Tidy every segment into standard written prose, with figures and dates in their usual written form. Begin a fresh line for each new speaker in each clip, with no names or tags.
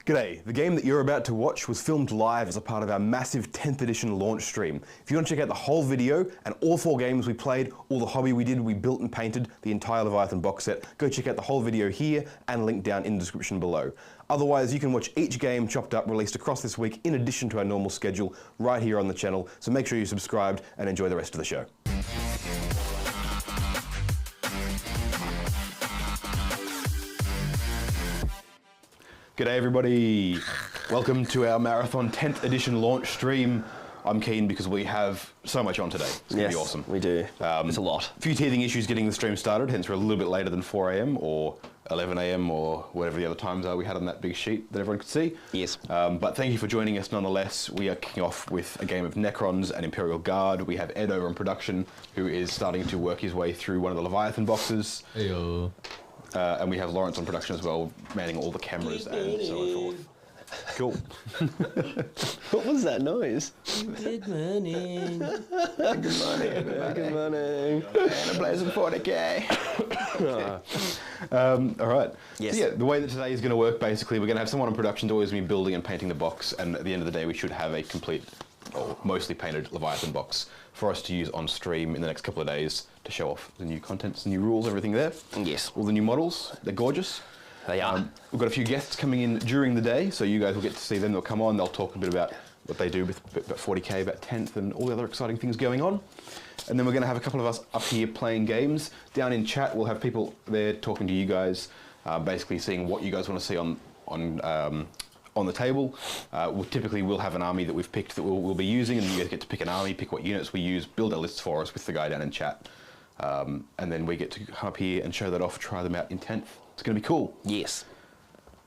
G'day, the game that you're about to watch was filmed live as a part of our massive 10th edition launch stream. If you want to check out the whole video and all 4 games we played, all the hobby we did, we built and painted, the entire Leviathan box set, go check out the whole video here and link down in the description below. Otherwise, you can watch each game chopped up, released across this week in addition to our normal schedule right here on the channel, so make sure you're subscribed and enjoy the rest of the show. G'day everybody, welcome to our Marathon 10th edition launch stream. I'm keen because we have so much on today. It's going to be awesome.
We do. It's a lot.
A few teething issues getting the stream started, hence we're a little bit later than 4 AM or 11 AM or whatever the other times are we had on that big sheet that everyone could see.
Yes.
But thank you for joining us nonetheless. We are kicking off with a game of Necrons and Imperial Guard. We have Ed over in production who is starting to work his way through one of the Leviathan boxes.
Heyo.
And we have Lawrence on production as well, manning all the cameras and so on and forth. Cool.
What was that noise?
Good morning.
Good morning, everybody. Good morning.
And a blazing 40K. All right.
Yes.
So yeah, the way that today is going to work, basically, we're going to have someone on production always be building and painting the box, and at the end of the day, we should have a complete, or mostly painted Leviathan box for us to use on stream in the next couple of days to show off the new contents, the new rules, everything there.
Yes.
All the new models. They're gorgeous.
They are.
We've got a few guests coming in during the day, so you guys will get to see them. They'll come on, they'll talk a bit about what they do with about 40K, about 10th, and all the other exciting things going on. And then we're going to have a couple of us up here playing games. Down in chat, we'll have people there talking to you guys, basically seeing what you guys want to see on the table. We'll have an army that we've picked that we'll be using, and you guys get to pick an army, pick what units we use, build our lists for us with the guy down in chat. And then we get to come up here and show that off, try them out in 10th. It's going to be cool.
Yes.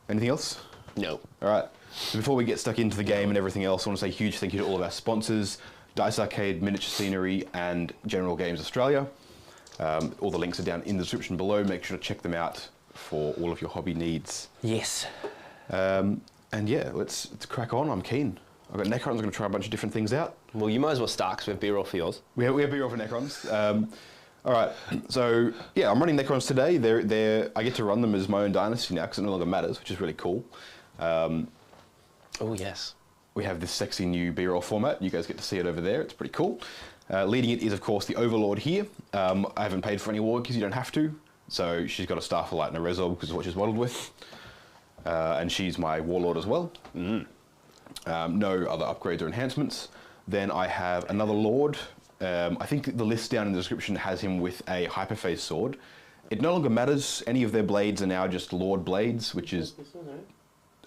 Anything else?
No.
All right. So before we get stuck into the game and everything else, I want to say a huge thank you to all of our sponsors, Dice Arcade, Miniature Scenery, and General Games Australia. All the links are down in the description below. Make sure to check them out for all of your hobby needs.
Yes.
And yeah, let's crack on. I'm keen. I've got Necrons. I'm going to try a bunch of different things out.
Well, you might as well start because we have B-roll for yours.
We have B-roll for Necrons. All right, so yeah, I'm running Necrons today. I get to run them as my own dynasty now because it no longer matters, which is really cool.
Oh, yes.
We have this sexy new B-roll format. You guys get to see it over there. It's pretty cool. Leading it is, of course, the Overlord here. I haven't paid for any war because you don't have to. So she's got a Staff of Light and a Resolve because of what she's modeled with. And she's my Warlord as well. No other upgrades or enhancements. Then I have another Lord. I think the list down in the description has him with a Hyperphase sword. It no longer matters. Any of their blades are now just Lord blades, which is...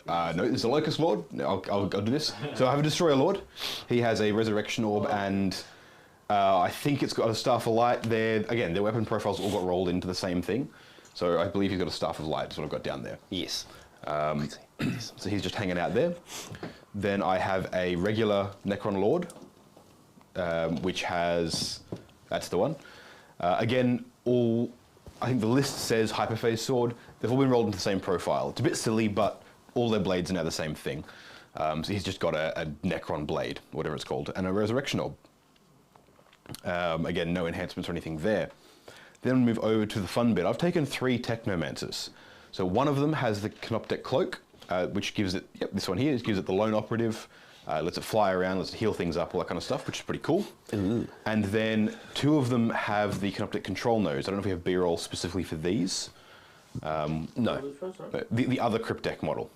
no, there's a Locust Lord. I'll do this. So I have a Destroyer Lord. He has a Resurrection Orb, and I think it's got a Staff of Light. Again, their weapon profiles all got rolled into the same thing. So I believe he's got a Staff of Light, is what I've got down there.
Yes.
So he's just hanging out there. Then I have a regular Necron Lord, which has, that's the one. Again, I think the list says Hyperphase Sword. They've all been rolled into the same profile. It's a bit silly, but all their blades are now the same thing. So he's just got a Necron blade, whatever it's called, and a Resurrection Orb. Again, no enhancements or anything there. Then we move over to the fun bit. I've taken 3 Technomancers. So one of them has the Canoptek Cloak, which gives it, this one here, gives it the Lone Operative, lets it fly around, lets it heal things up, all that kind of stuff, which is pretty cool. Ooh. And then 2 of them have the Canoptek Control Nodes. I don't know if we have B-roll specifically for these. No. The other Crypt Deck model.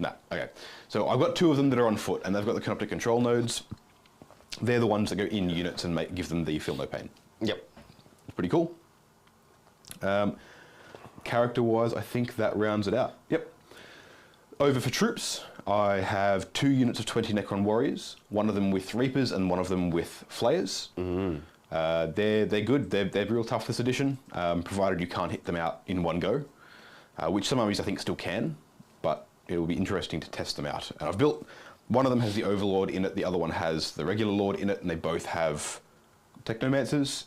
No, okay. So I've got 2 of them that are on foot, and they've got the Canoptek Control Nodes. They're the ones that go in units and give them the Feel No Pain. Yep. It's pretty cool. Character-wise, I think that rounds it out. Yep. Over for troops, I have 2 units of 20 Necron Warriors, one of them with Reapers and one of them with Flayers. They're good. They're real tough this edition, provided you can't hit them out in one go, which some armies I think still can, but it will be interesting to test them out. And I've built, one of them has the Overlord in it, the other one has the regular Lord in it, and they both have Technomancers.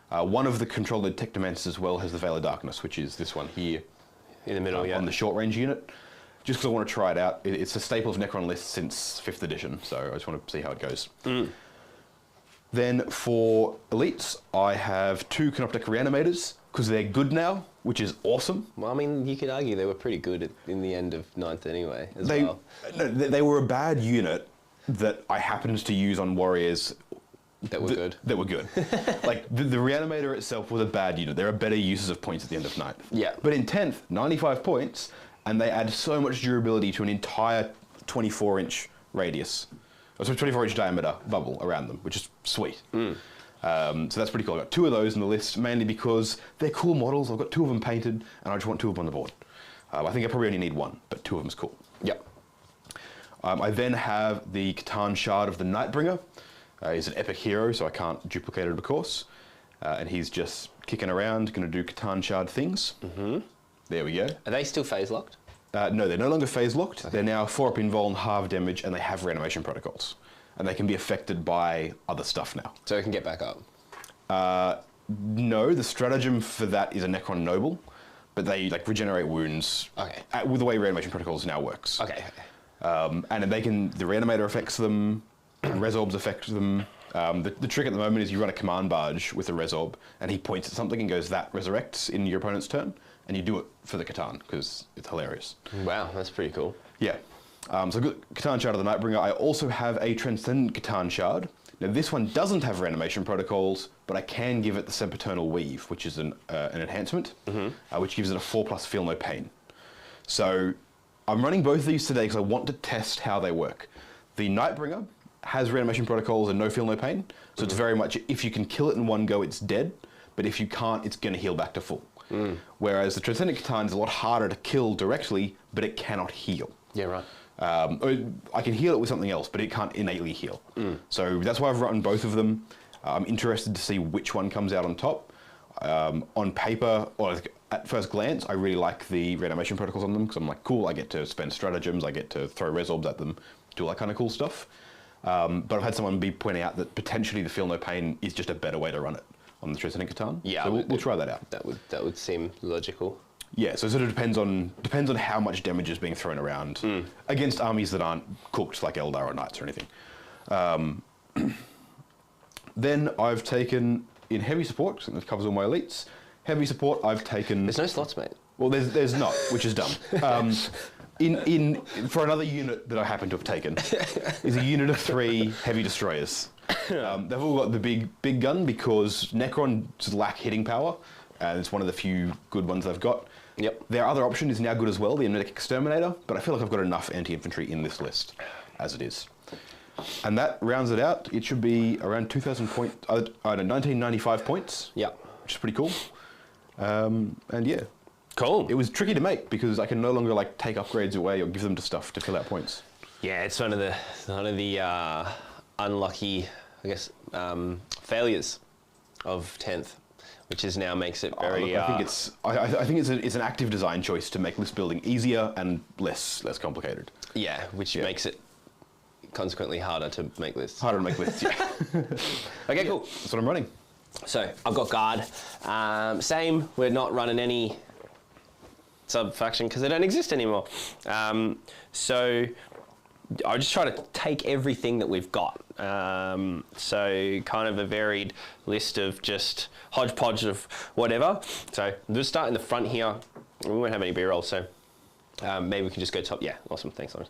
One of the controlled Technomancers as well has the Veil of Darkness, which is this one here. In the middle, on the short range unit. Just because I want to try it out. It's a staple of Necron lists since 5th edition, so I just want to see how it goes. Then for elites, I have 2 Canoptic Reanimators, because they're good now, which is awesome.
Well, I mean, you could argue they were pretty good in the end of 9th anyway, as
They,
well.
no, they were a bad unit that I happened to use on warriors
That were good.
That were good. Like, the Reanimator itself was a bad unit. There are better uses of points at the end of 9th.
Yeah.
But in 10th, 95 points, and they add so much durability to an entire 24-inch radius. Or so 24-inch diameter bubble around them, which is sweet. So that's pretty cool. I've got 2 of those in the list, mainly because they're cool models. I've got 2 of them painted, and I just want 2 of them on the board. I think I probably only need 1, but 2 of them is cool.
Yep.
I then have the Catan Shard of the Nightbringer. He's an epic hero, so I can't duplicate it, of course. And he's just kicking around, going to do Catan Shard things. There we go.
Are they still phase locked?
No, they're no longer phase locked. Okay. They're now 4-up invuln, half damage, and they have reanimation protocols. And they can be affected by other stuff now.
So it can get back up?
No, the stratagem for that is a Necron Noble, but they like regenerate wounds.
Okay.
With the way reanimation protocols now works.
Okay.
And they can, the Reanimator affects them, Resorbs affect them. The trick at the moment is you run a command barge with a Resorb, and he points at something and goes, that resurrects in your opponent's turn, and you do it for the Catan, because it's hilarious.
Wow, that's pretty cool.
Yeah. So I've got Catan Shard of the Nightbringer. I also have a Transcendent Catan Shard. Now this one doesn't have reanimation protocols, but I can give it the Sempiternal Weave, which is an enhancement, which gives it a 4+ Feel No Pain. So I'm running both of these today because I want to test how they work. The Nightbringer has reanimation protocols and no Feel No Pain, so it's very much, if you can kill it in one go, it's dead, but if you can't, it's going to heal back to full. Whereas the Transcendent Catan is a lot harder to kill directly, but it cannot heal.
Yeah, right.
I can heal it with something else, but it can't innately heal. So that's why I've run both of them. I'm interested to see which one comes out on top. On paper, or at first glance, I really like the reanimation protocols on them, because I'm like, cool, I get to spend stratagems, I get to throw Resorbs at them, do all that kind of cool stuff. But I've had someone be pointing out that potentially the Feel No Pain is just a better way to run it on the Transcendent Catan.
Yeah,
so we'll try that out.
That would seem logical.
Yeah, so it sort of depends on how much damage is being thrown around against armies that aren't cooked like Eldar or Knights or anything. Then I've taken, in heavy support, because that covers all my elites, heavy support I've taken...
There's no slots, mate.
Well, there's not, which is dumb. For another unit that I happen to have taken, is a unit of 3 heavy destroyers. They've all got the big gun because Necrons lack hitting power, and it's one of the few good ones they've got.
Yep.
Their other option is now good as well, the Amnetic Exterminator, but I feel like I've got enough anti-infantry in this list, as it is. And that rounds it out. It should be around 2,000 points, 1995 points.
Yeah.
Which is pretty cool. And yeah.
Cool.
It was tricky to make because I can no longer like take upgrades away or give them to stuff to fill out points.
Yeah, it's one of the unlucky, I guess, failures of 10th, which is now makes it very.
Look, I think it's an active design choice to make list building easier and less complicated.
Yeah, which makes it consequently harder to make lists.
Harder to make lists. Yeah.
Okay, cool.
That's what I'm running.
So I've got Guard. Same. We're not running any sub-faction because they don't exist anymore. So I just try to take everything that we've got. So kind of a varied list of just hodgepodge of whatever. So we'll start in the front here. We won't have any B-roll, so maybe we can just go top. Yeah, awesome. Thanks, Lawrence.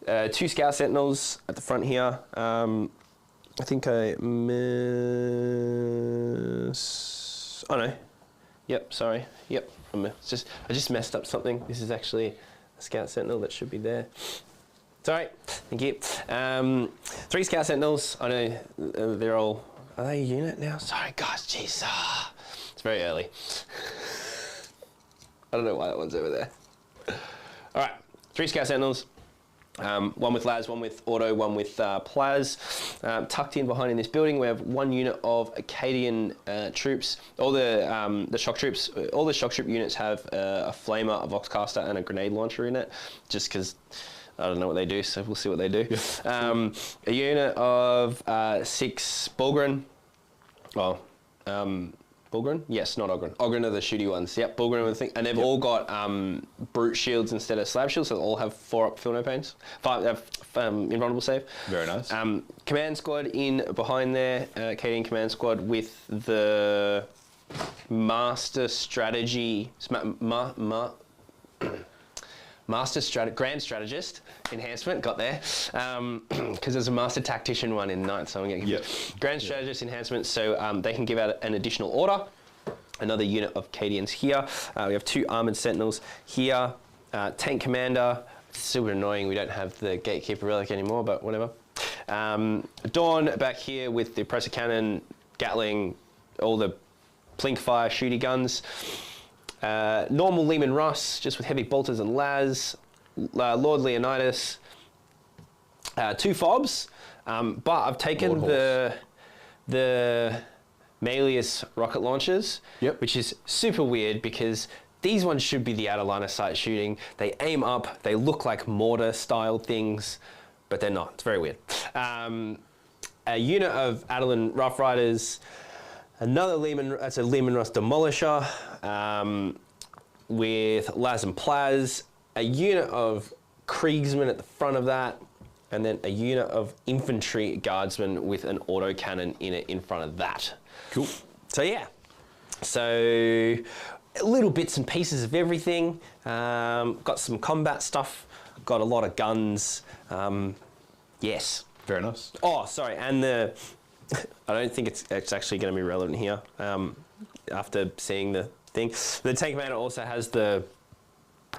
2 Scout Sentinels at the front here. I think I miss... Oh no. Yep, sorry. Yep. I just messed up something. This is actually a Scout Sentinel that should be there. Sorry. Thank you. 3 Scout Sentinels. I know they're all... Are they a unit now? Sorry, guys. Jeez. It's very early. I don't know why that one's over there. All right. 3 Scout Sentinels. One with Laz, one with Auto, one with Plaz. Tucked in behind in this building, we have 1 unit of Acadian troops. All the shock troops, all the shock troop units have a flamer, a voxcaster, and a grenade launcher in it. Just because I don't know what they do, so we'll see what they do. Yeah. A unit of 6 Bulgren. Well, Bulgren? Yes, not Ogryn. Ogryn are the shooty ones. Yep, Bulgren are the thing. And they've all got brute shields instead of slab shields, so they all have 4-up feel no pains. 5 invulnerable save.
Very nice.
Command squad in behind there, Cadian command squad with the master strategy, grand strategist enhancement, got there, because there's a master tactician one in 9th, so I'm getting grand strategist enhancement, so they can give out an additional order. Another unit of Cadians here. We have 2 armored sentinels here. Tank commander. It's super annoying we don't have the gatekeeper relic anymore, but whatever. Dawn back here with the oppressor cannon, Gatling, all the blink fire shooty guns. Normal Lehman Russ, just with heavy bolters and las. Lord Leonidas. 2 fobs, but I've taken the Melius rocket launchers, which is super weird because these ones should be the outer line of sight shooting. They aim up, they look like mortar style things, but they're not. It's very weird. A unit of Adelan Rough Riders, another that's a Lehman Russ Demolisher, with Las and Plaz, a unit of Kriegsmen at the front of that, and then a unit of infantry guardsmen with an autocannon in it in front of that.
Cool.
So yeah, so little bits and pieces of everything. Got some combat stuff, got a lot of guns. Yes.
Very nice.
Oh, sorry, and I don't think it's actually going to be relevant here. After seeing the thing, the tank commander also has I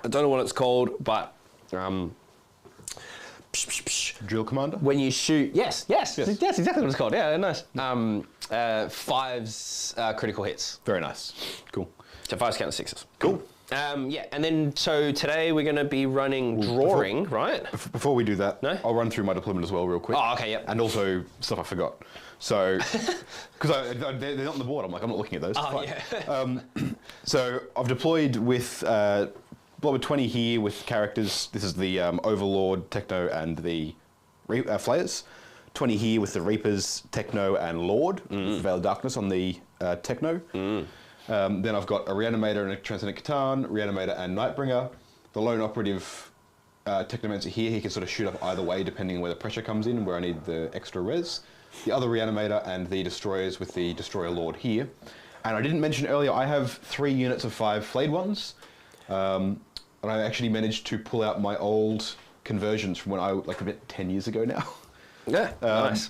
don't know what it's called, but
Drill commander?
when you shoot, yes, exactly what it's called. Yeah, nice. 5s critical hits.
Very nice. Cool.
So 5s count 6s.
Cool.
Yeah, and then so today we're going to be running drawing, right?
Before we do that,
No?
I'll run through my deployment as well real quick.
Oh, okay, yep.
And also stuff I forgot. So, because they're not on the board, I'm like, I'm not looking at those.
Oh,
Fine.
yeah.
So I've deployed with Blob 20 here with characters. This is the Overlord, Techno, and the Flayers. 20 here with the Reapers, Techno, and Lord. Veil of Darkness on the Techno. Then I've got a Reanimator and a Transcendent Catan, Reanimator and Nightbringer. The Lone Operative Technomancer here, he can sort of shoot up either way depending on where the pressure comes in and where I need the extra res. The other Reanimator and the Destroyers with the Destroyer Lord here. And I didn't mention earlier, I have 3 units of 5 Flayed ones. And I actually managed to pull out my old conversions from when like about 10 years ago now.
Yeah, nice.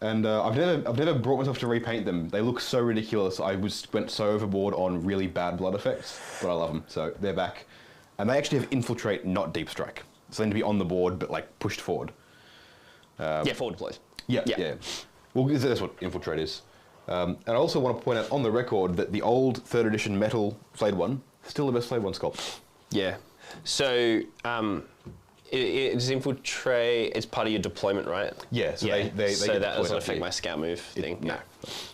And I've never brought myself to repaint them. They look so ridiculous. I went so overboard on really bad blood effects, but I love them. So they're back. And they actually have Infiltrate, not Deep Strike. So they need to be on the board, but like pushed forward.
Yeah, forward please.
Yeah. Well, that's what Infiltrate is. And I also want to point out on the record that the old 3rd edition metal Flayed one, still the best Flayed one sculpt.
Yeah. So, it's Infiltrate, it's part of your deployment, right?
Yeah, so
yeah.
they
so
get
that
deployed
doesn't
up
affect
here.
my scout move thing.
No.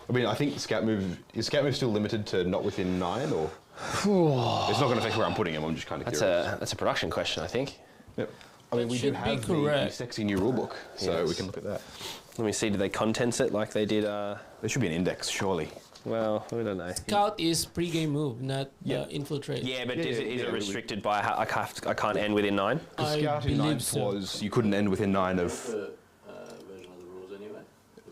I mean, I think Scout Move still limited to not within 9, or it's not going to affect where I'm putting him. I'm just kind of curious.
That's a production question, I think.
Yep. I mean, we do
should be
have the
correct.
sexy new rulebook, so
Yes.
we can look at that.
Let me see, do they contents it like they did,
There should be an index, surely.
well, we don't know.
Scout is pre-game move, not infiltrate.
Yeah, but
Yeah,
is
yeah,
it
yeah,
restricted by how I can't end within 9?
The
I
Scout in
believe
9th
so.
was you couldn't end within 9 of
Version of the rules anyway.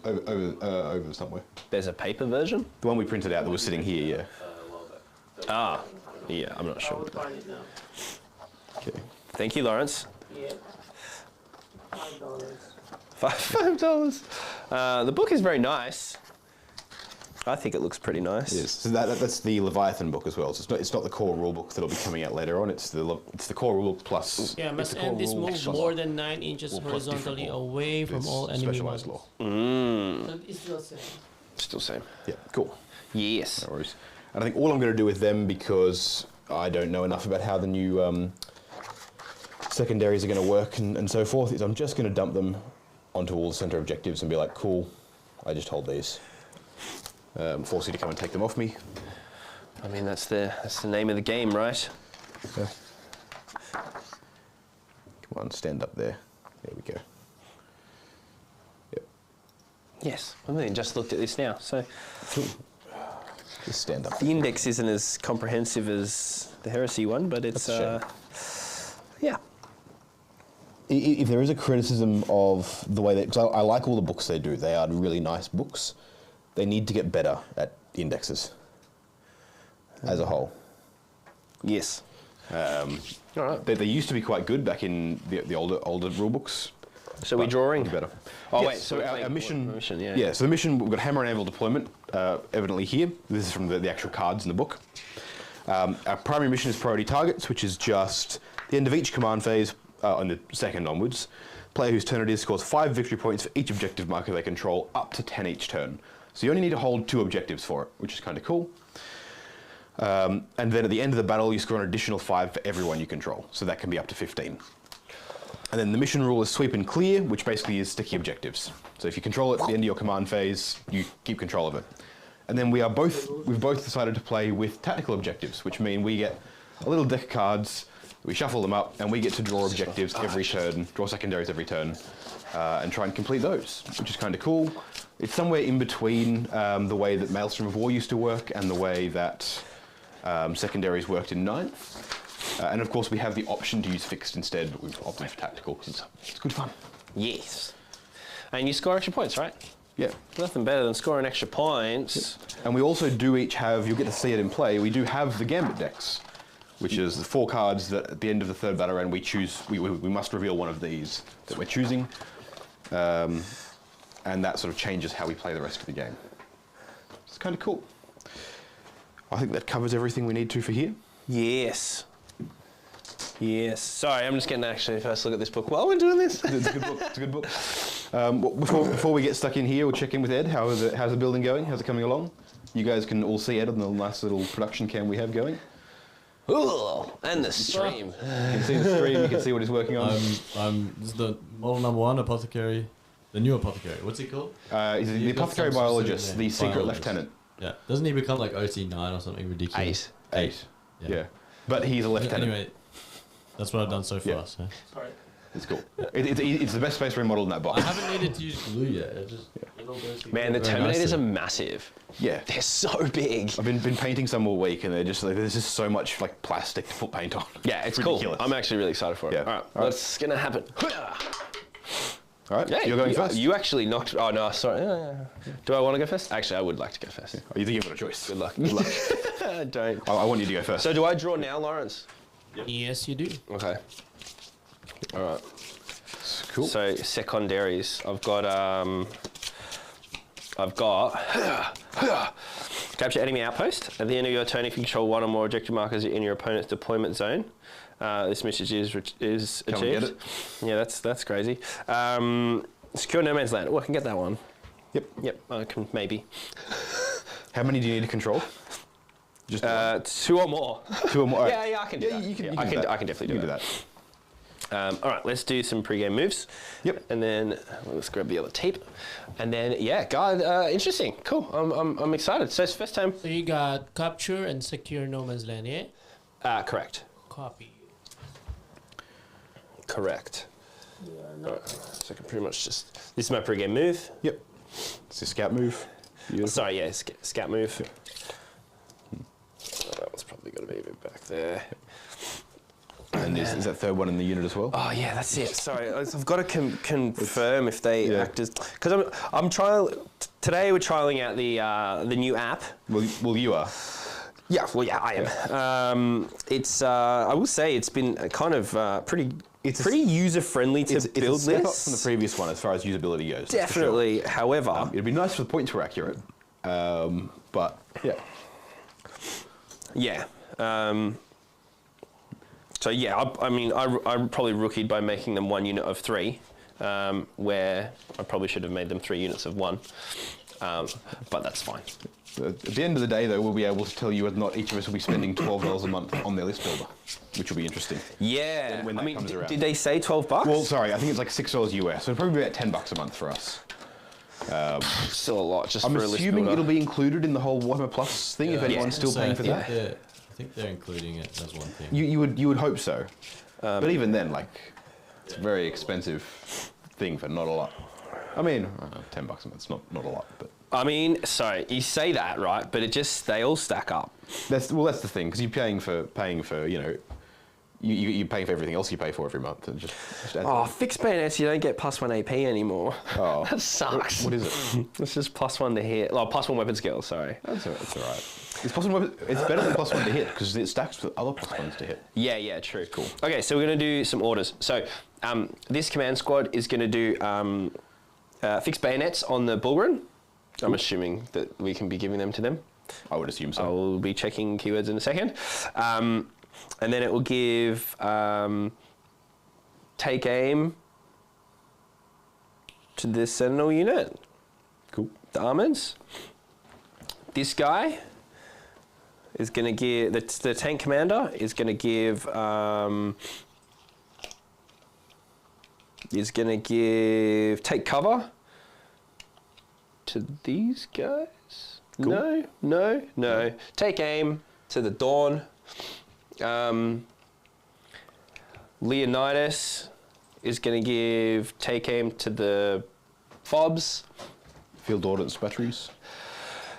over somewhere.
There's a paper version?
The one we printed out that was sitting here, yeah.
Well,
Ah, yeah, I'm not
I
sure.
will find it now.
Okay.
Thank you, Lawrence.
Yeah. $5.
$5. The book is very nice. I think it looks pretty nice.
Yes. So that's the Leviathan book as well. So it's not the core rulebook that'll be coming out later on. It's the core rulebook plus.
Yeah, must
it's the core
end this
rule
move
plus-
more than 9 inches
Well, plus
horizontally
different law.
away from
It's
all enemy
specialized
models.
law.
So it's still the same.
Still same.
Yeah, cool.
Yes.
No worries. And I think all I'm going to do with them, because I don't know enough about how the new secondaries are going to work and so forth, is I'm just going to dump them onto all the center objectives and be like, cool, I just hold these. Force you to come and take them off me.
I mean, that's the name of the game, right?
Yeah. Come on, stand up there. There we go. Yep.
Yes. I mean, just looked at this now, so.
Cool. Just stand up.
The index isn't as comprehensive as the heresy one, but it's yeah.
If there is a criticism of the way that, because I like all the books they do, they are really nice books. They need to get better at indexes as a whole.
Yes.
All right. They used to be quite good back in the older rule books.
So we're drawing
better.
Oh
Yes,
wait, so
our mission.
yeah.
Yeah. So the mission, we've got hammer and anvil deployment. Evidently here. This is from the actual cards in the book. Our primary mission is priority targets, which is just the end of each command phase on the second onwards. Player whose turn it is scores 5 victory points for each objective marker they control, up to 10 each turn. So you only need to hold 2 objectives for it, which is kind of cool. And then at the end of the battle, you score an additional 5 for everyone you control. So that can be up to 15. And then the mission rule is sweep and clear, which basically is sticky objectives. So if you control it at the end of your command phase, you keep control of it. And then we've both decided to play with tactical objectives, which mean we get a little deck of cards, we shuffle them up, and we get to draw objectives every turn, draw secondaries every turn, and try and complete those, which is kind of cool. It's somewhere in between the way that Maelstrom of War used to work and the way that secondaries worked in 9th. And of course we have the option to use fixed instead, but we've opted for tactical because it's good fun.
Yes. And you score extra points, right?
Yeah.
Nothing better than scoring extra points.
And we also do each have, you'll get to see it in play, we do have the Gambit decks, which is the 4 cards that at the end of the third battle round we choose, we must reveal one of these that we're choosing. And that sort of changes how we play the rest of the game. It's kind of cool. I think that covers everything we need to for here.
Yes. Yes. Sorry, I'm just getting actually first look at this book while we're doing this.
It's a good book. It's a good book. Before we get stuck in here, we'll check in with Ed. How's the building going? How's it coming along? You guys can all see Ed on the nice little production cam we have going.
Ooh, and the stream.
You can see the stream. You can see what he's working on.
This is the model number 1 apothecary, the new apothecary. What's he called?
He's the apothecary biologist, the secret lieutenant.
Yeah. Doesn't he become like OC9 or something ridiculous?
8. Yeah. But he's a lieutenant.
Anyway, that's what I've done so far.
Yeah.
So.
Sorry.
It's cool. It's the best Space Marine model in that
I
box.
haven't needed to use glue yet. It just it all goes together
Man, the
very
Terminators
nicely.
are massive.
Yeah.
They're so big.
I've been painting some all week, and they're just like, there's just so much like plastic to put paint on.
Yeah, it's cool.
ridiculous.
I'm actually really excited for it.
Yeah.
All right,
All right.
what's gonna happen?
All right,
Yeah,
you're going first.
You actually knocked. Oh no, sorry. Do I want to go first? Actually, I would like to go first.
Oh, you think you've got a choice?
Good luck. Good luck. I don't.
I want you to go first.
So do I draw now, Lawrence?
Yes, you do.
Okay. All right.
Cool.
So secondaries, I've got capture enemy outpost. At the end of your turn, if you control 1 or more objective markers in your opponent's deployment zone, this message is achieved.
Come and get it.
Yeah, that's crazy. Secure no man's land. Oh, I can get that one.
Yep.
I can maybe.
How many do you need to control? Just
2 or more.
2 or more. All right.
Yeah, I can do that.
You can
I
do that.
can definitely
You
do
can
that. All right, let's do some pre-game moves.
Yep.
And then let's grab the other tape. And then God, interesting, cool. I'm excited. So it's first time.
So you got capture and secure no man's land, yeah?
Correct.
Copy.
Correct. Alright, so I can pretty much just. This is my pre-game move.
Yep. It's a scout move. Beautiful.
Sorry, yeah, scout move. That one's probably got to be a bit back there.
And is that third one in the unit as well?
Oh yeah, that's it. Sorry, I've got to confirm if they
Yeah.
act as because I'm today. We're trialing out the new app.
Well, you are.
Yeah, well, yeah, I am. It's I will say it's been kind of pretty user friendly to
It's
build
a step up
this.
from the previous one as far as usability goes. that's for sure.
Definitely. However,
It'd be nice if the points were accurate, but yeah.
yeah. So yeah, I mean, I probably rookied by making them 1 unit of 3, where I probably should have made them 3 units of 1, but that's fine.
At the end of the day, though, we'll be able to tell you whether or not each of us will be spending $12 a month on their list builder, which will be interesting.
Yeah,
when
I
that
mean,
comes around.
did they say $12?
Well, sorry, I think it's like $6 US, so it'll probably be about $10 a month for us.
Still a lot, just
I'm
for a list
assuming
builder.
it'll be included in the whole Warhammer Plus thing if
Yeah,
anyone's still
so
paying
I
for
think
that.
I think they're including it as one thing.
You would hope so, but even then, like, it's a very expensive thing for not a lot. I mean, $10 a month, it's not a lot, but
I mean, sorry, you say that, right? But they all stack up.
That's the thing, because you're paying for you're paying for everything else you pay for every month. And just adds
Fixed bayonets, you don't get +1 AP anymore.
Oh.
That sucks.
What is it?
It's just +1 to hit. Oh, +1 weapon skill, sorry.
That's all right. It's better than +1 to hit, because it stacks with other +1s to hit.
Yeah, true. Cool. Okay, so we're going to do some orders. So this command squad is going to do fixed bayonets on the Bullgren. I'm assuming that we can be giving them to them.
I would assume so.
I will be checking keywords in a second. And then it will give take aim to the Sentinel unit.
Cool.
The armors. This guy is going to give, the tank commander is going to give, take cover to these guys.
Cool.
No. Take aim to the Dawn. Leonidas is going to give take aim to the FOBs.
Field ordnance batteries.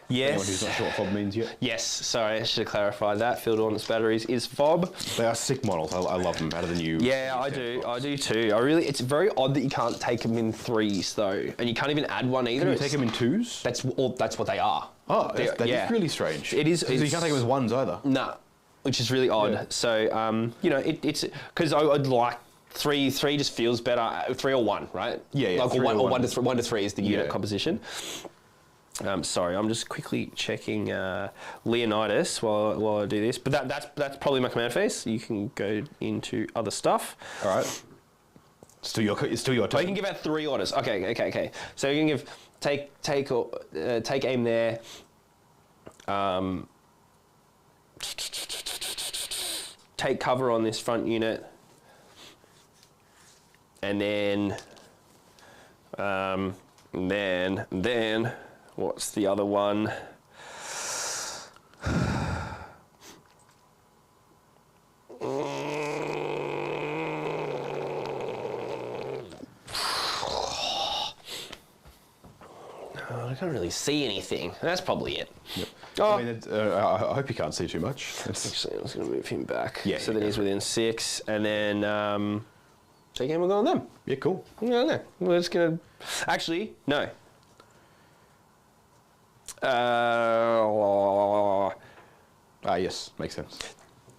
Anyone who's
Yes.
not sure what FOB means yet.
Yes, sorry, I should have clarified that. Field ordnance batteries is FOB.
They are sick models. I love them out of the new.
Yeah, I do too. It's very odd that you can't take them in 3s though, and you can't even add one either.
Can you take them in 2s?
That's what they are.
Oh, that is
yeah.
really strange.
It is.
So you can't take them as 1s either.
Nah, which is really odd.
Yeah.
So it's because I'd like. 3 just feels better. 3 or 1, right?
Yeah.
Like
3
or
or
1 to 3 is the unit
Yeah.
composition. Sorry, I'm just quickly checking Leonidas while I do this. But that's probably my command phase. You can go into other stuff.
All right. Still your
Oh,
turn.
you can give out 3 orders. Okay. So you can give take aim there. Take cover on this front unit. And then, what's the other one? I can't really see anything. That's probably it.
Yep.
Oh.
I mean, I hope you can't see too much.
Actually, I was going to move him back.
Yeah,
So
yeah,
then he's within 6, and then take aim. We'll go on them.
Yeah, cool.
No. We're just going to. Actually, no.
Yes, makes sense.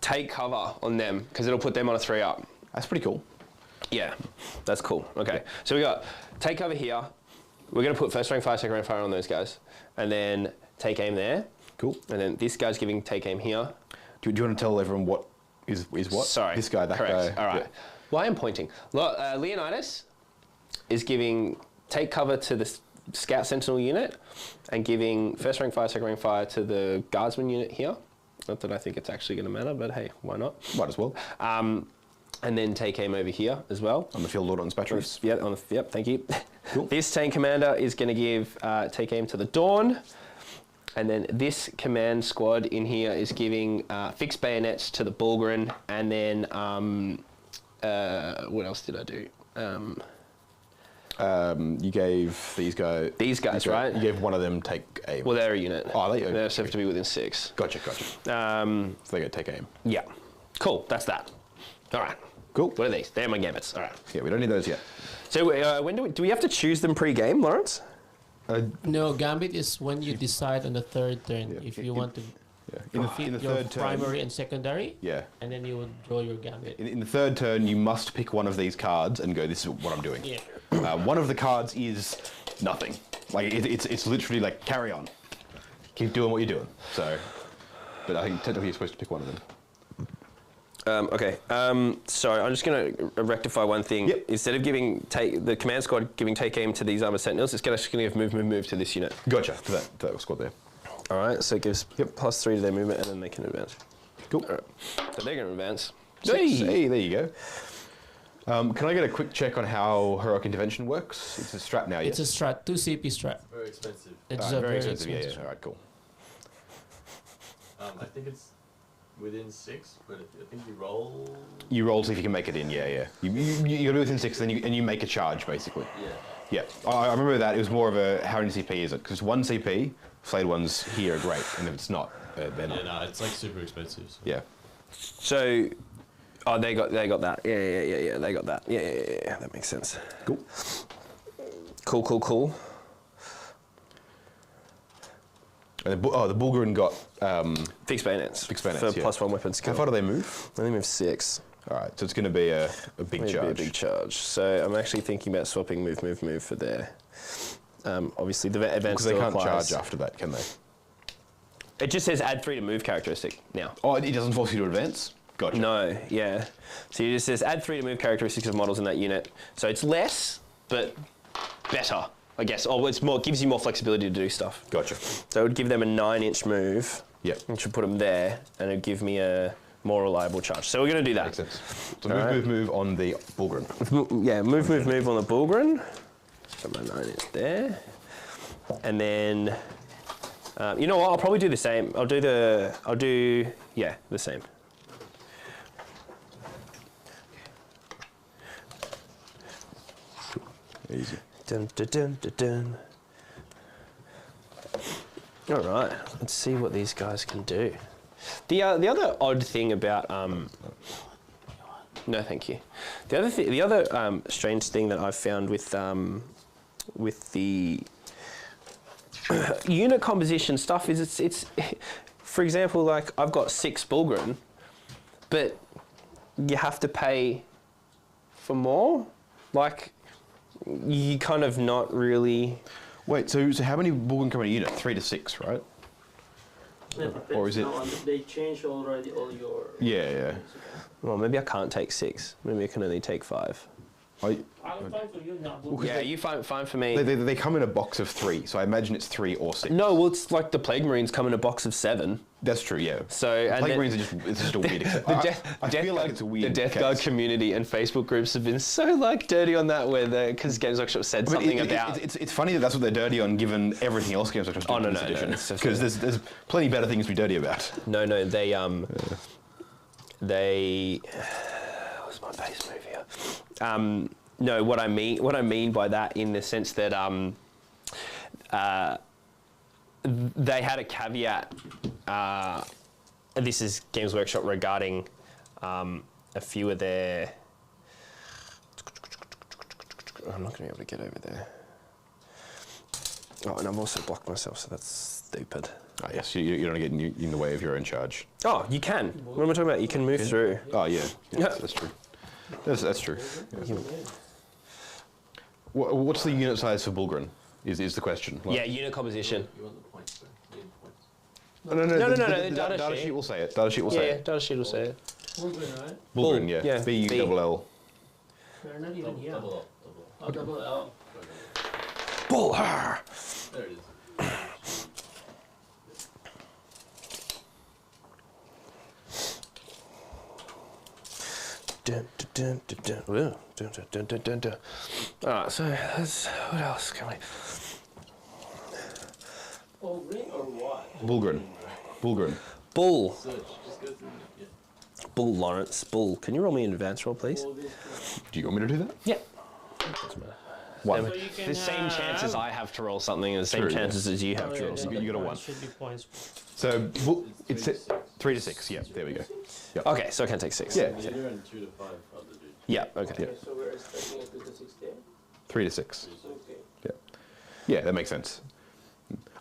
Take cover on them because it'll put them on a 3 up.
That's pretty cool.
Yeah, that's cool. Okay, so we got take cover here. We're going to put first rank fire, second rank fire on those guys, and then take aim there.
Cool.
And then this guy's giving take aim here.
Do you want to tell everyone what is what?
Sorry.
This guy, that
Correct.
guy.
All right.
Yeah.
Why I'm pointing. Leonidas is giving take cover to the Scout Sentinel unit and giving first rank fire, second rank fire to the Guardsman unit here. Not that I think it's actually going to matter, but hey, why not?
Might as well.
And then take aim over here as well.
On the field ordnance batteries.
Yep, thank you.
Cool.
This tank commander is going to give take aim to the Dawn. And then this command squad in here is giving fixed bayonets to the Bullgren. And then, what else did I do?
You gave these guys.
Right?
You gave one of them take aim.
Well, they're a unit.
Oh, they
They have to be within 6.
Gotcha.
So
they go take aim.
Yeah. Cool, that's that. All right.
Cool.
What are these? They're my gambits. All right.
Yeah, we don't need those yet.
So when do we have to choose them pre-game, Lawrence?
No, Gambit is when you decide on the 3rd turn
Yeah,
if you want to
in the
your
third turn.
primary and secondary.
Yeah.
And then you will draw your Gambit.
In the third turn, you must pick one of these cards and go, this is what I'm doing.
Yeah.
One of the cards is nothing. Like, it's literally like, carry on. Keep doing what you're doing. So, but I think technically you're supposed to pick one of them.
Okay. Sorry, I'm just going to rectify one thing.
Yep.
Instead of giving the command squad giving take aim to these armor sentinels, it's going to give move to this unit.
Gotcha. To that squad there.
All right. So it gives +3 to their movement, and then they can advance.
Cool.
All right. So they're going to advance.
Hey, there you go. Can I get a quick check on how Heroic Intervention works? It's a strat now, yes?
It's a strat, 2 CP strat.
Very expensive.
It's a very
expensive.
expensive.
Yeah. All right, cool.
I think it's within 6, but I think you roll.
You roll to see if you can make it in. Yeah. You got to be within 6, and you make a charge basically.
Yeah.
Yeah. I remember that. It was more of a how many CP is it? Because 1 CP, flayed ones here are great, and if it's not, they're not.
Yeah, no, it's like super expensive. So.
Yeah.
So, oh, they got that. Yeah. They got that. Yeah. That makes sense.
Cool.
Cool.
And the Bulgarin got
Fixed bayonets.
Fixed bayonets,
for
yeah.
+1 weapon skill.
How far do they move?
They move 6.
All right, so it's going to be a big
Maybe
charge.
a big charge. So I'm actually thinking about swapping move for there. Obviously, the advanced
Because they
still
can't
applies.
charge after that, can they?
It just says add 3 to move characteristic now.
Oh, it doesn't force you to advance? Gotcha.
No, yeah. So it just says add 3 to move characteristics of models in that unit. So it's less, but better, I guess. Oh, it's more. It gives you more flexibility to do stuff.
Gotcha.
So it would give them a 9-inch move.
Yep.
Which would put them there, and it would give me a more reliable charge. So we're going to do that.
Makes sense. So
All
move on the Bulgarin.
Yeah, move on the Bulgarin. Got my 9-inch there. And then, you know what? I'll probably do the same. I'll do the same.
Easy.
Dun, dun, dun, dun, dun. All right, let's see what these guys can do. The other odd thing about no, thank you. The other strange thing that I've found with the unit composition stuff is it's for example, like I've got 6 Bulgarin, but you have to pay for more. Like you kind of not really.
Wait, so how many Bulgarin come in a unit? 3 to 6, right?
Yeah, but
Or is it-
now they changed already all your.
Yeah.
Well, maybe I can't take 6. Maybe I can only take 5.
I,
I'm fine for you now.
Yeah, you fine for me.
they come in a box of 3, so I imagine it's 3 or 6.
No, well, it's like the Plague Marines come in a box of 7.
That's true, yeah.
So and
Plague
then-
Marines it's just a weird exception. I feel like it's a weird
The Death Guard
case.
community and Facebook groups have been so like dirty on that, because Games Workshop said
But
something about.
it's funny that that's what they're dirty on, given everything else Games Workshop's doing
Oh,
in
no,
this
no,
edition.
it's just-
Because there's plenty better things to be dirty about.
No, they. What's my base move here? No, what I mean by that, in the sense that they had a caveat. This is Games Workshop regarding a few of their. I'm not going to be able to get over there. Oh, and I've also blocked myself, so that's stupid.
Ah, yes, you don't get in the way of your own charge.
Oh, you can. What am I talking about? You can move through.
Oh, yeah.
Yeah.
That's true. That's true. Yeah. What's the unit size for Bulgarin, is the question. Like,
Yeah, unit composition.
You want the points, though. You need the points.
No,
the
data sheet will say it. Data sheet will say
Yeah,
it.
data sheet will say it.
Bulgarin, right?
Bulgarin, yeah.
Yeah,
B-U-L-L.
They're not even here.
Double up.
Oh, double L.
Bull.
There it is.
Dun, dun, dun, dun, dun. Ooh, dun, dun, dun, dun, dun, dun. All right, so what else can we?
Bulgarin or what?
Bulgarin.
Bull.
Search. Just go through. Yeah.
Bull, Lawrence. Bull. Can you roll me an advance roll, please?
All this.
Do you want me to do that?
Yeah.
One.
So you can,
The same chances I have to roll something, and the same
True, yeah.
chances as you have to roll
yeah,
something.
You got a
points
1.
Should be points.
So it's 3 to 6. Yeah, there we go. Yep.
Okay, so I can take 6.
Yeah.
Leader and 2 to 5 other dude.
Yeah. Okay.
Yeah.
Okay, so we're expecting it to the 16.
3 to 6.
Okay.
Yeah. Yeah, that makes sense.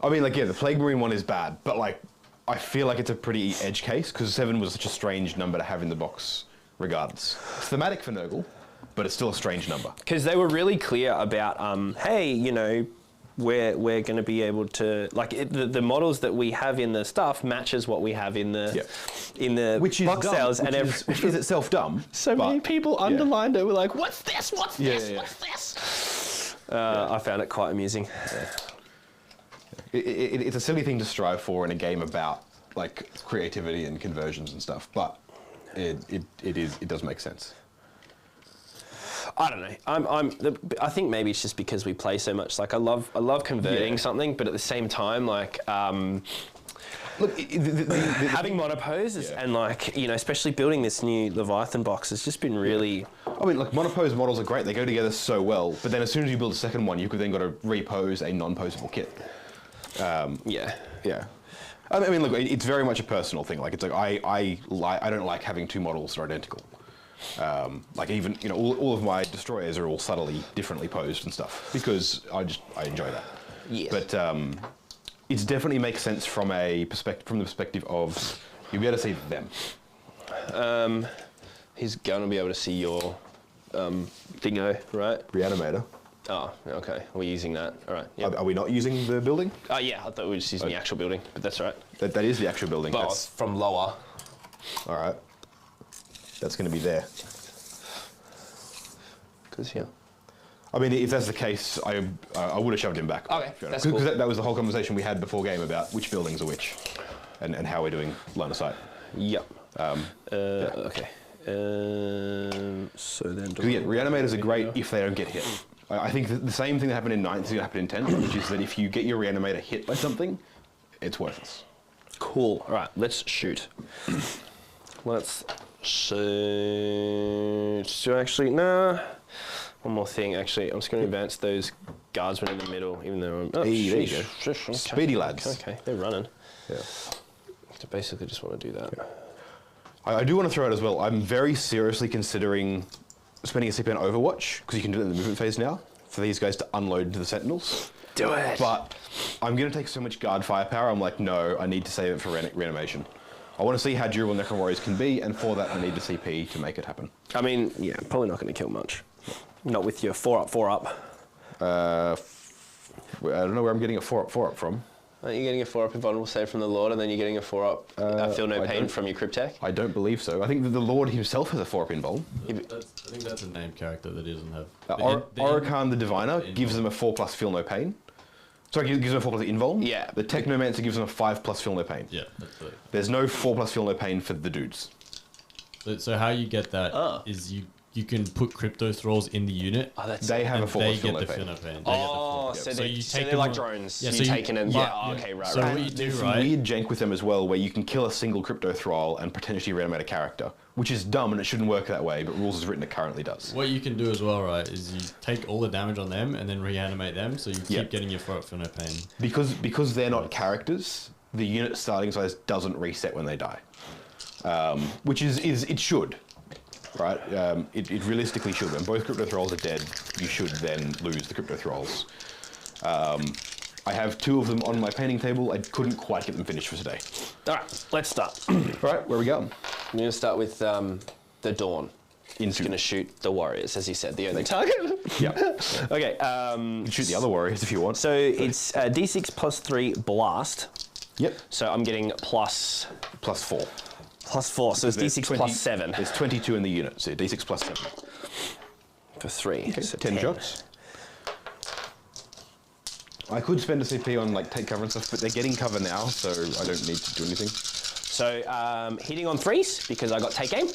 I mean, like, yeah, the Plague Marine one is bad, but, like, I feel like it's a pretty edge case, because 7 was such a strange number to have in the box regardless. It's thematic for Nurgle, but it's still a strange number.
Because they were really clear about, hey, you know, we're going to be able to, like, the models that we have in the stuff matches what we have in the
Which is
box
dumb,
sales,
which is itself dumb.
so
but-
many people
yeah.
underlined it. Were like, "What's this? What's
Yeah,
this?
yeah, yeah.
What's this?" I found it quite amusing.
It's a silly thing to strive for in a game about, like, creativity and conversions and stuff, but it does make sense.
I don't know. I think maybe it's just because we play so much. Like I love converting something, but at the same time, like
Look,
having monopose is, and like, you know, especially building this new Leviathan box has just been really...
I mean, like, monopose models are great. They go together so well. But then as soon as you build a second one, you've then got to repose a non-posable kit.
Yeah.
Yeah. I mean, look, it's very much a personal thing. Like, it's like, I don't like having two models that are identical. Like, even, you know, all of my destroyers are all subtly differently posed and stuff. Because I enjoy that.
Yes.
But it definitely makes sense from the perspective of you'll be able to see them.
He's gonna be able to see your dingo, right?
Reanimator.
Oh, okay. We're using that. All right. Yep.
Are we not using the building?
Oh, yeah. I thought we were just using the actual building, but that's all right.
That is the actual building.
But
That's,
from lower.
all right. That's going to be there.
Because, yeah.
I mean, if that's the case, I would have shoved him back.
Okay, that's
Because
cool.
that was the whole conversation we had before game about which buildings are which, and how we're doing line of sight.
Yep. Okay. So then...
Because yeah, reanimators are great if they don't get hit. I think the same thing that happened in 9th is going to happen in 10th, which is that if you get your reanimator hit by something, it's worthless.
Cool. All right, let's shoot. Let's shoot. So actually, nah. One more thing, actually. I'm just going to advance those guardsmen in the middle, even though I'm... Oh,
Hey, there you
sheesh.
go.
Okay.
Speedy lads.
Okay, they're running.
Yeah.
So basically just want to do that.
I do want to throw out as well, I'm very seriously considering spending a CP on Overwatch, because you can do it in the movement phase now, for these guys to unload to the Sentinels.
Do it!
But I'm going to take so much guard firepower, I'm like, no, I need to save it for reanimation. I want to see how durable Necron Warriors can be, and for that I need the CP to make it happen.
I mean, yeah, probably not going to kill much. Not with your 4 up, 4 up.
I don't know where I'm getting a 4 up from.
Aren't you getting a 4 up invulnerable save from the Lord, and then you're getting a 4 up feel no pain from your Cryptek?
I don't believe so. I think that the Lord himself has a 4 up invul.
I think that's a named character that he doesn't have.
Orokan the Diviner gives them a 4+ feel no pain. Sorry, gives them a 4+ invul.
Yeah.
The Technomancer gives them a 5+ feel no pain.
Yeah, that's right.
There's no 4+ feel no pain for the dudes.
So how you get that is you can put crypto thralls in the unit.
Oh, that's
They have a 4+
they
feel
get
no
the
pain.
feel no pain.
Oh, so,
So you take
they're
them
like
on-
drones.
Yeah,
you
so you-
take in and...
yeah,
Yeah, okay, right,
So
right.
what you do,
There's some
right?
weird jank with them as well, where you can kill a single crypto thrall and potentially reanimate a character, which is dumb and it shouldn't work that way. But rules as written, it currently does.
What you can do as well, right, is you take all the damage on them and then reanimate them, so you keep
Yeah.
getting your 4 up for no pain.
Because they're not characters, the unit starting size doesn't reset when they die, which is it should, right? It realistically should. When both crypto thralls are dead, you should then lose the crypto thralls. I have 2 of them on my painting table. I couldn't quite get them finished for today.
All right, let's start.
All right, where are we going?
I'm going to start with the Dawn. He's going to shoot the warriors, as he said, the only target.
Yeah.
Okay.
You can shoot the other warriors if you want.
So it's D6 plus 3 blast.
Yep.
So I'm getting plus
+4.
4. So it's
There's
D6
20
plus 7
There's 22 in the unit, so D6 plus 7.
for 3.
Okay,
So
10 shots. I could spend a CP on like take cover and stuff, but they're getting cover now, so I don't need to do anything.
So hitting on 3s because I got take aim.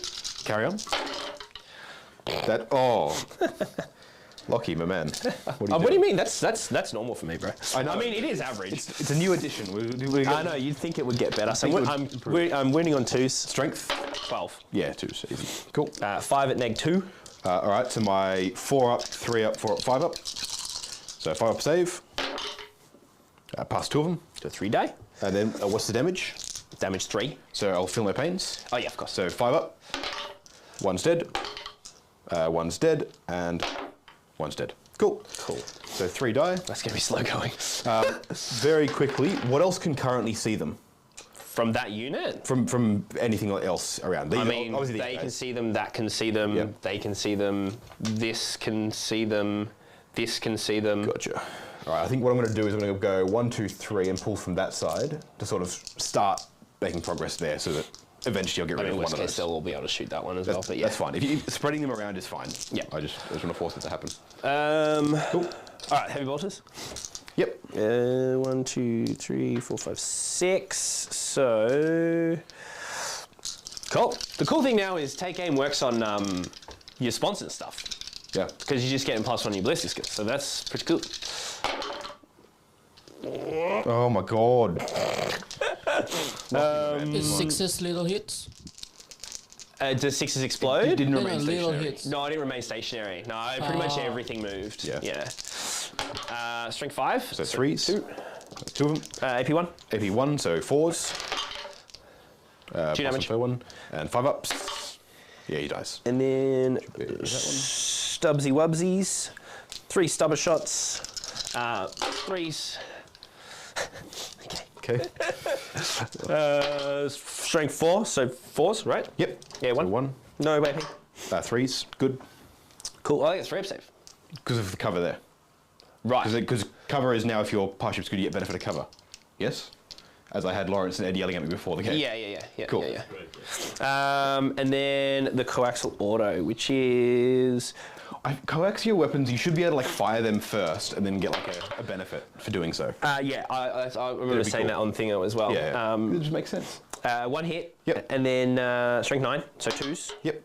Carry on. Lockie, my man.
What do you mean? That's normal for me, bro.
I know.
I mean, it is average.
It's a new addition.
I know. You'd think it would get better. So
think it would improve.
I'm winning on 2s.
Strength?
12.
Yeah, 2, so easy. Cool.
5 at neg 2.
All right, so my 4 up, 3 up, 4 up, 5 up. So 5 up save. Pass 2 of them.
So 3 die.
And then what's the damage?
Damage 3.
So I'll feel no pains.
Oh yeah, of course.
So 5 up. 1's dead. 1's dead. And 1's dead. Cool.
Cool.
So 3 die.
That's gonna be slow going.
Very quickly, what else can currently see them?
From that unit.
From anything else around?
I mean,
obviously
they
these
can
guys.
see them. That can see them.
Yep.
They can see them. This can see them. This can see them.
Gotcha. All right, I think what I'm going to do is I'm going to go 1, 2, 3 and pull from that side to sort of start making progress there, so that eventually I'll get
I
rid
mean,
of
worst
one of
case,
those.
they'll all be able to shoot that one as well. But yeah,
That's fine. If you, spreading them around is fine.
Yeah.
I just want to force it to happen.
Cool. All right, heavy bolters.
Yep.
1, 2, 3, 4, 5, 6. So cool. The cool thing now is take aim works on your sponsor and stuff.
Yeah.
Because you're just getting +1 on your ballistic skills, so that's pretty cool.
Oh my god.
Is sixes little hits?
Does sixes explode?
It didn't
No,
remain
little
stationary.
hits.
No, I didn't remain stationary. No, pretty much everything moved.
Yeah.
Strength 5.
So 3s.
2.
Two of them.
AP 1.
AP 1, so 4s.
2 damage.
One, and 5 ups. Yeah, he dies.
And then
That one.
Stubbsy Wubsies. 3 stubber shots. 3s.
Okay.
Strength 4, so 4s, right?
Yep.
Yeah,
So
1.
1.
No AP.
3s. Good.
Cool. I think it's 3 up save.
Because of the cover there.
Right.
Because cover is now if your partnership's good, you get benefit of cover. Yes? As I had Lawrence and Ed yelling at me before the game.
Yeah.
Cool.
Yeah. And then the coaxial auto, which is
Coaxial weapons, you should be able to like fire them first and then get like a benefit for doing so.
I remember
be
saying
cool.
that on Thingo as well.
Yeah. It just makes sense.
1 hit.
Yep.
And then strength 9, so 2s.
Yep.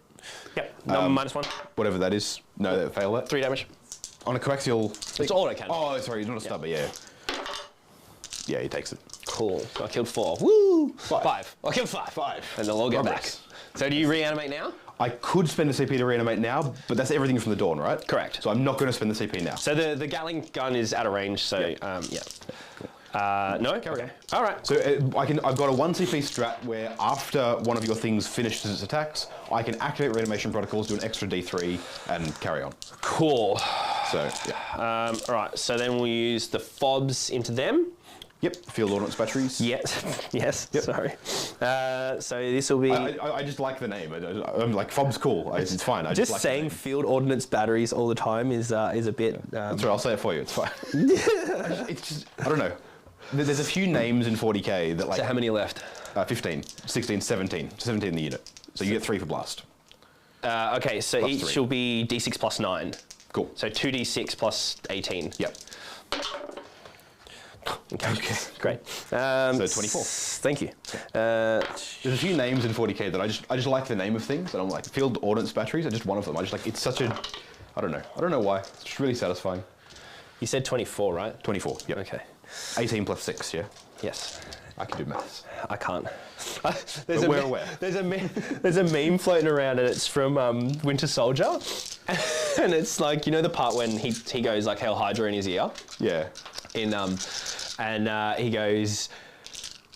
Yep. Number -1.
Whatever that is. No, that fail that.
3 damage.
On a coaxial.
It's auto cannon.
Oh, sorry, he's not a stubber. Yeah. Yeah, he takes it.
Cool. So I killed 4. Woo!
5.
5. I killed 5.
5.
And they'll all get
Progress.
back. So do you reanimate now?
I could spend the CP to reanimate now, but that's everything from the dawn, right?
Correct.
So I'm not going to spend the CP now.
So the Gatling gun is out of range. So
Yeah.
no. Okay. All right.
So I've got a 1 CP strat where after one of your things finishes its attacks, I can activate reanimation protocols, do an extra D3, and carry on.
Cool.
So yeah.
All right. So then we'll use the fobs into them.
Yep. Field ordnance batteries.
Yes. Yes.
Yep.
Sorry. So this will be.
I just like the name. I'm like Fob's cool. It's fine. I
just
like
saying
the name.
field ordnance batteries all the time is a bit.
That's right. I'll say it for you. It's fine. It's just I don't know. There's a few names in 40k that like.
So how many left?
15, 16, 17. 17 in the unit. So you get 3 for blast.
Okay, so
Plus
each
3.
will be d6 plus 9.
Cool.
So 2d6 plus 18.
Yep.
Okay. Great.
So 24.
Thank you.
There's a few names in 40k that I just like the name of things, and I'm like field ordnance batteries are just one of them. I just like it's such a I don't know why. It's just really satisfying.
You said 24, right?
24. Yep.
Okay.
18 plus 6. Yeah.
Yes.
I can do maths.
I can't.
But we're aware.
There's a meme floating around, and it's from Winter Soldier, and it's like, you know, the part when he goes like Hail Hydra in his ear.
Yeah.
He goes,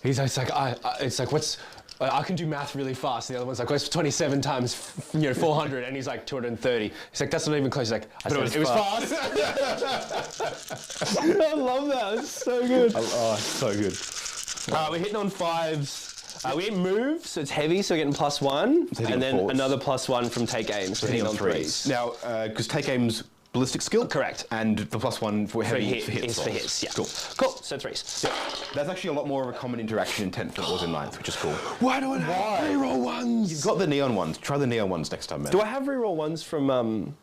it's like what's. I can do math really fast. And the other one's like, what's 27 times 400? And he's like 230. He's like, that's not even close. He's like, I said, it was fast. I love that. It's so good.
Oh, it's so good.
We're hitting on 5s. We didn't move, so it's heavy, so we're getting +1.
hitting
And then
on 4s.
another +1 from take aim, so hitting on 3s.
Now, because take aim's ballistic skill.
Correct.
And the +1 for heavy for hits.
is for
rolls.
hits, yeah.
Cool.
Cool, so 3s.
Yep. That's actually a lot more of a common interaction in 10th than it was in 9th, which is cool.
Why do I have reroll ones?
You've got the neon ones. Try the neon ones next time, man.
Do I have reroll ones from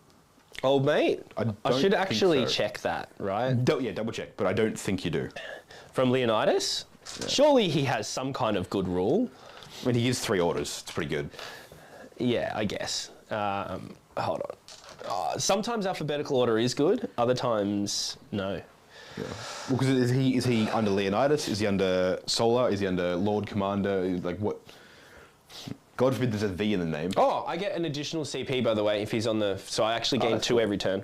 old mate? I
don't
should
think
actually
so.
check that, right?
Yeah, double check, but I don't think you do.
From Leonidas? Yeah. Surely he has some kind of good rule.
I mean, he gives 3 orders. It's pretty good.
Yeah, I guess. Hold on. Sometimes alphabetical order is good. Other times, no.
Yeah. Well, because is he under Leonidas? Is he under Solar? Is he under Lord Commander? Like what? God forbid there's a V in the name.
Oh, I get an additional CP, by the way, if he's on the... So I actually gain 2 every turn.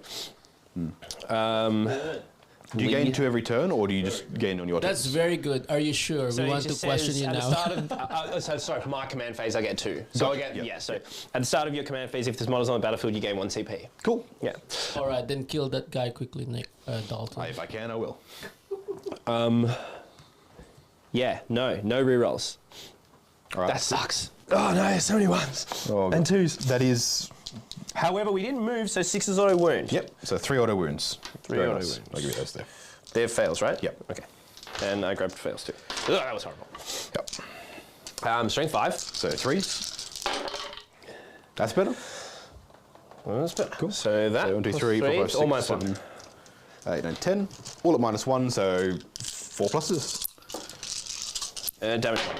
Do you gain 2 every turn, or do you just gain on your
That's
turns?
very good. Are you sure?
So
We
it
want to
just
question
says
you
at
now.
the start of, sorry, for my command phase, I get 2. So
Gotcha.
I get,
Yep.
yeah, so at the start of your command phase, if there's models on the battlefield, you gain 1 CP.
Cool.
Yeah.
All right, then kill that guy quickly, Nick Dalton.
If I can, I will.
Yeah, no rerolls.
All right.
That sucks. Oh no, so many 1s.
Oh,
And
God.
2s.
That is.
However, we didn't move, so 6 is auto wound.
Yep. So 3 auto wounds.
3
Very
auto
nice.
wounds.
I'll give you those there.
They're fails, right?
Yep.
Okay. And I grabbed fails too. Ugh, that was horrible.
Yep.
Strength 5.
So 3s. That's better.
Well, that's better. Cool. So that.
So 1, 2,
plus
3, 4, 5,
3,
6,
almost
7,
1.
8, 9, 10. All at -1, so 4 pluses.
Damage 1.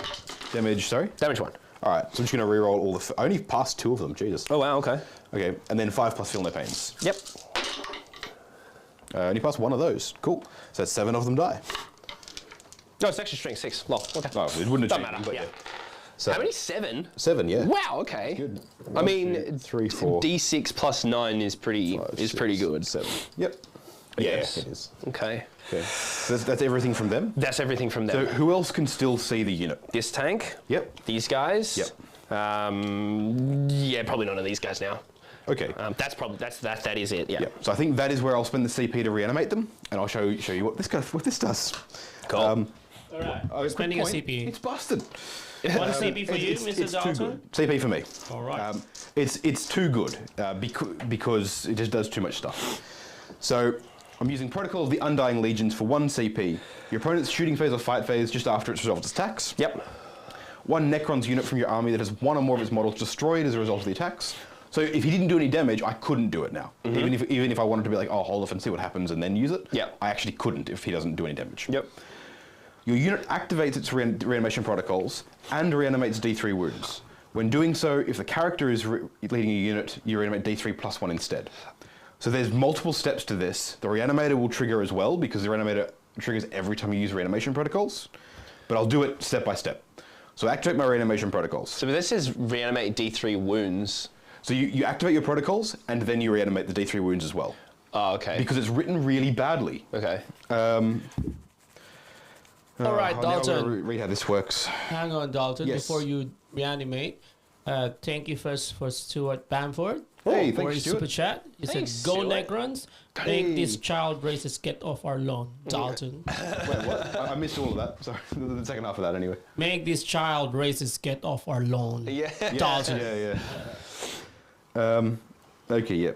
Damage, sorry?
Damage 1.
All right, so I'm just going to reroll all the... I only passed 2 of them, Jesus.
Oh wow, okay.
Okay, and then 5 plus feel no pains.
Yep.
Only passed 1 of those. Cool. So 7 of them die.
No, it's actually strength 6. Lol. Okay.
Oh, it wouldn't have
Doesn't
changed,
matter.
but
Yeah.
So
How many? 7?
7, yeah.
Wow. Okay.
Good.
I mean,
3, 4,
D6 plus 9 is pretty
5,
pretty
6,
good.
7. Yep.
Yes.
Yeah, it is.
Okay.
Okay. So that's everything from them.
That's everything from
So
them.
who else can still see the unit?
This tank.
Yep.
These guys.
Yep.
Yeah, probably none of these guys now.
Okay.
That's probably that is it. Yeah.
Yeah. So I think that is where I'll spend the CP to reanimate them, and I'll show you what this does.
Cool.
All right.
Oh, quick
Spending a
point,
CP.
It's busted.
One CP for you, Mr.
It's too
Dalton.
good. CP for me.
All right.
It's too good because it just does too much stuff. So I'm using Protocol of the Undying Legions for 1 CP. Your opponent's shooting phase or fight phase just after it's resolved its attacks.
Yep.
1 Necron's unit from your army that has 1 or more of its models destroyed as a result of the attacks. So if he didn't do any damage, I couldn't do it now. Even if I wanted to be like, oh, hold off and see what happens and then use it.
Yep.
I actually couldn't if he doesn't do any damage.
Yep.
Your unit activates its reanimation protocols and reanimates D3 wounds. When doing so, if the character is leading a unit, you reanimate D3 plus 1 instead. So there's multiple steps to this. The reanimator will trigger as well because the reanimator triggers every time you use reanimation protocols. But I'll do it step by step. So activate my reanimation protocols.
So this says reanimate D3 wounds.
So you activate your protocols and then you reanimate the D3 wounds as well.
Oh, okay.
Because it's written really badly.
Okay.
All right,
Now I'm
Dalton.
gonna read how this works.
Hang on, Dalton.
Yes.
Before you reanimate, thank you first for Stuart Bamford.
Hey,
for
thanks,
his
Stuart.
super chat. He
Thanks,
said, "Go
Stuart.
Necrons!
Hey.
Make these child races get off our lawn, Dalton.
Wait, what? I missed all of that. Sorry, the second half of that anyway.
Make these child races get off our lawn,
Yeah.
Dalton."
Yeah. Okay, yeah.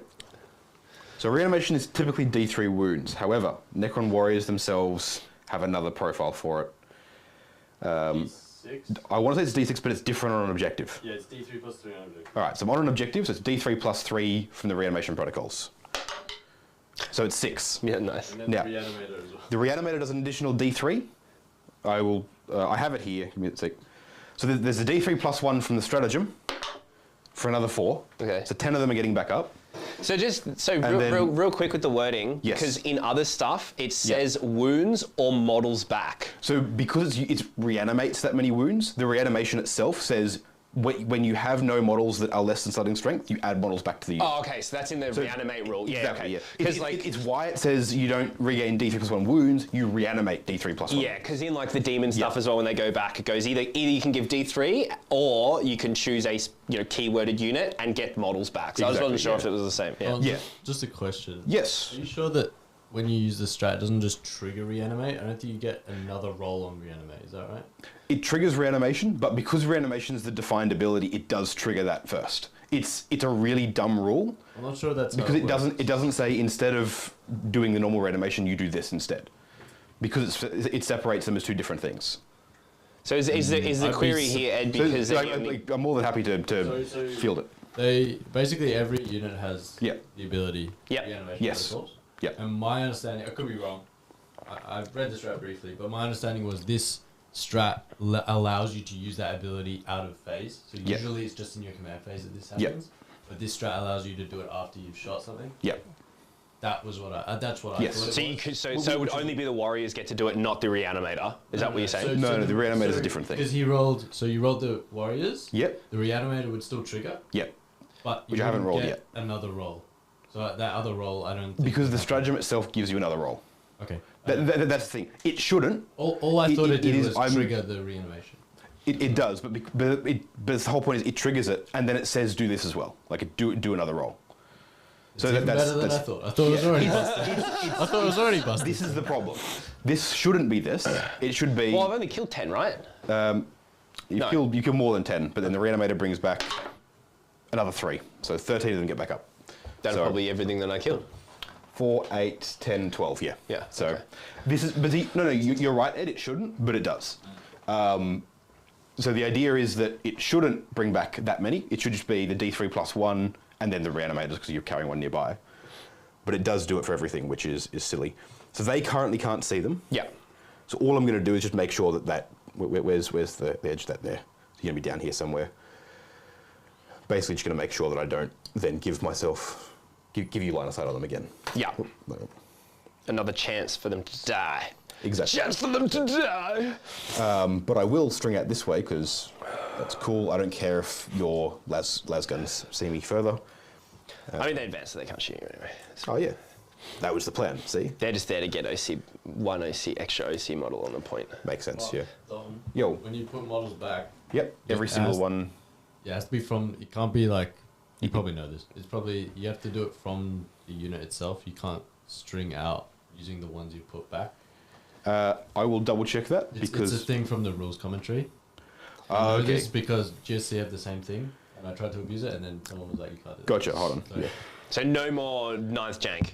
So reanimation is typically D3 wounds. However, Necron warriors themselves have another profile for it.
D6?
I want to say it's D6, but it's different on an objective.
Yeah, it's D3 plus 3 on objective.
All right, so I'm on an objective, so it's D3 plus 3 from the reanimation protocols. So it's 6.
Yeah, nice.
And then
Yeah.
the reanimator as well.
The reanimator does an additional D3. I will. I have it here. Give me a sec. So there's a D3 plus 1 from the stratagem for another 4.
Okay.
So 10 of them are getting back up.
So just
then-
real quick with the wording,
Yes.
because in other stuff it says wounds or models back.
So because it reanimates that many wounds, the reanimation itself says when you have no models that are less than starting strength, you add models back to the unit.
Oh, okay. So that's in the reanimate rule. Yeah,
Exactly,
okay.
yeah.
Because
It's why it says you don't regain D3 plus 1 wounds, you reanimate D3 plus 1.
yeah, because in like the demon stuff
Yeah.
as well, when they go back, it goes either you can give D3 or you can choose a keyworded unit and get models back. So I just
Exactly,
wasn't sure
yeah.
if it was the same. Yeah.
Oh,
Yeah.
Just a question.
Yes.
Are you sure that when you use the strat, it doesn't just trigger reanimate? I don't think you get another roll on reanimate. Is that right?
It triggers reanimation, but because reanimation is the defined ability, it does trigger that first. It's a really dumb rule
I'm not sure that's
because
how
it doesn't say instead of doing the normal reanimation, you do this instead. Because it separates them as 2 different things.
So is the
I'd
query
be
here, Ed,
So,
because
I'm more than happy to
So-
field it.
They basically every unit has
Yeah.
the ability.
Yeah.
Reanimation
Yes.
protocols.
Yeah.
And my understanding, I could be wrong. I've read the strat briefly, but my understanding was this strat allows you to use that ability out of phase. So
Yeah.
usually it's just in your command phase that this
Yeah.
happens. But this strat allows you to do it after you've shot something.
Yeah.
That was what that's what
Yes.
I thought.
so you could so it would only be the warriors get to do it, not the reanimator. Is that what you're saying?
No, the reanimator is a different thing.
Because you rolled the warriors.
Yep.
The reanimator would still trigger,
Yep.
but you
Which I haven't
wouldn't
rolled
get another roll. So that other roll, I don't think
Because
would
the
happen.
stratagem itself gives you another roll.
Okay.
That's the thing. It shouldn't.
All I thought it did
is-
was
I'm-
trigger the reanimation.
It does, but the whole point is it triggers it, and then it says do this as well. Like do another roll.
So it's even better than I thought. I thought it was already busted. I thought it was already busted.
This is the problem. This shouldn't be this. It should be.
Well, I've only killed 10, right?
you
no.
kill more than 10, but then the reanimator brings back another 3, so 13 of them get back up.
That's
So-
probably everything that I killed.
4, 8, 10, 12, yeah.
Yeah,
So
okay.
this is, but you're right, Ed, it shouldn't, but it does. So the idea is that it shouldn't bring back that many. It should just be the D3 plus 1 and then the reanimators because you're carrying one nearby. But it does do it for everything, which is silly. So they currently can't see them.
Yeah.
So all I'm going to do is just make sure where's the edge of that there? It's going to be down here somewhere. Basically just going to make sure that I don't then give you line of sight on them again.
Yeah.
No.
Another chance for them to die.
Exactly.
Chance for them to die.
But I will string out this way because that's cool. I don't care if your las guns see me further.
I mean, they advance, so they can't shoot you anyway.
Oh yeah, that was the plan. See,
They're just there to get one extra OC model on the point.
makes sense. Yeah.
Yo.
Yo.
When you put models back,
Yep. Every single one.
it has to be from. It can't be like. You probably know this. It's probably you have to do it from the unit itself. You can't string out using the ones you put back.
I will double check that because
it's a thing from the rules commentary.
Oh, okay.
This because GSC have the same thing, and I tried to abuse it, and then someone was like, "You can't do that."
Gotcha. Hold on.
So,
Yeah.
So no more ninth jank.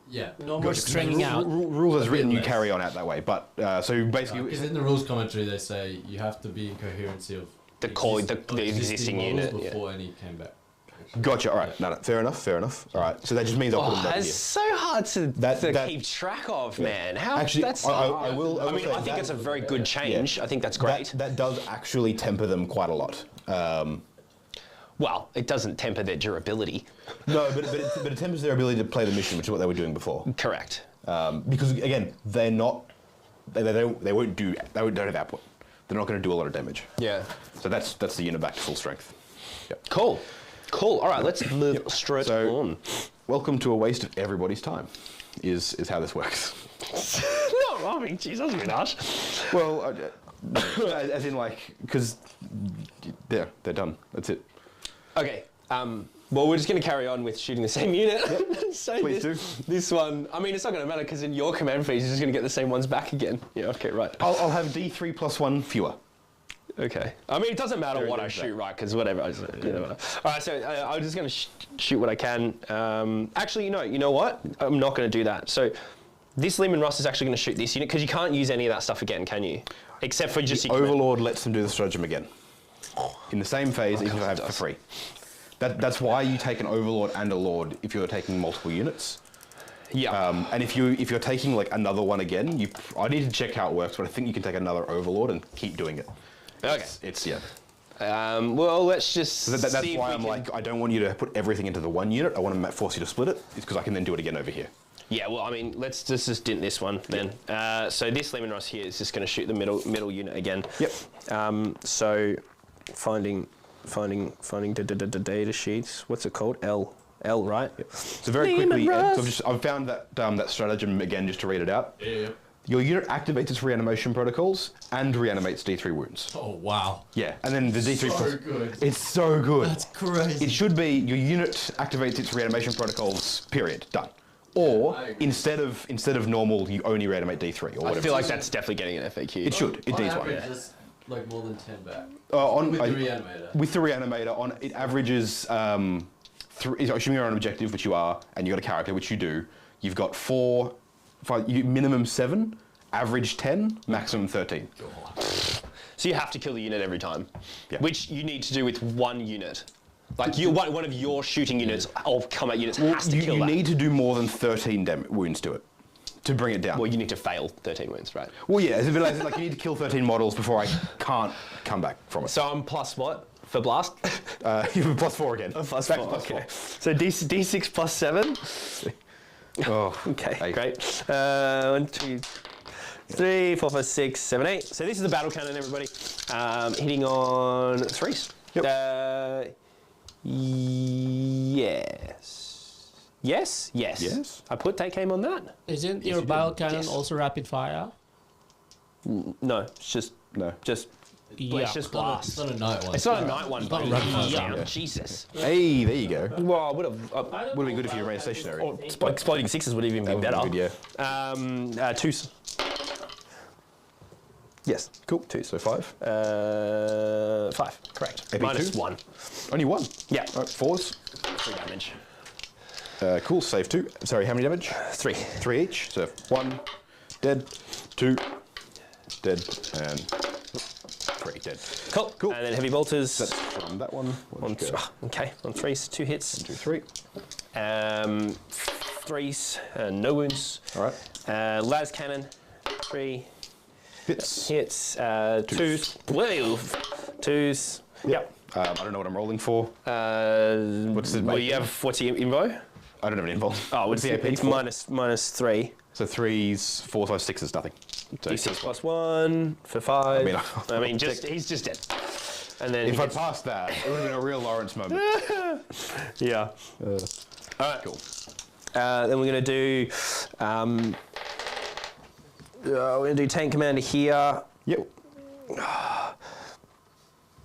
Yeah.
No more stringing out.
Rules as written, you
less.
carry on out that way. But so basically,
Because in the rules commentary, they say you have to be in coherency of
The existing
models
unit, yeah.
before any came back.
gotcha. All right. No, fair enough. Fair enough. All right. So that just means I'll put them over
It's
here.
so hard to
That-
keep track of, man. How
Actually,
that's
I will.
I mean,
say
I think
that-
it's a very good change. I think that's great.
That does actually temper them quite a lot.
Well, it doesn't temper their durability.
No, but it tempers their ability to play the mission, which is what they were doing before.
Correct.
Because again, they're not. They won't don't have output. They're not going to do a lot of damage.
Yeah.
So that's the unit back to full strength. Yep.
Cool. All right, let's move straight
So-
on.
Welcome to a waste of everybody's time. Is how this works.
No, I mean, geez, that was a bit harsh.
Well, as in like because they're done. That's it.
Okay. Well, we're just going to carry on with shooting the same unit. So
Please
this one, I mean, it's not going to matter because in your command phase, you're just going to get the same ones back again. Yeah. Okay. Right.
I'll have D3 plus 1 fewer.
Okay. I mean, it doesn't matter
There
what
it
I
is,
shoot, right? Because whatever. Whatever. All right. So I'm just going to shoot what I can. Actually, you know what? I'm not going to do that. So this Lehman Russ is actually going to shoot this unit because you can't use any of that stuff again, can you? Except for just your
Overlord lets them do the stratagem again. In the same phase, even if I have it for free. That's why you take an Overlord and a Lord if you're taking multiple units.
Yeah.
And if you're taking like another one again, I need to check how it works, but I think you can take another Overlord and keep doing it.
Okay.
It's yeah.
Well, let's just.
So that's
see if
why
we
I'm
can-
like, I don't want you to put everything into the one unit. I want to force you to split it. It's because I can then do it again over here.
Yeah, well, I mean, let's just dint this one then. So this Lehman Russ here is just going to shoot the middle unit again.
Yep.
So finding data sheets. What's it called? L, right? Yep.
So very
Lehman
quickly,
Russ.
I've found that stratagem again just to read it out.
Yeah.
Your unit activates its reanimation protocols and reanimates D3 wounds.
Oh wow.
Yeah, and then the D3
So
plus.
good.
It's so good.
That's crazy.
It should be your unit activates its reanimation protocols. Period. Done. Or
I agree.
instead of normal, you only reanimate D3 or whatever.
I feel like that's definitely getting an FAQ.
it should. It
On
needs one.
average, that's like more than 10 back.
On
With the reanimator.
With the reanimator, it averages. Assuming you're on an objective, which you are, and you've got a character, which you do, you've got minimum 7, average 10, maximum 13.
So you have to kill the unit every time,
Yeah.
which you need to do with one unit. Like one of your shooting units or combat units has to kill
You
that.
need to do more than 13 wounds to it to bring it down.
Well, you need to fail 13 wounds, right?
Well, yeah, it's a bit like you need to kill 13 models before I can't come back from it.
So I'm plus what for blast?
You're plus 4 again.
Plus
Back
4.
to plus
Okay.
4.
So D6 plus 7.
Oh,
Okay,
8.
great. 1, 2, 3, 4, 5, 6, 7, 8. So this is the battle cannon, everybody. Hitting on 3s.
Yep.
Yes.
Yes.
I put take aim on that.
Isn't
Yes,
your
you
battle
did.
cannon
Yes.
also rapid fire?
No, it's just
No.
Yeah.
it's just blast.
It's not a night one.
It's not a night one,
not
but
rapid fire.
yeah. Jesus.
Hey, there you go.
Well, I would have.
Would have been good if you remained stationary.
Exploding sixes would even be
That would
better.
be good, yeah.
Twos. Yes.
Cool. So 5.
5. Correct.
AP
Minus
2?
1.
Only 1.
Yeah.
All right, 4s.
3 damage.
Cool. Save 2. Sorry, how many damage?
3.
3 each. So 1, dead. 2, dead. And 3, dead.
Cool. And then heavy bolters.
That's from that one.
Okay. On 3s, 2 hits.
2, 3.
3s, no wounds.
All right.
Las cannon. 3
Hits.
hits. 2s. 2s. Yep.
I don't know what I'm rolling for.
What's
the
Well,
make?
you have what's the info?
I don't have an info.
Oh,
What's the AP
it's
for?
minus 3.
So 3s, 4s, 5s, 6s, nothing. So
D6 plus 1 for 5.
I mean,
he's just dead. And then
if I passed that, it would have been a real Lawrence moment.
yeah.
All right, cool.
Then we're gonna do tank commander here.
Yep.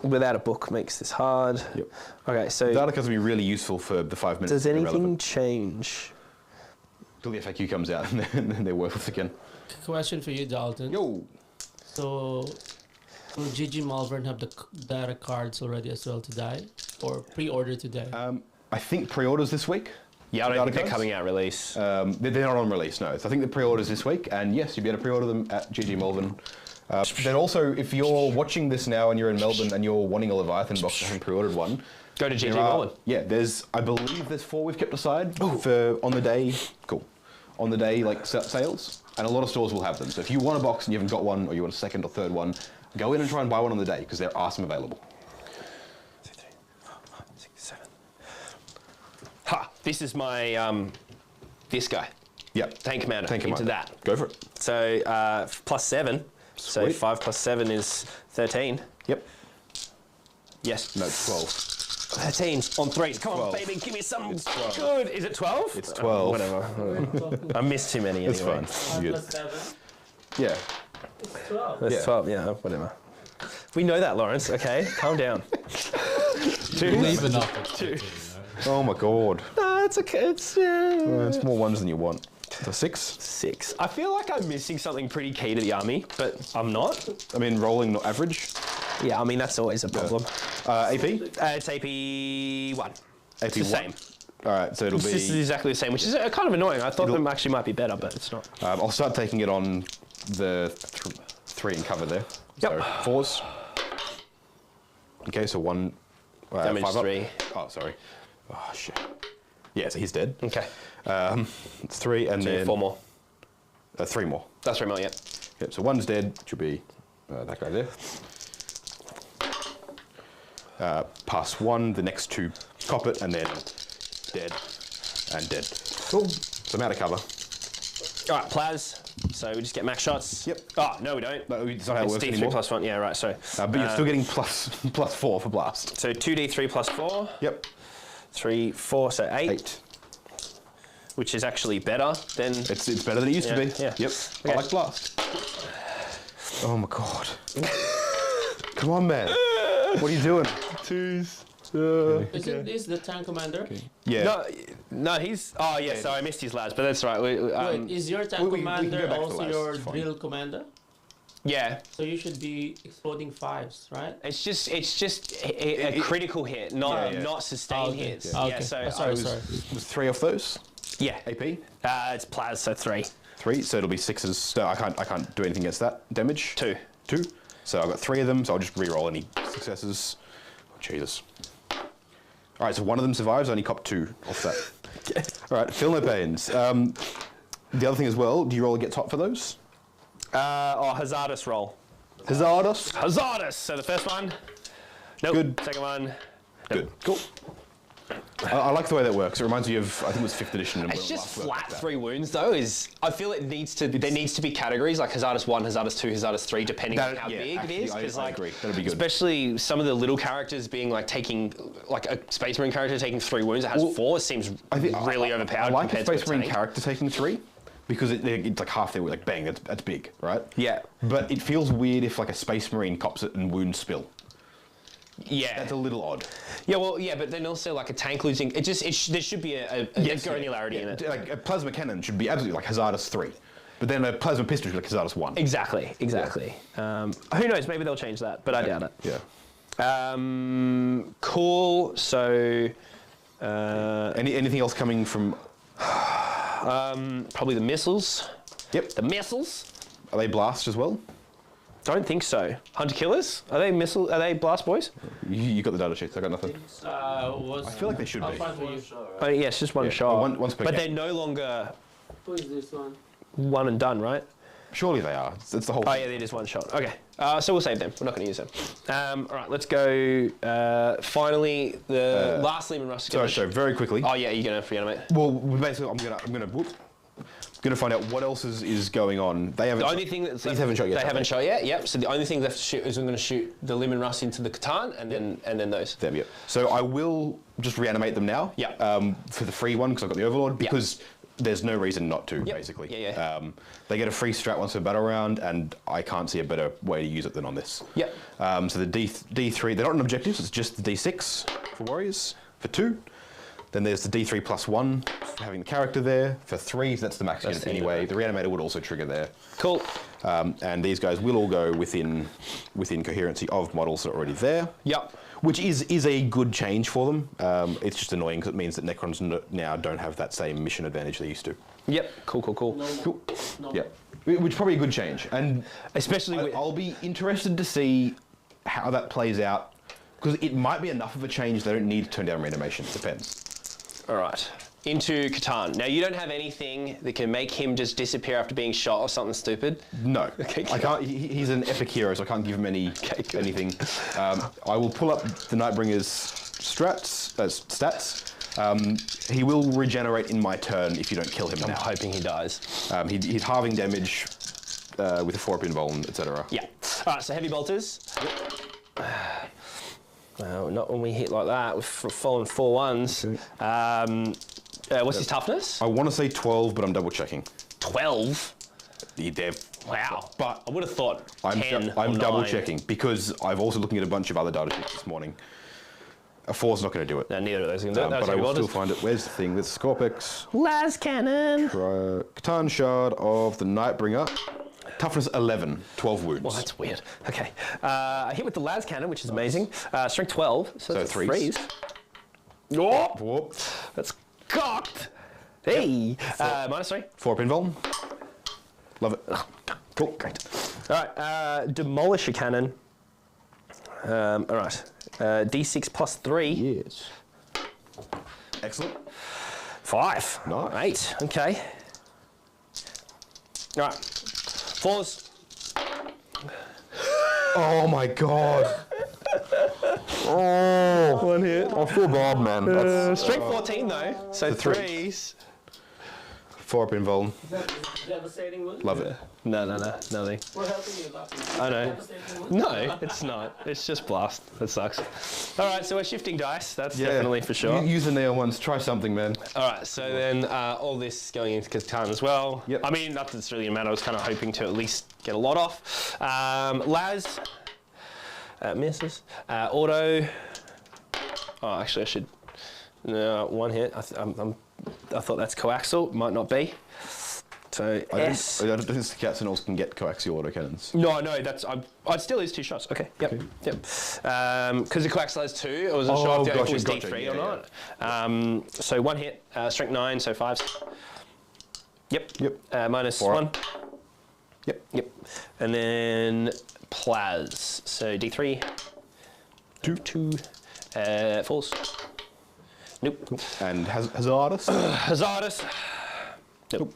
Without a book makes this hard.
Yep.
Okay, so
Data cards will be really useful for the 5 minutes.
does anything
irrelevant.
change?
Till the FAQ comes out and then they're worthless again.
Question for you, Dalton.
Yo.
So, will GG Malvern have the data cards already as well today, or pre-order today?
I think pre-orders this week.
Yeah, I don't
Data
think they're
cards?
coming out release.
They're not on release, no. So I think the pre-orders this week, and yes, you'll be able to pre-order them at GG Malvern. Then also, if you're watching this now and you're in Melbourne and you're wanting a Leviathan box, having pre-ordered one,
Go to GG
there are-
Malvern.
Yeah, I believe there's 4 we've kept aside for on the day. Cool. On the day, like sales, and a lot of stores will have them. So if you want a box and you haven't got one, or you want a second or third one, go in and try and buy one on the day because there are some available.
2, 3, 4, 5, 6, 7. Ha! This is my this guy.
Yep.
Tank commander.
Tank
Into
commander.
that.
Go for it.
So plus 7. So
Sweet.
5 plus 7 is 13.
Yep.
Yes.
No, it's 12.
13 on 3s. Come on,
12.
baby, give me something
It's 12.
good. Is it 12?
It's 12.
Whatever. I missed too many anyway.
It's fine.
5
You're
plus
good.
7
Yeah.
is 12.
That's
Yeah.
12, yeah, whatever. We know that, Lawrence, okay? Calm down.
Leave enough at 13, you know?
Oh my god.
No, it's okay. It's
It's more ones than you want. So 6.
6. I feel like I'm missing something pretty key to the army, but I'm not.
I mean, rolling, not average.
Yeah, I mean, that's always a problem.
AP?
It's AP 1.
AP
It's the
1.
same.
All right, so it'll
This is
be.
exactly the same, which is kind of annoying. I thought
It'll-
them actually might be better, but it's not.
I'll start taking it on the 3 and cover there.
Yep.
So 4s. Okay, so 1.
Damage
5 up.
3.
Oh, sorry. Oh, shit. Yeah, so he's dead.
Okay.
It's 3 and
So
then
4 more.
3 more.
That's 3 more, yeah.
Yep, so 1's dead, which will be that guy there. Pass 1, the next 2 cop it, and then dead and dead. Cool. So I'm out of cover.
All right, Plaz. So we just get max shots.
Yep.
Oh, no, we don't.
No, it's not how it
It's
works
D3
anymore.
plus 1. Yeah, right. So,
But you're still getting plus 4 for blast.
so 2D3 plus 4.
Yep.
3, 4, so 8.
8.
Which is actually better than.
It's better than it used to be.
Yeah.
Yep.
Okay.
I like blast. Oh my god. Come on, man. What are you doing? 2s.
Isn't this the tank commander?
Yeah.
No, he's. Oh, yeah, sorry, I missed his lads, but that's right.
Wait, is your tank
we can go
commander
back to
also
last,
your
it's fine.
drill commander?
yeah.
So you should be exploding 5s, right?
It's just a critical hit, not
Yeah.
not sustained
Okay.
hits.
Okay.
Yeah, so
Sorry,
was,
sorry.
was 3 off those?
yeah,
AP?
it's Plaz, so 3,
3, so it'll be 6s. No, I can't do anything against that damage.
2.
2. So I've got 3 of them, so I'll just re-roll any successes. Oh, Jesus. All right, so 1 of them survives. I only cop 2 off that. All right, feel no pains. The other thing as well, do you roll against hot for those?
Hazardous roll.
Hazardous.
Hazardous. So the first one. Nope.
Good.
Second one.
Good. Cool. I like the way that works. It reminds me of, I think it was 5th edition. and
It's
when it
just
last worked
flat
like that.
3 wounds though. I feel there needs to be categories like Hazardous 1, Hazardous 2, Hazardous 3, depending on how big
actually,
it is. 'Cause,
I agree. That'd be good.
Especially some of the little characters being like taking, like a Space Marine character taking 3 wounds that has
Well,
4 seems really overpowered.
I like a
compared to
Space Marine
tank.
character taking 3 because it's like half their like bang. That's big, right?
Yeah.
But it feels weird if like a Space Marine cops it and wounds spill.
Yeah.
That's a little odd.
Yeah, well, yeah, but then also like a tank losing, there should be a granularity in it.
Like a plasma cannon should be absolutely like Hazardous 3, but then a plasma pistol should be like Hazardous 1.
Exactly. Who knows? Maybe they'll change that, but I doubt it.
Yeah.
Cool. So,
Anything else coming from?
probably the missiles.
Yep.
The missiles?
Are they blast as well?
Don't think so. Hunter killers? Are they missile? Are they blast boys?
You got the data sheets. I got nothing.
I
feel like they should
I'll
be.
find for you.
Oh, yeah, it's just one
Yeah,
shot.
once per
but
game.
they're no longer
Who is this one?
one and done, right?
Surely they are. It's the whole.
Oh yeah, it is one shot. Okay, so we'll save them. We're not going to use them. All right, let's go. Finally, the last Lehman Russ.
Sorry, very quickly.
Oh yeah, you're going to reanimate.
Well, basically, I'm gonna Going to find out what else is going on. They haven't.
The only thing that's
these haven't shot yet.
They
have
haven't shot yet. Yep. So the only thing left to shoot is I'm going to shoot the Lim and Russ into the Catan, and then those.
Them, yep. So I will just reanimate them now.
Yeah.
For the free one because I've got the Overlord because there's no reason not to basically.
Yeah.
They get a free strat once a battle round, and I can't see a better way to use it than on this.
Yep.
So the D3, they're not an objectives. It's just the D6 for warriors for 2. Then there's the D3 plus 1 for having the character there. For 3, that's the max unit anyway. The reanimator would also trigger there.
Cool.
And these guys will all go within coherency of models that are already there.
Yep.
Which is a good change for them. It's just annoying because it means that Necrons now don't have that same mission advantage they used to.
Yep. Cool.
Cool. Yeah. Which is probably a good change. And
especially with...
I'll be interested to see how that plays out because it might be enough of a change they don't need to turn down reanimation. Depends.
All right. Into Catan. Now, you don't have anything that can make him just disappear after being shot or something stupid?
No.
Okay,
I can't. He's an epic hero, so I can't give him anything. I will pull up the Nightbringer's stats. He will regenerate in my turn if you don't kill him now.
I'm hoping he dies.
He's halving damage with a 4-up invuln, etc.
Yeah. All right, so heavy bolters. Yep. Well, not when we hit like that. We've fallen 4 ones. Okay. What's his toughness?
I want to say 12, but I'm double checking.
12?
They're,
Wow.
But
I would have thought 10
I'm
or
double
9.
checking because I've also looking at a bunch of other data sheets this morning. A 4's not going to do it.
No, neither of those are going to do it.
But I will still find it. Where's the thing? There's Scorpix.
Las Cannon.
Catan Shard of the Nightbringer. Toughness 11, 12 wounds.
Well, that's weird. Okay. I hit with the Las Cannon, which is amazing. Strength 12, so that's a
3s.
Oh,
Whoop.
that's cocked. Hey. -3.
4-up invuln. Love it. Cool.
Great. All right. Demolish a cannon. All right. D6 plus 3.
Yes. Excellent.
5.
Nice.
8. Okay. All right. 4s.
Oh my god. Oh.
1 hit.
I feel bad, man.
Strength 14 though. So
The
3s.
4-up invuln.
Is that devastating one?
Love it.
No, nothing.
We're helping you, Lucky.
I know.
Devastating one?
No, it's not. It's just blast. That sucks. All right, so we're shifting dice. That's definitely for sure.
Use the neon ones. Try something, man.
All right, so then all this going into Catan as well.
Yep.
I mean, not that it's really a matter. I was kind of hoping to at least get a lot off. Laz misses. Auto. Oh, actually, I should. No, 1 hit. I thought that's coaxial. Might not be. So S.
I don't think the cat sentinels can get coaxial autocannons.
No, that's. It still is 2 shots. Okay. Yep.
Okay.
Yep. Because the coaxial has 2. I wasn't sure if it was
gotcha,
D3 or not. So 1 hit. Strength 9. So 5s. Yep.
Yep.
-1.
Yep.
And then Plaz. So D3. 2. 4s. Nope.
And Hazardus?
Hazardus. Nope.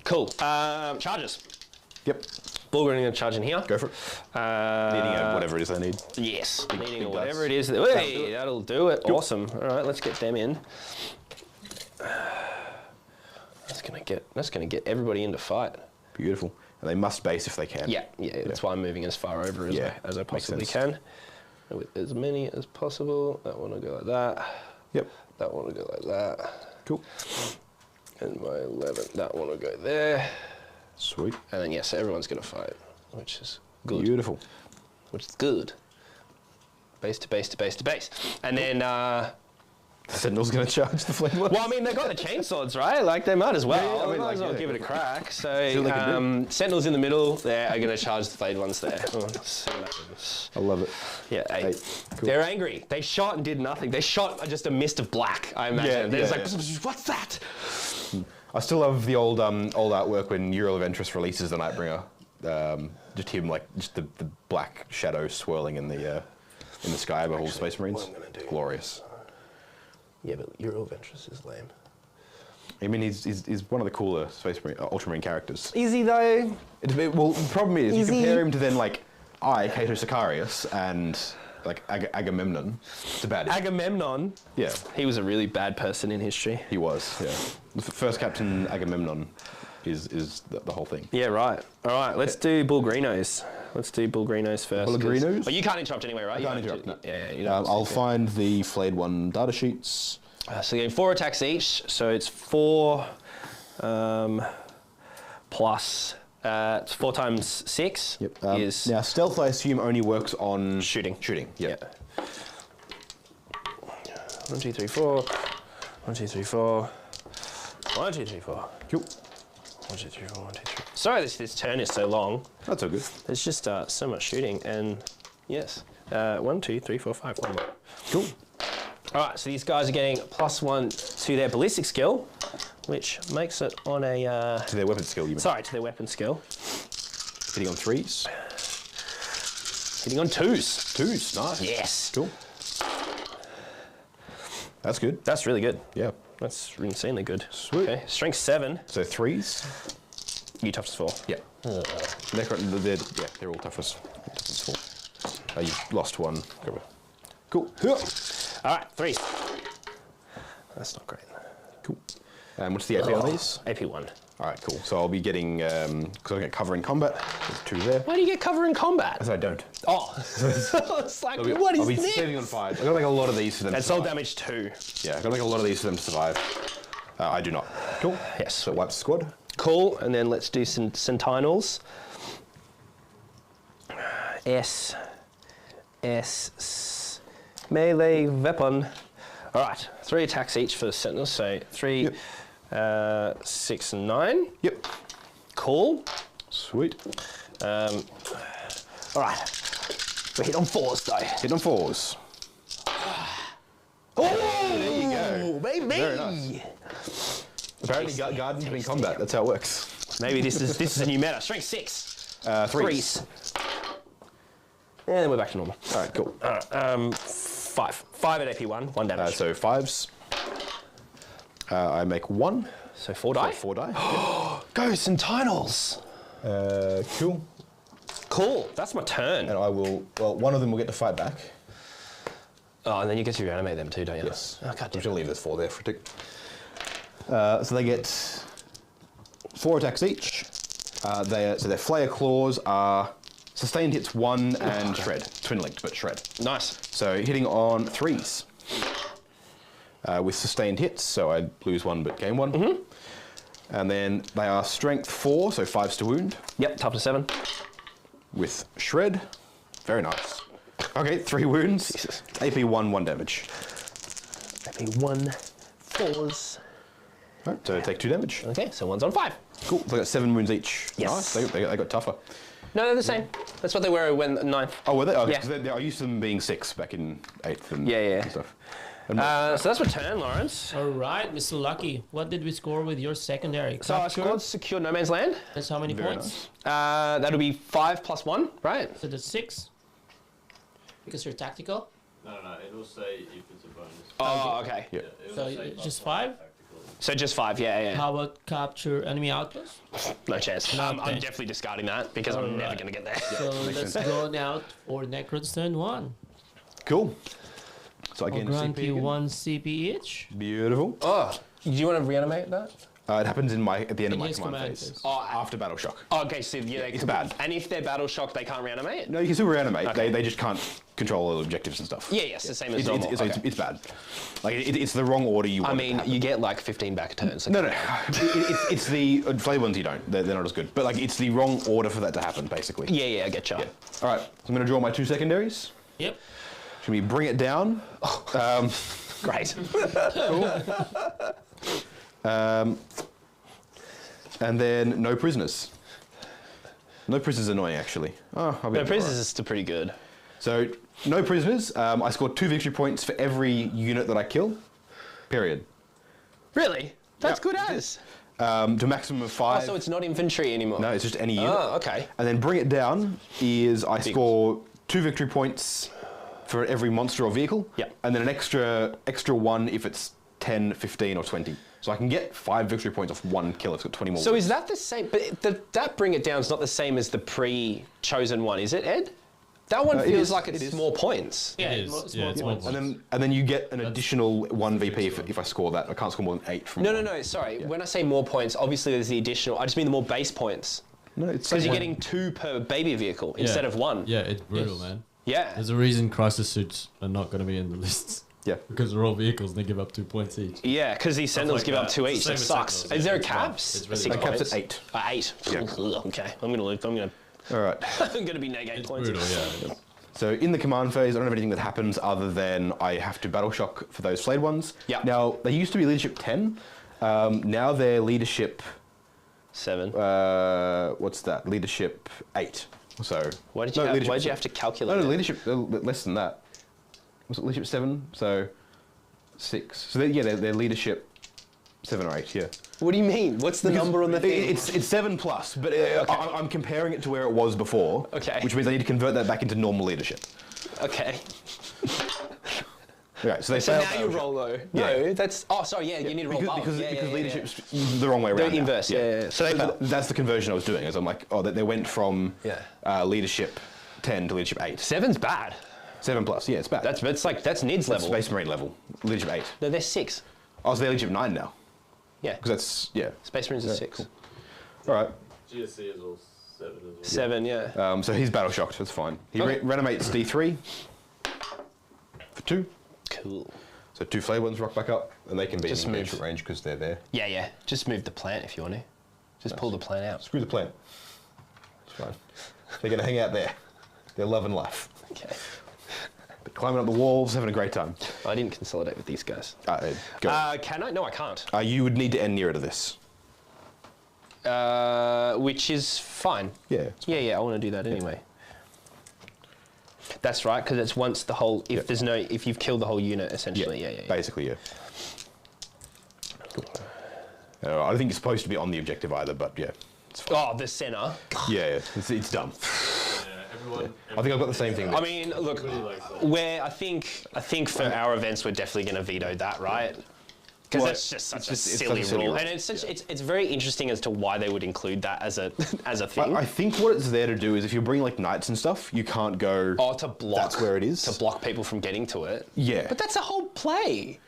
Cool. Charges.
Yep.
Bulgur going to charge in here.
Go for it. Needing whatever it is I need.
Yes. Needing
big
whatever
dice.
it is. Hey, that'll do it. Awesome. All right, let's get them in. That's gonna get everybody into fight.
Beautiful. And they must base if they can.
Yeah. That's why I'm moving as far over as I possibly can. With as many as possible. That one will go like that.
Yep.
That one will go like that.
Cool.
And my 11, that one will go there.
Sweet.
And then, yes, everyone's going to fight, which is good.
Beautiful.
Which is good. Base to base to base to base. And then,
The Sentinel's going to charge the flame ones.
well, I mean, they've got the chainswords, right? Like, they might as well.
Yeah, I mean,
they might
like,
as well
yeah.
give it a crack. So,
See what they can
Sentinels in the middle, they are going to charge the flayed ones there. Oh, let's see what happens.
I love it.
Yeah, 8.
8. Cool.
They're angry. They shot and did nothing. They shot just a mist of black, I imagine. They're just like, what's that?
I still love the old artwork when Ural of Ventress releases the Nightbringer. Just him, like, just the black shadow swirling in the sky above all the Space Marines.
what I'm gonna do-
Glorious.
Yeah, but Euro Ventress is lame.
I mean, he's one of the cooler Space Marine, Ultramarine characters.
Is he, though?
Well, the problem is, you
Is he?
compare him to then, like, Cato Sicarius and, like, Agamemnon. It's a bad issue.
Agamemnon.
Yeah,
He was a really bad person in history.
he was, yeah. The first Captain Agamemnon. is the whole thing.
Yeah, right. All right, let's do Bulgarinos. Let's do Bulgarinos first.
Bulgarinos?
Oh, you can't interrupt anyway, right?
I can't interrupt, no.
Yeah, you don't.
I'll find the flayed one data sheets.
So you're getting 4 attacks each, so it's 4 plus... it's 4 times 6 is...
Now, stealth, I assume, only works on...
Shooting.
Shooting, yeah.
1, 2, 3, 4. 1, 2, 3, 4. 1, 2, 3, 4.
Cool.
1, 2, 3, 4, 1, 2, 3. Sorry this turn is so long.
That's all good.
There's just so much shooting, and yes. 1, 2, 3, 4, 5. One more.
Cool.
All right, so these guys are getting +1 to their ballistic skill, which makes it on a...
To their weapon skill, you mean?
Sorry, to their weapon skill.
Hitting on 3s.
Hitting on 2s.
2s, nice.
Yes.
Cool. That's good.
That's really good.
Yeah.
That's insanely good.
Sweet.
Okay, strength 7.
So 3s.
You toughness 4.
Yeah. Necron, they're all toughness. Toughness 4. You lost one. Cool.
All right, 3s. That's not great.
Cool. What's the AP on these?
AP 1.
All right, cool. So I'll be getting, because I get cover in combat. There's 2 there.
Why do you get cover in combat?
As I don't.
Oh. It's like,
I'll
what
be
is this?
saving on 5. I've got to make a lot of these for them
That's
to
all
survive.
damage 2.
Yeah, I've got to make a lot of these for them to survive. I do not. Cool.
Yes.
So it wipes the squad.
Cool, and then let's do some sentinels. S, melee weapon. All right, 3 attacks each for the sentinels, so 3, 6, and 9.
Yep.
Cool.
Sweet.
All right, we hit on 4s though.
Hit on 4s.
Oh,
there you go.
Baby.
Very nice. Apparently, Garden in combat. That's how it works.
Maybe this is a new meta. Strength 6.
3s.
And then we're back to normal.
All right, cool.
5. 5 at AP 1 damage.
So 5s. I make 1.
So 4 die.
4 die.
Go sentinels.
Cool.
Cool. That's my turn.
And I will. Well, one of them will get to fight back.
Oh, and then you get to reanimate them too, don't you?
Yes.
Oh, God
I'm
damn.
going to leave this 4 there for a tick. So they get 4 attacks each. So their Flayer Claws are sustained hits 1 and shred. Twin linked, but shred.
Nice.
So hitting on 3s. With sustained hits, so I lose 1 but gain 1. Mm-hmm. And then they are strength 4, so 5s to wound.
Yep, toughness 7.
With shred. Very nice. Okay, 3 wounds.
Jesus.
AP 1 damage.
AP 1, 4s.
Right, so take 2 damage.
Okay, so 1's on 5.
Cool. They got 7 wounds each.
Yes.
Nice. They got tougher.
No, they're the same. That's what they were when 9th.
Oh, were they? Oh,
Yeah.
'cause I used them being 6 back in 8th and,
Yeah.
and stuff. And
So that's my turn, Lawrence.
All right, Mr. Lucky. What did we score with your secondary?
So our
Capture?
squad's secured no man's land.
That's how many
Very
points?
That'll be 5 plus 1, right?
So that's 6. Because you're tactical.
No, it will say if it's a bonus.
Oh, okay.
yeah.
It will
So
say
just
+1
5?
tactical.
So just 5, yeah.
How about capture enemy outposts?
No chance. I'm
Okay.
definitely discarding that because I'm never
Alright.
going to get there.
So let's go now for Necron's turn 1.
Cool. So I
I'll
gain a
grant
CP
you
again.
1 CP each.
Beautiful.
Oh, do you want to reanimate that?
It happens at the end of
In
my
his
command
command
phase.
phase.
Oh,
After battle shock.
Oh, okay, so yeah,
It's bad.
And if they're battle shocked, they can't reanimate?
No, you can still reanimate.
Okay.
They just can't control all the objectives and stuff.
Yeah, yes, the same as
It's,
normal.
it's,
Okay.
it's bad. Like it's the wrong order you want.
I
it to
mean,
happen.
you get like 15 back turns. So
No. It's the flavor ones you don't. They're not as good. But like it's the wrong order for that to happen, basically.
Yeah, I get you.
All right. So I'm going to draw my 2 secondaries.
Yep.
Should we bring it down?
Great.
And then no prisoners. No prisoners is annoying, actually. Oh, I'll be
No,
all
prisoners
right.
is still pretty good.
So, no prisoners. I scored 2 victory points for every unit that I kill. Period.
Really? That's
Yeah.
good as.
To a maximum of 5.
Oh, so it's not infantry anymore.
No, it's just any unit.
Oh, okay.
And then bring it down is I score 2 victory points for every monster or vehicle.
Yep.
And then an extra 1 if it's 10, 15, or 20. So I can get 5 victory points off 1 kill. It's got 20 more.
So is that the same? But that bring it down is not the same as the pre-chosen one, is it, Ed? That one
It
feels
is,
like
it
it's
is.
more points.
Yeah,
It is.
it's
Yeah,
more
it's more
points.
points.
And then you get an additional 1 VP
true.
if I score that. I can't score more than 8 from
No,
one.
sorry. When I say more points, obviously there's the additional. I just mean the more base points.
No, it's
Because you're
one.
getting 2 per baby vehicle instead of 1.
Yeah, it's brutal,
Yes.
man.
Yeah.
There's a reason crisis suits are not going to be in the lists.
Yeah.
Because they're all vehicles and they give up 2 points each.
Yeah, because these Sentinels
like
give up
that.
2
It's
each.
the
That
same
sucks.
as Sentinels,
Is there a
yeah,
cap?
it's really
Six
tough.
It caps
points?
at 8.
8.
Yeah.
Okay, I'm gonna lose.
All right.
I'm gonna be negate
It's
points.
brutal, yeah.
So in the command phase, I don't have anything that happens other than I have to battle shock for those flayed ones.
Yeah.
Now, they used to be leadership 10. Now they're leadership,
7.
what's that? Leadership 8. So
Why did you have to calculate?
No,
it?
leadership less than that. Was it leadership 7? So 6. So they're leadership 7 or 8. Yeah.
What do you mean? What's the number on the thing?
It's 7 plus, but I'm comparing it to where it was before.
Okay.
Which means I need to convert that back into normal leadership.
Okay.
Okay, so they
So
failed
now you
battle shock.
roll though.
Yeah.
No, that's. Oh, sorry. Yeah, you need to roll above.
because
Yeah.
leadership's the wrong way around.
The inverse.
now.
Yeah. So they fail.
That's the conversion I was doing. Is I'm like, oh, they went from leadership 10 to leadership 8.
7's bad.
7 plus, yeah, it's bad.
That's NID's
That's
level.
Space Marine level. Leadership 8.
No, they're 6.
Oh, so they're leadership 9 now.
Yeah.
Because that's
Space Marines are 6.
cool. All right.
GSC is all 7 as well.
7. Yeah.
So he's battle shocked. That's fine. He
Okay.
reanimates D3 for 2.
Cool.
So 2 flayed ones rock back up, and they can be
Just
in
move.
engagement range because they're there.
Yeah. Just move the plant if you want to. Just pull the plant out.
Screw the plant. It's fine. They're going to hang out there. They're loving life.
Okay.
They're climbing up the walls, having a great time.
I didn't consolidate with these guys.
Go.
Can I? No, I can't.
You would need to end nearer to this.
Which is fine.
Yeah.
Yeah. I want to do that anyway. That's right, because it's once the whole. If you've killed the whole unit, essentially. Yeah.
Basically, yeah. Cool. I don't think it's supposed to be on the objective either, but yeah. It's fine.
Oh, the center.
Yeah, it's done.
Everyone.
I think I've got the same thing there.
I mean, look, where I think for our events we're definitely going to veto that, right? Because
Well,
that's just such a
it's
silly
such a silly
rule,
rule.
and it's very interesting as to why they would include that as a thing.
I think what it's there to do is if you're bringing like knights and stuff, you can't go.
to block.
That's where it is.
To block people from getting to it.
Yeah.
But that's a whole play.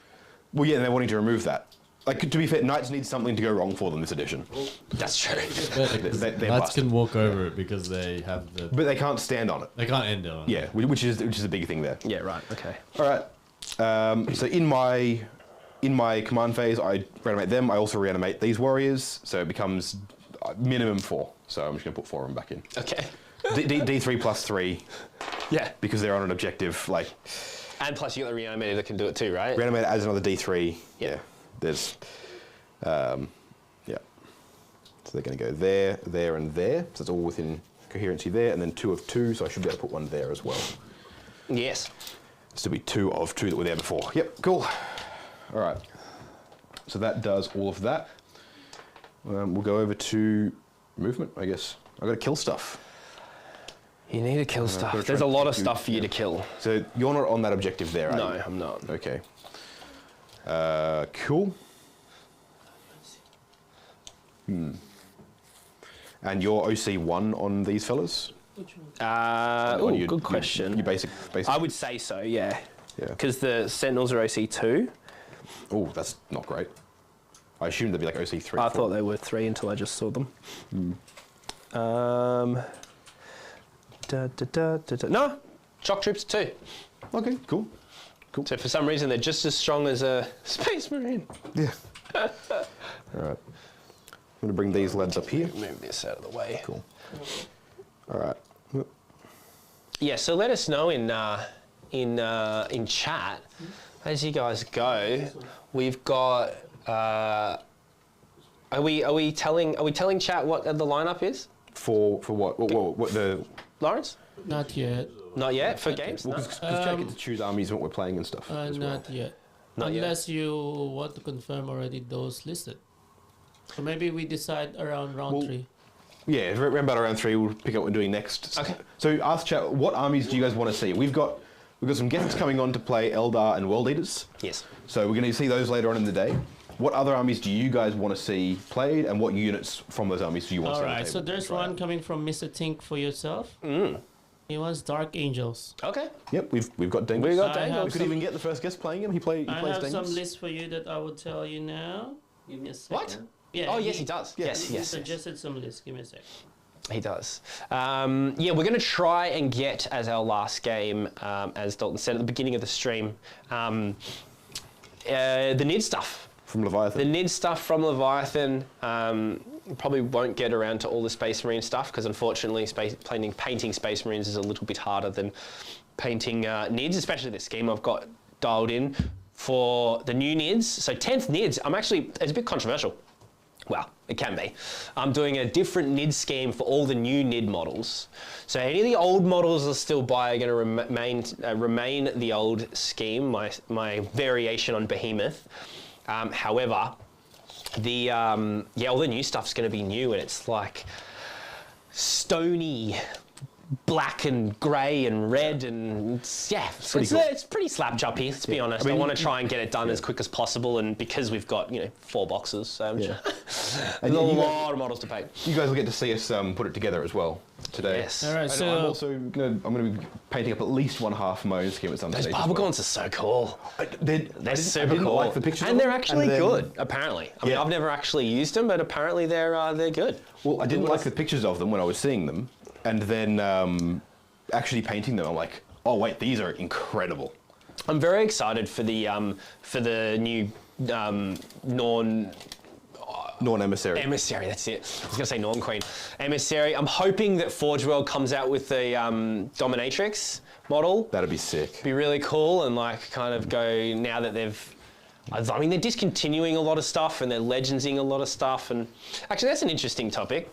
Well, yeah, and they're wanting to remove that. Like, to be fair, knights need something to go wrong for them this edition.
That's true.
They're
Knights
busted.
can walk over it because they have the.
But they can't stand on it.
They can't end it on it.
Yeah, which is a big thing there.
Yeah. Right. Okay.
All right. So in my command phase, I reanimate them. I also reanimate these warriors, so it becomes minimum 4. So I'm just going to put 4 of them back in.
Okay.
D3 plus 3
Yeah.
because they're on an objective. Like
And plus you got the reanimator that can do it too, right?
reanimate adds another D3.
Yeah.
There's, yeah. So they're going to go there, there, and there. So it's all within coherency there, and then 2 of 2. So I should be able to put 1 there as well.
Yes.
Still be 2 of 2 that were there before. Yep, cool. All right. So that does all of that. We'll go over to movement, I guess. I've got to kill stuff.
You need to kill stuff.
gotta
There's
try
a lot
to
of
do-
stuff for you to kill.
So you're not on that objective there, are
No,
you?
I'm not.
Okay. Cool. And you're OC1 on these fellas?
Which one?
On your-
good question.
Your basic.
I would say so, yeah.
Yeah.
Because the Sentinels are OC2.
Oh, that's not great. I assumed they'd be like OC3.
I
4.
thought they were 3 until I just saw them. No, shock troops 2.
Okay, cool.
So for some reason they're just as strong as a Space Marine.
Yeah. All right. I'm going to bring these lads up here.
Move this out of the way.
Cool. All right.
Yeah, so let us know in chat as you guys go. We've got. Are we telling chat what the lineup is?
For what? What the?
Lawrence?
Not yet.
Not yet for games. No?
Because Jack get to choose armies and what we're playing and stuff. as well.
Not yet.
Not yet.
Unless you want to confirm already those listed. So maybe we decide around round
Well,
3.
Yeah, around about round 3, we'll pick up what we're doing next.
Okay.
So ask chat, what armies do you guys want to see? We've got some guests coming on to play Eldar and World Eaters.
Yes.
So we're going to see those later on in the day. What other armies do you guys want to see played, and what units from those armies do you want to see on the
Alright,
table?
so there's
Try
one
out.
coming from Mr. Tink for yourself. He wants Dark Angels.
Okay.
Yep, we've got Dingus.
We got
I
Daniel.
have
We could even get the first guest playing him. He
I
plays
have
Dingus.
some lists for you that I will tell you now. Give me a second.
What?
Yeah.
Oh, yes, he does. Yes,
He
yes.
suggested some lists. Give me a sec.
He does. Yeah, we're going to try and get, as our last game, as Dalton said at the beginning of the stream, the NID stuff.
From Leviathan.
The NID stuff from Leviathan. Probably won't get around to all the Space Marine stuff because unfortunately painting Space Marines is a little bit harder than painting NIDs, especially the scheme I've got dialed in for the new NIDs. So 10th NIDs, it's a bit controversial. Well, it can be. I'm doing a different NID scheme for all the new NID models. So any of the old models I'll still buy are going to remain the old scheme, my variation on Behemoth. However, all the new stuff's going to be new, and it's like stony black and grey and red, and it's pretty slap jumpy, let's be honest. I want to try and get it done as quick as possible, and because we've got 4 boxes, so there's a lot of models to paint.
You guys will get to see us put it together as well today.
Yes.
All right.
And
So
I'm also gonna be painting up at least one half of my own scheme at some
Those
stage.
Barbagons are so cool.
They're
Super
I didn't
cool.
like the pictures,
and
of
they're
them,
actually
and then-
good, apparently. I mean,
Yeah.
I've never actually used them, but apparently they're good.
Well, I didn't like the pictures of them when I was seeing them, and then actually painting them, I'm like, oh wait, these are incredible.
I'm very excited for the new
Norn Emissary.
Emissary, that's it. I was going to say Norn Queen. Emissary. I'm hoping that Forge World comes out with the Dominatrix model.
That'd be sick.
Be really cool and kind of go now that they're discontinuing a lot of stuff and they're legendsing a lot of stuff. And actually, that's an interesting topic.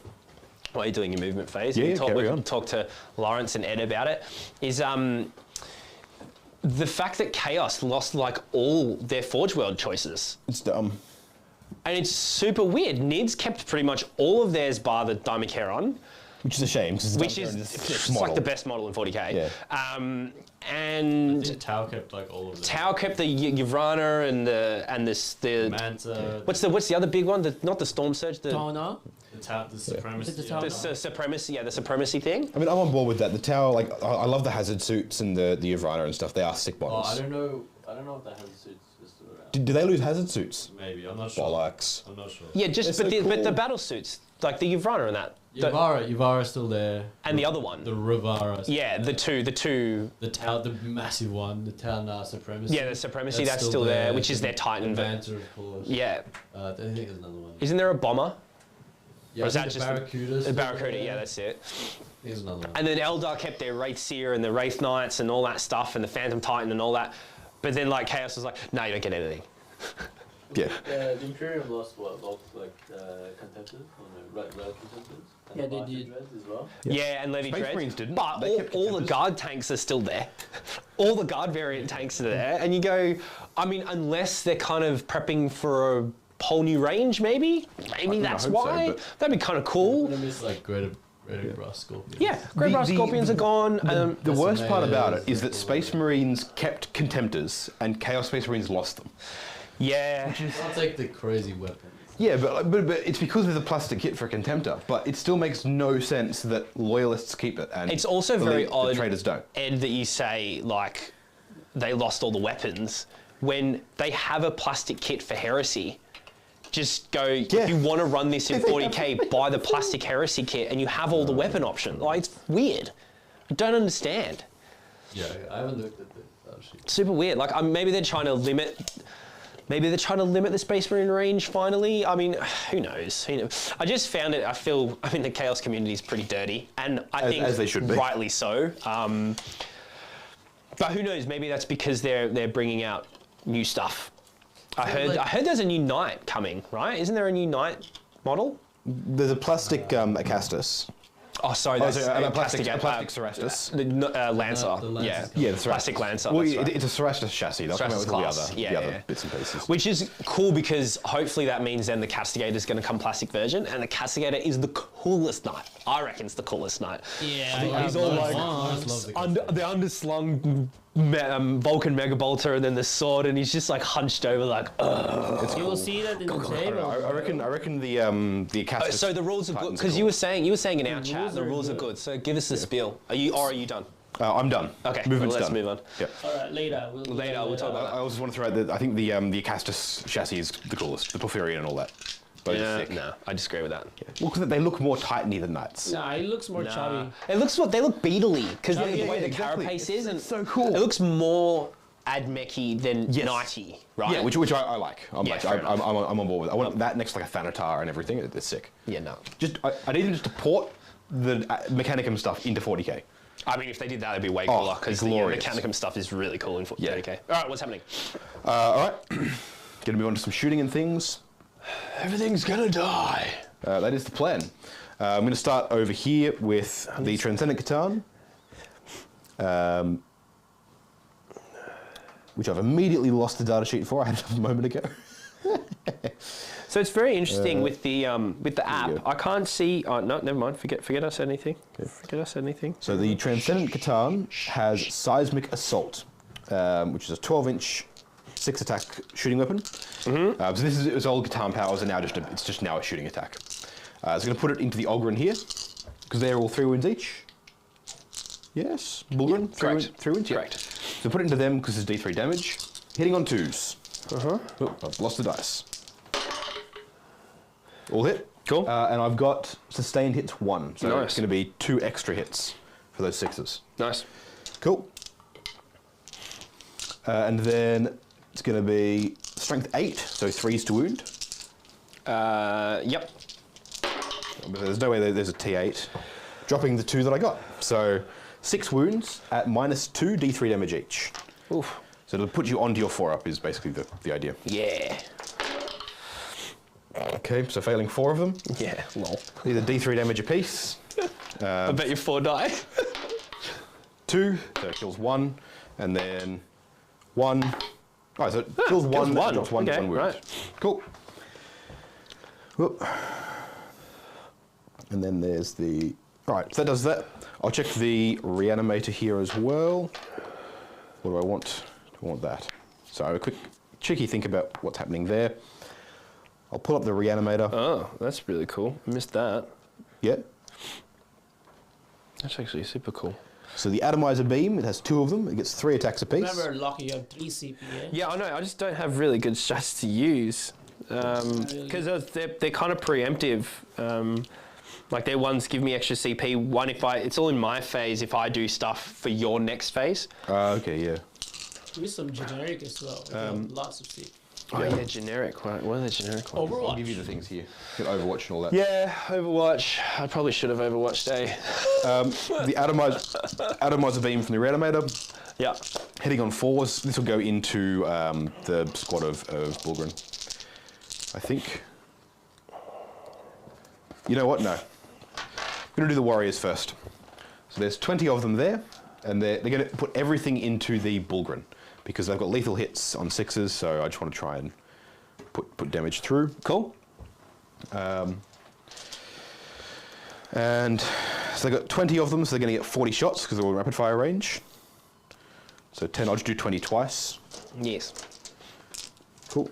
While you're doing your movement phase,
Yeah,
we
carry on.
can talk to Lawrence and Ed about it. Is the fact that Chaos lost all their Forge World choices.
It's dumb.
And it's super weird. Nids kept pretty much all of theirs bar the Dimacheron,
Which is a shame.
which is it's like the best model in 40k.
Yeah.
And
Tau kept all of them.
Tau kept the Yavrana and the
Manta.
what's the other big one? Not the Storm Surge.
Tona.
The supremacy.
The Tau.
The supremacy. Yeah, the supremacy thing.
I mean, I'm on board with that. The Tower, I love the hazard suits and the Yavrana and stuff. They are sick
Oh,
models.
I don't know.
if that has suits is still around.
Do they lose hazard suits?
Maybe. I'm not sure.
Bollocks.
I'm not sure.
Yeah,
They're
but
so
the
cool.
battle suits, like the Yavrana and that.
Yavara's still there.
And the other one.
The Rivara.
Yeah, the two.
The Tau, the massive one, the Tau Supremacy.
Yeah, the Supremacy, that's still there, which is their Titan.
The
But
Manta, of course.
yeah.
I think there's another one.
Isn't there a bomber?
Yeah,
or is
I
that
think
just
the Barracuda?
the Barracuda? Yeah, that's it.
There's another one.
And then Eldar kept their Wraith Seer and the Wraith Knights and all that stuff and the Phantom Titan and all that. But then Chaos was like, no, you don't get anything.
Yeah.
The Imperium lost what? Both contemptors? Red contemptors? And
Yeah, they
Martian
did.
Dreads as well?
Yeah, and Levy
Space
Dreads.
Marines didn't.
But
They kept
all the
contenders.
guard tanks are still there. All the guard variant tanks are there. And you go, I mean, unless they're kind of prepping for a whole new range, maybe? Maybe that's
hope so,
why.
but-
That'd be kind of cool.
I'm gonna miss Greater Brass Scorpions.
Yeah, Great Brass
The-
Scorpions are gone.
The worst part about it
Decimators,
is that Space Marines kept Contemptors and Chaos Space Marines lost them.
yeah.
I'll take the crazy weapons.
Yeah, but it's because there's a plastic kit for a Contemptor, but it still makes no sense that Loyalists keep it and
It's also very
the
odd,
traders don't.
Ed, that you say, they lost all the weapons when they have a plastic kit for Heresy. Just go, if you want to run this in 40k, buy the plastic Heresy kit and you have all the weapon options. It's weird. I don't understand.
Yeah, I haven't looked at the sheet.
Super weird. Maybe they're trying to limit. Maybe they're trying to limit the Space Marine range finally. I mean, who knows? I just found it. I mean, the Chaos community is pretty dirty, and I think
as they should be.
rightly so. But who knows? Maybe that's because they're bringing out new stuff. I heard there's a new Knight coming, right? Isn't there a new Knight model?
There's a plastic Acastus.
Oh, sorry, that's
a plastic
Castigate,
Cerastus.
the Lancer.
the Lancer's
Yeah,
coming.
Yeah, the Cerastus.
plastic Lancer.
Well,
that's right.
it's a Cerastus chassis. They'll come out
Cerastus
with all
class.
the
Yeah,
other
yeah.
bits and pieces.
Which is cool because hopefully that means then the Castigator is going to come plastic version, and the Castigator is the coolest knight. I reckon it's the coolest knight.
Yeah,
He's all
Lawrence loves the
the underslung Vulcan Mega Bolter and then the sword, and he's just like hunched over, like, ugh.
You will see that in the
I don't know,
table.
I reckon the Acastus.
So the rules are good
Titans
because
are
you
cool.
were saying in our chat
rules
the
are
rules are
good.
good. So give us the spiel. Are you done?
I'm done.
Okay,
Movement's
well, let's
done.
move on.
Yeah.
All right, later.
We'll talk about
I also want to throw out that I think the Acastus chassis is the coolest, the Porphyrion and all that. Both are sick.
No, I disagree with that.
Well, because they look more titany than knights.
Nah, it looks more chubby.
It looks they look beetly because the
Yeah,
way the
exactly.
carapace is, and
It's so cool.
It looks more admechy than
Yes.
knighty, right?
Yeah, which I like. I'm
fair enough.
on board with it. I want that next to like a Thanatar and everything. It's sick.
Yeah, no.
Just I need them just to port the Mechanicum stuff into 40k.
I mean, if they did that, it'd be way
Oh,
cooler because the
glorious.
Mechanicum stuff is really cool in 30k. All right, what's happening?
All right, gonna move on to some shooting and things.
Everything's gonna die.
That is the plan. I'm going to start over here with the Transcendent Catan, which I've immediately lost the data sheet for. I had it a moment ago.
So it's very interesting with the app.
go.
I can't see. Oh no, never mind. Forget I said anything. Forget I said anything.
So the Transcendent Catan has Seismic Assault, which is a 12-inch 6-attack shooting weapon. So this is its old Catan powers, and now it's just now a shooting attack. So I'm going to put it into the Ogryn here, because they're all 3 wounds each. Yes, Bulgrin,
correct.
3 wounds. Yeah.
Correct.
So put it into them because it's D3 damage. Hitting on 2s. Oh, I've lost the dice. All hit.
Cool.
And I've got sustained hits 1, so
Nice.
it's going to be 2 extra hits for those 6s.
Nice.
Cool. And then it's going to be strength 8, so 3s to wound.
Yep.
But there's no way there's a T8. Dropping the 2 that I got. So 6 wounds at -2 D3 damage each.
Oof.
So it'll put you onto your 4-up is basically the idea.
Yeah.
Okay, so failing 4 of them.
Yeah. Lol.
These are D3 damage apiece.
I bet you 4 die.
2, so it kills 1. And then 1. Oh, so it kills 1,
one.
drops 1
Okay,
wound.
right.
Cool. Whoop. And then there's the... Alright, so that does that. I'll check the reanimator here as well. What do I want? I want that. So a quick cheeky think about what's happening there. I'll pull up the reanimator.
Oh, that's really cool. I missed that.
Yeah.
That's actually super cool.
So the atomizer beam, it has 2 of them. It gets 3 attacks apiece.
Remember, Lockie, you have 3 CP, yeah?
Yeah, I know. I just don't have really good strats to use because they're kind of preemptive. Like their ones give me extra CP. One if it's all in my phase if I do stuff for your next phase.
Okay, yeah.
Give me some generic as well. You have lots of CP.
Oh yeah, generic. What are the generic ones?
Overwatch.
I'll give you the things here. Get Overwatch and all that.
Yeah, Overwatch. I probably should have Overwatched
The atomizer beam from the reanimator,
Yeah.
hitting on 4s. This will go into the squad of Bulgrin. I think. You know what? No. I'm going to do the warriors first. So there's 20 of them there, and they're going to put everything into the Bulgrin because they've got lethal hits on 6s. So I just want to try and put damage through.
Cool.
And so they've got 20 of them, so they're going to get 40 shots because they're all in rapid fire range. So 10, I'll just do 20 twice.
Yes.
Cool.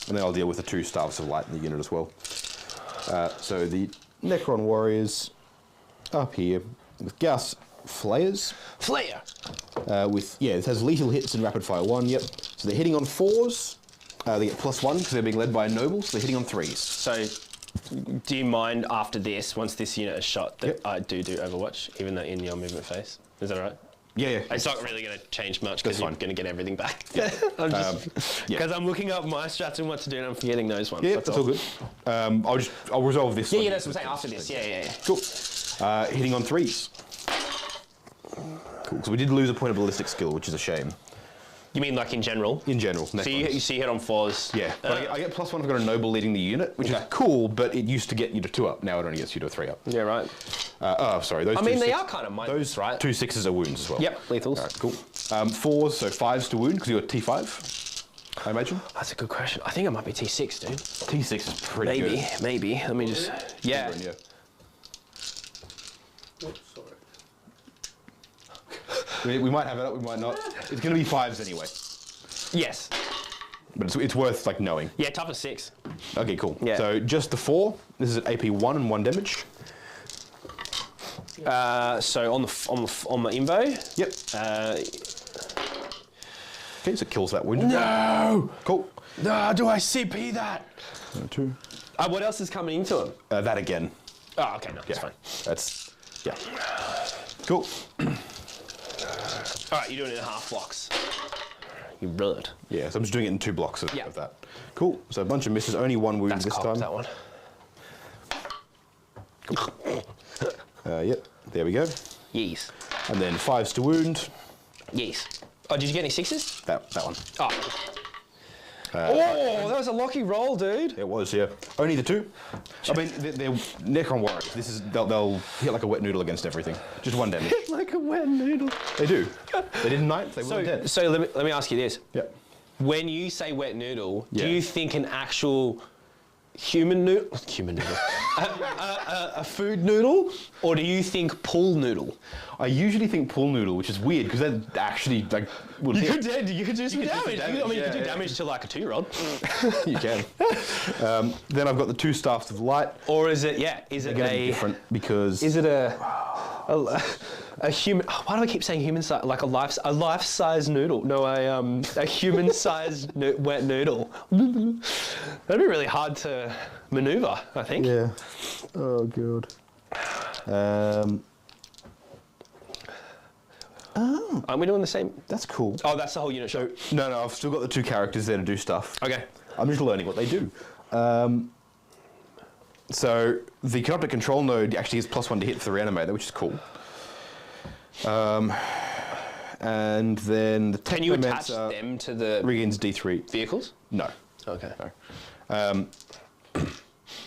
And then I'll deal with the 2 Staves of Light in the unit as well. So the Necron warriors up here with Gauss Flayers.
Flare.
It has lethal hits and rapid fire 1, yep. So they're hitting on 4s. They get +1 because they're being led by a noble, so they're hitting on 3s.
So, do you mind after this, once this unit is shot, that
Yep.
I do Overwatch, even though in your movement phase? Is that all right?
Yeah.
It's not really going to change much because
That's
you're
fine.
going to get everything back. I'm just because I'm looking up my strats and what to do, and I'm forgetting those ones.
Yeah, that's all good. I'll resolve this.
Yeah,
one.
yeah, that's what I'm saying. After this, yeah.
Cool. Hitting on 3s. Cool. So we did lose a point of ballistic skill, which is a shame.
You mean like in general?
In general.
So you hit on 4s.
Yeah, but I get +1 if I've got a noble leading the unit, which is cool, but it used to get you to 2-up. Now it only gets you to 3-up.
Yeah, right.
Sorry. Those
I
two
mean, they
six-
are kind of mindless,
Those
right?
2 6s are wounds as well.
Yep, lethals.
All right, cool. 4s, so 5s to wound because you got T5, I imagine.
That's a good question. I think it might be T6, dude.
T6 is pretty good.
Maybe. Let me just. Yeah.
Oh, sorry.
We might have it up, we might not. It's going to be 5s anyway.
Yes.
But it's worth like knowing.
Yeah, tough as 6.
Okay, cool.
Yeah.
So just the 4. This is at AP 1 and 1 damage.
So on the invo.
Yep. Okay, so it kills that wound.
No.
Cool.
No, do I CP that?
2.
What else is coming into him?
That again.
Oh, okay, no, that's fine.
That's yeah. Cool.
All right, you're doing it in half blocks. You're brilliant.
Yeah, so I'm just doing it in 2 blocks of,
Yeah.
of that. Cool. So a bunch of misses, only 1 wound
That's
this
cocked,
time.
that one.
Yep. There we go.
Yes.
And then 5s to wound.
Yes. Oh, did you get any 6s?
That one.
Oh. Oh, that was a lucky roll, dude.
It was, yeah. Only the 2. I mean, they're Necron warriors. This is they'll hit like a wet noodle against everything. Just 1 damage.
Like a wet noodle.
They do. They did 9th. They were dead.
So let me ask you this.
Yep.
When you say wet noodle,
Yeah.
do you think an actual human noodle, a food noodle, or do you think pool noodle?
I usually think pool noodle, which is weird because that actually like will
You
hit.
could do some
could do some
damage.
damage,
I mean, you could do
yeah.
damage to like a 2-year-old.
You can. Then I've got the 2 staffs of light.
Or is it? Yeah. Is it
They're going to be
a?
different because
Is it a human? Why do I keep saying human size? Like a life-size noodle? No, a human-sized wet noodle. That'd be really hard to maneuver, I think.
yeah. Oh god.
Aren't we doing the same?
That's cool.
Oh, that's the whole unit show.
No, I've still got the 2 characters there to do stuff.
Okay.
I'm just learning what they do. So the Canoptic Control node actually has +1 to hit for the reanimator, which is cool. And then the
Can you attach
Technomancer
them to the
regains D3.
vehicles?
No.
Okay.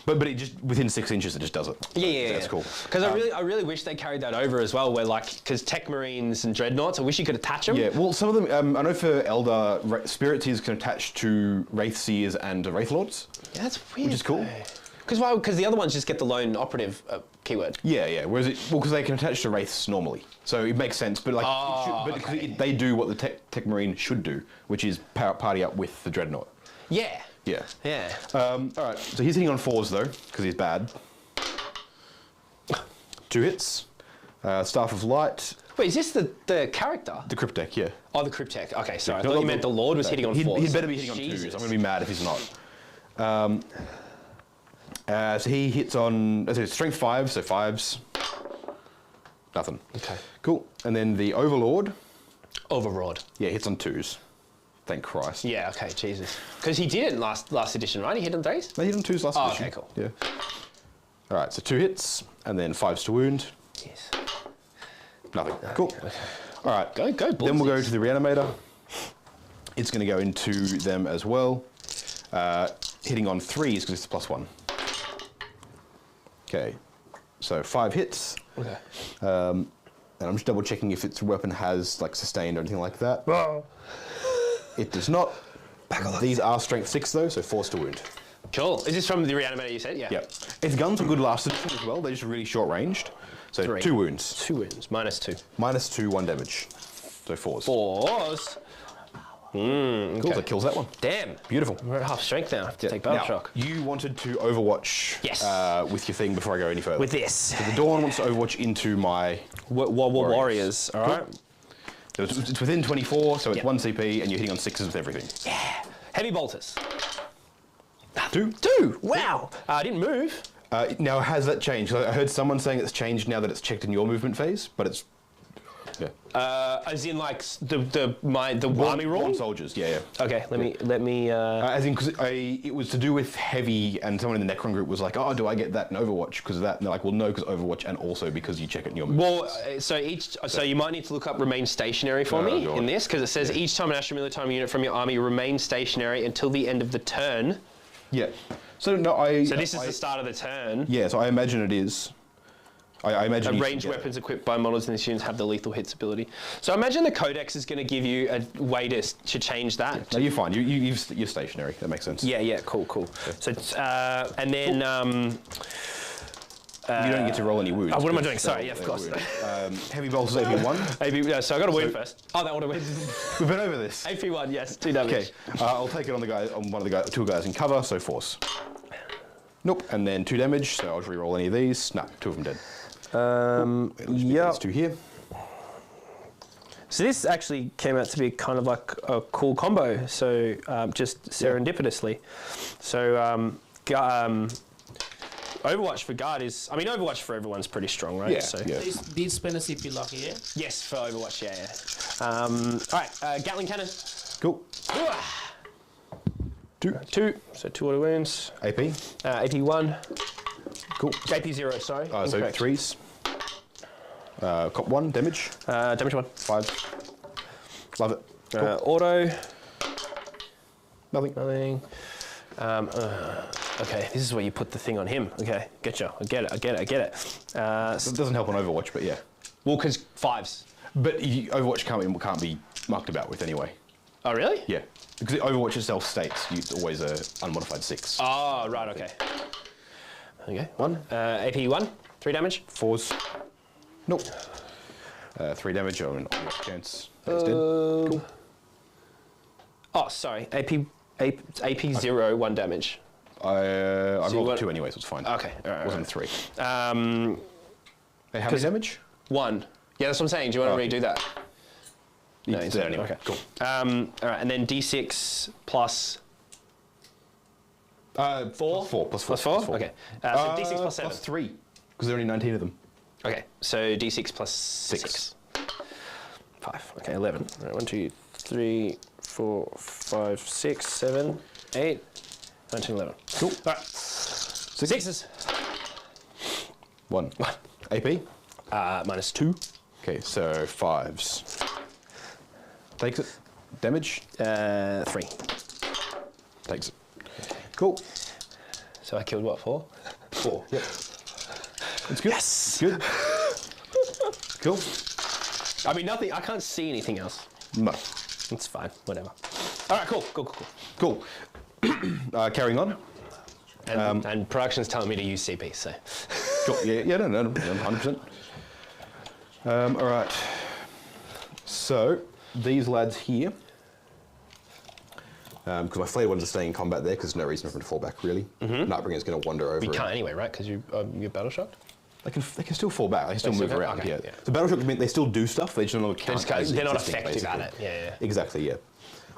But it just within 6 inches it just does it.
Yeah.
That's cool.
Because I really wish they carried that over as well. Where because Tech Marines and Dreadnoughts, I wish you could attach them.
Yeah, well, some of them, I know for Elder, Spirit Seers can attach to Wraith Seers and Wraith Lords.
Yeah, that's weird.
Which is cool.
Because why? Because the other ones just get the lone operative keyword.
Yeah. Whereas because they can attach to Wraiths normally, so it makes sense. But they do what the Tech Marine should do, which is party up with the Dreadnought.
Yeah.
Yeah.
Yeah.
All right. So he's hitting on 4s though, because he's bad. 2 hits. Staff of Light.
Wait, is this the character?
The Cryptek, yeah.
Oh, the Cryptek. Okay, sorry. I
No,
thought
no,
you meant the Lord was hitting on 4s.
He'd better be hitting on 2s.
Jesus.
I'm going to be mad if he's not. So he hits on strength 5, so 5s. Nothing.
Okay.
Cool. And then the Overlord.
Overrod.
Yeah, hits on 2s. Thank Christ.
Yeah. Okay. Jesus. Because he did it last edition, right? He hit on 3s.
They hit on 2s last
Oh,
edition.
okay, cool.
Yeah. All right, so 2 hits, and then 5s to wound.
Yes.
Nothing. Cool. All right.
Go.
Then we'll go
Ballsies.
to the Reanimator. It's going to go into them as well. Hitting on 3s because it's +1. Okay. So 5 hits.
Okay.
And I'm just double checking if its weapon has like sustained or anything like that. It does not. These are strength 6 though, so 4s to wound.
Cool. Is this from the Reanimator you said? Yeah.
Yep. Its guns were good last edition as well. They're just really short ranged. So
3.
2 wounds.
2 wounds. -2.
-2, 1 damage. So 4s.
4s.
Cool, that kills that one.
Damn.
Beautiful.
We're at half strength now. I have to take battle
Now,
shock.
you wanted to Overwatch
Yes.
with your thing before I go any further.
With this.
So the Dawn wants to Overwatch into my...
Warriors. All right.
So it's within 24, so it's
Yep.
1 CP, and you're hitting on 6s with everything.
Yeah. Heavy bolters.
2.
2. Wow. I didn't move.
Now, has that changed? I heard someone saying it's changed now that it's checked in your movement phase, but it's... Yeah.
As in like the army roll.
One soldiers, yeah.
Okay. Let me.
As in, because it was to do with heavy, and someone in the Necron group was like, "Oh, do I get that in Overwatch because of that?" And they're like, "Well, no, because Overwatch, and also because you check it in your movement."
Well, so you might need to look up remain stationary for me
God.
in this because it says each time an Astra Militarum unit from your army remains stationary until the end of the turn.
Yeah. So no,
So this is the start of the turn.
Yeah, so I imagine it is. I imagine you
Ranged
should get
weapons equipped by models in this unit have the lethal hits ability. So I imagine the Codex is going to give you a way to change that.
it. No, you're fine. You're stationary. That makes sense.
Yeah, cool. So, and then
You don't get to roll any wounds.
what am I
but
doing? Sorry, yeah, of
they're
course.
wound. Heavy bolts is AP1.
So I got a wound first. Oh, that would have win.
We've been over this.
AP1, yes, 2 damage.
Okay, I'll take it on the guy, on one of the guys, 2 guys in cover, so force. Nope, and then 2 damage, so I'll just re-roll any of these. Nah, 2 of them dead.
Yeah.
These 2 here.
So this actually came out to be kind of like a cool combo. So just serendipitously. So Overwatch for Guard is, I mean, Overwatch for everyone's pretty strong, right?
Yeah,
So.
yeah.
These spend a CP lucky, yeah?
Yes, for Overwatch, yeah. All right, Gatling Cannon.
Cool. 2.
So 2 auto wounds.
AP.
AP1.
Cool.
AP0, sorry.
So
Incorrect.
3s. Cop 1, damage.
Damage 1.
5. Love it. Cool.
Auto.
Nothing.
Okay, this is where you put the thing on him. Okay, getcha. I get it.
It doesn't help on Overwatch, but yeah.
Well, because 5s.
But Overwatch can't be mucked about with anyway.
Oh, really?
Yeah. Because Overwatch itself states it's always a unmodified 6.
Oh, right, okay. Okay.
1.
AP1, 3 damage.
4s. Nope. 3 damage on an off chance. That's dead. Cool.
Oh, sorry. AP0, 1 damage.
I
you
rolled
want-
2 anyway, so it's fine.
Okay, all right.
Wasn't 3.
All right.
Hey, how many damage?
1. Yeah, that's what I'm saying. Do you want to redo that? No,
You
it's
did
not.
anyway.
Okay.
Cool.
All right, and then D6 plus 4?
4 plus 4.
Plus 4? Okay. So D6 plus 7.
Plus 3, because there are only 19 of them.
Okay, so D6 plus 6. 5. Okay, 11. All right, 1, 2, 3, 4, 5, 6, 7, 8, 19, 11.
Cool.
All right. Sixes.
1. AP.
Minus 2.
Okay, so 5s. Takes it. Damage.
3.
Takes it. Cool.
So I killed what, 4?
4. Yep. It's good.
Yes.
Good. Cool.
I mean, nothing. I can't see anything else.
No.
It's fine. Whatever. All right. Cool.
Cool. Carrying on.
And production's telling me to use CP. So.
Cool. Yeah, no, 100%. All right. So these lads here, because my flayed ones are staying in combat there, because there's no reason for them to fall back really. Nightbringer's going to wander over.
You
and-
can't anyway, right? Because you're battle shocked.
They can still fall back. They can still
still
move
can?
around.
Okay,
yeah.
yeah.
The battle shock mean they still do stuff. They just don't count as
They're not
existing,
effective at
basically.
it. Yeah.
Exactly. Yeah.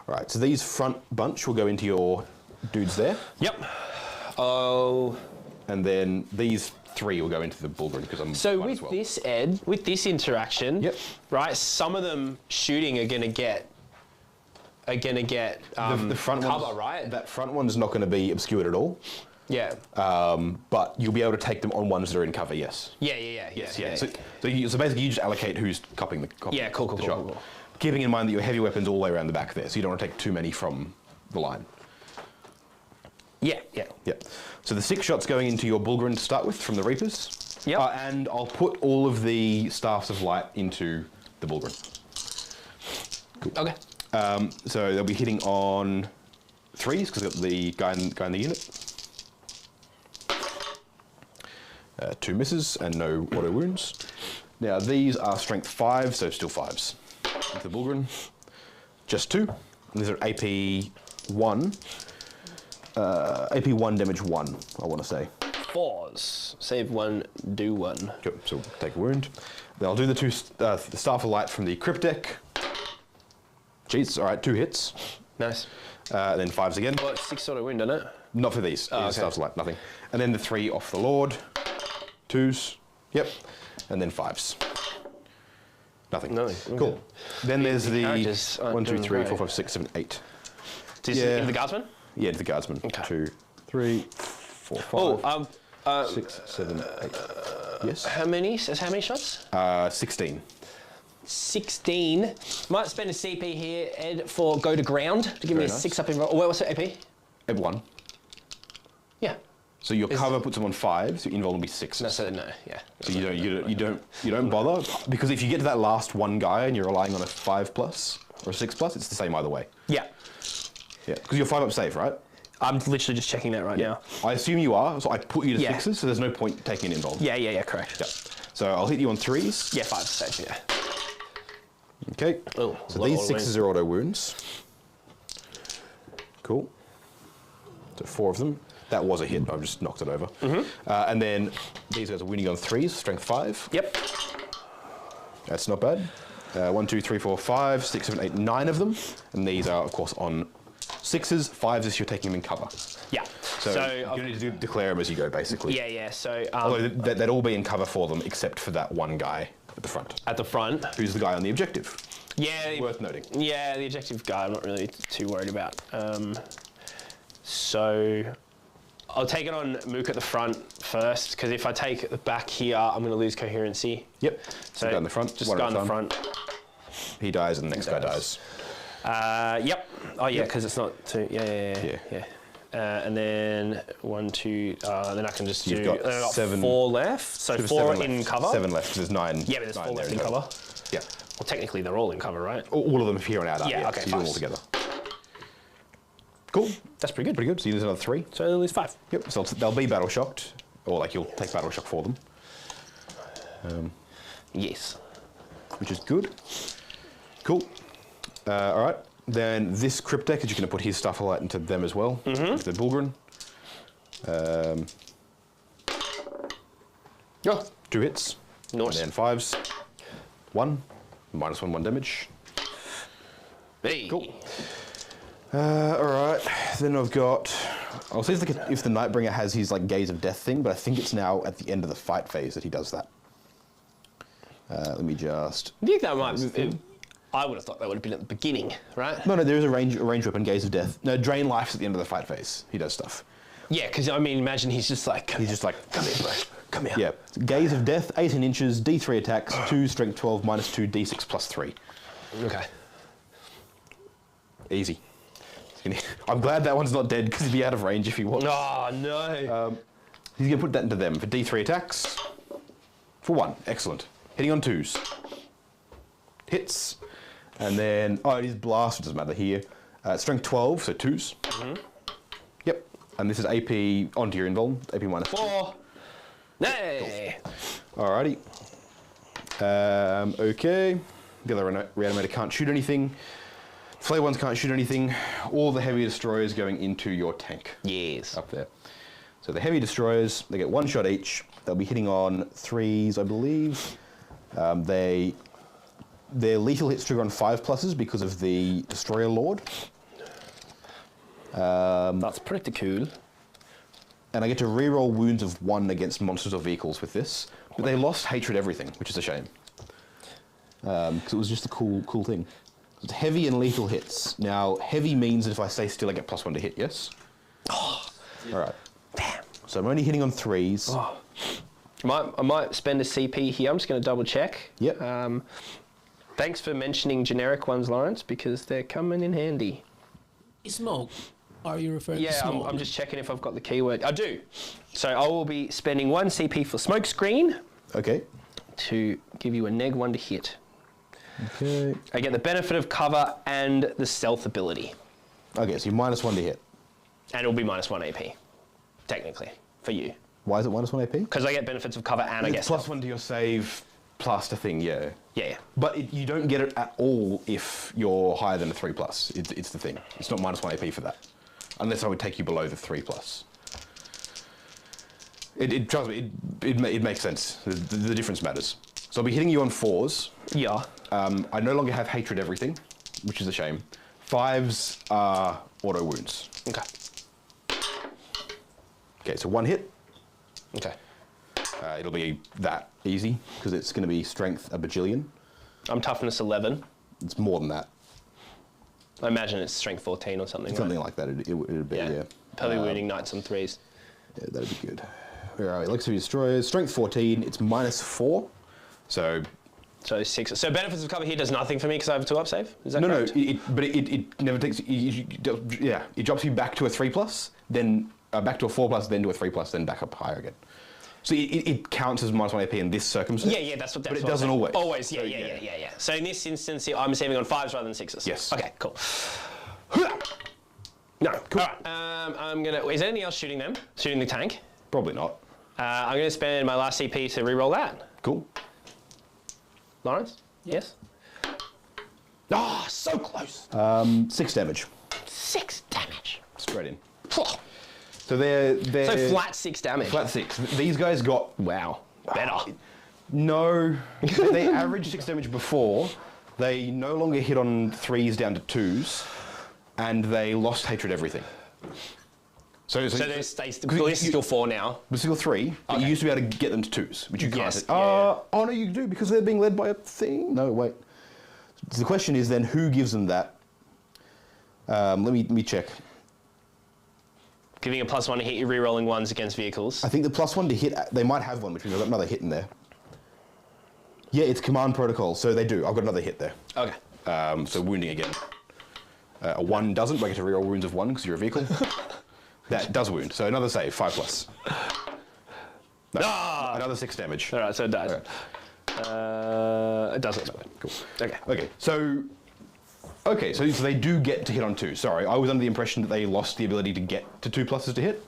All right. So these front bunch will go into your dudes there,
Yep. Oh.
and then these 3 will go into the Bullgrim because I'm.
So
might
with
as well.
this, Ed, with this interaction,
Yep.
right? Some of them shooting are gonna get.
The front
cover,
one's,
right?
That front one's not going to be obscured at all.
Yeah.
But you'll be able to take them on ones that are in cover. Yes.
Yeah.
Yeah. So basically, you just allocate who's copying the.
Yeah, cool.
shot. Keeping in mind that your heavy weapons all the way around the back there, so you don't want to take too many from the line.
Yeah.
Yeah. So the 6 shots going into your Bullgrim to start with from the Reapers.
Yep.
And I'll put all of the Staffs of Light into the Bullgrim.
Okay.
So they'll be hitting on 3s because they've got the guy in the unit. 2 misses and no auto wounds. Now these are strength 5, so still 5s. Into the Bullgrim. Just 2. And these are AP1. AP1 damage 1, I want to say.
4s. Save 1, do 1.
Good. So we'll take a wound. Then I'll do the 2 the Staff of Light from the Crypt deck. Jeez, all right, 2 hits.
Nice.
Then 5s again.
Well, it's 6 sort of wound, isn't it?
Not for these.
Oh, okay.
Staffs of Light, nothing. And then the 3 off the Lord. 2s. Yep. And then 5s. Nothing.
Nothing.
Cool. Then there's the
characters aren't
1, 2,
doing
3,
great.
4, 5, 6, 7, 8.
Into the Guardsman?
Yeah, to the Guardsman.
Okay.
2, 3, 4, 5,
Oh,
6, 7, 8. Yes.
how many shots?
16.
16. Might spend a CP here, Ed, for go to ground to give me
Very
a
nice.
6 up in roll. Oh, what's the AP?
At 1.
Yeah.
So your cover puts them on 5s. Your invul will be 6s.
No, yeah.
So you don't bother, because if you get to that last one guy and you're relying on a 5+ or a 6+, it's the same either way.
Yeah.
Yeah, because you're 5 up safe, right?
I'm literally just checking that right now.
I assume you are, so I put you to
Yeah.
6s, so there's no point taking it involved.
Yeah, correct.
Yeah. So I'll hit you on 3s.
Yeah, 5 safe, yeah.
Okay.
Oh,
so
a lot
these
of
6s are auto wounds. Cool. So 4 of them. That was a hit. I've just knocked it over. And then these guys are winning on 3s, strength 5.
Yep.
That's not bad. 1, 2, 3, 4, 5, 6, 7, 8, 9 of them. And these are, of course, on 6s. 5s if you're taking them in cover.
Yeah.
So you need to declare them as you go, basically.
Yeah. So
Although they'd all be in cover for them, except for that one guy at the front,
at the front.
who's the guy on the objective.
Yeah.
Worth noting.
Yeah, the objective guy I'm not really too worried about. So I'll take it on Mook at the front first, because if I take the back here, I'm going to lose coherency.
Yep. So go in the front.
Just
one
go
at
in
a
the
time.
front.
He dies, and the next guy dies.
Yep. Oh yeah, because it's not two. Yeah. And then 1, 2. Then I can just do.
You've got
then I've got
7.
4 left. So
There's
4
7
in
left.
cover.
7 left. There's 9.
Yeah, but there's
9
4
there
left in cover.
Yeah.
Well, technically they're all in cover, right?
All of them here on out are.
Yeah, okay,
So you do them
fine.
all together. Cool.
That's pretty good.
Pretty good. So you lose another 3.
So then lose 5.
Yep. So they'll be battle shocked, or like you'll take battle shock for them,
Yes.
which is good. Cool. All right. Then this Cryptek is just going to put his stuff light into them as well. With the Bulgrin.
Oh,
2 hits.
nice.
And then 5s. 1. -1, 1 damage.
Hey.
Cool. All right. Then I've got. I'll see if the Nightbringer has his like Gaze of Death thing, but I think it's now at the end of the fight phase that he does that. Let me just.
I think that might. I would have thought that would have been at the beginning, right?
No, there is a range weapon, Gaze of Death. No, Drain Life's at the end of the fight phase. He does stuff.
Yeah, because I mean, imagine he's just like.
He's just like,
Come here, bro. Come here.
yeah. Gaze of Death, 18 inches, D3 attacks, 2 strength 12, -2, D6 +3.
Okay.
Easy. I'm glad that one's not dead because he'd be out of range if he was.
Oh no.
He's going to put that into them for D3 attacks. For 1. Excellent. Hitting on 2s. Hits. And then, it is blast, it doesn't matter here. Strength 12, so 2s. Yep. And this is AP onto your invul, AP -4.
4. Hey.
Alrighty. Okay. The other reanimator can't shoot anything. Flare ones can't shoot anything. All the heavy destroyers going into your tank
Yes.
up there. So the heavy destroyers, they get 1 shot each. They'll be hitting on 3s, I believe. Their lethal hits trigger on 5+ because of the Destroyer Lord.
That's pretty cool.
And I get to reroll wounds of 1 against monsters or vehicles with this. But they lost Hatred Everything, which is a shame. Because it was just a cool thing. It's heavy and lethal hits. Now, heavy means that if I stay still, I get +1 to hit, yes? Oh. All right.
Damn.
So I'm only hitting on 3s.
Oh. I might spend a CP here. I'm just going to double check.
Yep.
Thanks for mentioning generic ones, Lawrence, because they're coming in handy.
Smoke. Are you referring to
Yeah,
smoke?
I'm just checking if I've got the keyword. I do. So I will be spending 1 CP for smoke screen
Okay.
to give you a -1 to hit.
Okay.
I get the benefit of cover and the stealth ability.
Okay, so you're -1 to hit.
And it'll be -1 AP, technically, for you.
Why is it -1 AP?
Because I get benefits of cover and I get
It's
stealth.
+1 to your save, plus the thing, yeah.
Yeah.
But you don't get it at all if you're higher than a 3+. It's the thing. It's not -1 AP for that. Unless I would take you below the 3+. Trust me, it makes sense. The difference matters. So I'll be hitting you on 4s.
Yeah.
I no longer have Hatred Everything, which is a shame. 5s are auto wounds.
Okay.
Okay, so 1 hit.
Okay.
It'll be that easy, because it's going to be strength a bajillion.
I'm toughness 11.
It's more than that.
I imagine it's strength 14 or something.
Something
right?
like that, it'd be, yeah.
Probably wounding knights on 3s.
Yeah, that'd be good. Where are we? Elixir Destroyers. Strength 14, it's -4. So...
So 6. So benefits of cover here does nothing for me because I have a 2-up save? Is that
No,
correct?
but it never takes... yeah, it drops you back to a 3+, then back to a 4+, then to a 3+, then back up higher again. So it counts as -1 AP in this circumstance.
Yeah, that's what.
But it doesn't always.
Always, yeah. So in this instance, I'm saving on 5s rather than 6s.
Yes.
Okay, cool. No. Cool. All right. I'm gonna. Is there anything else shooting them? Shooting the tank?
Probably not.
I'm gonna spend my last CP to re-roll that.
Cool.
Lawrence? Yes. Oh, so close.
6 damage.
6 damage.
Straight in.
Phew.
So they're
So flat 6 damage.
flat 6. These guys got
Wow. Better.
no. They averaged 6 damage before. They no longer hit on 3s down to 2s, and they lost hatred everything. So
They still 4 now.
But still 3, but you used to be able to get them to 2s, which you can't.
Yes, yeah.
Oh no, you do, because they're being led by a thing. No, wait. So the question is then, who gives them that? Let me check.
Giving a +1 to hit your re-rolling ones against vehicles.
I think the +1 to hit, they might have one, which means I've got another hit in there. Yeah, it's command protocol, so they do. I've got another hit there.
Okay.
So wounding again. A 1 doesn't, but I get to reroll wounds of 1 because you're a vehicle. That does wound, so another save, 5+. No, another 6 damage.
All right, so it dies.
Okay.
It doesn't explode.
Cool.
Okay.
Okay, so they do get to hit on 2. Sorry, I was under the impression that they lost the ability to get to 2+ to hit.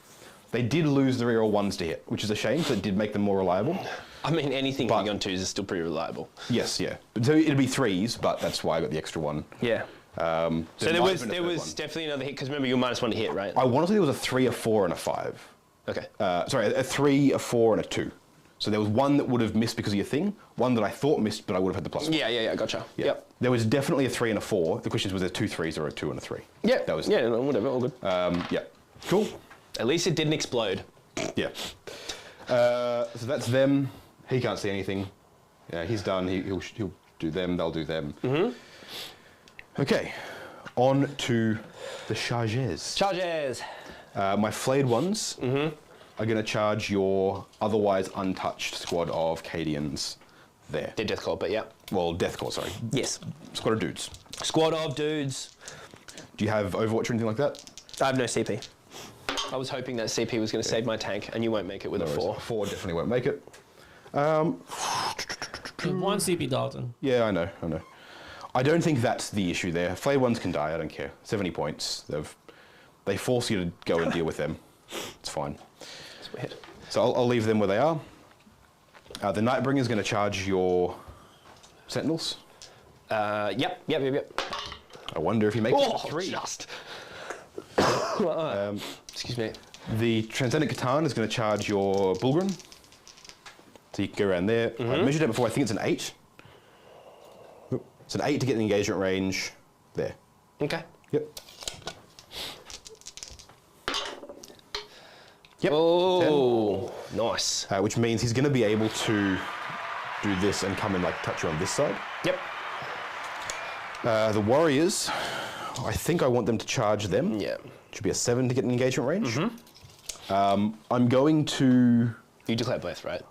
They did lose the reroll 1s to hit, which is a shame, so it did make them more reliable.
I mean, anything hitting on 2s is still pretty reliable.
Yes, yeah. So it'd be 3s, but that's why I got the extra 1.
Yeah. So there
might
was
have been a third one.
definitely another hit, because remember, you were -1 to hit, right?
I want to say there was a 3, a 4, and a 5.
Okay.
Sorry, a 3, a 4, and a 2. So there was one that would have missed because of your thing, one that I thought missed, but I would have had the +1.
Yeah, gotcha.
Yeah.
Yep.
There was definitely a 3 and a 4. The question was there 2 3s or a 2 and a 3?
Yeah.
That was.
Yeah, no, whatever, all good.
Yeah. Cool.
At least it didn't explode.
Yeah. So that's them. He can't see anything. Yeah, he's done. He'll do them. They'll do them. Okay. On to the charges.
Charges.
My flayed ones are going to charge your otherwise untouched squad of Cadians there.
Did Deathclaw, but yeah.
Well, Deathclaw, sorry.
Yes.
Squad of dudes.
Squad of dudes.
Do you have Overwatch or anything like that?
I have no CP. I was hoping that CP was going to save my tank, and you won't make it with a 4.
4 definitely won't make it.
1 CP, Dalton.
Yeah, I know. I don't think that's the issue there. Flayed ones can die, I don't care. 70 points. They force you to go and deal with them. It's fine.
It's weird.
So I'll leave them where they are. The Nightbringer is going to charge your Sentinels.
Yep.
I wonder if he makes it
Oh,
to 3.
just. Excuse me.
The Transcendent Catan is going to charge your Bulgrin. So you can go around there. I measured it before, I think it's an 8. It's an 8 to get the engagement range there.
Okay.
Yep. Yep.
Oh, nice.
Which means he's going to be able to do this and come and like touch you on this side.
Yep.
The Warriors, I think I want them to charge them.
Yeah.
Should be a 7 to get an engagement range. I'm going to...
You declare both, right?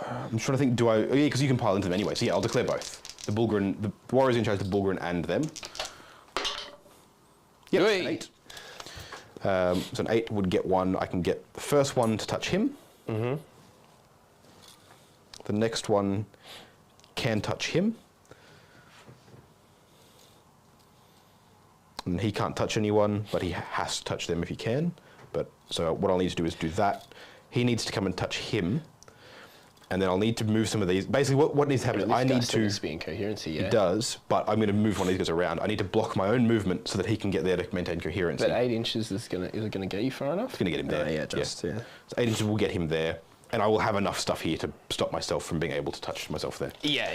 I'm trying to think, do I... Oh, yeah, because you can pile into them anyway. So yeah, I'll declare both. The Bulgrin, the Warriors in charge of the Bulgrin and them. Yep, an 8. So an 8 would get 1. I can get the first one to touch him. The next one can touch him. And he can't touch anyone, but he has to touch them if he can. But so what I'll need to do is do that. He needs to come and touch him. And then I'll need to move some of these. Basically, what needs to happen is I need to...
be in coherency, yeah.
It does, but I'm going to move one of these guys around. I need to block my own movement so that he can get there to maintain coherency.
But 8 inches is it gonna get you far enough?
It's going to get him there.
Yeah.
So 8 inches will get him there, and I will have enough stuff here to stop myself from being able to touch myself there.
Yeah.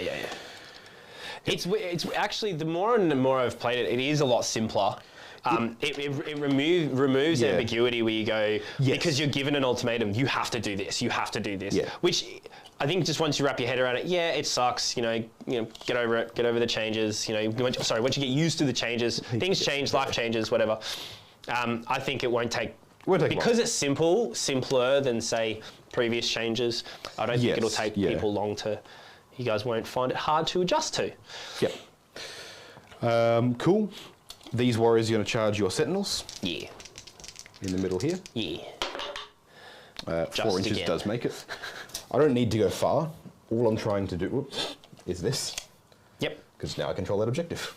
It's actually, the more and the more I've played it, it is a lot simpler. It removes ambiguity where you go, because you're given an ultimatum, you have to do this, which I think just once you wrap your head around it, it sucks, get over it, get over the changes, once you get used to the changes, things change, life changes, whatever. I think it won't take because
long.
it's simpler than say previous changes. I don't think it'll take people long to. You guys won't find it hard to adjust to.
Yep. Cool. These warriors are going to charge your sentinels.
Yeah.
In the middle here.
Yeah.
4 inches does make it. I don't need to go far. All I'm trying to do is this.
Yep.
Because now I control that objective.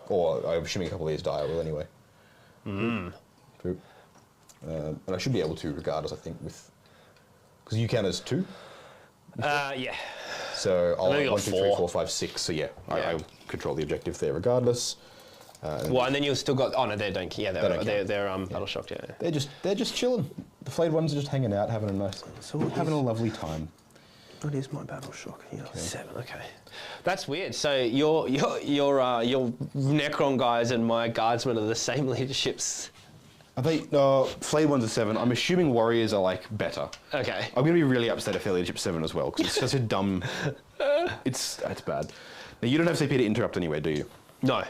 Or I'm assuming a couple of these die, I will anyway. True. And I should be able to, regardless, I think, with... Because you count as 2.
Yeah.
So I'll
only got
1, 2, 3,
4.
4, 5, 6. So yeah,
Yeah.
I control the objective there regardless.
Well, and then you've still got. Oh no, they don't. Yeah,
They don't
they're
count.
battle shocked. Yeah.
They're just chilling. The flayed ones are just hanging out, having a lovely time.
What is my battle shock here? 7. Okay. That's weird. So your Necron guys and my guardsmen are the same leaderships.
I think flayed ones are 7. I'm assuming warriors are like better.
Okay.
I'm gonna be really upset if they're leadership 7 as well because it's such a dumb. It's bad. Now you don't have CP to interrupt anyway, do you?
No.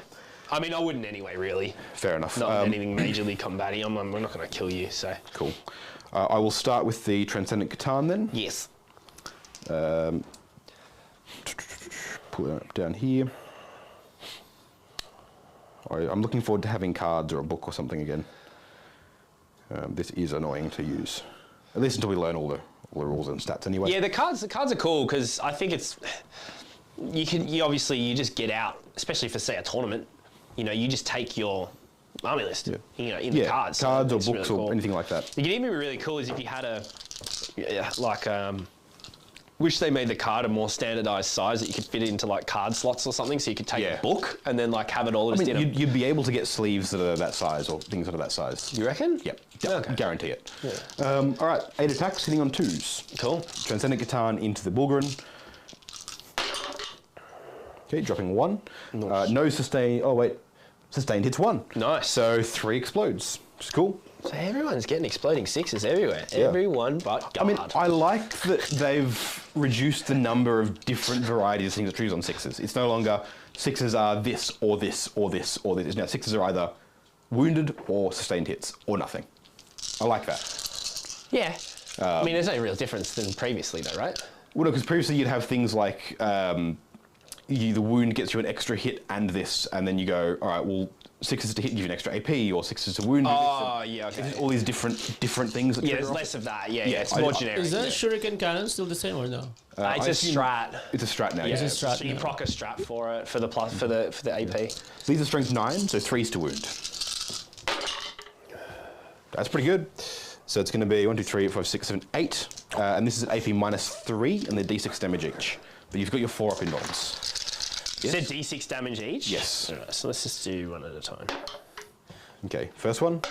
I mean, I wouldn't anyway, really.
Fair enough.
Not anything majorly combating. We're not going to kill you, so.
Cool. I will start with the Transcendent Catan then.
Yes.
Pull it up down here. I'm looking forward to having cards or a book or something again. This is annoying to use, at least until we learn all the rules and stats anyway.
Yeah, the cards are cool because I think it's you obviously you just get out, especially for say a tournament. You know, you just take your army list.
Yeah.
You know, in the cards. So
Cards or
it's
books
really
or
cool.
anything like that.
It could even be really cool is if you had wish they made the card a more standardized size that you could fit it into like card slots or something, so you could take
Yeah.
a book and then like have it all
I
just
mean,
in a.
you'd be able to get sleeves that are that size or things that are that size.
You reckon?
Yep.
Okay.
Guarantee it.
Yeah.
All right, 8 attacks, hitting on 2s.
Cool.
Transcendent Catan into the Bulgarin. Okay, dropping 1.
Nice.
No sustain. Oh wait, sustained hits 1.
Nice.
So 3 explodes, which is cool.
So everyone's getting exploding 6s everywhere.
Yeah.
Everyone but Guard.
I mean, I like that they've reduced the number of different varieties of things to choose on 6s. It's no longer 6s are this or this or this or this. Now 6s are either wounded or sustained hits or nothing. I like that.
Yeah. I mean, there's no real difference than previously, though, right?
Well, no, because previously you'd have things like the wound gets you an extra hit and this, and then you go, all right, well, 6s to hit give you an extra AP, or 6s to wound.
Oh, yeah, okay.
All these different things. That
Yeah,
trigger
there's
off.
less of that. Yeah,
Yeah,
it's
I-
more
I-
generic.
Is that
yeah.
shuriken cannon still the same or no?
It's
I
a
assume
strat.
It's a strat now.
Yeah,
Yeah.
It's a strat
so you
now.
proc a strat for it for the AP.
So these are strength 9, so 3s to wound. That's pretty good. So it's going to be 1, 2, 3, 4, 5, 6, 7, 8. And this is AP -3 and they're D6 damage each. But you've got your 4 up in bonds.
You said D6 damage each?
Yes.
All right, so let's just do one at a time.
Okay, first one.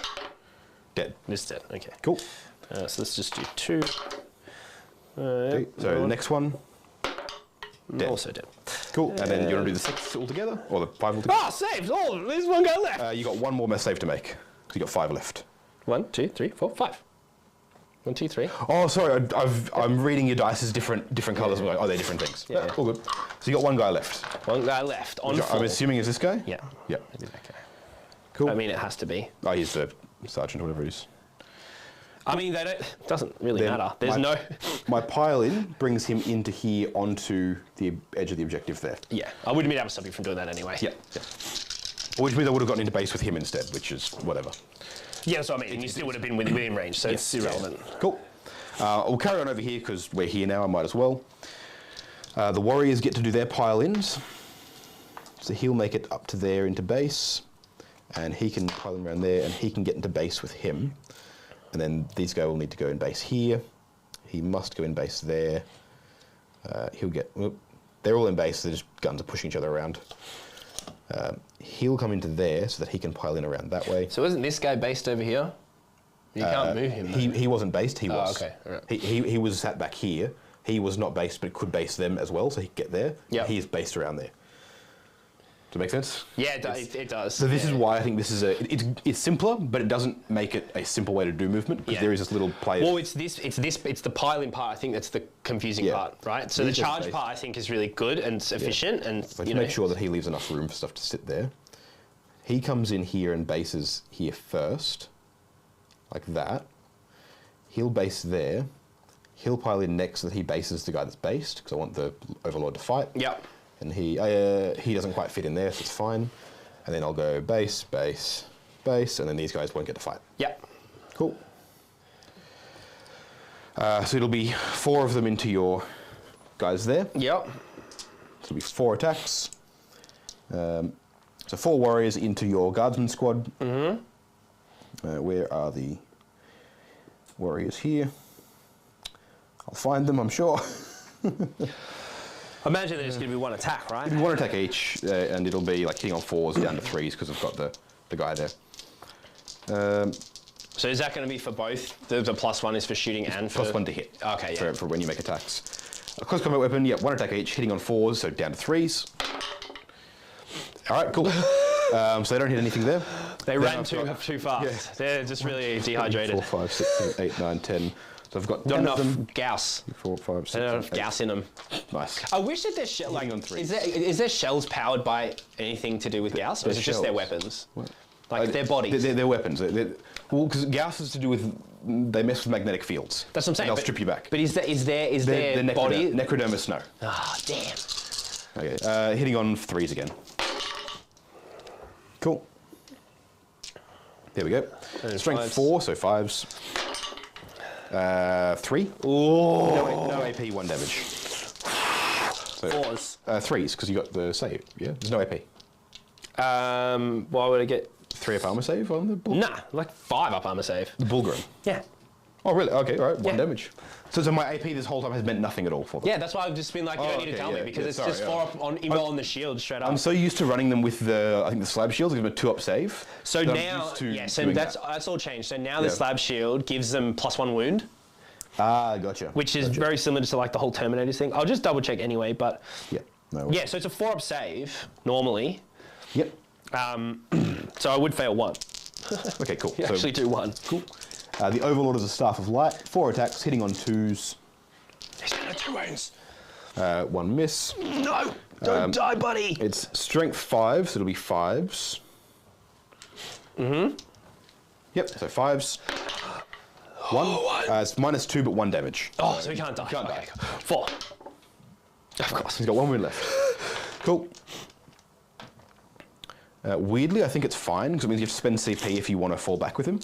Dead.
This dead, okay.
Cool.
So let's just do 2.
Okay, so the next one. Dead.
Also dead.
Cool. And then you want to do the 6 altogether? Or the 5 altogether?
Ah, saved! Oh, there's one guy left.
You got one more mess save to make. So you got 5 left.
1, 2, 3, 4, 5. 1, 2, 3.
Oh, sorry. I'm reading your dice as different colours. I'm like, oh, they're different things.
Yeah.
All good. So you got one guy left.
One guy left on
Which
full.
I'm assuming is this guy?
Yeah.
Yep.
I did okay.
Cool.
I mean, it has to be.
Oh, he's the sergeant or whatever it is.
I mean, they don't. Doesn't really
Then
matter. There's
my-
no.
My pile in brings him into here onto the edge of the objective there.
Yeah, I wouldn't be able to stop you from doing that anyway.
Yeah. Which means I would have gotten into base with him instead, which is whatever.
Yeah, that's what I mean. You still would have been within range, so it's irrelevant.
Cool. We'll carry on over here because we're here now. I might as well. The warriors get to do their pile-ins. So he'll make it up to there into base, and he can pile in around there, and he can get into base with him. And then these guys will need to go in base here. He must go in base there. He'll get... Whoop. They're all in base, so just guns are pushing each other around. He'll come into there so that he can pile in around that way.
So isn't this guy based over here? You can't move him. Though.
He wasn't based, he was.
okay, alright.
He was sat back here. He was not based, but could base them as well, so he could get there.
Yep.
He is based around there. Does that make sense?
Yeah, it does.
So this is why I think this is it's simpler, but it doesn't make it a simple way to do movement, because
Yeah.
there is this little play.
Well, it's the piling part. I think that's the confusing
Yeah.
part, right? So the
These are
charge
based-
part, I think, is really good and efficient, and
So
you
to
know,
make sure that he leaves enough room for stuff to sit there. He comes in here and bases here first, like that. He'll base there. He'll pile in next so that he bases the guy that's based, because I want the Overlord to fight.
Yep.
And he doesn't quite fit in there, so it's fine. And then I'll go base, base, base, and then these guys won't get to fight.
Yep.
Cool. So it'll be 4 of them into your guys there.
Yep.
So it'll be 4 attacks. So 4 warriors into your guardsman squad. Mm-hmm. Where are the warriors here? I'll find them, I'm sure.
I imagine there's going to be one attack, right?
It'll be one attack each, and it'll be like hitting on 4s down to 3s because I've got the guy there.
So is that going to be for both? The +1 is for shooting and for...
+1 to hit.
Okay, yeah.
For when you make attacks. A close combat weapon, yep, one attack each, hitting on 4s, so down to 3s. All right, cool. So they don't hit anything there.
They
Then
ran
I've
too
got-
fast.
yeah.
They're just really dehydrated.
4, 5, 6, 7, 8, 9, 10. So I've got
Not
10 of
enough
them.
gas.
4, 5, 6,
Not
7,
enough
8.
gas in them.
Nice.
I wish that their like
on 3s.
is their shells powered by anything to do with gas, or is it just their
shells?
weapons?
What?
Like their bodies?
They're weapons. Well, because gas is to do with they mess with magnetic fields.
That's what I'm saying.
And they'll strip you back.
But is their body?
Necrodermis, no.
Ah, damn.
Okay. Hitting on 3s again. Cool. There we go.
And
Strength
5s.
4, so 5s. 3.
Oh.
No AP, 1 damage. So,
4s.
3s, because you got the save. Yeah, there's no AP.
Why would I get?
3 up armor save on the bull.
Nah, like 5 up armor save.
The Bullgrim.
Yeah.
Oh, really? Okay, all right. 1
Yeah.
damage. So my AP this whole time has meant nothing at all for them.
Yeah, that's why I've just been like, you don't need to
okay,
tell me
yeah,
because
yeah,
it's
sorry,
just
yeah.
4 up on the shield straight up.
I'm so used to running them with the slab shields, give them a 2 up save.
So
that I'm
now,
used to
yeah, so
doing
that's
that.
all changed. So now the
Yeah.
slab shield gives them +1 wound,
Ah, gotcha.
which is very similar to like the whole Terminators thing. I'll just double check anyway, but
Yeah. No worries.
yeah, so it's a 4 up save normally.
Yep.
So I would fail 1.
Okay, cool.
You actually do 1.
Cool. The Overlord is a Staff of Light. 4 attacks, hitting on 2s.
He's gonna 2 wounds.
1 miss.
No, don't die, buddy.
It's Strength 5, so it'll be 5s. Mm-hmm. Yep, so 5s. 1. It's -2, but 1 damage.
Oh, so he can't die.
Can't
Okay,
die.
cool. 4. Of course.
He's got 1 wound left. Cool. Weirdly, I think it's fine, because it means you have to spend CP if you want to fall back with him.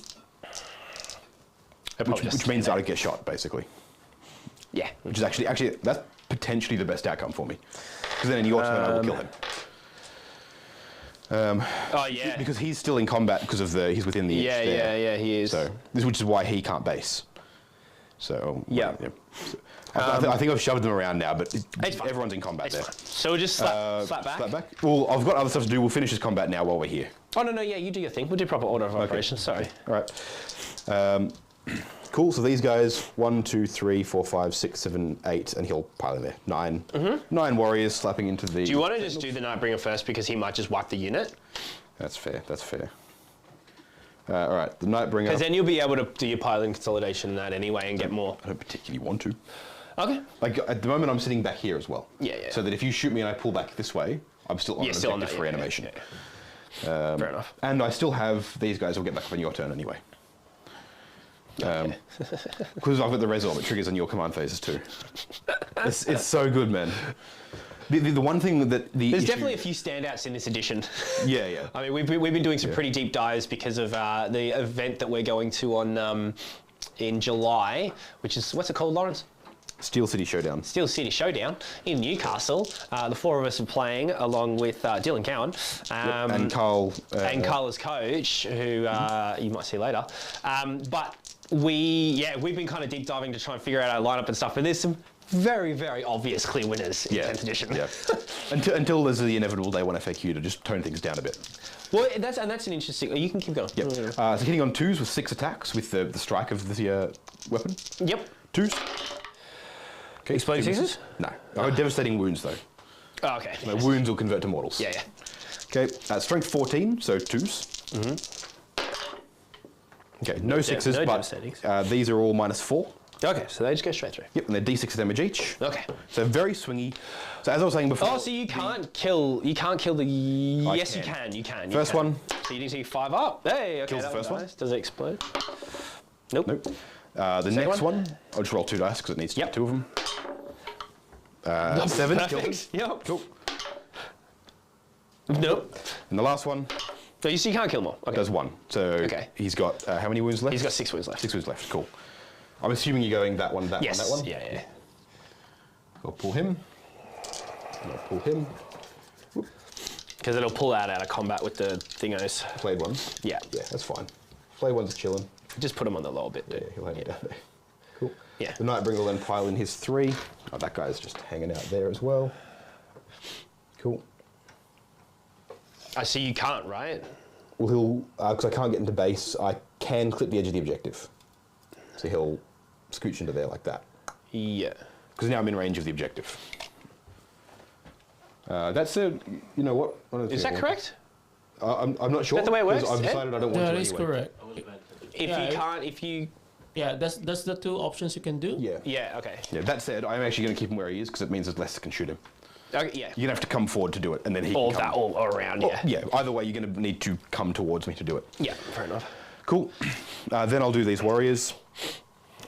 Which means I don't get shot, basically.
Yeah.
Which is actually that's potentially the best outcome for me. Because then in your turn I will kill him.
Oh yeah.
Because he's still in combat because of he's within the
Yeah,
edge there.
yeah, he is.
So which is why he can't base. So
Yeah.
I think I've shoved them around now, but
It's fine.
everyone's in combat
It's
there.
fine. So we'll just slap back.
Slap back. Well, I've got other stuff to do. We'll finish this combat now while we're here.
Oh no, yeah, you do your thing. We'll do proper order of operations. Sorry.
All right. Cool. So these guys, 1, 2, 3, 4, 5, 6, 7, 8, and he'll pile in there. 9. 9 warriors slapping into the.
Do you want to just do the Nightbringer first because he might just wipe the unit?
That's fair. That's fair. All right. The Nightbringer.
Because then you'll be able to do your piling consolidation and that anyway and get more.
I don't particularly want to.
Okay.
Like at the moment, I'm sitting back here as well.
Yeah, yeah.
So that if you shoot me and I pull back this way, I'm still on an
still on
objective
that,
for
yeah,
animation.
yeah. Fair enough.
And I still have these guys will get back up on your turn anyway. Because I've got the Resorb, it triggers on your command phases too. It's so good, man. The one thing that
There's definitely a few standouts in this edition.
Yeah, yeah.
I mean, we've been doing some pretty deep dives because of the event that we're going to on in July, which is, what's it called, Lawrence?
Steel City Showdown.
Steel City Showdown in Newcastle. The 4 of us are playing along with Dylan Cowan.
And Carl.
And Carl as coach, who you might see later. But we've been kind of deep diving to try and figure out our lineup and stuff. And there's some very, very obvious clear winners in 10th edition.
Yeah. until there's the inevitable day 1 FAQ to just tone things down a bit.
Well, that's an interesting. You can keep going.
Yep. So hitting on 2s with 6 attacks with the strike of the weapon.
Yep.
2s. Okay.
Exploding 6s?
No. Devastating wounds though.
Oh, okay.
My wounds will convert to mortals.
Yeah, yeah.
Okay. Strength 14, so 2s. Okay. No 6s,
no
but
devastatings.
these are all -4.
Okay, so they just go straight through.
Yep, and they're d6 damage each.
Okay.
So very swingy. So as I was saying before.
Oh, so you can't kill. You can't kill the. Yes, you
can.
can. You can.
First one.
So you need to see 5 up. Hey, okay.
Kills
that
the first one.
nice. Does it explode? Nope.
Nope. The next
one?
one, I'll just roll 2 dice because it needs to
Yep.
be 2 of them. 7.
Perfect. Yep.
Cool.
Nope.
And the last one
So you can't kill more. Okay.
does 1. So
Okay.
he's got how many wounds left?
He's got 6 wounds left.
6 wounds left. Cool. I'm assuming you're going that one, that
Yes.
one, that one.
Yeah, yeah.
I'll pull him. And I'll pull him.
Because it'll pull out of combat with the thingos.
Played ones.
Yeah.
Yeah, that's fine. Play one's chilling.
Just put him on the lower bit,
Yeah,
dude.
he'll hang it down there. Cool.
Yeah.
The Nightbringer will then pile in his 3. Oh, that guy's just hanging out there as well. Cool.
I see you can't, right?
Well, he'll, because I can't get into base, I can clip the edge of the objective. So he'll scooch into there like that.
Yeah.
Because now I'm in range of the objective. That's it. You know what?
Is that correct?
I'm not sure.
Is that the way it works,
I've
Ed?
decided I don't want to
That is
anyway.
correct.
I was meant to.
If
Yeah,
you can't, if you...
Yeah, that's the 2 options you can do.
Yeah.
Yeah, okay.
Yeah, that said, I'm actually going to keep him where he is because it means there's less that can shoot him.
Okay, yeah.
You're going to have to come forward to do it, and then he
All
can come.
that, all around, yeah.
Yeah, either way, you're going to need to come towards me to do it.
Yeah, fair enough.
Cool. Then I'll do these warriors.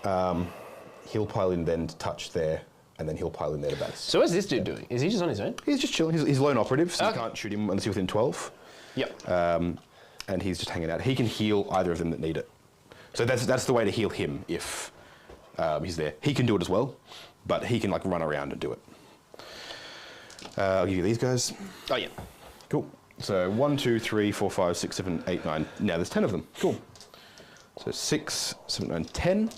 He'll pile in then to touch there, and then he'll pile in there to base.
So what's this dude doing? Is he just on his own?
He's just chilling. He's lone operative, so
Okay.
you can't shoot him unless you're within 12.
Yep.
And he's just hanging out. He can heal either of them that need it. So that's the way to heal him if he's there. He can do it as well, but he can like run around and do it. I'll give you these guys.
Oh, yeah.
Cool. So 1, 2, 3, 4, 5, 6, 7, 8, 9. Now there's 10 of them. Cool. So 6, 7, 9, 10.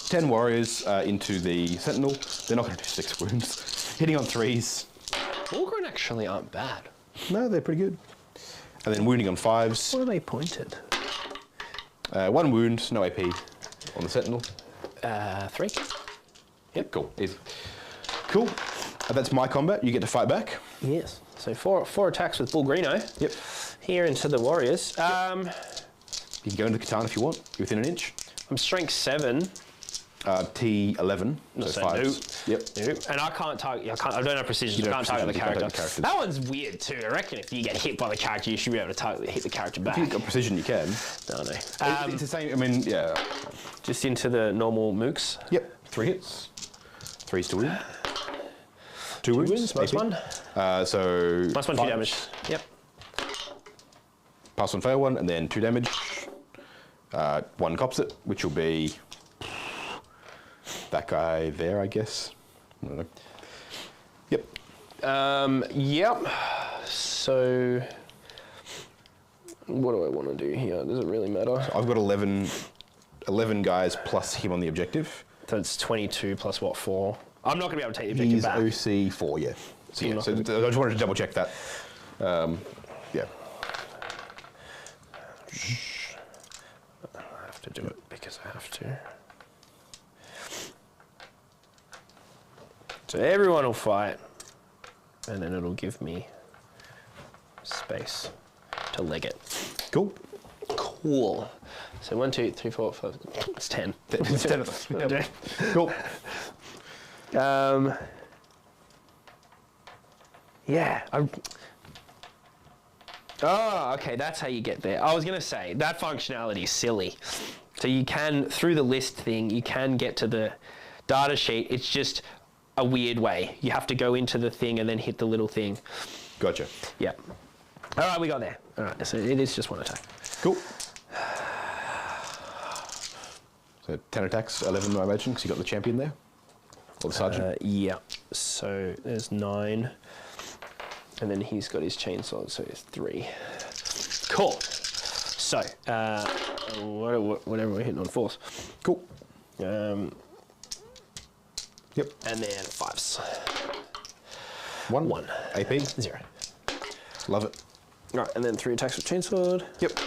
10 warriors into the sentinel. They're not going to do 6 wounds. Hitting on 3s.
Fulgrim actually aren't bad.
No, they're pretty good. And then wounding on 5s.
What are they pointed?
1 wound, no AP on the sentinel.
3.
Yep, cool. Easy. Cool. That's my combat. You get to fight back.
Yes. So 4 attacks with Bulgrino.
Yep.
Here into the warriors.
You can go into the katana if you want. You're within an inch.
I'm strength 7.
T11.
So
fives.
no.
Yep.
No. And I can't target. I don't have precision.
You
I
don't
can't
have
target the
precision, you
character.
can't target the characters.
That one's weird too. I reckon if you get hit by the character, you should be able to hit the character back.
If you've got precision, you can.
No, no.
It's the same. I mean, yeah.
Just into the normal mooks.
Yep. 3 hits. 3s to win. 2 wounds.
Minus
AP.
1.
So.
Minus 1, 2 damage. Yep.
Pass 1, fail 1, and then 2 damage. 1 cops it, which will be that guy there, I guess. I don't know. Yep.
Yep. So, what do I want to do here? Does it really matter?
I've got 11 guys plus him on the objective.
So it's 22 plus what, 4? I'm not going to be able to take the objective
He's
back.
OC 4, yeah. So,
You're
yeah,
not
so
gonna-
I just wanted to double check that. Yeah.
I have to do it because I have to. So everyone will fight, and then it'll give me space to leg it.
Cool.
Cool. So 1, 2, 3, 4, 5. It's 10.
It's 10 of them. Yep. Cool.
Yeah. Oh, okay. That's how you get there. I was gonna say that functionality is silly. So you can, through the list thing, you can get to the data sheet. It's just a weird way. You have to go into the thing and then hit the little thing.
Gotcha.
Yeah. All right, we got there. All right, so it is just 1 attack.
Cool. So 10 attacks, 11 I imagine, because you got the champion there. Or the sergeant.
Yeah. So there's 9. And then he's got his chainsaw, so it's 3. Cool. So, whatever we're hitting on 4s.
Cool. Yep.
And then 5s.
1. AP.
0.
Love it.
All right, and then 3 attacks with chainsword.
Yep.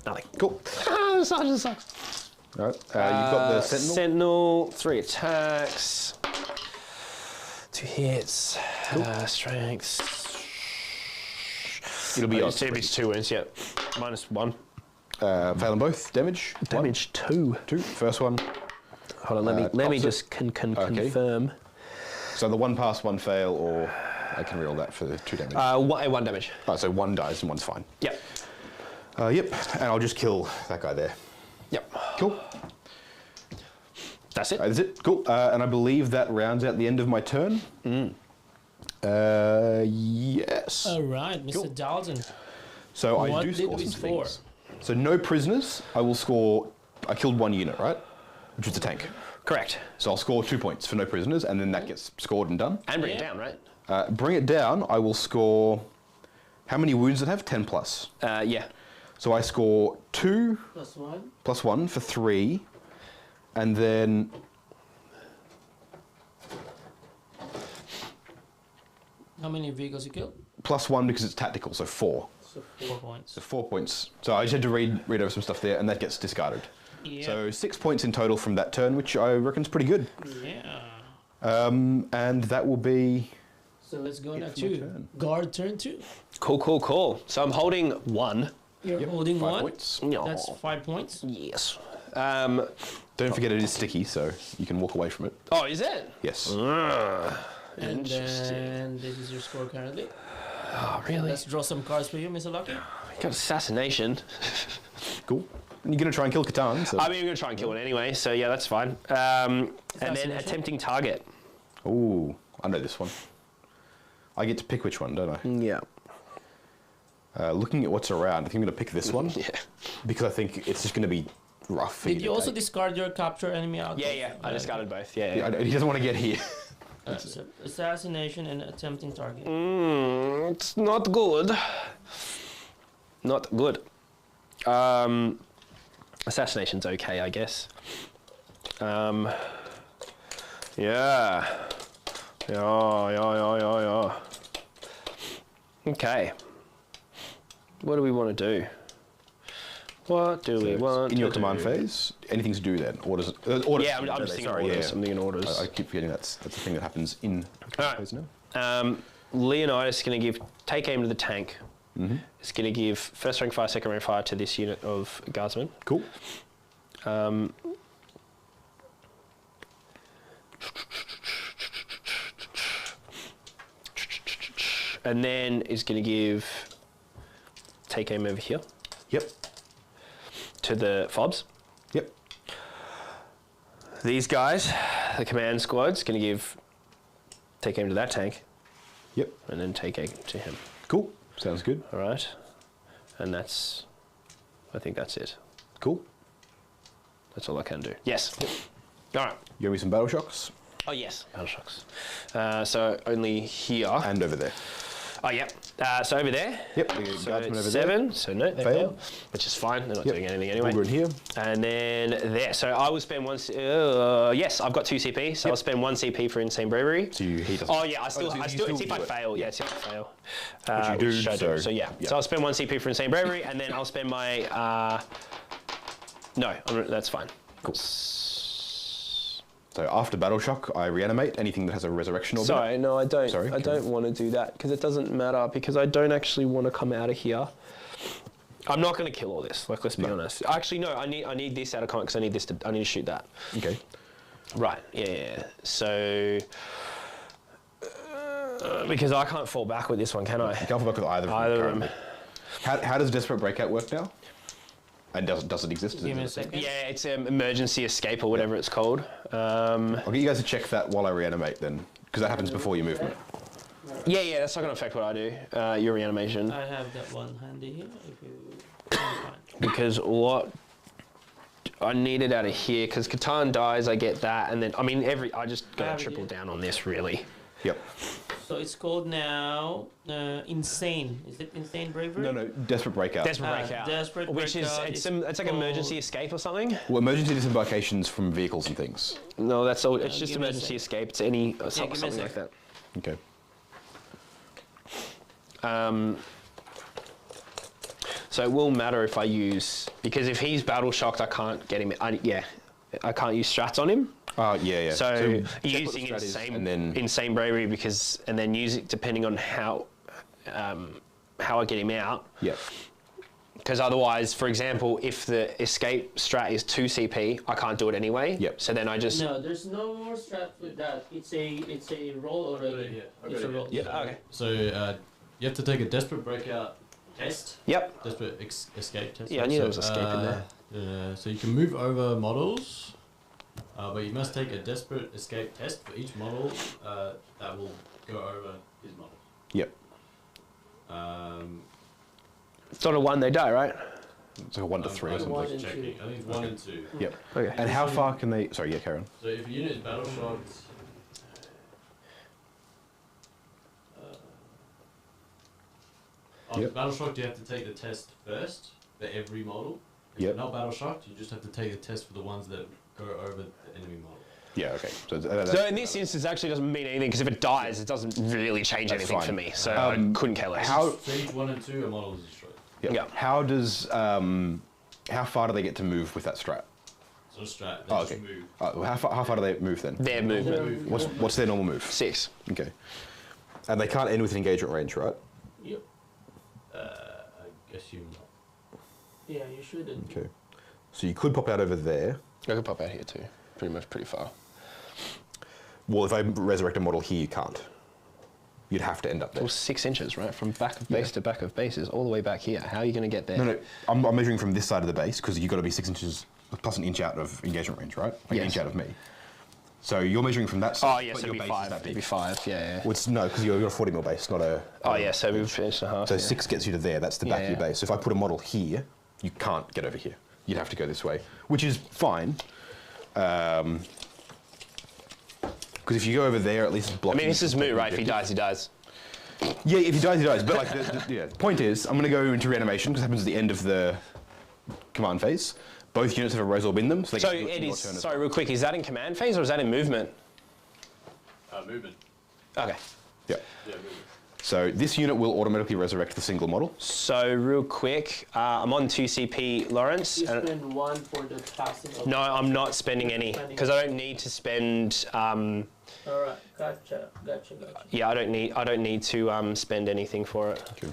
Nothing.
Cool.
The sergeant sucks.
All right. You've got the sentinel.
Sentinel, 3 attacks. 2 hits. Strength.
It'll be
It's 2 wounds, yeah. Minus 1.
failing both. Damage.
Damage 2.
2. First one.
Hold on, let me
opposite.
just confirm.
So the 1 pass, 1 fail, or I can reroll that for the 2 damage.
1 damage.
Oh, so 1 dies and 1's fine.
Yep.
Yep. And I'll just kill that guy there.
Yep.
Cool.
That's it.
That's it. Cool. And I believe that rounds out the end of my turn. Yes.
All right, Mr.
Cool.
Dalton.
So I
What
do
did
score
we
some
score?
things. So no prisoners. I will score. I killed 1 unit, right? Which was the tank.
Correct.
So I'll score 2 points for no prisoners, and then that gets scored and done.
And bring it
Yeah.
down, right?
Bring it down. I will score. How many wounds did it have? 10 plus.
Yeah.
So I score 2
+1.
plus 1 for 3, and then
How many vehicles you killed?
plus 1 because it's tactical, so 4.
So 4 points.
So 4 points. So I just had to read over some stuff there, and that gets discarded.
Yeah.
So 6 points in total from that turn, which I reckon's pretty good.
Yeah.
And that will be...
So let's go
It
now
for my
to
turn.
guard turn 2.
Cool. So I'm holding 1.
You're holding
5
1.
points.
That's 5 points.
Yes.
Don't forget it is sticky, so you can walk away from it.
Oh, is it?
Yes.
And then this is your score currently.
Oh, really?
Let's draw some cards for you, Mr. Lucky.
Got assassination.
Cool. You're going to try and kill Catan, so...
I mean, I'm going to try and kill it anyway, so yeah, that's fine. And then
Assassination?
attempting target.
Ooh, I know this one. I get to pick which one, don't I?
Yeah.
Looking at what's around, I think I'm going to pick this one.
Yeah.
Because I think it's just going to be rough for
Did
to
you also
take.
discard your capture enemy out?
Yeah. I discarded both. Yeah.
Yeah, he doesn't want to get here.
So assassination and attempting target.
It's not good. Not good. Assassination's okay, I guess. Yeah. Okay. What do we want to do? What do we want
In your
to
command
do?
phase, anything to do then? Orders. Orders
Yeah, I'm just thinking
sorry,
orders. I'm thinking orders.
I keep forgetting that's the thing that happens in
Alright.
phase now.
Leonidas is going to take aim to the tank.
Mm-hmm.
It's going to give first rank fire, second rank fire to this unit of guardsmen.
Cool.
And then is going to give take aim over here
Yep.
to the fobs.
Yep.
These guys, the command squad's going to give take aim to that tank
Yep.
and then take aim to him.
Cool. Sounds good.
All right, and I think that's it.
Cool.
That's all I can do. Yes. All right.
You give me some battle shocks
Oh yes, battle shocks. So only here.
and over there.
Oh yeah. So over there.
Yep. The
So
guardsmen over
7. So no, they
Fail.
fail, which is fine. They're not
Yep.
doing anything
there.
anyway.
We're in here.
And then there. So I will spend one. Yes, I've got 2 CP. So I'll spend 1 CP for insane bravery.
So he doesn't.
Oh yeah, I
so
still,
you
it's if I
do it.
fail. Yeah, it's if I fail.
Which you do,
I
so-
yeah.
yeah.
So I'll spend 1 CP for insane bravery, and then I'll spend my. No, that's fine.
Cool. So after battle shock, I reanimate anything that has a resurrection orb.
Sorry, no, I don't.
Sorry,
I don't want to do that because it doesn't matter because I don't actually want to come out of here. I'm not going to kill all this. Like, let's be honest. Actually, no. I need this out of combat because I need to shoot that.
Okay.
Right. Yeah. So because I can't fall back with this one, can I?
You can't fall back with either of them.
Either of them.
currently. How does Desperate Breakout work now? And does it exist?
Give me a second.
Yeah, it's emergency escape or whatever it's called.
I'll get you guys to check that while I reanimate then, because that happens before your movement.
Yeah. That's not going to affect what I do. Your reanimation.
I have that one handy here. If you can find.
Because what I need it out of here because Catan dies, I get that, and then I just
I
gotta
have it
triple
here.
down on this really.
Yep.
So it's called now insane. Is it insane bravery?
No, Desperate Breakout.
Desperate breakout,
Desperate
which is
breakout
it's
is
like emergency
called-
escape or something.
Well, emergency disembarkations from vehicles and things.
No, that's all. It's just
give me a
emergency
sec.
escape. It's any
give me a
something like
sec.
that.
Okay.
So it will matter if I use because if he's battle shocked, I can't get him. I can't use strats on him.
Yeah.
So
check what the
using
strat is,
insane
and then
insane bravery and then use it depending on how I get him out.
yeah.
Because otherwise, for example, if the escape strat is 2 CP, I can't do it anyway.
Yep.
So then I just
No, there's no more strat with that. It's a roll already.
Yeah,
It's a roll.
Yeah.
okay.
So you have to take a Desperate Breakout test.
Yep.
Desperate escape test.
Yeah, I knew there was escape in
there. So you can move over models, but you must take a Desperate escape test for each model that will go over his model.
Yep.
It's not a 1 they die, right?
It's like a 1 to 3 or
I'm
something.
One and
checking.
two.
I think it's 1 and 2.
Yep.
Okay.
And how far can they? Sorry, yeah, Karen.
So if a unit is battle shocked, after
Yep.
battle shocked, you have to take the test first. for every model. If
Yep.
you're not battle shocked, you just have to take a test for the ones that go over the enemy model.
Yeah, okay. So,
So in this instance, it actually doesn't mean anything because if it dies, it doesn't really change
That's
anything
fine.
for me. So I couldn't care less.
how
Siege 1 and 2, a model is destroyed.
Yeah.
how does how far do they get to move with that strat?
So strat, they
Oh,
just
okay.
move.
How far do they move then?
Their movement.
What's their normal move?
6.
Okay. And they can't end with an engagement range, right?
Yep.
I assume not.
Yeah, you shouldn't.
Okay. So you could pop out over there.
I could pop out here too. Pretty far.
Well, if I resurrect a model here, you can't. You'd have to end up there.
Well, 6 inches, right? From back of base to back of base is all the way back here. How are you going to get there?
No, I'm measuring from this side of the base because you've got to be 6 inches plus an inch out of engagement range, right? Like an
Yes.
inch out of me. So you're measuring from that side.
Oh, yes,
but
it'd
your
be
base is
5.
that
It'd
big.
be 5, yeah.
Well, no, because you've got a 40 mil base, not a.
Oh, yeah, so we've finished a half.
So
yeah.
6 gets you to there. That's the back of
Yeah,
your
yeah.
base. So if I put a model here, you can't get over here. You'd have to go this way, which is fine. Because if you go over there, at least it's
I
blocking.
mean, this is moot, right? If he
objective.
dies, he dies.
Yeah, if he dies, he dies. But like, the point is, I'm going to go into reanimation because it happens at the end of the command phase. Both units have a resolve in them, so they
So,
get to do it in
Eddie,
your turn as
sorry, real quick, is that in command phase or is that in movement?
Movement.
Okay.
Yeah.
Yeah, movement.
So this unit will automatically resurrect the single model.
So, real quick, I'm on 2 CP, Lawrence.
You
and-
spend 1 for the passing of.
no, I'm not spending any because I don't need to spend.
Alright, gotcha.
Yeah, I don't need to spend anything for it.
Okay.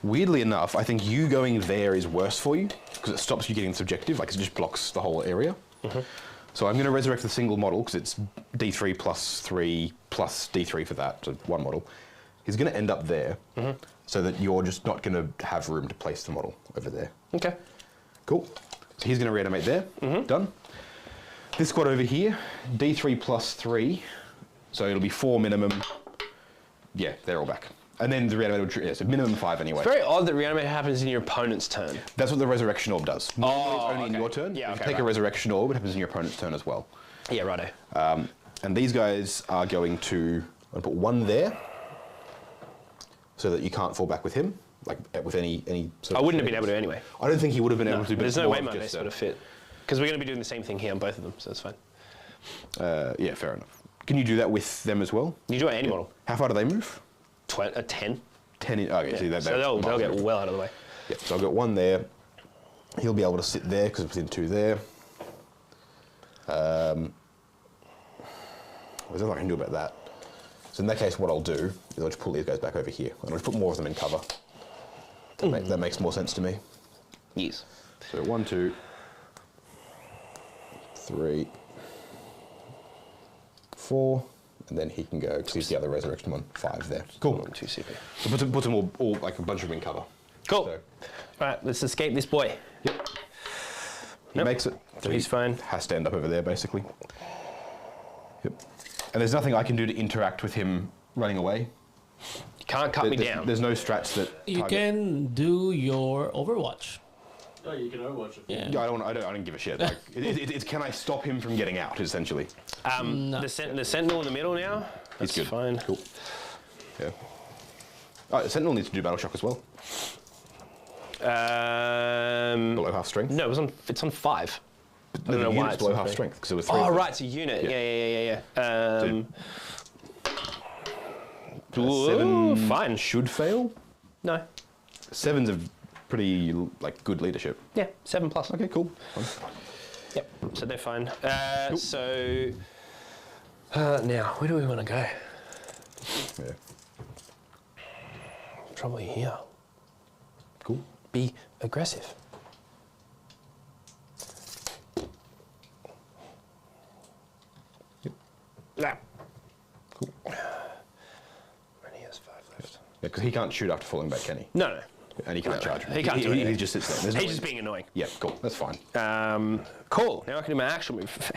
Weirdly enough, I think you going there is worse for you because it stops you getting subjective. Like it just blocks the whole area. So I'm going to resurrect the single model because it's D3 plus 3 plus D3 for that, so 1 model. He's going to end up there, so that you're just not going to have room to place the model over there.
Okay.
Cool. So he's going to reanimate there. Done. This squad over here, D3 plus 3, so it'll be 4 minimum. Yeah, they're all back. And then the reanimated, yeah, so minimum 5 anyway.
It's very odd that reanimate happens in your opponent's turn.
That's what the resurrection orb does. Normally it's only in
okay.
your turn.
Yeah,
if you
okay,
take a
right.
resurrection orb, it happens in your opponent's turn as well.
Yeah, righto.
And these guys are going to, I'm going to put 1 there, so that you can't fall back with him, like with any sort
I
of
wouldn't have been
trades.
able to anyway.
I don't think he would have been able to. But
There's
it's
no
more
way
of
my
just
base
a-
would have fit. Because we're going to be doing the same thing here on both of them, so it's fine.
Yeah, fair enough. Can you do that with them as well?
You do it any model.
How far do they move?
10.
10 in, okay, see,
So they'll get well out of the way.
Yeah, so I've got 1 there. He'll be able to sit there because it's within 2 there. There's nothing I can do about that. So in that case, what I'll do is I'll just pull these guys back over here. And I'll just put more of them in cover. That makes more sense to me.
Yes.
So 1, 2, 3, 4, and then he can go, because he's the other resurrection one, 5 there. Cool.
2 CP.
So put them all like a bunch of them in cover.
Cool.
So
All right, let's escape this boy.
he
Yep.
makes it. So
He's
he
fine.
has to end up over there, basically. Yep. And there's nothing I can do to interact with him running away.
You can't cut me
There's-
down.
There's no strats that
You
target.
can do your Overwatch.
Oh, you can overwatch it.
Yeah.
Yeah, I don't give a shit. Like, it's can I stop him from getting out, essentially.
No.
The sentinel in the middle now. That's
good.
fine.
Cool. Yeah. Sentinel needs to do battle shock as well. Below half strength.
No, it's on 5.
No,
I don't
the
know why
unit's
it's
below
on
half
3.
strength because it was 3.
Oh,
of them.
right, it's a unit. Yeah. Ooh,
7
fine.
should fail.
No.
7's a pretty like good leadership.
Yeah, 7 plus.
Okay, cool.
Yep. So they're fine. So now, where do we want to go?
Yeah.
Probably here.
Cool.
Be aggressive.
Yep.
Yeah.
Cool.
Only has 5 left.
Yeah, because he can't shoot after falling back, can he?
No.
And he can't charge.
He can't do anything.
He just sits there. There's no
He's
way-
just being annoying.
Yeah, cool. That's fine.
Cool. Now I can do my actual move.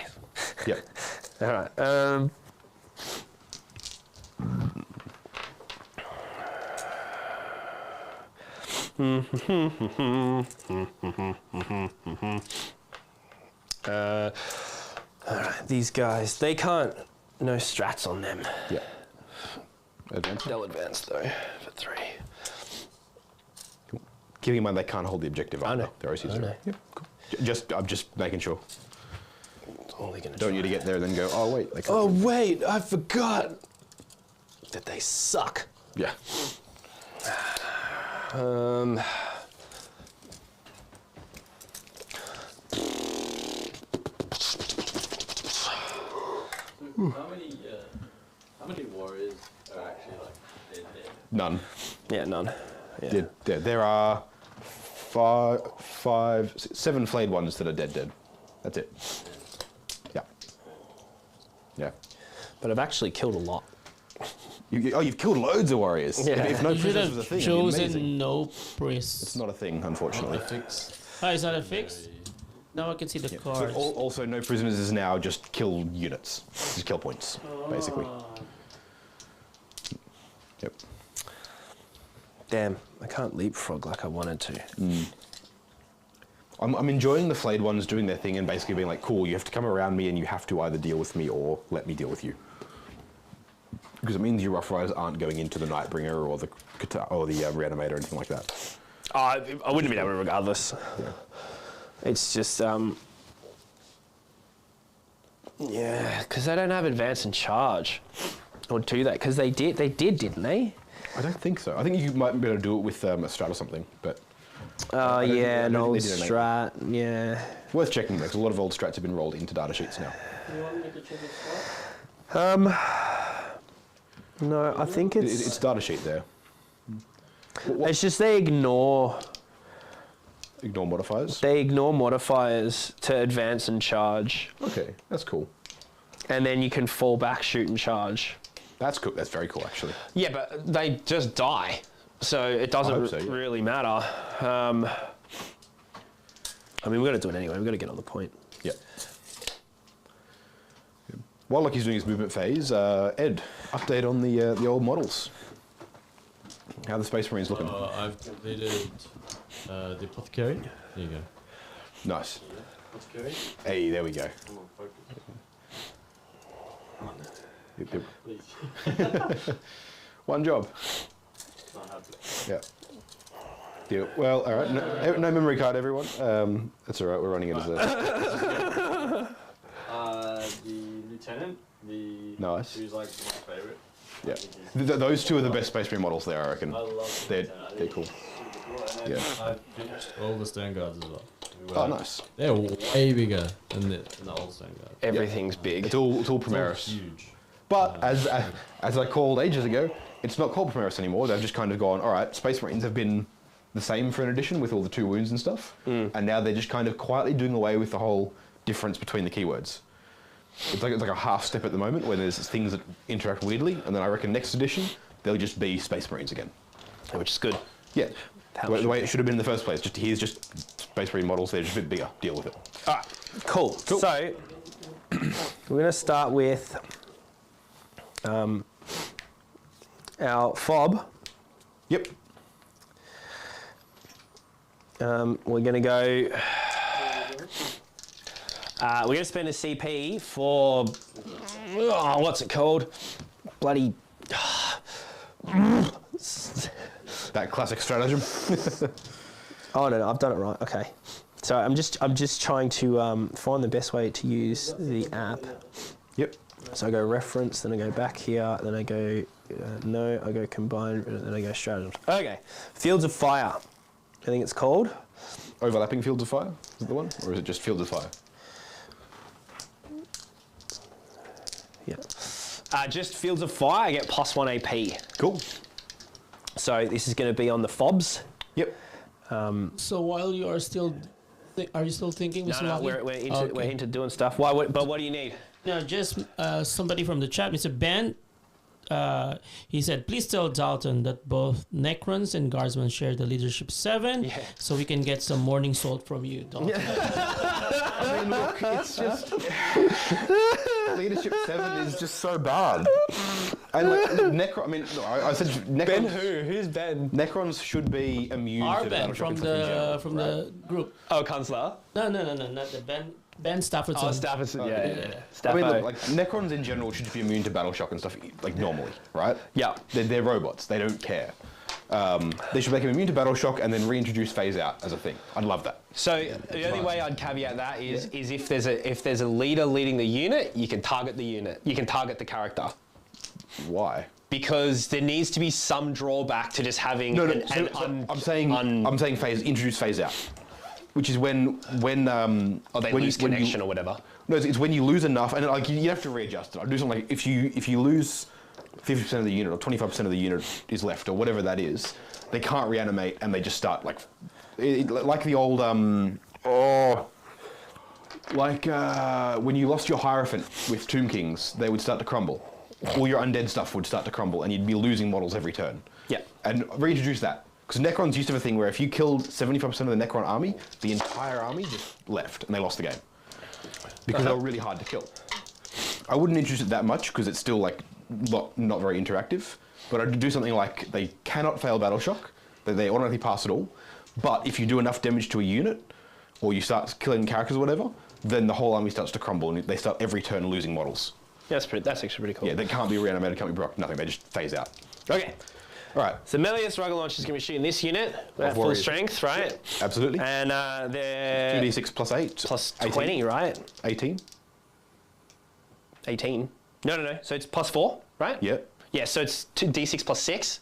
Yep.
All right. All right. These guys, they can't. No strats on them.
Yeah. Advance.
They'll advance though for 3.
Keeping in mind they can't hold the objective.
I know.
They're OC0.
I know.
Yep, cool. I'm just making sure.
All they're gonna
Don't
try.
you to get there and then go, oh wait. They can't
Oh
do it.
wait, I forgot that they suck.
Yeah.
How many warriors are actually like dead?
None.
Yeah, none. Yeah.
There are 7 flayed ones that are dead. That's it. Yeah. Yeah.
But I've actually killed a lot.
You've killed loads of warriors.
Yeah.
If no
You should
prisoners was a
have
thing, it'd be amazing.
chosen no priests.
It's not a thing, unfortunately.
Fix.
Oh, is that a fix? Now I can see the
But
cards.
also, no prisoners is now just kill units. Just kill points, basically. Yep.
Damn, I can't leapfrog like I wanted to.
I'm enjoying the flayed ones doing their thing and basically being like, cool, you have to come around me and you have to either deal with me or let me deal with you. Because it means your Rough Riders aren't going into the Nightbringer or the Reanimator or anything like that.
Oh, I wouldn't have been able to regardless.
Yeah.
It's just, yeah, because they don't have advance and charge. Or do that, because they did, didn't they?
I don't think so. I think you might be able to do it with a strat or something, but
Oh,
don't think-
yeah,
I
an
don't think
old
they did an
strat, yeah.
worth checking because a lot of old strats have been rolled into data sheets now.
You want me to check it out?
No, I think it's...
It's data sheet there.
It's just they ignore
Ignore modifiers.
modifiers to advance and charge,
Okay, that's cool.
and then you can fall back, shoot and charge.
That's cool. That's very cool, actually.
Yeah, but they just die, so it doesn't
hope so, yeah.
really matter. I mean, we're gonna do it anyway. We're gonna get on the point.
Yeah. While Lucky's doing his movement phase, Ed, update on the old models. How the Space Marines looking?
I've completed the apothecary. There you go.
Nice.
What's carry?
Hey, there we go.
Come on, focus.
Yep, yep.
Please.
One job.
Not happening.
Yeah. Yeah. Well, all right. No memory card, everyone. That's all right. We're running it as a.
The lieutenant,
Nice.
who's like my favorite.
Yeah. Those two are the best Space Marine models there, I reckon.
I love the
They're
lieutenant. I
they're
think
cool.
he's super cool. And
Yeah.
then
I've finished all the Stone Guards as well.
Oh, nice.
They're way bigger than the old Stone Guard.
Everything's big.
It's all
It's all
Primaris.
huge.
But as I called ages ago, it's not called Primaris anymore. They've just kind of gone, all right, Space Marines have been the same for an edition with all the 2 wounds and stuff, and now they're just kind of quietly doing away with the whole difference between the keywords. It's like a half step at the moment where there's things that interact weirdly, and then I reckon next edition they'll just be Space Marines again.
Which is good.
Yeah,
How
the
should
way it should have been in the first place. Here's just Space Marine models. They're just a bit bigger. Deal with it.
All right, cool. So we're going to start with our fob.
Yep.
We're going to go. We're going to spend a CP for. Oh, what's it called? Bloody.
That classic stratagem.
Oh no, I've done it right. Okay. So I'm just trying to find the best way to use the app.
Yep.
So I go reference, then I go back here, then I go no, I go combine, then I go stratagems. Okay, Fields of Fire, I think it's called.
Overlapping Fields of Fire, is it the one? Or is it just Fields of Fire?
Yeah. Just Fields of Fire, I get +1 AP.
Cool.
So this is going to be on the fobs.
Yep.
So while you are still, are you still thinking?
No,
Mr.
no,
Wally?
we're
Okay.
into doing stuff. But what do you need?
No, just somebody from the chat, Mr. Ben. He said, please tell Dalton that both Necrons and Guardsmen share the Leadership 7,
Yeah.
so we can get some morning salt from you, Dalton.
I mean, look, it's just Leadership 7 is just so bad. And like Necron, I mean, no, I said Necrons.
who? Who's Ben?
Necrons should be immune
Our
to
Ben
battle
from
shock and stuff in general,
the from
right?
the group.
Oh, Consular.
No, not the Ben Staffordson.
Oh, Staffordson. Yeah.
I
Staffo.
mean, look, like Necrons in general should be immune to battle shock and stuff, like normally, right?
Yeah.
They're robots. They don't care. They should make him immune to battle shock and then reintroduce phase out as a thing. I'd love that.
So the only way I'd caveat that is if there's a leader leading the unit, you can target the unit. You can target the character.
Why?
Because there needs to be some drawback to just having
I'm saying introduce phase out, which is when
they
when
lose connection or whatever.
No, it's when you lose enough, and like you have to readjust it. I'd do something like if you lose 50% of the unit or 25% of the unit is left or whatever that is, they can't reanimate and they just start like the old when you lost your Hierophant with Tomb Kings, they would start to crumble. All your undead stuff would start to crumble, and you'd be losing models every turn.
Yeah.
And reintroduce that. Because Necrons used to have a thing where if you killed 75% of the Necron army, the entire army just left, and they lost the game. Because they were really hard to kill. I wouldn't introduce it that much, because it's still like not very interactive. But I'd do something like they cannot fail battle shock, that they automatically pass it all. But if you do enough damage to a unit, or you start killing characters or whatever, then the whole army starts to crumble, and they start every turn losing models.
Yeah, that's actually pretty cool.
Yeah, they can't be reanimated, can't be broken, nothing. They just phase out.
Okay.
All right.
So Melius Rugged Launch is going to be shooting this unit at full strength, right?
Absolutely.
And they're
2d6 plus 8.
plus
18.
20, right?
18.
18. No. So it's plus 4, right?
Yep.
Yeah, so it's 2d6 plus 6.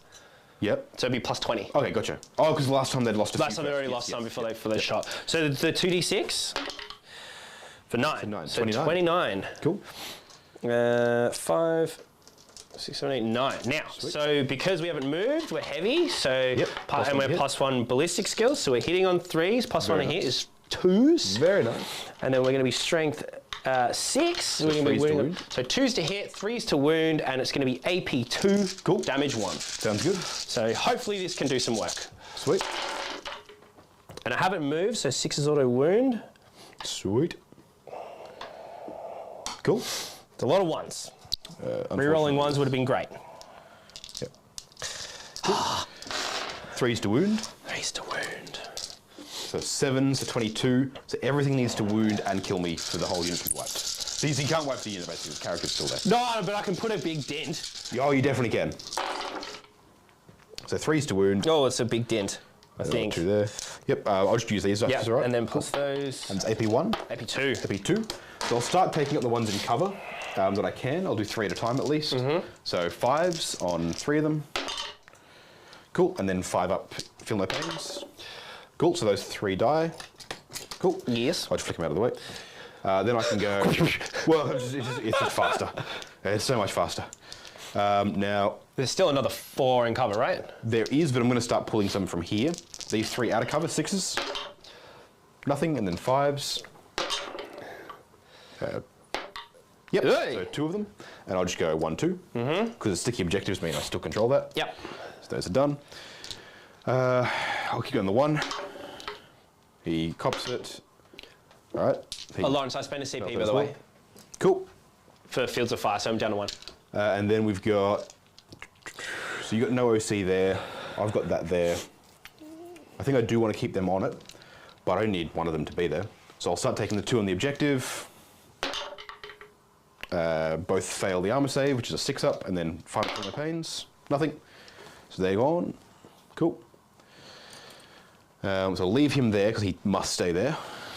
Yep.
So it'd be plus 20.
Okay, gotcha. Oh, because last time they'd lost a
Last time they already lost some before they shot. So the 2d6 for 9.
For 9.
So
29.
29.
Cool.
5, 6, 7, 8, 9. Now, so because we haven't moved, we're heavy. So
Yep.
and we're plus 1 ballistic skills. So we're hitting on 3s. Plus 1
Very
to hit
nice.
is 2s.
Very nice.
And then we're going to be strength 6. So, we're gonna be
3s to
wounding
wound.
so 2s to hit, 3s to wound, and it's going to be AP 2,
Cool.
damage 1.
Sounds good.
So hopefully this can do some work.
Sweet.
And I haven't moved, so 6 is auto wound.
Sweet. Cool.
It's a lot of 1s. Rerolling 1s would have been great.
Yep. Cool. 3s to wound.
3s to wound.
So 7, so 22. So everything needs to wound and kill me for the whole unit to be wiped. So you can't wipe the unit basically, the character's still there.
No, but I can put a big dent.
Oh, you definitely can. So 3s to wound.
Oh, it's a big dent, I think.
2 there. Yep, I'll just use these.
Yeah,
That's all right.
and then plus those.
And it's AP1.
AP 2.
AP2. So I'll start taking up the ones in cover that I can. I'll do 3 at a time at least. So 5s on 3 of them. Cool. And then 5 up, feel no pains. Cool. So those 3 die. Cool.
Yes.
I'll just flick them out of the way. Then I can go. Well, it's just faster. It's so much faster. Now
There's still another 4 in cover, right?
there is, but I'm going to start pulling some from here. These 3 out of cover, 6s. Nothing, and then 5s. Yep.
Hey.
So 2 of them, and I'll just go 1, 2. Because the sticky objectives mean I still control that.
Yep.
So those are done. I'll keep going the 1. He cops it. All right. He-
Oh, Lawrence, I spent a CP, by
as
the
well.
way,
Cool.
for Fields of Fire, so I'm down to 1.
And then we've got. So you got no OC there. I've got that there. I think I do want to keep them on it, but I only need 1 of them to be there. So I'll start taking the 2 on the objective. Both fail the armor save, which is a 6 up, and then 5 from the pains. Nothing. So they're gone. Cool. So I'll leave him there because he must stay there.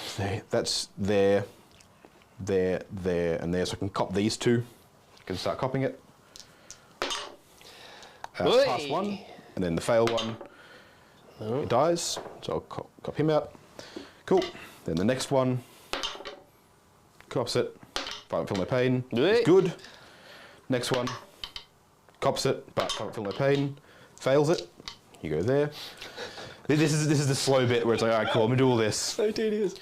So that's there, there, and there. So I can cop these 2. I can start copping it. Pass
Oi.
1, and then the fail 1. It dies, so I'll cop him out. Cool. Then the next one, cops it. Can't feel no pain.
Oi.
Good. Next one, cops it, but can't feel no pain. Fails it. You go there. This is the slow bit where it's like, all right, cool, I'm gonna do all this.
So tedious.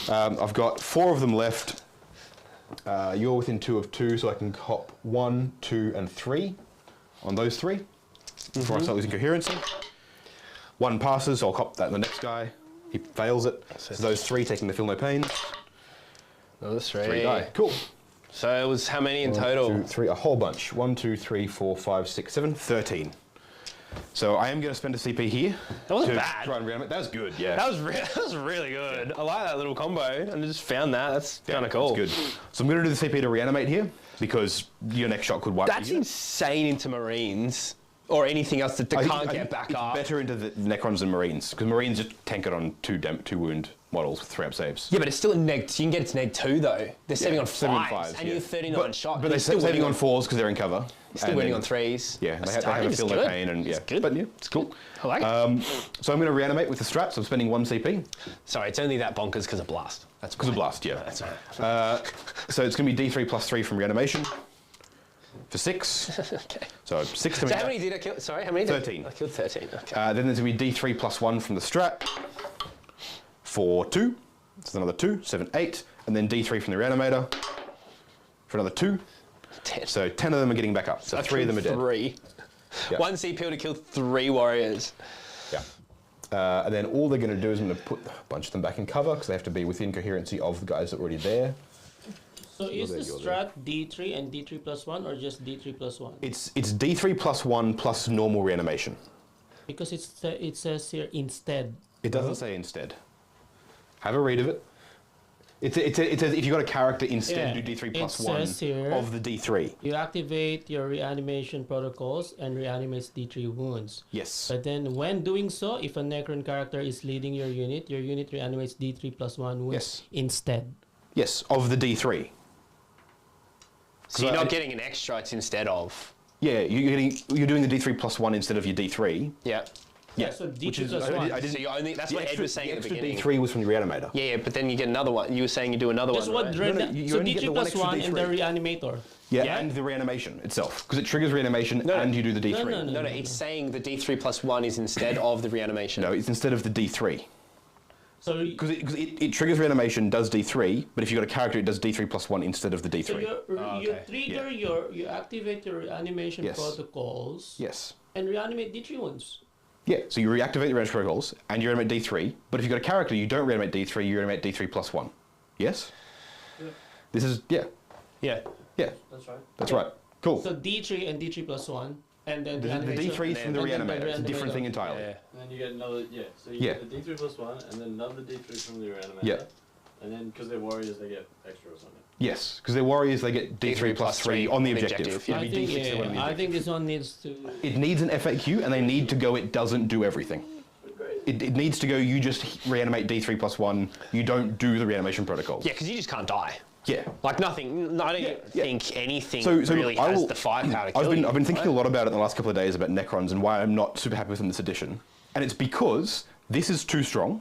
I've got 4 of them left. You're within 2 of 2, so I can cop 1, 2, and 3 on those 3 before I start losing coherency. 1 passes, so I'll cop that on the next guy. He fails it. So those 3 taking the feel no pain.
Another 3.
3 die. Cool.
So it was how many in total?
1, 2, 3, a whole bunch. 1, 2, 3, 4, 5, 6, 7, 13. So I am going to spend a CP here.
That wasn't
to
bad.
Try and reanimate. That was good, yeah.
That was really good. I like that little combo, and I just found that. That's kind of cool.
That's good. So I'm going to do the CP to reanimate here because your next shot could wipe
That's
you.
insane into Marines. Or anything else that
I
can't
think
get back
it's
up.
better into the Necrons than Marines, because Marines just tank it on two wound models with 3 up saves.
Yeah, but it's still a neg. You can get it to neg 2 though. They're saving on
7
5s, and
yeah.
you're 39 shot.
But they're saving on 4s because they're in cover.
Still
and
winning
then-
on 3s.
Yeah, they
I
have
think
a
it's
feel no
good.
pain, and yeah,
It's good.
But yeah, it's cool.
I like it.
So I'm going to reanimate with the strat. So I'm spending 1 CP
Sorry, it's only that bonkers because of blast. That's
because of blast. Yeah.
That's right.
So it's going to be D3 plus 3 from reanimation for 6.
Okay.
So 6 to
So how many did I kill? Sorry, how many?
13.
I killed 13. Okay.
Then there's going to be D3 plus 1 from the strat for 2. So another 2, 7, 8, and then D3 from the reanimator for another 2.
10.
So 10 of them are getting back up. So 3 of them are dead.
3.
Yeah.
1 CP to kill 3 warriors.
Yeah. And then all they're going to do is I'm going to put a bunch of them back in cover because they have to be within coherency of the guys that are already there.
So is the
You're there.
strat D3 and D3 plus 1 or just D3 plus 1?
It's D3 plus 1 plus normal reanimation.
Because it says here instead.
It doesn't say instead. Have a read of it. It says if you've got a character instead,
Yeah,
do D3
it
plus 1
says here-
of the D3.
You activate your reanimation protocols and reanimates D3 wounds.
Yes.
But then when doing so, if a Necron character is leading your unit reanimates D3 plus 1 wounds
Yes.
instead.
Yes, of the D3.
So you're not getting an extra, it's instead of.
Yeah, you're doing the D3 plus 1 instead of your D3.
Yeah.
Yeah, so D3
which is-
plus
I
1.
didn't-
So you only, that's
The
what Ed
extra,
was saying
the
at the
extra
beginning.
D3 was from the reanimator.
Yeah, but then you get another one. You were saying you do another
That's
one,
what
right?
No, you
so
only get
D3
the one
plus
extra
1 and the
D3.
reanimator.
Yeah,
Yeah.
and the reanimation itself, because it triggers reanimation and you do the D3.
No.
No, it's saying the D3 plus 1 is instead of the reanimation.
No, it's instead of the D3.
So,
Because it triggers reanimation, does D3, but if you've got a character, it does D3 plus 1 instead of the D3.
so you
okay.
trigger you activate your reanimation
Yes.
protocols
Yes.
and reanimate D3 wounds.
Yeah, so you reactivate the reanimation protocols and you reanimate D3, but if you've got a character, you don't reanimate D3, you reanimate D3 plus 1. Yes?
Yeah.
This is, yeah,
Yeah.
That's right.
that's right. Cool.
So D3 and D3 plus 1. And then
The
reanimation,
D3 is from the
and then
reanimator. It's a different
reanimator.
thing entirely.
Yeah.
And then you get another, so you
Yeah.
get the D3 plus 1, and then another D3 from the reanimator.
Yeah.
And then, because they're warriors, they get extra or something.
Yes, because they're warriors, they get D3 plus 3 on the objective.
yeah.
It'll
I
be
think,
D6 on the
I
objective.
think this one needs to...
It needs an FAQ and they need to go, it doesn't do everything. It needs to go, you just reanimate D3 plus 1, you don't do the reanimation protocol.
Yeah, because you just can't die.
Yeah.
Like nothing. I don't
yeah.
think anything
So
really
I
has
will-
the firepower to kill
I've
you.
been thinking a lot about it in the last couple of days about Necrons and why I'm not super happy with them this edition. And it's because this is too strong,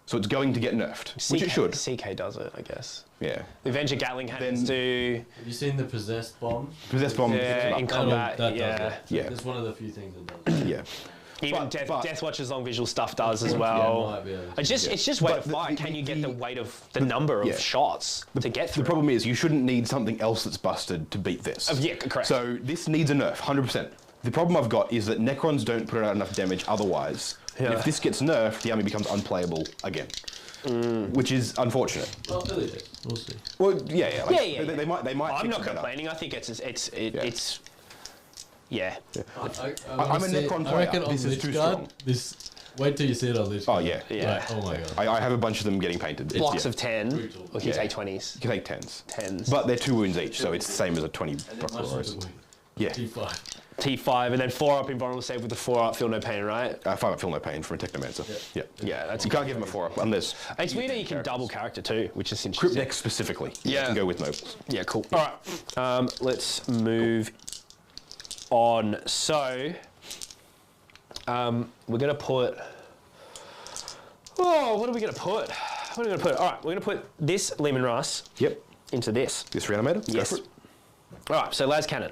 so it's going to get nerfed, which it should.
CK does it, I guess.
Yeah.
The Avenger Gatling hands do.
Have you seen the possessed bomb?
Possessed bomb.
Yeah,
picks
in
it up.
combat.
That
yeah.
does it.
Yeah.
That's one of the few things it does.
Yeah.
Even
But-
Death Watch's long visual stuff does as
Yeah,
well.
might be able to-
It's just weight
But
of
the-
fire.
the-
Can you
the-
get the weight of the number of
yeah.
shots to get through?
The problem is you shouldn't need something else that's busted to beat this.
Yeah, correct.
So this needs a nerf, 100%. The problem I've got is that Necrons don't put out enough damage otherwise. And
Yeah.
if this gets nerfed, the army becomes unplayable again. Which is unfortunate.
Well, early days. We'll see.
Well, yeah. Like,
Yeah.
They might
I'm
fix
not
it better.
complaining. I think it's yeah.
I'm a Necron
I
player.
reckon on
This is
Lich
too
Guard,
strong.
this. Wait till you see it on Lich
Oh,
Guard.
yeah.
Yeah.
Like, oh my god.
I have a bunch of them getting painted. It's-
Blocks
yeah.
of 10.
Brutal.
Or can you
Yeah.
say 20s?
You can take 10s.
10s.
But they're 2 wounds each, so it's the same as a 20
Much like
Procurus.
the wing.
Yeah.
T5.
T5 and then 4 up invulnerable save with the 4 up feel no pain, right?
5 up feel no pain from a Technomancer. Yeah.
Yeah, that's
You can't give him a 4 up unless
It's weird that you can double character too, which is
Crypt
interesting.
deck specifically.
Yeah.
You can go with nobles.
Yeah, cool. All right, let's move on. So, we're gonna put. Oh, what are we gonna put? What are we gonna put? All right, we're gonna put this Lehman Russ
Yep.
into this.
This reanimator.
Yes.
Go for it.
All right, so las cannon.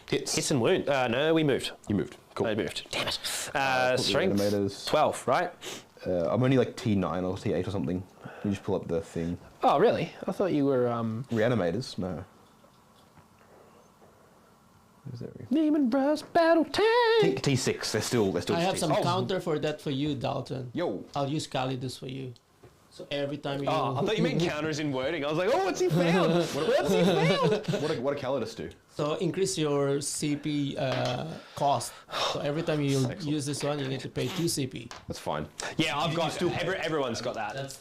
Hits and wound. No, we moved.
You moved. Cool.
I moved. Damn it.
Put the
Strength
reanimators.
12, right?
I'm only like T9 or T8 or something. You just pull up the thing.
Oh, really? I thought you were
Reanimators? No. Is that
Lehman Russ battle tank.
T6. They're still
I
just
have
T6.
some counter for that for you, Dalton.
Yo.
I'll use Calidus for you. So every time you...
Oh, I thought you meant counters in wording. I was like, oh, what's he found? What's he found?
What a Calidus do?
So increase your CP cost. So every time you use this one, you need to pay 2 CP.
That's fine.
Yeah, I've got. Everyone's got that.
That's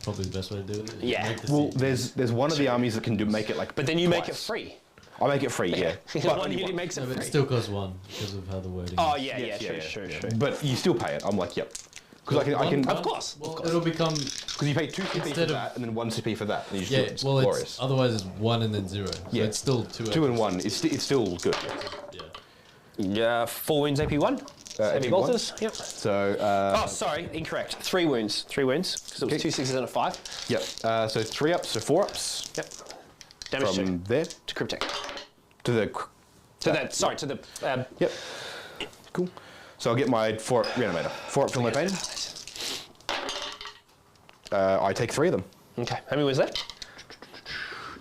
probably the best way to do it.
Yeah.
Make the
Well,
seed.
there's one of the armies that can make it like.
But then you make it
twice.
free.
I'll make it free, yeah. But
one
only
unit
one.
makes
No,
it
but it
free.
still costs 1 because of how the wording
Oh
is.
yeah,
Yes,
true.
But you still pay it. I'm like, yep. Because I can,
Of course.
Well, it'll become...
because you pay 2 CP
Instead
for
of-
that and then 1 CP for that. And you just do
Yeah,
it. It's
well,
glorious.
otherwise it's 1 and then 0. So
Yeah.
it's still 2.
2 and 1. It's still good.
Yeah.
Yeah, 4 wounds, AP1. Heavy
AP1.
bolters. Yep.
So,
Oh, sorry, incorrect. 3 wounds. 3 wounds. Because it was
Okay.
2 6s and a 5.
yep. So 3 ups, so 4 ups
Yep. Damage
from there
to Cryptek.
to the.
To that. Sorry, to the.
Yep. Cool. So I'll get my 4 up reanimator. 4 up Feel No Pain. I take 3 of them.
Okay. How many was that?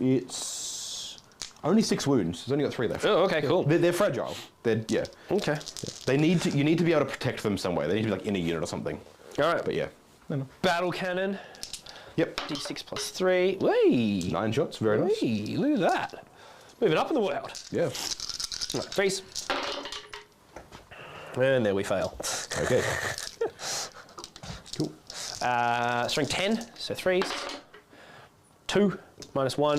It's only 6 wounds. There's only got 3 left.
Oh, okay, cool.
They're fragile. Yeah.
Okay.
They need to. You need to be able to protect them some way. They need to be like in a unit or something.
All right.
But yeah.
Battle cannon.
Yep.
D6 plus 3. Whee!
9 shots. Very nice.
Whee! Look at that. Moving up in the world.
Yeah.
Right, freeze. And there we fail.
Okay. Cool.
Strength 10, so 3s. 2, minus 1.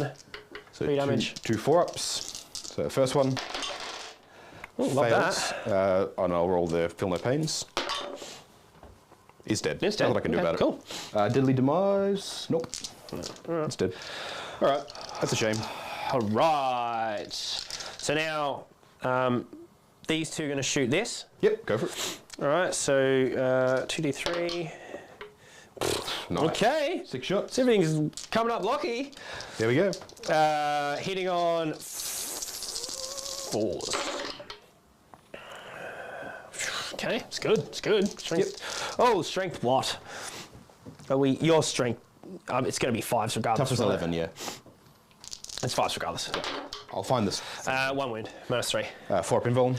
So
3 damage.
2 4-ups. So first one
Oh, love
fails.
that.
And I'll roll the Feel No Pains. He's dead.
It's dead.
Nothing I can do
Okay,
about
cool.
it. Deadly Demise. Nope. It's dead. All right. That's a shame.
All right. So now these two are going to shoot this.
Yep. Go for it.
All right. So 2d3.
Nice.
Okay.
6 shots.
So everything's coming up lucky.
There we go.
Hitting on 4s. Okay, it's good. It's good. Strength. Oh, strength what? Are we? Your strength. It's going to be 5s regardless.
Toughness
right?
11. Yeah.
It's 5s regardless.
I'll find this.
1 wound. Minus 3.
4 up invuln.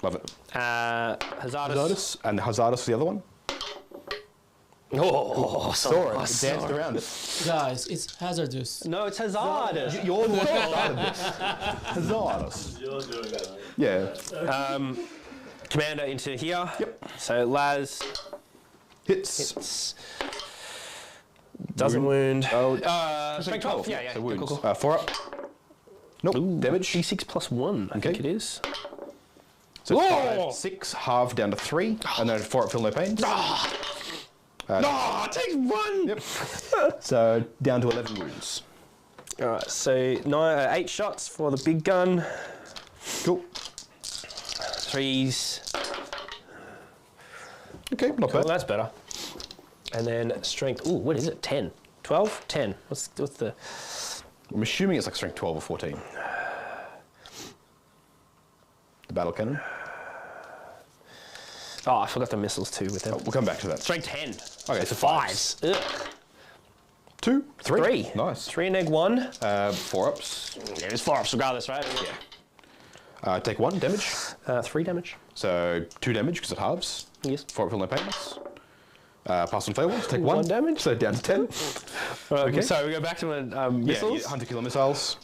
Love it.
Hazardous.
Hazardous. And Hazardous the other one.
Oh,
Saw it.
nice.
It danced around it.
Guys, it's hazardous.
No, it's hazardous.
You're the one who started this. Hazardous.
You're doing that.
Yeah.
Commander into here.
Yep.
So Laz
Hits.
doesn't wound.
Oh,
Strength 12. Yeah.
So
Cool,
wounds.
cool.
4 up. Nope. Damage.
D6 plus 1, I think it is.
So
Whoa!
6, halved down to 3, and then 4 up, Feel No Pains.
No, it takes 1.
Yep. So down to 11 wounds.
All right, so 8 shots for the big gun.
Cool.
3s.
Okay, not
Well,
bad.
that's better. And then strength. Ooh, what is it? 10. 12? 10. What's the?
I'm assuming it's like strength 12 or 14. The battle cannon.
Oh, I forgot the missiles too with them.
We'll come back to that.
Strength 10.
Okay, so
5s. Ugh.
2, 3.
3.
Nice.
3 and egg 1.
4 ups.
Yeah, it's 4 ups regardless, right?
Take 1 damage.
3 damage.
So 2 damage because it halves.
Yes.
4 up, Feel No Pains. Pass on fail ones. Take 1
1 damage.
So down to 10.
Okay. So we go back to missiles.
Yeah, hunter killer missiles.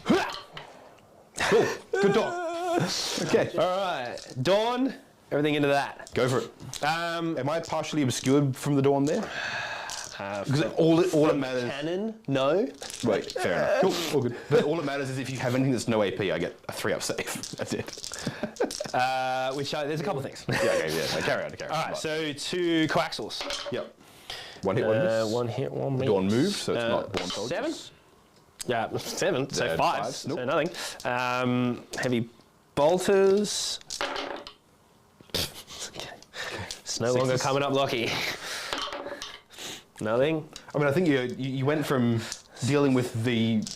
Cool. Good dog. Okay.
All right. Dawn. Everything into that.
Go for it. Am I partially obscured from the dawn there? Because all it matters.
Cannon. No.
Right, fair enough. Cool, all good. But all it matters is if you have anything that's no AP, I get a 3 up save. That's it.
There's a couple of things.
Yeah, okay, yeah. No, carry on.
All right. So 2 coaxials.
Yep. 1 hit, 1 miss.
1 hit, 1 miss.
Dawn moved, so it's not born soldiers.
7. Yeah, 7. So
Yeah,
5s.
fives, nope.
So nothing. Heavy bolters. It's no longer coming up lucky. Nothing.
I mean, I think you went from dealing with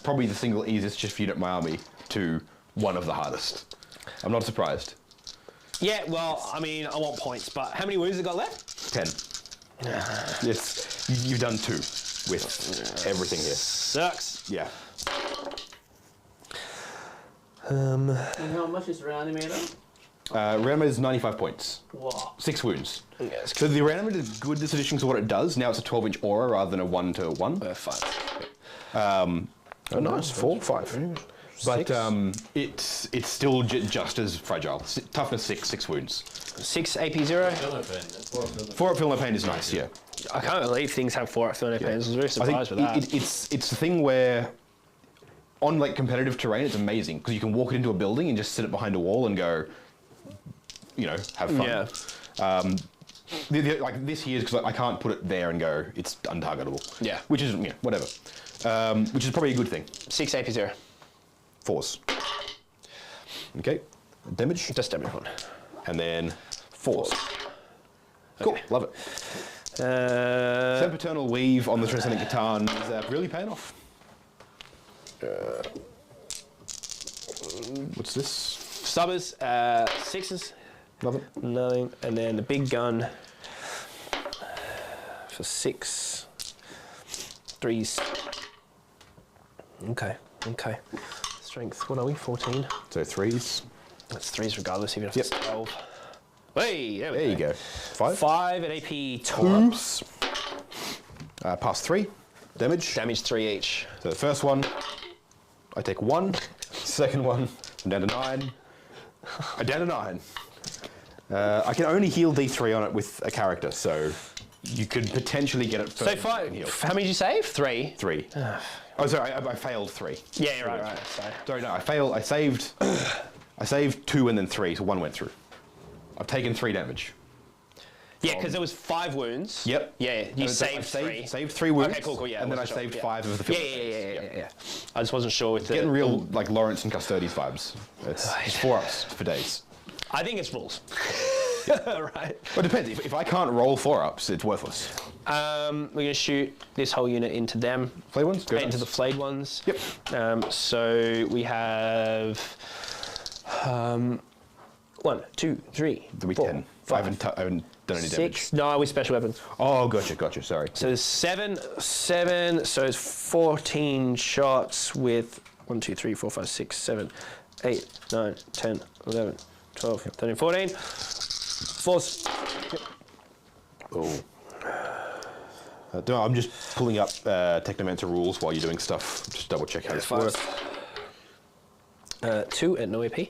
probably the single easiest shift unit in my army to one of the hardest. I'm not surprised.
Yeah, well, I mean, I want points, but how many wounds have got left?
10. Yes, you've done 2 with everything here.
Sucks.
Yeah.
And how much is reanimator?
Reanimator is 95 points.
Wow.
6 wounds.
Yes.
So the Reanimator is good this edition because what it does, now it's a 12-inch aura rather than a 1-to-1.
5.
Oh, nice. 4, 5. But it's still just as fragile. Toughness 6 wounds.
6 AP 0.
4 up Feel No Pain is nice, yeah.
I can't believe things have 4 up 30 pains. I was very
I think
surprised with that.
it's the thing where on like competitive terrain, it's amazing because you can walk it into a building and just sit it behind a wall and go, you know, have fun.
Yeah.
Like this here is because I can't put it there and go, it's untargetable.
Yeah.
Which is, yeah, whatever. Which is probably a good thing.
6 AP 0.
4s. Okay. Damage.
Just damage 1.
And then 4s. Cool.
Okay.
Love it. Sempiternal Weave on the Transcendent Catan is really paying off. What's this?
Stubbers, 6s.
Love it.
Nothing. And then the big gun for 6. 3s. Okay. Strength, what are we? 14?
So 3s.
That's 3s regardless, even if
Yep.
it's 12. Hey,
There you go. 5.
5 at AP 2.
Twos. Pass 3. Damage.
Damage 3 each.
So the first one, I take 1. Second one, I'm down to 9. I'm down to 9. I can only heal D3 on it with a character, so you could potentially get it
So 5. How many did you save? 3.
3. Oh, sorry, I failed 3.
Yeah, right.
Sorry, no, I failed. I saved 2 and then 3, so 1 went through. I've taken 3 damage.
Yeah, because there was 5 wounds.
Yep.
Yeah, you
And
saved 3.
Saved 3 wounds.
Okay, cool, yeah.
And then I
wasn't
saved
sure.
5 of the field.
Yeah. I just wasn't sure with the...
Getting real, like, Lawrence and Custodes vibes. It's 4-ups for days.
I think it's rules. Right.
Well, it depends. If I can't roll 4-ups, it's worthless.
We're going to shoot this whole unit into them.
Flayed ones? Go
Into
nuts.
the flayed ones.
Yep.
So we have 1, 2, 3,
There'll be
4,
10. I
5,
haven't done any
6. No, with special weapons.
damage. Oh, gotcha, sorry.
So there's 7, so it's 14 shots with 1, 2, 3, 4, 5, 6, 7, 8, 9, 10, 11, 12, 13, 14. Force.
Oh. I'm just pulling up Technomancer rules while you're doing stuff. Just double check how this works.
2 at no AP.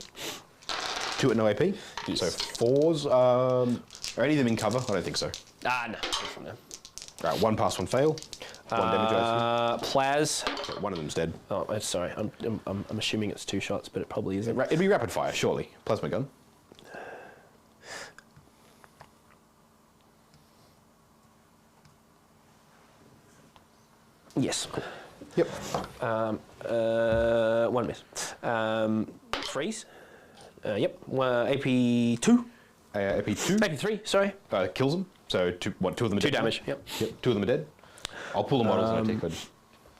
2 at no AP.
Yes.
So 4s. Are any of them in cover? I don't think so.
No. From them.
Right, 1 pass, 1 fail. 1 damage. I
Plaz.
assume. Okay, 1 of them's dead.
Oh, sorry. I'm assuming it's 2 shots, but it probably isn't.
It'd be rapid fire, surely. Plasma gun.
Yes.
Yep.
1 miss. Freeze. Yep. AP 2.
AP 2.
AP 3. Sorry.
Kills them. So 2 of them are
2
dead.
damage. Yep.
2 of them are dead. I'll pull the models and I take but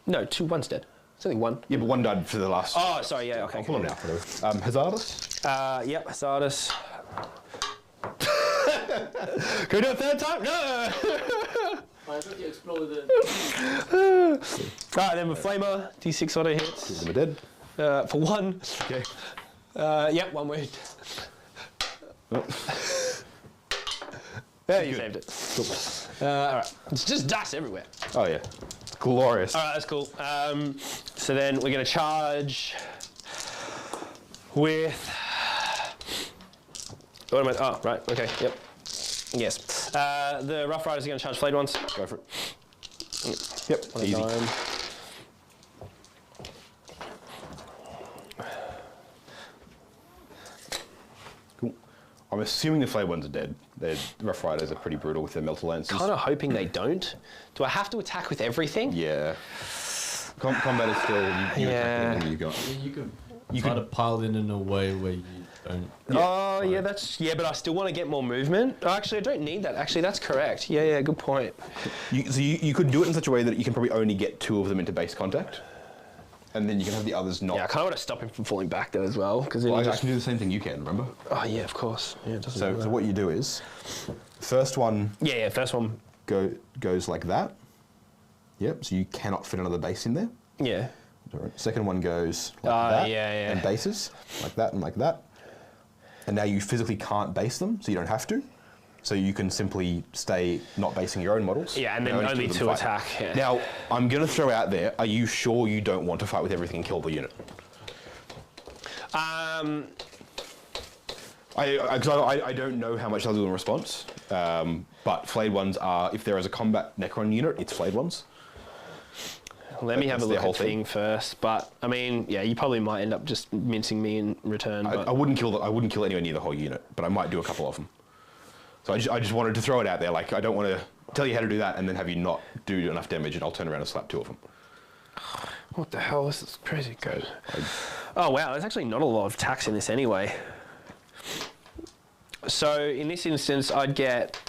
No, 1's dead. It's only 1.
yeah, but 1 died for the last.
Oh, sorry. Yeah. Okay.
I'll pull them now. Whatever. Hazardous.
Yep. Hazardous. Can we do a third time? No.
I thought you exploded.
Right, then with Flamer, D6 auto
2
hits.
of them are dead.
For 1.
Okay.
Yep, 1 wound. There, you saved it.
Cool.
Alright, it's just dust everywhere.
Oh yeah. Glorious.
Alright, that's cool. So then we're going to charge with... What am I... Oh, right, okay, yep. Yes. The Rough Riders are going to charge flayed ones.
Go for it. Yep.
On a
Easy.
dime.
Cool. I'm assuming the flayed ones are dead. The Rough Riders are pretty brutal with their melter lances.
Kind of hoping they don't. Do I have to attack with everything?
Yeah. Combat is still. You
Yeah.
attack with everything you've got.
You could try to pile in a way where you don't.
Oh, yeah, but I still want to get more movement. Oh, actually, I don't need that. Actually, that's correct. Yeah, good point.
You could do it in such a way that you can probably only get 2 of them into base contact, and then you can have the others not.
Yeah, I kind of want to stop him from falling back though as well, because then
Well,
he
I
just...
can do the same thing you can, remember?
Oh yeah, of course. Yeah, it doesn't
So
matter.
what you do is, first one
Yeah, first one.
goes like that. Yep. So you cannot fit another base in there.
Yeah.
Alright. Second one goes like that.
Yeah.
And bases like that and like that. And now you physically can't base them, so you don't have to. So you can simply stay not basing your own models.
Yeah, and then
Now
only
of them
2
fight.
attack. Yeah.
Now, I'm going to throw out there, are you sure you don't want to fight with everything and kill the unit? I don't know how much they'll do in response, but flayed ones are, if there is a combat Necron unit, it's flayed ones.
Let me have a
That's their
look
whole
at thing first. But I mean, yeah, you probably might end up just mincing me in return. But
I wouldn't kill. I wouldn't kill anywhere near the whole unit, but I might do a couple of them. So I just wanted to throw it out there. Like I don't want to tell you how to do that and then have you not do enough damage, and I'll turn around and slap 2 of them.
what the hell? This is crazy good. Oh wow, there's actually not a lot of tax in this anyway. So in this instance, I'd get,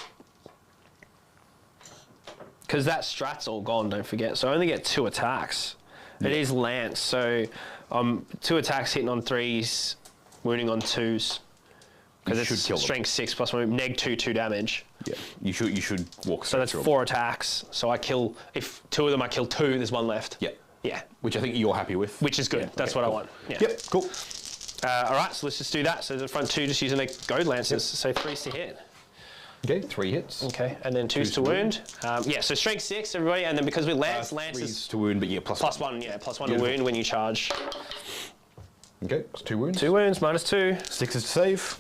because that strat's all gone, don't forget. So I only get 2 attacks. It is lance, so 2 attacks hitting on 3s, wounding on 2s. Because it's
kill them.
strength 6 plus 1, neg 2 2
Yeah, you should walk.
So that's 4 attacks. So I kill, if 2 of them I kill 2, there's 1 left.
Yeah,
Yeah.
which I think you're happy with.
Which is good.
Yeah,
That's
okay,
what
cool.
I want. Yeah.
Yep, cool.
All right, so let's just do that. So the front 2 just using the goad lances. So 3s to hit.
Okay, 3 hits.
Okay, and then 2s to wound. Yeah, so strength 6, everybody, and then because we lance, lance
3s
is
to wound, but yeah, plus
1. Yeah, plus 1
Beautiful.
to wound when you charge.
Okay, it's 2 wounds.
2 wounds, minus 2.
6 is to save.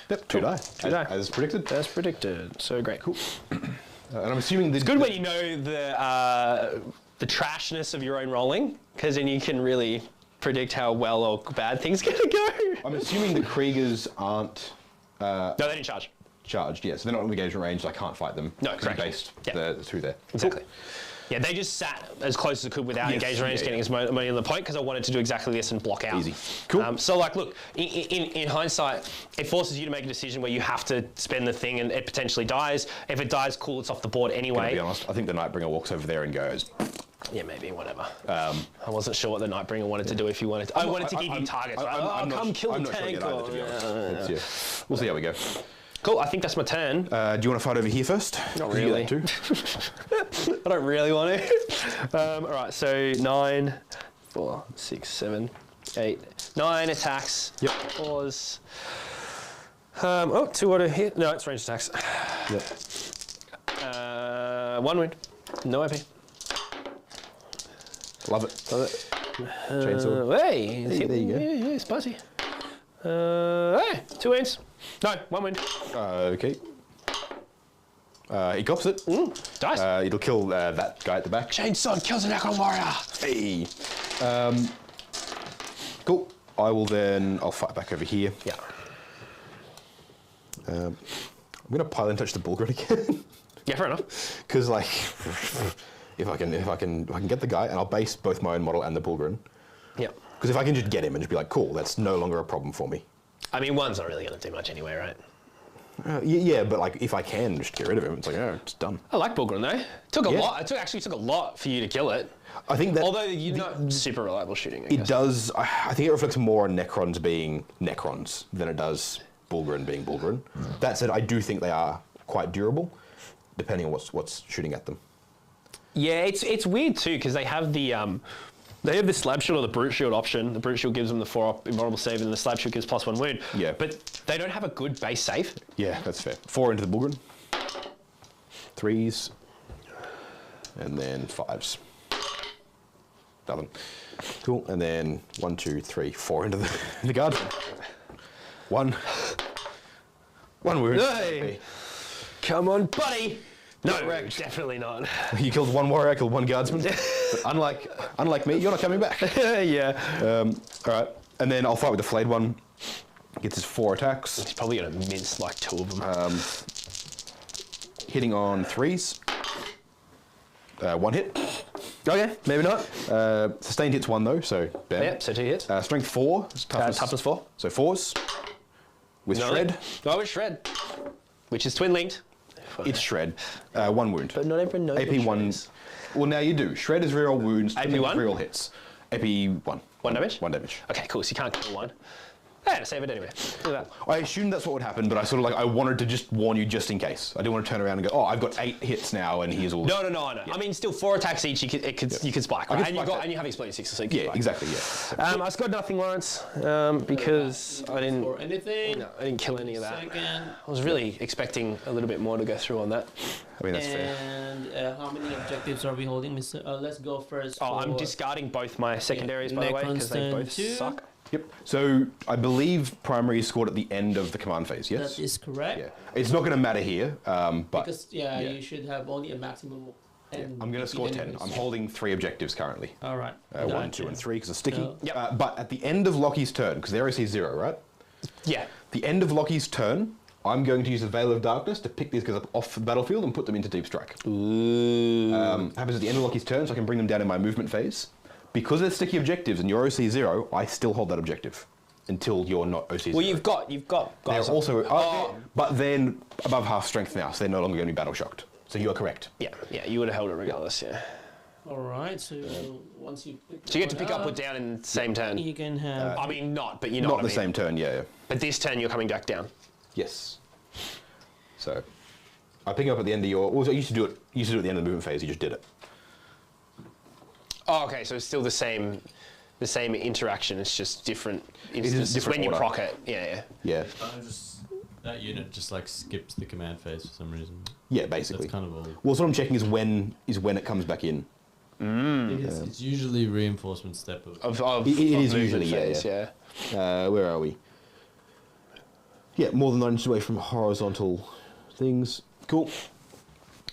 Yep, 2 die.
2 die.
As predicted.
As predicted. So great. Cool.
And I'm assuming
It's good when you know the trashness of your own rolling, because then you can really predict how well or bad things are going to go.
I'm assuming the Kriegers aren't
No, they didn't charge.
charged yet, so they're not in engagement range. So I can't fight them.
No,
'cause
correct.
you based
Yeah.
the 2 there.
Exactly. Yeah, they just sat as close as they could without
Yes,
engagement range,
yeah,
getting as money on the point, because I wanted to do exactly this and block out.
Easy. Cool.
So, like, look, in hindsight, it forces you to make a decision where you have to spend the thing and it potentially dies. If it dies, cool, it's off the board
To
anyway.
be honest, I think the Nightbringer walks over there and goes.
Yeah, maybe, whatever. I wasn't sure what the Nightbringer wanted to do if you wanted to. I wanted to give you targets, right?
I'm not
come kill
I'm
the
not sure
tank.
yet either, to be honest. Yeah. We'll see how we go.
Cool, I think that's my turn.
Do you want to fight over here first?
Not
'Cause you
really.
get that too.
I don't really want to. All right, so 9, 4, 6, 7, 8, 9 attacks.
Yep.
Pause. 2 auto hit. No, it's ranged attacks.
Yep.
1 wound. No AP.
Love it.
Love it.
Chainsaw.
Hey,
there you go.
Yeah, spicy. Hey, 2 wounds. No, 1 wound.
Okay. He cops it.
Dice.
It'll kill that guy at the back.
Chainsaw kills a Necron warrior.
Hey. Cool. I'll fight back over here.
Yeah.
I'm gonna pile and touch the bullgrin again.
Yeah, fair enough.
Because like, if I can get the guy, and I'll base both my own model and the bullgrin.
Yeah.
Because if I can just get him and just be like, cool, that's no longer a problem for me.
I mean, 1's not really going to do much anyway, right?
Yeah, but like if I can just get rid of him, it's like, oh, it's done.
I like Bulgrin though. Took a
Yeah.
lot. It actually took a lot for you to kill it.
I think that
Although you're not super reliable shooting. I
it
guess.
does. I think it reflects more on Necrons being Necrons than it does Bullgrin being Bullgrin. That said, I do think they are quite durable, depending on what's shooting at them.
Yeah, it's weird too because they have the slab shield or the brute shield option. The brute shield gives them the 4 invulnerable save, and the slab shield gives +1 wound.
Yeah.
But they don't have a good base save.
Yeah, that's fair. 4 into the Bullgrin. 3s. And then 5s. Nothing. Cool. And then 1, 2, 3, 4 into the guardsman. 1 wound.
Hey. Come on, buddy. No,
Correct.
definitely not.
You killed 1 warrior, I killed 1 guardsman. But unlike me, you're not coming back.
Yeah.
All right. And then I'll fight with the flayed one. Gets his 4 attacks.
He's probably gonna mince like 2 of them.
Hitting on 3s. 1 hit.
Okay, maybe not.
Sustained hits 1 though, so bam.
Yep, so 2 hits.
Strength 4.
Toughness 4.
So 4s. With
No,
shred.
Oh, with shred. Which is twin linked.
It's shred. 1 wound.
But not everyone knows.
AP 1. Well, now you do. Shred is reroll wounds.
AP
twin
1?
reroll hits. AP 1.
1 damage?
1 damage.
Okay, cool. So you can't kill 1. I had to save it anyway. Look at that.
I assumed that's what would happen, but I wanted to just warn you just in case. I didn't want to turn around and go, oh, I've got 8 hits now, and here's all.
No. I mean, still 4 attacks each. You could spike, right?
can spike that.
And you have exploding 6, so you can
Yeah,
spike.
exactly. Yeah.
I scored nothing once because I didn't.
Or anything.
No, I didn't kill any of that.
Second.
I was really expecting a little bit more to go through on that.
I mean that's fair.
And how many objectives are we holding, Mr.? Let's go first.
Oh, I'm
for
discarding both my secondaries, by the way, because they both
Necrons 2.
suck.
Yep. So I believe primary is scored at the end of the command phase. Yes.
That is correct.
Yeah. It's not going to matter here, but
Because you should have only a maximum And
I'm going to score 10.
enemies.
I'm holding 3 objectives currently.
All right.
1,
Gotcha.
2, and 3 because it's sticky.
So-
Yep.
But at the end of Lockie's turn, because their AC is 0, right?
Yeah.
The end of Lockie's turn, I'm going to use the Veil of Darkness to pick these guys up off the battlefield and put them into Deep Strike.
Ooh.
Happens at the end of Lockie's turn, so I can bring them down in my movement phase. Because they're sticky objectives and your OC is 0, I still hold that objective until you're not OC 0.
Well, you've got
They're
guys.
also, but then above half strength now, so they're no longer going to be battle shocked. So you are correct.
Yeah, you would have held it regardless. Yeah.
All right. So once you pick
So you get to
one
pick up, put down in the same turn.
you can have.
I mean, not, but you know
Not
what
the
I mean.
same turn, yeah.
But this turn you're coming back down.
Yes. So I pick up at the end of your. Well, I used to do it. You used to do it at the end of the movement phase. You just did it.
Oh, okay. So it's still the same interaction. It's just different
is
instances
different
when you
order.
proc it. Yeah.
Yeah.
That unit just like skips the command phase for some reason.
Yeah, basically.
That's kind of all.
Well, what I'm checking is when it comes back in.
It's usually reinforcement step of.
Of
It is
movement
usually,
phase,
yeah. Where are we? Yeah, more than 9 inches away from horizontal things. Cool.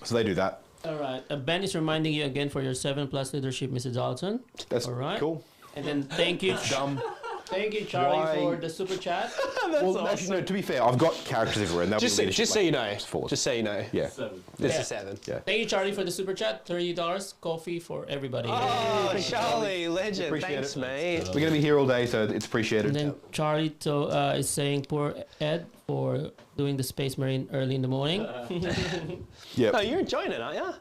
So they do that.
All right. Ben is reminding you again for your 7+ leadership, Mr. Dalton.
That's
All right.
cool.
And then thank you,
Dumb.
thank you, Charlie,
Why-
for the super chat.
Well, actually, no. To be fair, I've got characters everywhere, and they'll
Just
be leadership,
so you know.
just forward.
Just so you know.
Yeah.
7.
This
Yeah.
is 7.
Yeah.
Thank you, Charlie, for the super chat. $30 coffee for everybody.
Oh, Charlie, legend.
Appreciate
Thanks,
it.
mate.
We're going to be here all day, so it's appreciated.
And then Charlie is saying poor Ed for doing the Space Marine early in the morning.
Yeah,
No, you're enjoying it, aren't you?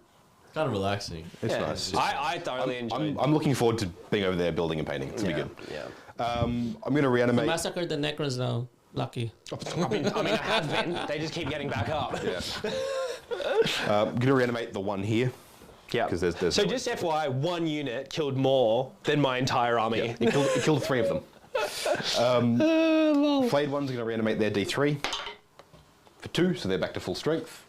Kind of relaxing.
it's
Yeah.
nice.
I thoroughly enjoyed
I'm looking forward to being over there building and painting. It's going to be good.
Yeah.
I'm going to reanimate.
Massacred the Necrons now. Lucky.
I mean, I have been. They just keep getting back up.
Yeah. I'm going to reanimate the one here.
Yeah.
Because there's
So just FYI, one unit killed more than my entire army.
yeah, it killed 3 of them. Flayed ones are going to reanimate their D3 for 2, so they're back to full strength.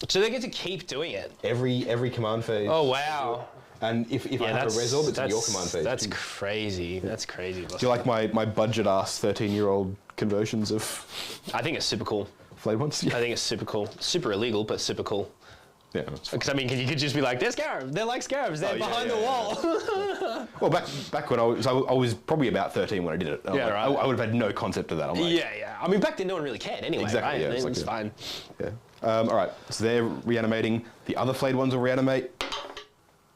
So they get to keep doing it.
Every command phase.
Oh wow.
And if I have a resolve, it's in your command phase.
That's
too.
crazy. That's crazy.
Do you like my budget ass 13-year-old conversions of
I think it's super cool.
flayed ones?
I think it's super cool. Super illegal, but super cool.
Yeah. That's fine.
Because I mean, you could just be like, "They're scarabs. They're like scarabs. They're
Oh, yeah,
behind
yeah,
the
yeah.
wall."
Well, back when I was probably about 13 when I did it.
Yeah, right.
I would have had no concept of that. I'm like,
Yeah. I mean, back then no one really cared anyway.
Exactly,
Right?
yeah, it's
It
like
was
a-
fine.
Yeah. All right. So they're reanimating. The other flayed ones will reanimate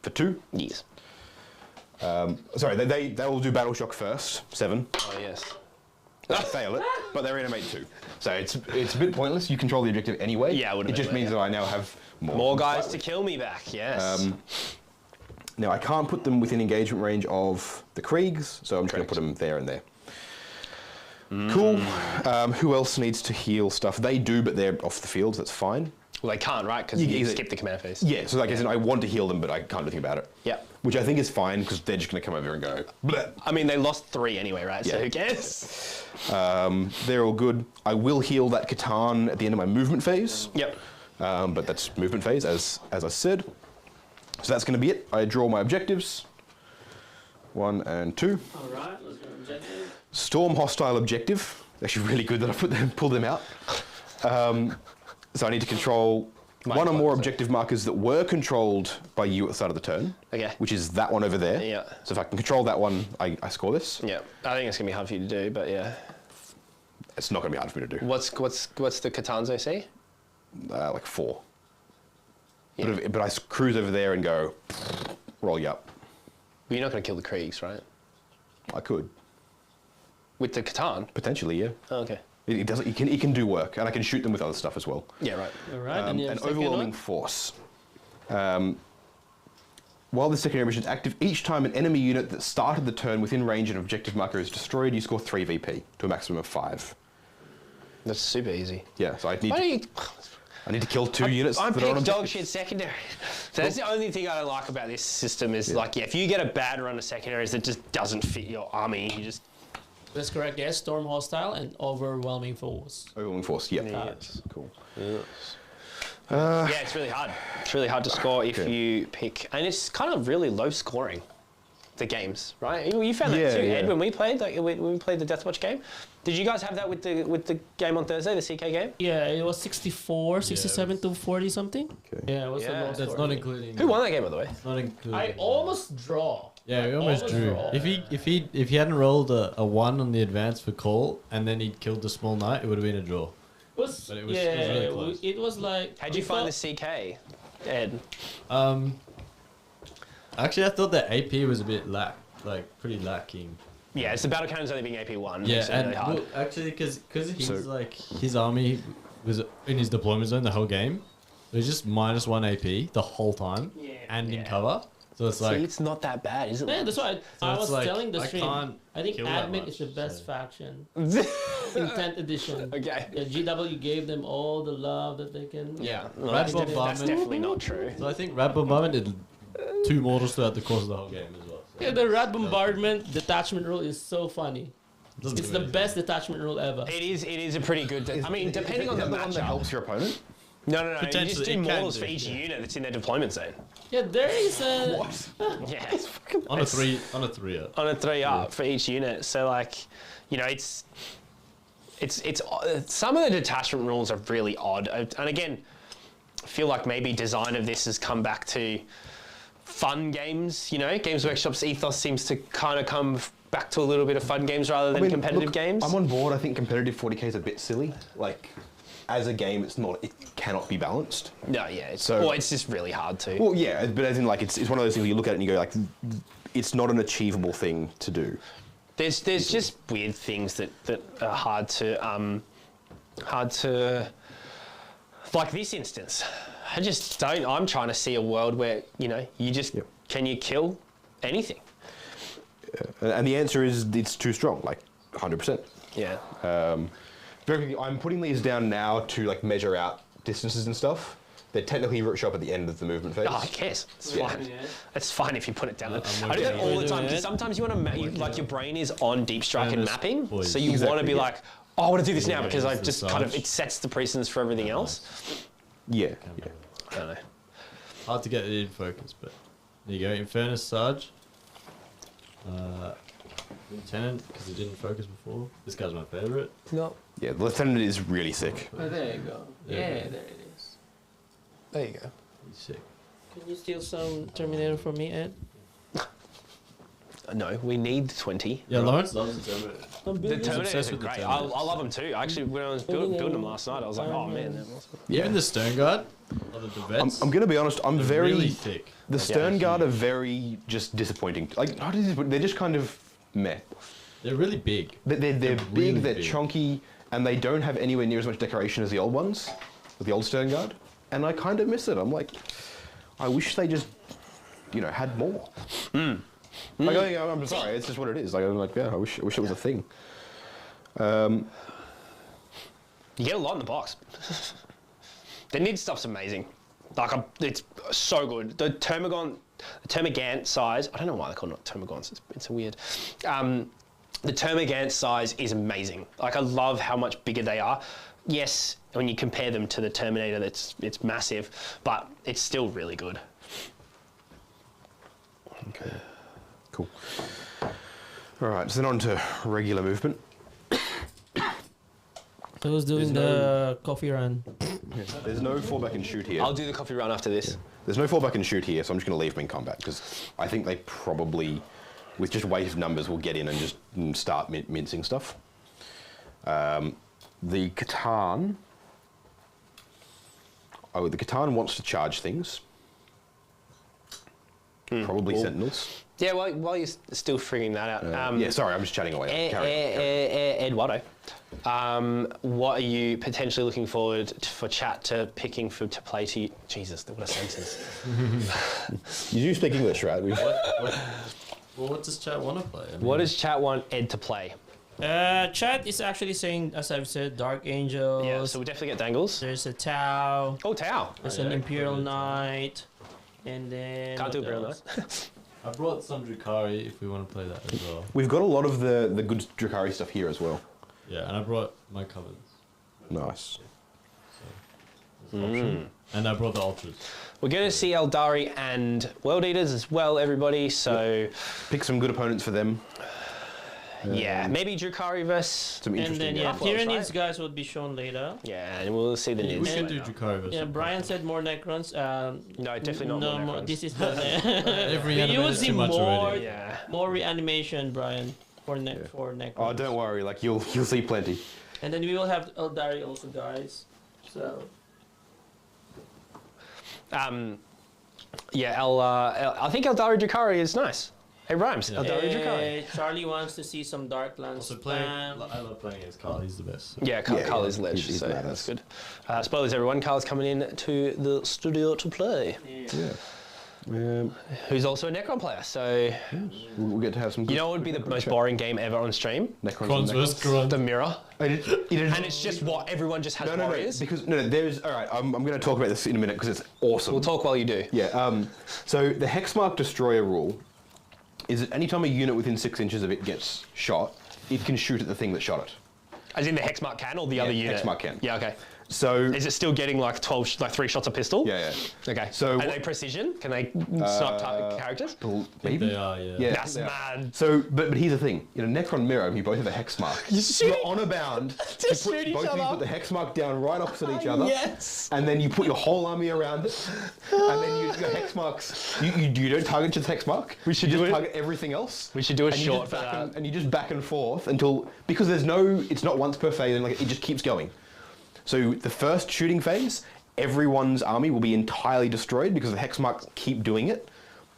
for 2.
Yes.
Sorry, they will do battle shock first. 7.
Oh yes.
They fail it, but they reanimate 2. So it's a bit pointless. You control the objective anyway.
Yeah, it would've
It just
been,
means that I now have
More guys to kill me back. Yes.
Now I can't put them within engagement range of the Kriegs, so I'm just going to put them there and there. Cool. Who else needs to heal stuff? They do, but they're off the field, so that's fine.
Well, they can't, right? Because
You-
you
either-
skip the command phase.
Yeah, so like as in I want to heal them, but I can't do anything about it.
Yeah.
Which I think is fine, because they're just going to come over and go, bleh.
I mean, they lost 3 anyway, right? So
Yeah.
who cares?
They're all good. I will heal that Catan at the end of my movement phase.
Yep.
But that's movement phase, as I said. So that's going to be it. I draw my objectives. 1 and 2.
All right. Let's go objective.
Storm hostile objective. Actually, really good that I pulled them out. So I need to control one or more objective markers that were controlled by you at the start of the turn.
Okay.
Which is that one over there.
Yeah.
So if I can control that one, I score this.
Yeah. I think it's gonna be hard for you to do, but yeah.
It's not going to be hard for me to do.
What's the Catan's AC?
Like 4.
Yeah.
But I cruise over there and go, roll you up.
But you're not gonna kill the Kriegs, right?
I could.
With the Catan?
Potentially, yeah.
Oh, okay.
It does. It can do work, and I can shoot them with other stuff as well.
Yeah, right.
All right. And you have
An
second
overwhelming
one?
force. While the secondary mission is active, each time an enemy unit that started the turn within range of an objective marker is destroyed, you score 3 VP to a maximum of 5.
That's super easy.
Yeah, so I need
Why don't
to,
you...
I need to kill 2 units
I'm
that are on
pick dog
objective.
shit secondary. So that's the only thing I don't like about this system is like, yeah, if you get a bad run of secondaries that just doesn't fit your army, you just...
That's correct. Yes. Storm hostile and overwhelming force.
Overwhelming force. Yep.
Yes.
Cool.
yeah, it's really hard. It's really hard to score if
Okay.
you pick... And it's kind of really low scoring. the games, right? You found that too, Ed, when we played the Deathwatch game. Did you guys have that with the game on Thursday, the CK game?
Yeah, it was 64, 67 to 40 something.
Okay.
Yeah, it was a low
That's
score.
not including.
Who won that game, by the way?
It's not including.
I almost draw.
Yeah, we almost drew.
draw.
If he hadn't rolled a 1 on the advance for call and then he'd killed the small knight, it would have been a draw. But it was really close.
It was like.
How'd you find the CK, Ed?
Actually, I thought that AP was a bit pretty lacking.
Yeah, it's the battle cannons only being AP1.
Yeah,
makes it
and
really hard.
well, actually, because he's
So-
like his army was in his deployment zone the whole game. It was just -1 AP the whole time, and in
Yeah.
cover. So it's
See,
like
it's not that bad, is it?
Yeah, that's why I
it's
was
like,
telling the
I
stream.
can't
I think
kill that
admin
much,
is the best
so.
faction in 10th edition.
Okay.
Yeah, GW gave them all the love that they can.
Yeah,
Rat
that's
bombardment.
definitely not true.
So I think Rat Bombardment did 2 mortals throughout the course of the whole game as well. So
Yeah, the rat bombardment detachment rule is so funny.
doesn't
It's
do
the
anything.
best detachment rule ever.
It is a pretty good. I mean, depending on the
one that
matchup.
helps your opponent.
No. You just
Potentially,
do
it can
mortals
do,
for each
yeah.
unit that's in their deployment zone.
Yeah, there is a.
Yeah,
on a 3 on a 3 up.
on a 3 up for each unit. So like, you know, it's some of the detachment rules are really odd. And again, I feel like maybe design of this has come back to fun games. You know, Games Workshop's ethos seems to kind of come back to a little bit of fun games rather than competitive
look,
games.
I'm on board. I think competitive 40k is a bit silly. Like, as a game, it cannot be balanced.
No, yeah.
So-
It's just really hard to.
Well, yeah, but as in like it's one of those things where you look at it and you go like, it's not an achievable thing to do.
There's just weird things that are hard to like this instance. I just don't. I'm trying to see a world where you just can you kill anything?
And the answer is it's too strong, like 100%.
Yeah.
Very quickly, I'm putting these down now to like measure out distances and stuff. They technically show up at the end of the movement phase.
Oh, I guess. It's
Yeah.
fine. It's fine if you put it down.
I'm
I do that
working
all
on
the time
it.
because sometimes you want to like your brain is on deep strike and
this
mapping,
boys.
so you want to
Exactly,
be
yeah.
like, oh, I want to do this now
Yeah,
because I
use the
just kind of
Sarge.
it sets the precedence for everything else.
Yeah.
I don't know.
Hard to get it in focus, but there you go. Infernus Sarge. Lieutenant, because it didn't focus before. This guy's my favourite.
No.
Yeah, the lieutenant is really sick.
Oh, there you go.
Yeah.
Yeah, there it is.
There you go.
He's sick.
Can you steal some Terminator from me, Ed?
No, we need 20.
Yeah, Lawrence loves the Terminator.
I'm
The
building
Terminators
obsessed
are
with the
great. I
Terminators.
love them too. Actually, when I was building them last night, I was like, oh man, they're awesome.
Even the Stern Guard, or the vets,
I'm gonna be honest. I'm
they're
very.
really thick.
The Stern Guard are very just disappointing. Like, not disappointing, they're just kind of meh.
They're really big.
They're big,
really
they're
big.
chunky, and they don't have anywhere near as much decoration as the old ones, with the old Stern Guard. And I kind of miss it. I'm like, I wish they just, had more. Like, I'm sorry, it's just what it is. Like, I'm like, yeah, I wish it was a thing.
You get a lot in the box. The Nid stuff's amazing. Like, it's so good. The Termagant size, I don't know why they call it Termagants, it's weird. The Termagant size is amazing. Like, I love how much bigger they are. Yes, when you compare them to the Terminator, it's massive, but it's still really good.
Okay, cool. All right, so then on to regular movement.
Who's doing the coffee run?
There's no fall back and shoot here.
I'll do the coffee run after this.
There's no fall back and shoot here, so I'm just going to leave them in combat because I think they probably, with just weight of numbers, will get in and just start mincing stuff. The Catan. Oh, the Catan wants to charge things. Probably
cool.
Sentinels.
Yeah, while you're still figuring that out.
Yeah, sorry, I'm just chatting away. Carry on.
Eduardo, what are you potentially looking forward for chat to picking to play to? Jesus, what a sentence.
You do speak English, right?
Well, what does chat want to play? I mean,
What does chat want Ed to play?
Chat is actually saying, as I've said, Dark Angels.
Yeah, so we'll definitely get Dangles.
There's a Tau.
Oh, Tau.
There's an Imperial Knight. And then.
Can't do
what
Imperial
else?
Knight.
I brought some Drukhari if we want to play that as well.
We've got a lot of the good Drukhari stuff here as well.
Yeah, and I brought my covers.
Nice.
option. And I brought the ultras.
We're going to see Eldari and World Eaters as well, everybody. So
Pick some good opponents for them.
yeah, maybe Drukhari versus.
Some
And
interesting.
then, yeah,
Buffaloes,
Tyranids
right?
guys would be shown later.
Yeah, and we'll see the
We
Nids.
can do Drukhari versus.
Yeah, Brian said more Necrons.
No, definitely not more Necrons.
This is the.
Every
you
anime
would
is
see
too much
more,
already.
Yeah.
more reanimation, Brian, for Necrons.
Oh, don't worry. Like you'll see plenty.
And then we will have Eldari also, guys. So.
Yeah, I think Eldari Drukhari is nice. It rhymes.
Yeah.
Eldari Drukhari.
Charlie wants to see some Darklands.
Also playing, I love playing against Carl. He's the best.
Yeah, Carl,
Yeah,
Carl
yeah.
is ledge,
He's
so
badass.
that's good. Spoilers, everyone. Carl's coming in to the studio to play.
Yeah.
Who's also a Necron player, so
We'll get to have some. Good,
you know what would be the most boring game ever on stream?
Crons versus Crons.
The mirror.
And
It's just what everyone just has
no,
warriors.
because there's all right. I'm going to talk about this in a minute because it's awesome.
We'll talk while you do.
Yeah. So the Hexmark Destroyer rule is that anytime a unit within 6 inches of it gets shot, it can shoot at the thing that shot it.
As in the Hexmark can or the other unit?
Hexmark can.
Yeah, okay.
So
Is it still getting like 3 shots a pistol?
yeah.
Okay.
So
Are
what-
they precision? Can they snipe characters?
Maybe.
They are, yeah.
Yeah.
That's mad.
So, but here's the thing. In a Necron mirror, you both have a hex mark.
shooting-
You're on a bound
to shoot each
both of you
other.
put the hex mark down right opposite each other.
Yes.
And then you put your whole army around it. And then your hex marks. You don't target just hex mark.
We should
you
do
just
it.
target everything else.
We should do a
And you
short
just
for
back
that.
and you just back and forth until because it's not once per phase and like it just keeps going. So the first shooting phase, everyone's army will be entirely destroyed because the hex marks keep doing it.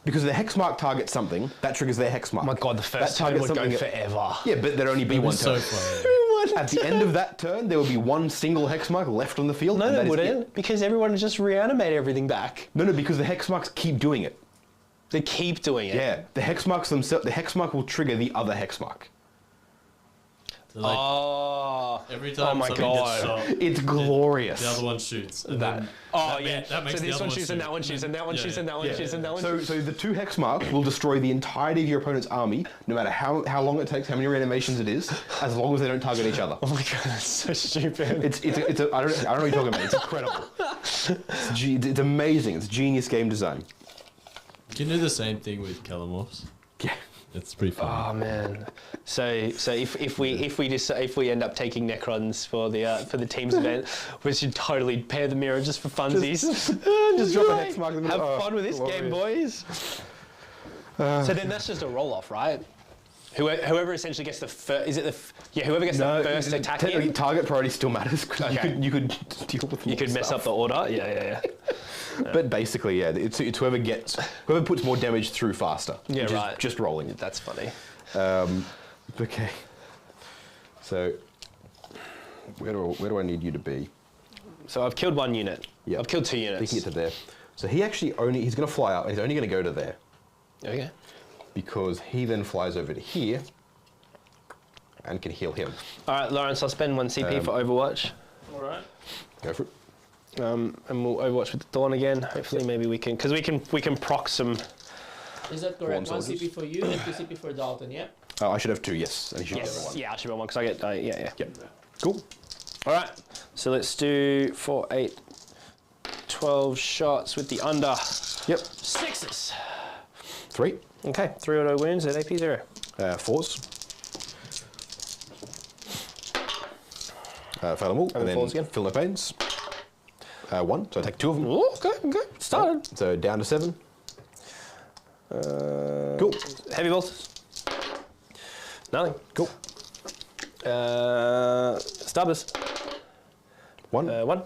Because the hex mark targets something, that triggers their hex mark.
Oh my god, the first turn
targets
would go
something-
forever.
Yeah, but there'd only be
It'd be
one
so
turn.
funny.
At the end of that turn, there will be one single hex mark left on the field.
No,
and
they
that is
wouldn't,
it.
because everyone would just reanimate everything back.
No, because the hex marks keep doing it.
They keep doing it.
Yeah, the hex marks themselves. The hex mark will trigger the other hex mark.
So, like,
Oh.
every time
my
something
God.
gets shot,
It's glorious.
the other one shoots. And
That.
then
Oh
that
yeah.
that makes
so
the
this
other
one shoots and
shoot.
that one shoots and that one
Yeah,
shoots and that one
Yeah.
shoots and that one
So,
shoots.
so the two hex marks will destroy the entirety of your opponent's army, no matter how long it takes, how many reanimations it is, as long as they don't target each other.
Oh my god, that's so stupid.
I don't know what you're talking about. It's incredible. It's amazing. It's genius game design.
You can do the same thing with Kelimorphs.
Yeah.
It's pretty fun.
Oh man. So if we end up taking Necrons for the team's event, we should totally pair the mirror just for funsies.
Just drop a hex mark in the
Have
middle. Oh,
fun with this game,
glorious.
boys. So then that's just a roll off, right? Whoever essentially gets the first, whoever gets the first attack
technically
in,
target priority still matters. 'Cause
Okay.
you could deal with
you
more
could mess
stuff.
up the order. Yeah.
But basically, yeah, it's whoever puts more damage through faster.
Yeah,
which is
right.
just rolling.
That's funny.
Okay. So, where do I need you to be?
So I've killed one unit.
Yeah.
I've killed 2
He
units.
can get to there. So he's going to fly up, and he's only going to go to there
Okay.
because he then flies over to here and can heal him.
All right, Lawrence. I'll spend 1 CP for Overwatch.
All right.
Go for it.
And we'll Overwatch with the Dawn again. Hopefully, maybe we can, because we can proc some.
Is that correct?
One
1
soldiers.
CP for you and 2 CP for Dalton, yeah?
I should have 2, yes, and he should get the
Yes.
one.
Yeah, I should be on one because I get. Yeah.
Yep. Cool.
All right. So let's do 4, 8, 12 shots with the under.
Yep.
6s.
3.
Okay. 3 auto wounds at AP 0.
4s. Fail them all, and then
fours again.
fill no pains. 1, so I take 2 of them.
Ooh, okay. Started.
So down to 7. Cool.
Heavy bolts. Nothing.
Cool.
Stabbers.
1.
1.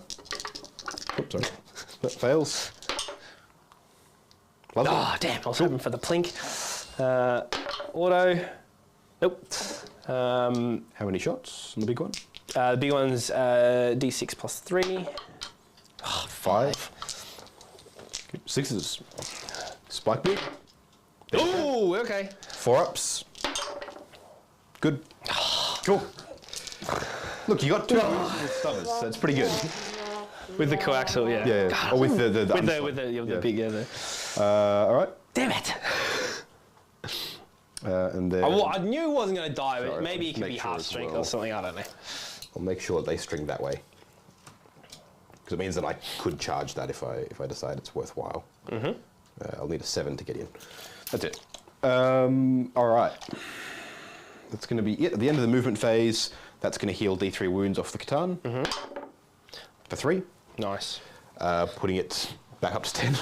Oops, sorry. That fails. Lovely.
Ah, damn. I was hoping for the plink. Auto. Nope.
How many shots on the big one?
The big one's D6 plus 3.
5. Good. 6s. Spike boot.
Ooh, okay.
4 ups. Good. Cool. Look, you got 2 stubbers, so it's pretty good.
With the coaxial, yeah.
Yeah. Or with the
the big, yeah.
all right.
Damn it.
And then
I knew it wasn't going to die, but
Sorry,
maybe it
let's
could
make
be
sure
half
as
strength
well.
or something, I don't know.
I'll make sure they string that way. because it means that I could charge that if I decide it's worthwhile. I'll need a 7 to get in. That's it. All right. That's going to be it. At the end of the movement phase, that's going to heal D3 wounds off the Catan for 3.
Nice.
Putting it back up to 10.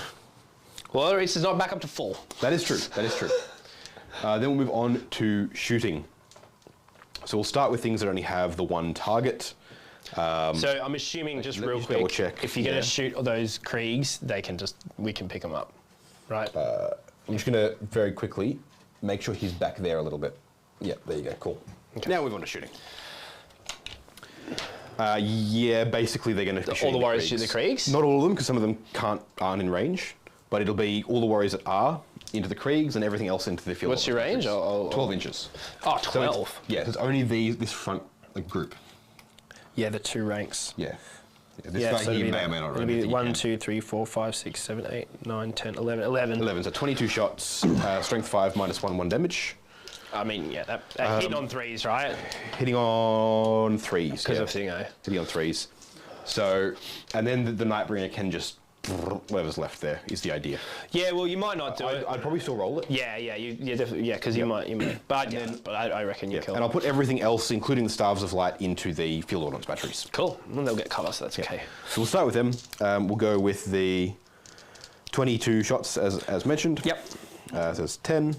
Well, it's not back up to 4.
That is true. That is true. Then we'll move on to shooting. So we'll start with things that only have the one target.
So I'm assuming, just
let me
real
just
quick,
double check.
if you're going to shoot those Kriegs, we can pick them up, right?
I'm just going to very quickly make sure he's back there a little bit. Yeah, there you go. Cool. Okay. Now we'll move on to shooting. Yeah, basically they're going to
All the warriors shoot the Kriegs?
Not all of them, because some of them aren't in range. But it'll be all the warriors that are into the Kriegs and everything else into the field.
What's your range?
12 inches.
Oh,
So
12.
it's it's only this front group.
Yeah, the 2 ranks.
Yeah. This guy
so
here
it'll
may or may not
it'll
run.
be
anything he
1,
can.
2, 3, 4, 5, 6, 7, 8, 9, 10, 11.
11, so 22 shots, strength 5 minus 1 damage.
I mean, yeah, that hit on 3s, right?
Hitting on 3s.
Because of Thingo.
Hitting on 3s. So, and then the Nightbringer can just, whatever's left there is the idea.
Yeah, well, you might not do it.
I'd probably still roll it.
Yeah, you definitely, yeah, because you might. But I reckon you kill
And I'll put everything else, including the Staves of Light, into the field ordnance batteries.
Cool. Well, they'll get cover, so that's okay.
So we'll start with them. We'll go with the 22 shots as mentioned.
Yep.
So it's 10,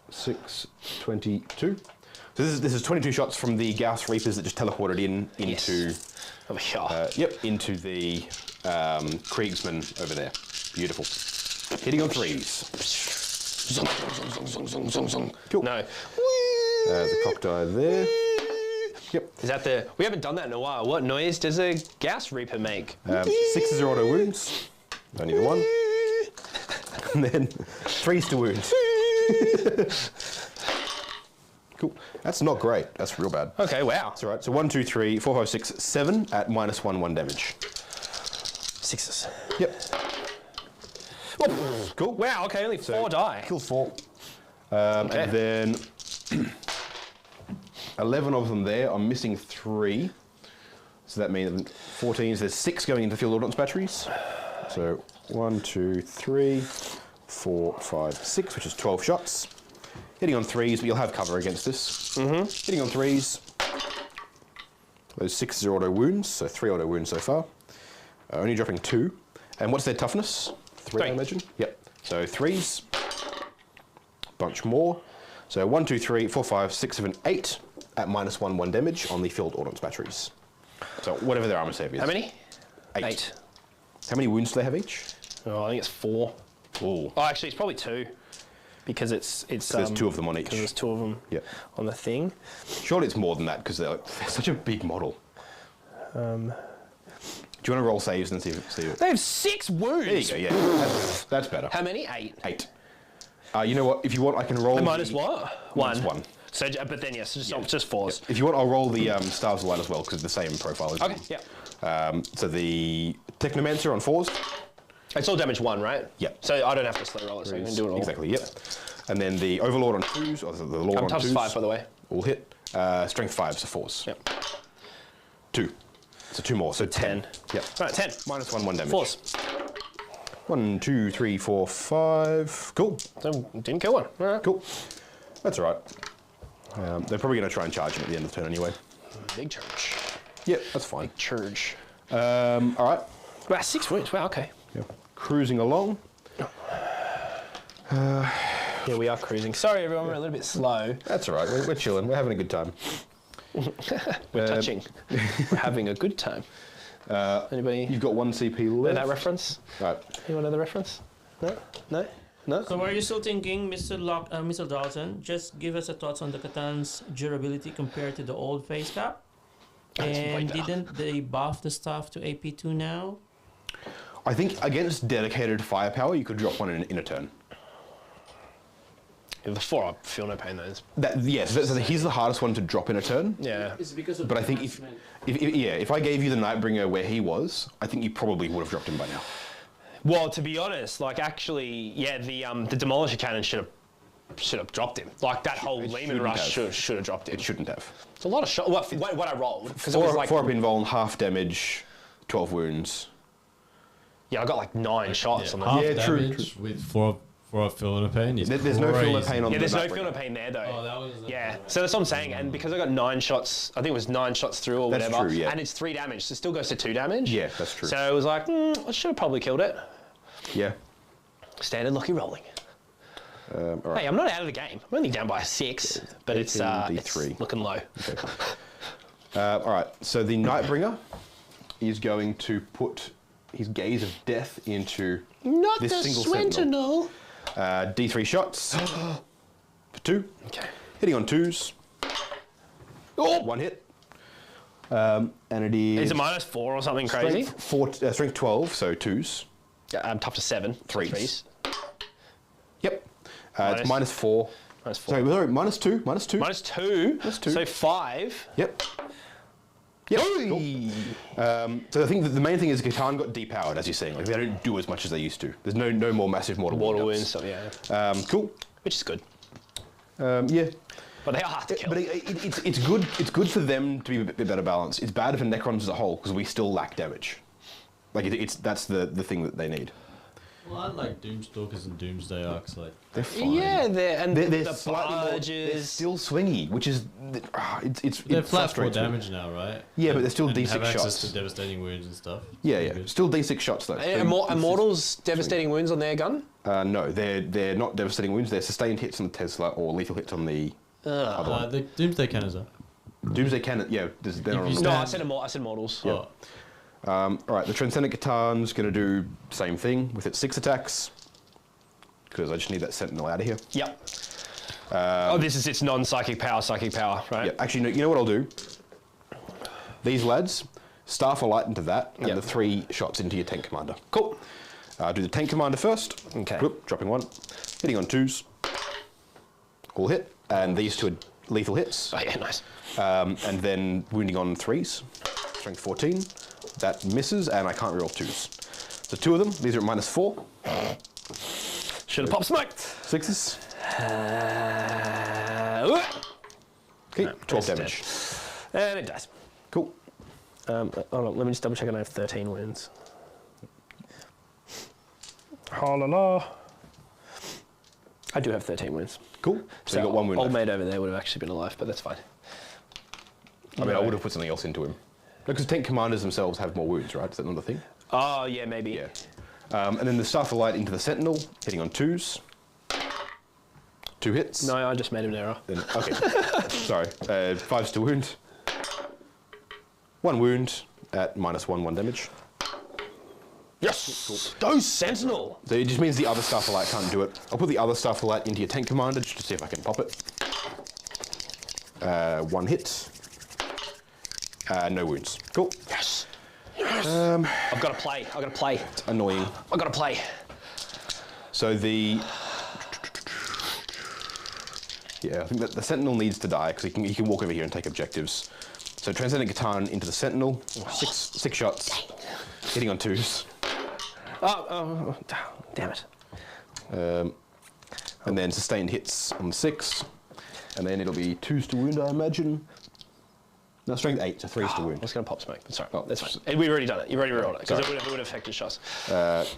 6, 22. So this is 22 shots from the Gauss Reapers that just teleported into
Over here.
into the Kriegsman over there. Beautiful. Hitting on 3s.
Zong, zong, zong, zong, zong, zong, zong.
Cool.
No.
There's a Crocodile there. Yep.
Is that we haven't done that in a while. What noise does a Gauss Reaper make?
6s are auto wounds. Only the 1. And then 3s to wounds. Cool. That's not great. That's real bad.
Okay, wow.
That's all right. So 1, 2, 3, 4, 5, 6, 7 at -1 damage.
6s.
Yep.
Oh, cool. Wow, okay, only 4 die.
Kills 4.
Okay.
And then 11 of them there. I'm missing 3. So that means 14. So there's 6 going into field ordnance batteries. So 1, 2, 3, 4, 5, 6, which is 12 shots. Hitting on 3s, but you'll have cover against this. Hitting on 3s. Those 6s are auto wounds, so 3 auto wounds so far. Only dropping 2. And what's their toughness? 3, I imagine? Yep. So 3s. Bunch more. So 1, 2, 3, 4, 5, 6, 7, 8 at -1 damage on the field ordnance batteries. So whatever their armor save is.
How many?
8. How many wounds do they have each?
Oh, I think it's 4.
Oh.
Oh, actually, it's probably 2. Because it's
there's 2 of them on each.
Because there's 2 of them on the thing.
Surely it's more than that because they're such a big model. Do you want to roll saves and see if
They have 6 wounds.
There you go, yeah. That's better.
How many? 8.
8. You know what? If you want, I can roll.
Minus what? 1.
Minus 1.
So, but then yes, just 4s.
If you want, I'll roll the Stars of Light as well because it's the same profile. As
Okay. Yeah.
So the Technomancer on 4s.
It's all damage 1, right?
Yep.
So I don't have to slow roll it, so I can do it all.
Exactly. Yep. And then the Overlord on 2s, or the Lord on 2s.
Toughest 5, by the way.
All hit. Strength 5, so 4s.
Yep.
2. So 2 more. So 10. Yep.
All right, 10.
-1 damage.
4s.
1, 2, 3, 4, 5. Cool.
So didn't kill one. All right.
Cool. That's all right. They're probably going to try and charge him at the end of the turn anyway.
Big charge.
Yep, that's fine.
Charge.
All right.
Wow, 6 wounds. Wow, okay.
Yep. Cruising along.
Yeah, we are cruising. Sorry, everyone, we're a little bit slow.
That's all right. We're chilling. We're having a good time.
We're touching. We're having a good time. Anybody
You've got 1 CP
know
left.
that reference?
Right.
Anyone know the reference? No? No? No?
So, are you still thinking, Mr. Dalton? Just give us a thoughts on the Catan's durability compared to the old face cap. And didn't they buff the stuff to AP2 now?
I think against dedicated firepower, you could drop one in a turn.
Yeah, the 4, I feel no pain, those.
Yes, so he's the hardest one to drop in a turn.
Yeah.
It's because of
But
the
I think
enhancement.
if I gave you the Nightbringer where he was, I think you probably would have dropped him by now.
Well, to be honest, like actually, yeah, the Demolisher Cannon should have dropped him. Like that whole
It
Lehman
shouldn't
Rush
have.
should have dropped him.
It shouldn't have.
It's a lot of shot. What I rolled because it was like
4 up invuln, half damage, 12 wounds.
Yeah, I got like 9 shots on that.
Half
Yeah, true,
damage with for a feel no pain is
There's no feel no
crazy.
pain on
Yeah,
the
there's no
Nightbringer.
feel no pain there though.
Oh, that was
Yeah, so that's what I'm saying. And because I got 9 shots, I think it was 9 shots through or
That's
whatever.
true, yeah.
And it's 3 damage, so it still goes to 2 damage.
Yeah, that's true.
So it was like, I should have probably killed it.
Yeah.
Standard lucky rolling.
All right.
Hey, I'm not out of the game. I'm only down by 6, but it's
18
it's
D3.
looking low.
All right, so the Nightbringer is going to put his gaze of death into
Not
this
the
single
Sentinel.
D3 shots for 2.
Okay.
Hitting on 2s. Oh! 1 hit. And it is
Is it -4 or something crazy?
strength 12, so 2s.
Yeah, I'm tough to 7.
Threes. Yep. It's
Minus-
-4.
-4.
Sorry, -2. -2.
-2.
-2.
So 5.
Yep. Yep. Cool. So I think that the main thing is Catan got depowered, as you're saying. Like they don't do as much as they used to. There's no more massive mortal
Water
wound
wounds,
ups.
so yeah.
Cool.
Which is good.
Yeah.
But they are hard to kill.
But it's good. It's good for them to be a bit better balanced. It's bad for Necrons as a whole because we still lack damage. Like that's the thing that they need.
Well, unlike Doomstalkers and Doomsday Arcs, like
They're fine.
Yeah,
They're
the
slightly more. They're
barges.
still swingy, which is it's
they're flat 4
frustrates me.
damage now, right?
Yeah, but they're still
and
D6
have access
shots.
to devastating wounds and stuff.
Yeah,
Pretty
yeah.
good.
Still D6 shots though.
Immortals devastating wounds on their gun?
No, they're not devastating wounds. They're sustained hits on the Tesla or lethal hits on the other one.
The Doomsday Cannons are.
Doomsday Cannon. Yeah, they're not
If
on
you
the
No,
stand-
I said immortals.
Oh,
all right, the Transcendent Catan's going to do the same thing with its 6 attacks because I just need that Sentinel out of here.
Yep. Oh, this is its non-psychic power, right?
Yeah, actually, no, you know what I'll do? These lads, Staff a Light into that, and
Yep.
the 3 shots into your Tank Commander.
Cool.
Do the Tank Commander first.
Okay.
Whoop, dropping 1. Hitting on 2s. All hit. And these 2 are lethal hits.
Oh yeah, nice.
And then wounding on 3s. Strength 14. That misses, and I can't reroll 2s. So 2 of them. These are at -4.
Should have popped smoked.
6s. Okay, 12
it's
damage.
And it dies.
Cool.
Hold on, let me just double check. I have 13 wounds. Oh la la. I do have 13 wounds.
Cool. So you got 1 wound
Old
left.
mate over there would have actually been alive, but that's fine.
I mean, I would have put something else into him. Because Tank Commanders themselves have more wounds, right? Is that not the thing?
Oh yeah, maybe.
Yeah. And then the Staff of Light into the Sentinel, hitting on 2s. 2 hits.
No, I just made an error.
Then, okay. Sorry. 5s to wound. 1 wound at -1 damage.
Yes! Go Sentinel!
So it just means the other Staff of Light can't do it. I'll put the other Staff of Light into your Tank Commander just to see if I can pop it. 1 hit. No wounds. Cool.
Yes! Yes! I've got to play.
Annoying.
I've got to play.
So the... Yeah, I think that the Sentinel needs to die because he can walk over here and take objectives. So Transcendent Catan into the Sentinel. 6 shots. Hitting on 2s.
Oh, damn it.
And then sustained hits on 6. And then it'll be 2s to wound, I imagine. No, strength 8, so 3s to
I
wound.
was going to pop smoke. Sorry,
Oh,
that's fine. We've already done it. You've already rolled it because
Sorry.
it would have affected shots.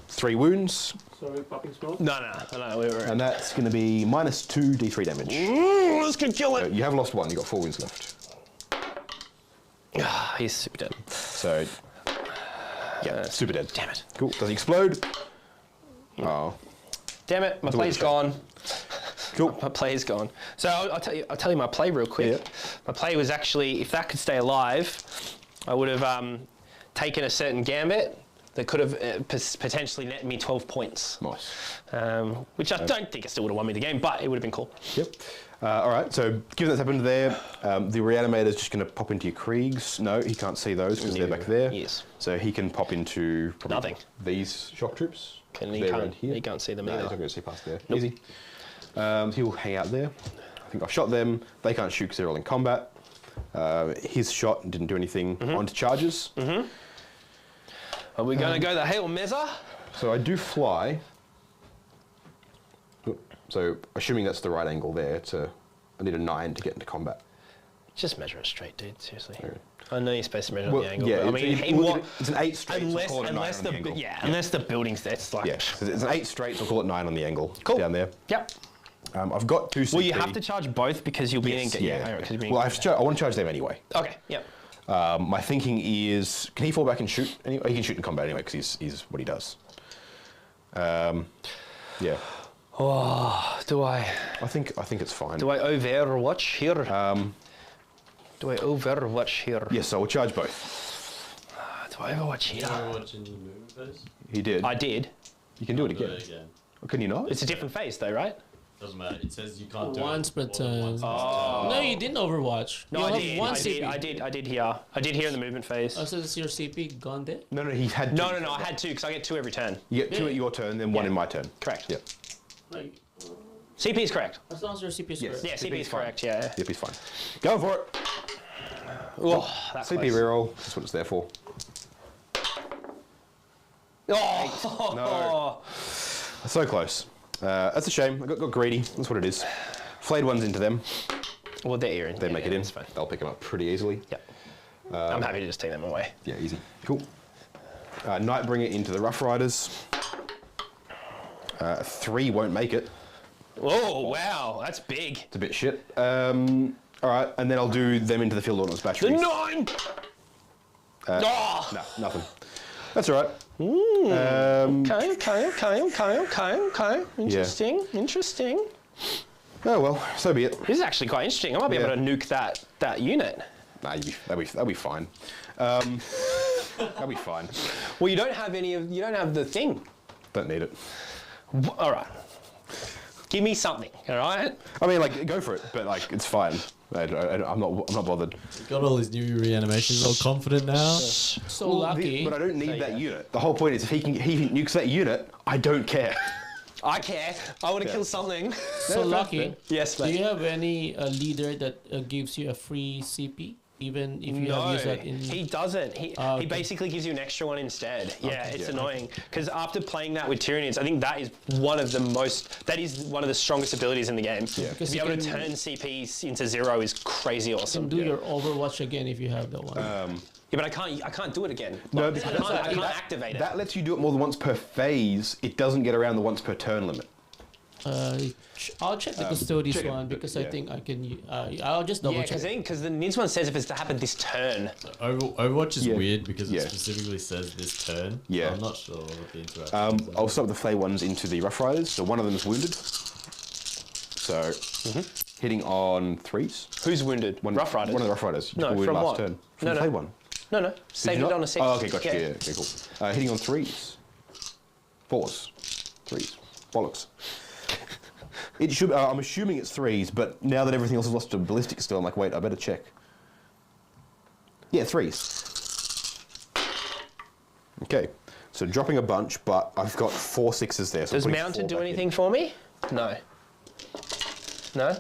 3 wounds.
Sorry, popping smoke.
No, we were.
And that's going to be -2 D3 damage.
Ooh, this could kill it.
You have lost 1, you've got 4 wounds left.
He's super dead.
So, yeah, super dead.
Damn it.
Cool. Does he explode? Oh.
Damn it, my
Delete
play's
the
gone.
Cool.
My play's gone. So I'll tell you my play real quick.
Yeah.
My play was actually, if that could stay alive, I would have taken a certain gambit that could have potentially net me 12 points.
Nice.
Which I don't think it still would have won me the game, but it would have been cool.
Yep. All right, so given that's happened there, the Reanimator's just going to pop into your Kriegs. No, he can't see those because they're back there.
Yes.
So he can pop into probably
Nothing.
these shock troops.
And he
They're
can't-
around here.
he can't see them
no,
either.
He's not going to see past there. Easy. He'll hang out there. I think I've shot them. They can't shoot because they're all in combat. His shot didn't do anything onto charges.
Are we going to go the Hail Meza?
So I do fly. So assuming that's the right angle there, I need a 9 to get into combat.
Just measure it straight, dude. Seriously. I know you're supposed to measure on the angle.
yeah,
but I mean,
it's an 8 straight.
unless,
so we'll call it 9
unless
on
the,
the angle.
unless the building's there, it's like
Yeah, so it's an 8 straight, so we'll call it 9 on the angle.
Cool.
Down there.
Yep.
I've got 2 CP.
Well, you have to charge both because you'll be
Yes,
in.
yeah.
'cause you'll be in-
Well, I want to charge them anyway.
Okay. Yep.
My thinking is, can he fall back and shoot? He can shoot in combat anyway because he's what he does. Yeah.
Oh, do I
I think it's fine.
overwatch here? Do I overwatch here?
Yes, so we'll charge both.
Do I overwatch here?
Are you watching the movement phase?
He did.
I did.
You can do it
Do
again.
it again.
Oh, can you not?
It's a different phase though, right?
Doesn't matter. It says you can't do
Once
it
per
more than
turn.
once per
No, you didn't Overwatch.
No,
you
I
have
did.
one
I
CP.
did. I did here. I did here in the movement phase.
Oh, so is your CP gone there?
No, he had.
No,
two.
I had 2 because I get 2 every turn.
You get 2 at your turn, then 1
Yeah.
in my turn.
Correct.
Yep.
Like,
CP is correct.
as long as your CP is
Yes.
correct.
Yeah, CP is
fine.
correct. Yeah.
Yep, he's fine. Go for it.
Oh, that's
CP reroll. That's what it's there for.
Oh,
No. So close. That's a shame. I got greedy. That's what it is. Flayed ones into them.
Well, they're in.
They make it in.
It's fine.
They'll pick them up pretty easily.
Yep. I'm happy to just take them away.
Yeah, easy. Cool. Nightbringer into the Rough Riders. 3 won't make it.
Oh, wow, that's big.
It's a bit shit. All right, and then I'll do them into the Field Ordnance
The
batteries.
9. Oh.
No, nothing. That's all right.
Okay. Interesting.
Oh well, so be it.
This is actually quite interesting. I might be
Yeah.
able to nuke that unit.
Nah, that'll be fine. That'll be fine.
Well, you don't have the thing.
Don't need it.
All right. Give me something. All right.
I mean, like, go for it, but like, it's fine. I'm not bothered.
You got all these new reanimations. All confident now.
So lucky.
But I don't need that unit. The whole point is, if he nukes that unit, I don't care.
I care. I want to kill something.
So lucky.
Yes,
Do
mate.
you have any leader that gives you a free CP, even if you have used that in?
He doesn't. He
okay.
basically gives you an extra one instead. Yeah,
Okay.
it's
Yeah.
annoying because after playing that with Tyranids, I think that is one of the strongest abilities in the game.
Yeah.
To be able to turn CPs into 0 is crazy
You
awesome.
can do your Overwatch again if you have that one.
Yeah, but I can't do it again.
No,
Like,
because
I can't activate it.
That lets you do it more than once per phase. It doesn't get around the once per turn limit.
I'll check the Custodes
check it,
one
but
because I
yeah.
think I can. I'll just double
Yeah,
check.
because the NIDS one says if it's to happen this turn.
Overwatch is
Yeah.
weird because
Yeah.
it specifically says this turn.
Yeah.
So I'm not sure what the interaction is.
I'll start with the Flay ones into the Rough Riders. So one of them is wounded. So hitting on 3s.
Who's wounded? Rough Riders.
One of the Rough Riders. You
No,
wounded
from
last
what?
turn. From
No,
the
no.
Flay one.
No.
Did
Saved
you
it
not?
on a 6.
Oh, okay, gotcha. Yeah, okay, cool. Hitting on 3s. 4s. 3s. Bollocks. It should. I'm assuming it's 3s, but now that everything else is lost to ballistic still, I'm like, wait, I better check. Yeah, 3s. Okay, so dropping a bunch, but I've got 4 6s there. So
Does
I'm putting
Mounted
4
do
back
anything for me? No. No?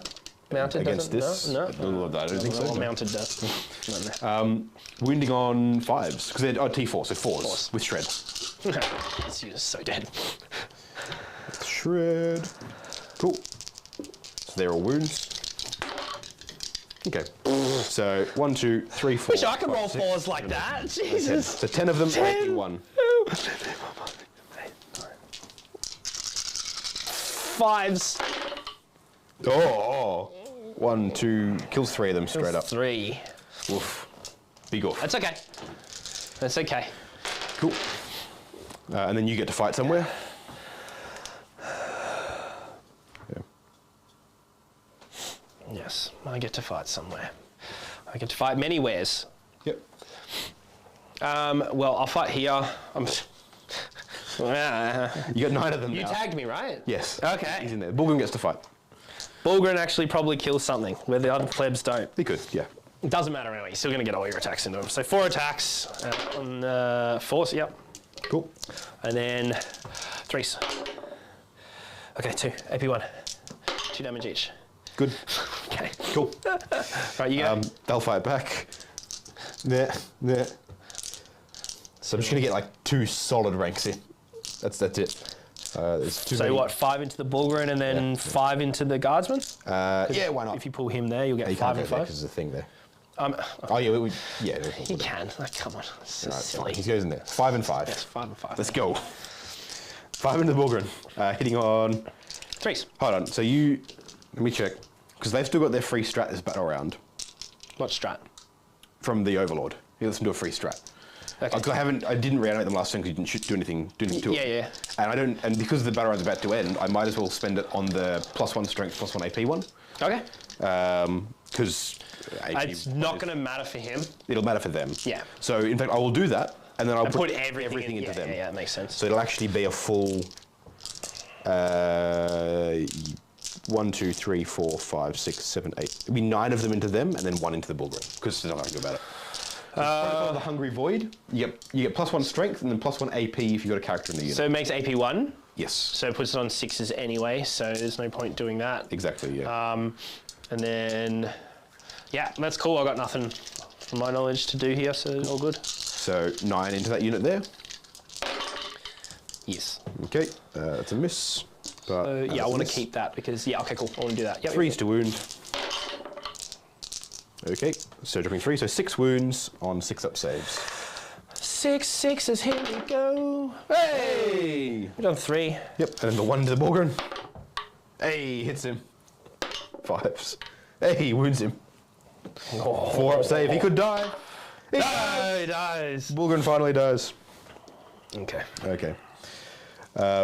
Mounted
against
doesn't?
this?
No.
I don't think so.
What Mounted does? No.
Wounding on 5s because they're T4, so 4s
Fours.
with shred.
This unit's so dead.
Shred. Cool. So they're all wounds. Okay. So 1, 2, 3, 4.
Wish I could
5,
roll
6,
fours like that. Jesus.
So 10 of them, 8 in 1.
5s.
Oh. 1, 2, kills 3 of them straight up.
3.
Woof. Big off.
That's okay. That's okay.
Cool. And then you get to fight somewhere. Yeah.
Yes, I get to fight somewhere. I get to fight many ways.
Yep.
Well, I'll fight here.
You got 9 of them
You
now.
tagged me, right?
Yes.
Okay.
He's in there. Bulgrim gets to fight.
Bulgrin actually probably kills something where the other plebs don't.
He could, yeah.
It doesn't matter anyway. You're still going to get all your attacks into him. So 4 attacks on 4. Yep.
Cool.
And then 3s. Okay, 2. AP1. 2 damage each.
Good.
Okay.
Cool.
Right, you go.
They'll fight back. Nah. So I'm just gonna get like 2 solid ranks in. That's it. There's too
So
many.
what? 5 into the Bulgrin and then 5 into the Guardsman?
Yeah, why not?
If you pull him there, you'll get
You
5
can't
and
go there
5.
because there's a thing there. Oh yeah, yeah.
He can. Like, come on. It's
Right,
just silly.
he goes in there. 5 and 5.
Yes, 5 and 5.
Let's go. 5 into the Bulgrin. Hitting on.
3s.
Hold on. So you. Let me check. Because they've still got their free strat this battle round
What strat?
from the Overlord. He lets them do a free strat.
Okay.
Because I didn't reanimate them last time because you didn't do anything to it.
Yeah.
And because the battle round's about to end, I might as well spend it on the +1 strength, +1 AP one.
Okay.
Because
It's not going to matter for him.
It'll matter for them.
Yeah.
So in fact, I will do that, and then I'll
Put everything
into them.
Yeah, that makes sense.
So it'll actually be a full 1, 2, 3, 4, 5, 6, 7, 8. It'll be 9 of them into them, and then 1 into the Bulgrin, because there's nothing I can do about it. Protocol of the Hungry Void. You get +1 strength, and then +1 AP if you've got a character in the unit.
So it makes AP 1.
Yes.
So it puts it on 6s anyway, so there's no point doing that.
Exactly. Yeah.
And then, yeah, that's cool. I got nothing from my knowledge to do here, so all good.
So 9 into that unit there.
Yes.
Okay. That's a miss. But
Yeah, I want to keep that because, yeah, okay, cool. I want to do that. Yep.
3s to wound. Okay, so dropping 3, so 6 wounds on 6 up saves.
6 6s, here we go. Hey! We've done 3.
Yep, and then the 1 to the Bulgrin. Hey, hits him. 5s. Hey, wounds him. 4 up save, he could die.
No, he dies.
Bulgrin finally dies.
Okay.
Okay.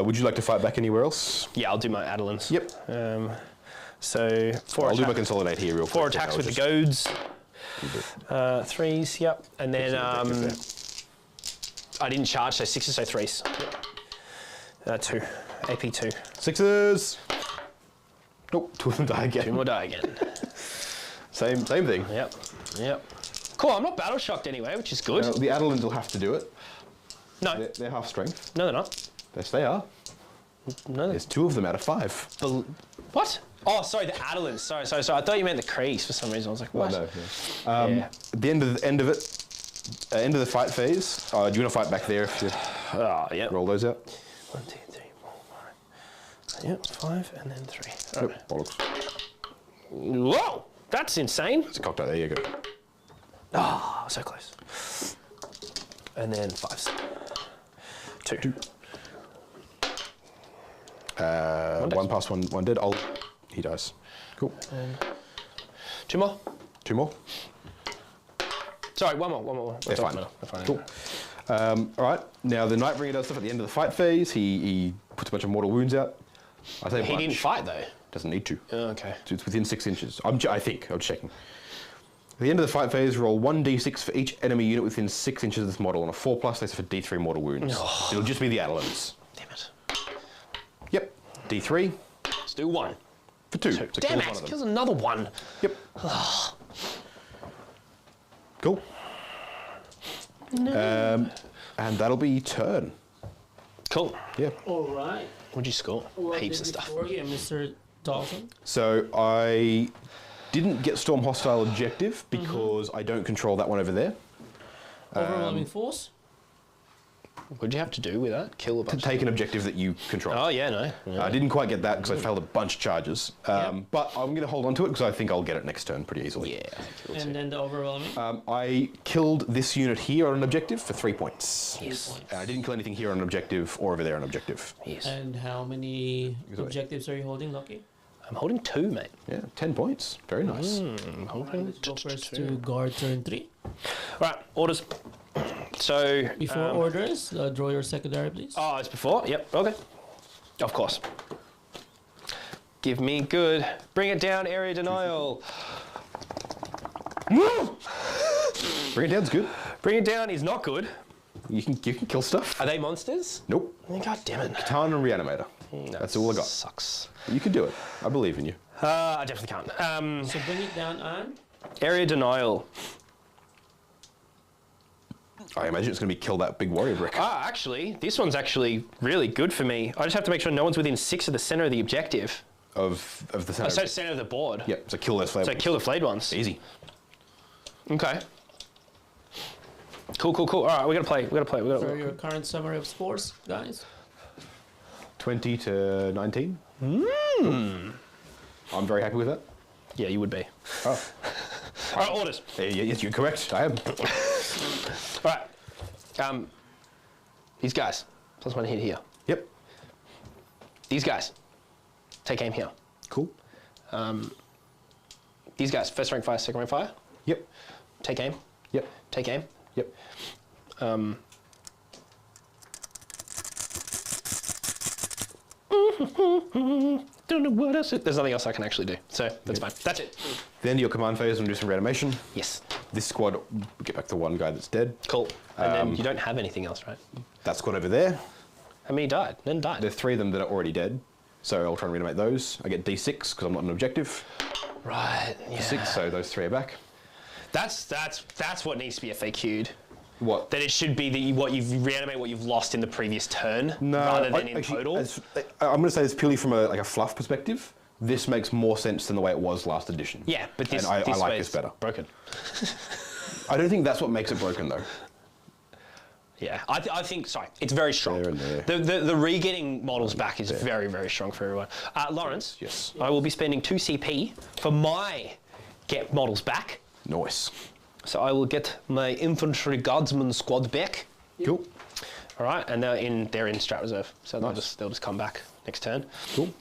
Would you like to fight back anywhere else?
Yeah, I'll do my Adelins.
Yep.
So 4
I'll do my
attack,
consolidate here real quick.
4 attacks with the goads. 3s, yep. And then I didn't charge, so 6s, so 3s. 2. AP 2.
6s. Nope, 2 of them die again.
2 more die again.
Same thing.
Yep. Cool, I'm not battle shocked anyway, which is good.
The Adelins will have to do it.
No.
They're half strength.
No, they're not.
Yes, they are.
No.
There's 2 of them out of 5.
What? Oh, sorry, the Adelins. Sorry. I thought you meant the Crease for some reason. I was like, what?
No. Yeah. At the end of the fight phase, do you want to fight back there if you
Yeah.
roll those out?
1, 2, 3, 4, 5. Yep, 5 and then 3. All right.
Bollocks.
Whoa! That's insane.
It's a cocktail. There you go.
Oh, so close. And then 5s. 2.
1 past 1 dead. He dies. Cool.
And 2 more.
2 more.
Sorry, one more.
They're fine. Cool. All right. Now the Nightbringer does stuff at the end of the fight phase. He puts a bunch of mortal wounds out. I say
He didn't fight though.
Doesn't need to.
Oh, okay.
So it's within 6 inches. I think. I'm checking. At the end of the fight phase, roll 1d6 for each enemy unit within 6 inches of this model. On a 4+, they suffer D3 mortal wounds.
Oh.
It'll just be the Adelins.
Damn it.
Yep. D3
Let's do 1.
for 2.
2.
So
Damn
kills one
it,
of them.
kills another 1.
Yep. Cool.
No.
And that'll be turn.
Cool.
Yeah.
All right.
What'd you score?
What
Heaps
did
of
we
stuff.
score here, Mr. Dalton?
So I didn't get Storm Hostile objective because I don't control that one over there.
Overwhelming force?
What'd you have to do with that? Kill a
To
bunch
take an objective that you control.
Oh, yeah, no. Yeah.
I didn't quite get that because I failed a bunch of charges.
Yep.
But I'm going to hold on to it because I think I'll get it next turn pretty easily.
Yeah, I think you will
And
too.
then the overwhelming?
I killed this unit here on an objective for 3 points.
Yes.
And I didn't kill anything here on an objective or over there on an objective.
Yes.
And how many
Exactly.
objectives are you holding, Lucky?
I'm holding 2, mate.
Yeah, 10 points. Very nice.
I'm holding
Let's go first to guard turn 3.
Right, orders. So
Before orders, draw your secondary, please.
Oh, it's before? Yep, okay. Of course. Give me good. Bring it down, area denial.
Bring it down's good.
Bring it down is not good.
You can kill stuff.
Are they monsters?
Nope.
God damn it.
Katana and Reanimator. That's all I got.
Sucks.
You can do it. I believe in you.
I definitely can't.
So bring it down on.
Area denial.
I imagine it's going to be kill that big warrior brick.
Actually, this one's actually really good for me. I just have to make sure no one's within 6 of the center of the objective.
Of the center.
So center of the board.
Yep, so kill those flavors.
So kill the flayed ones.
Easy.
Okay. Cool. All right, we gotta play.
For your current summary of scores, guys.
20 to 19. I'm very happy with that.
Yeah, you would be.
Oh.
All right, orders.
Yes, you're correct. I am.
All right. These guys, +1 hit here.
Yep.
These guys, take aim here.
Cool.
These guys, first rank fire, second rank fire.
Yep.
Take aim.
Yep.
Take aim.
Yep.
Don't know what else. There's nothing else I can actually do, so that's fine. That's it.
Then your command phase and do some reanimation.
Yes.
This squad, get back to one guy that's dead.
Cool. And then you don't have anything else, right?
That squad over there.
How many died? None died.
There are 3 of them that are already dead. So I'll try and reanimate those. I get D6 because I'm not an objective.
Right. Yeah.
6, so those 3 are back.
That's what needs to be FAQ'd.
What?
That it should be that you reanimate what you've lost in the previous turn, rather than in total.
I'm going to say this purely from a fluff perspective. This makes more sense than the way it was last edition.
Yeah, but this,
and I
this
like
way
this
it's
better.
Broken.
I don't think that's what makes it broken, though.
Yeah, I think, sorry, it's very strong.
There and there.
The re-getting models back is very, very strong for everyone. Lawrence,
Yes.
I will be spending 2 CP for my get models back.
Nice.
So I will get my infantry guardsman squad back.
Cool.
All right, and they're in strat reserve, so they'll just come back next turn.
Cool.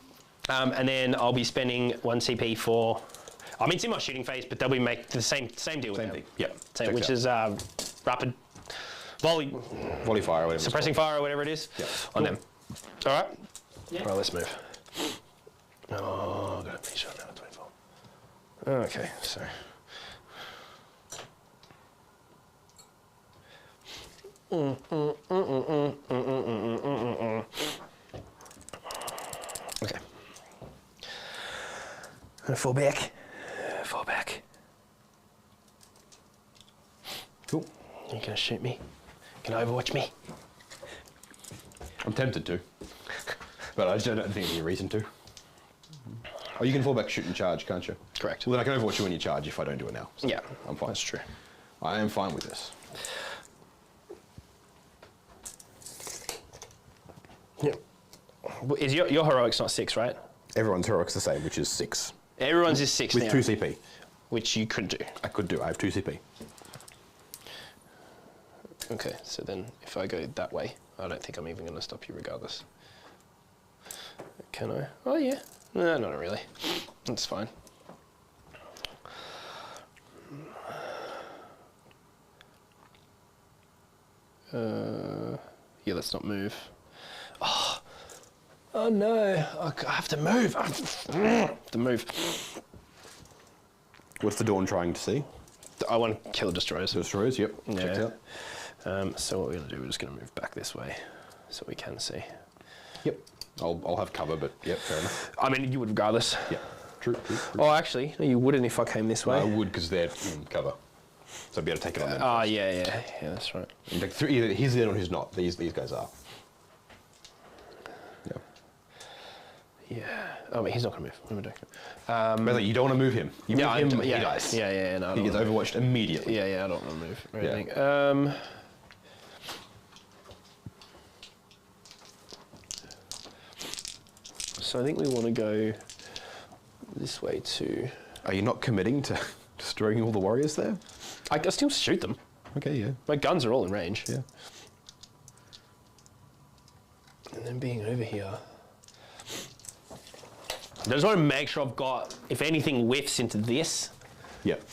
And then I'll be spending 1 CP for. I mean, it's in my shooting phase, but they'll be make the same deal with
Same
them.
thing. Yep.
Same, which is rapid volley,
Volley fire, or whatever.
suppressing fire, or whatever it is, on them. All right.
Yeah.
Well, let's move. Oh, I've got a shot now at 24. Okay, so. Okay. Fall back. Fall back.
Cool.
You gonna shoot me? Can I overwatch me?
I'm tempted to. But I just don't think there's any reason to. Oh, you can fall back, shoot and charge, can't you?
Correct.
Well, then I can overwatch you when you charge if I don't do it now. So
Yeah,
I'm fine.
that's true.
I am fine with this.
Yeah. Is your heroic's not 6, right?
Everyone's heroic's the same, which is 6.
Everyone's is 6
With
now.
2 CP.
Which you could do.
I could do. I have 2 CP.
Okay, so then if I go that way, I don't think I'm even going to stop you regardless. Can I? Oh, yeah. No, not really. That's fine. Yeah, let's not move. Oh no, I have to move. I have to move.
What's the Dawn trying to see?
I want to kill the destroyers.
Destroyers, yep.
Yeah.
Checks out.
So what we're going to do, we're just going to move back this way so we can see.
Yep. I'll have cover, but yep, fair enough.
I mean, you would regardless.
Yeah. True.
Oh, actually, no, you wouldn't if I came this way.
I would because they're in cover. So I'd be able to take it on them.
Oh, yeah, that's right.
In fact, either he's in or he's not. These guys are. Yeah.
Yeah. Oh, but he's not going to move. What am I doing?
But you don't want to move him. You move him, he
yeah,
dies.
Yeah, no, I
He
don't
gets
wanna
overwatched immediately.
move. Yeah, I don't want to move or
Yeah.
anything. So I think we want to go this way too.
Are you not committing to destroying all the warriors there?
I can still shoot them.
Okay, yeah.
My guns are all in range.
Yeah.
And then being over here. I just want to make sure I've got, if anything whiffs into this,
Yep.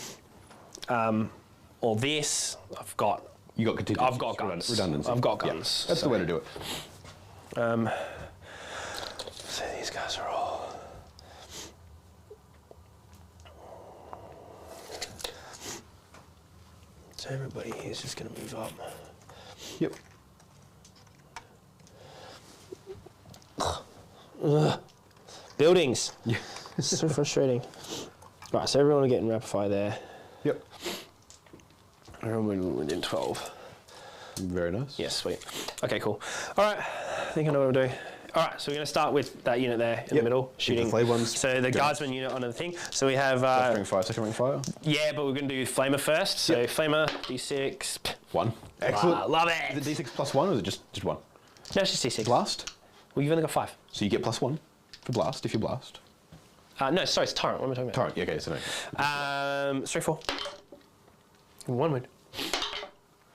or this, I've got
You got contingency.
I've got guns.
Redundancy.
I've got
Yeah,
guns.
that's the way to do it.
So these guys are all. So everybody here is just going to move up.
Yep.
Buildings.
Yeah.
So frustrating. Right, so everyone are getting rapid fire there.
Yep.
Everyone within 12.
Very nice.
Yes, sweet. Okay, cool. All right, I think I know what I'm doing. All right, so we're going to start with that unit there in the middle, shooting.
The flame ones.
So the
Go.
guardsman unit on the thing. So we have.
First ring fire, second ring fire.
Yeah, but we're going to do flamer first. So flamer, d6.
1. Excellent.
Ah, love it.
Is it D6 plus 1 or is it just 1?
No, it's just d6.
Blast?
Well, you've only got 5.
So you get plus 1 for blast if you blast.
No, sorry, it's Torrent. What am I talking about?
Torrent. Yeah, okay, so no.
3, 4. 1 wound.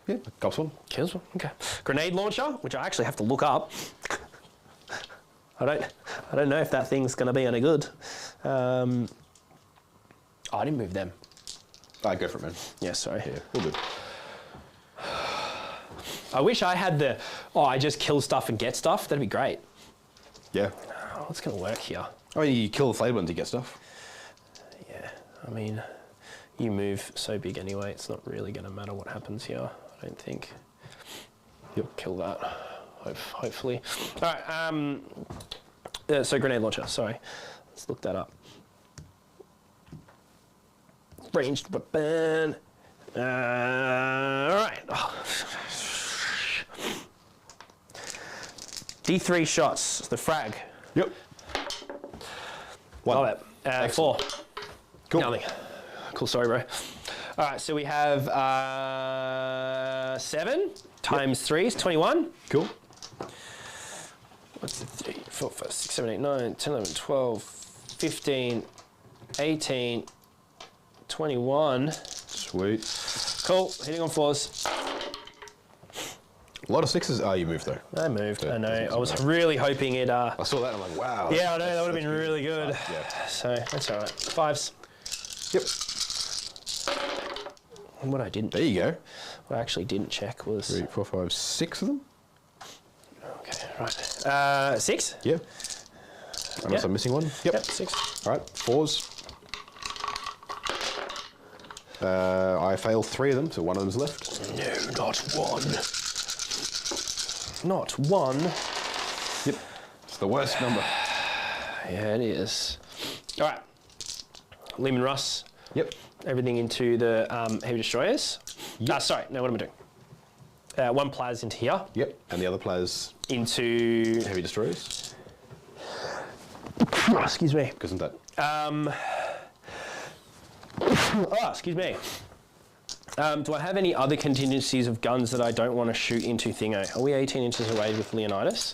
Yeah, cops one.
Kills one. Okay. Grenade launcher, which I actually have to look up. I don't know if that thing's going to be any good. Oh, I didn't move them.
Alright, go for it, man.
Yeah, sorry.
Yeah, all good.
I wish I had the, I just kill stuff and get stuff. That'd be great.
Yeah.
Oh, what's going to work here?
I mean, you kill the flayed ones to get stuff.
Yeah, I mean, you move so big anyway, it's not really going to matter what happens here, I don't think. Yep. Kill that, hopefully. All right, so grenade launcher, sorry. Let's look that up. Ranged weapon. All right. Oh. D3 shots, the frag.
Yep.
Love it. 4.
Cool.
Nothing. Cool story, bro. All right, so we have 7 times 3 is 21.
Cool.
What's the 3, 4, 5, 6, 7, 8, 9, 10, 11, 12, 15, 18, 21.
Sweet.
Cool, hitting on 4s.
A lot of 6s. Oh, you moved though.
I moved,
Yeah,
I know.
doesn't
I was
matter.
really hoping it...
I saw that and I'm like, wow.
yeah, I know, that would have been really good.
Yeah.
So, that's all right. 5s.
Yep.
What I didn't...
There you go.
What I actually didn't check was...
3, 4, 5, 6 of them.
Okay, right. 6?
Yeah. Unless
Yeah.
I'm missing one. Yep.
6.
All right, 4s. I failed 3 of them, so 1 of them's left.
No, not 1. Not 1.
Yep. It's the worst number.
Yeah, it is. All right. Lehman Russ.
Yep.
Everything into the heavy destroyers.
Yep.
Sorry, no, what am I doing? 1 plas into here.
Yep. And the other players
Into...
heavy destroyers.
Oh, excuse me.
Isn't that?
Excuse me. Do I have any other contingencies of guns that I don't want to shoot into Thingo? Are we 18 inches away with Leonidas?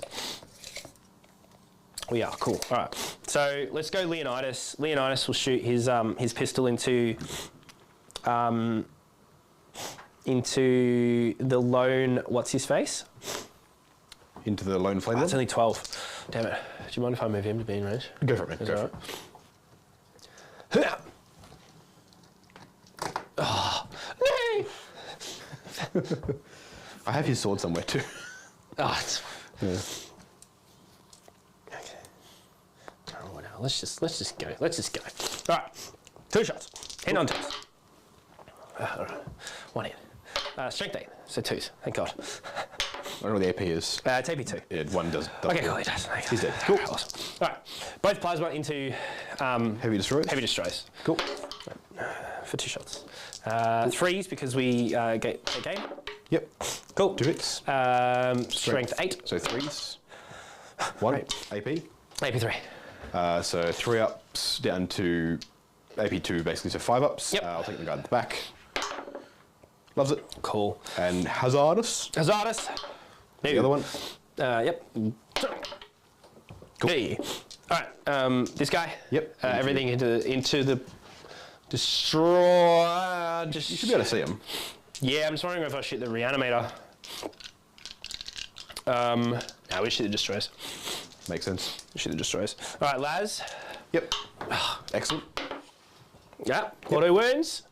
We are, cool. All right. So let's go Leonidas. Leonidas will shoot his pistol into the lone, what's his face?
Into the lone flame
It's
one?
only 12. Damn it. Do you mind if I move him to be in range?
Go for it, man.
Is
Go
that
for it.
right? Oh, no!
I have his sword somewhere too.
Oh, it's
Yeah.
okay. Oh, whatever. Let's just go. Let's just go. All right. 2 shots. Hand on 2s. All right. 1 hit. Strength 8. So 2s. Thank God.
I don't know what the AP is.
It's AP 2.
Yeah, 1 does.
Okay, cool. He does. Okay.
He's dead. Cool.
Awesome. All right. Both plasma into
Heavy destroyers?
heavy destroys
Cool.
for 2 shots. 3s because we get a game.
Yep.
Cool.
2 hits.
Strength 8.
So 3s. 1
Right.
AP.
AP 3.
So 3 ups down to AP 2 basically, so 5 ups.
Yep.
I'll take the guy at the back. Loves it.
Cool.
And Hazardous,
Hazardous.
the other one.
Yep. Cool. Hey. All right. This guy.
Yep.
Everything into the destroy.
You should be able to see him.
Yeah, I'm just wondering if I shoot the reanimator. No, we shoot the destroyers.
Makes sense.
We shoot the destroyers. All right, Laz.
Yep. Excellent.
Yeah. Auto wounds.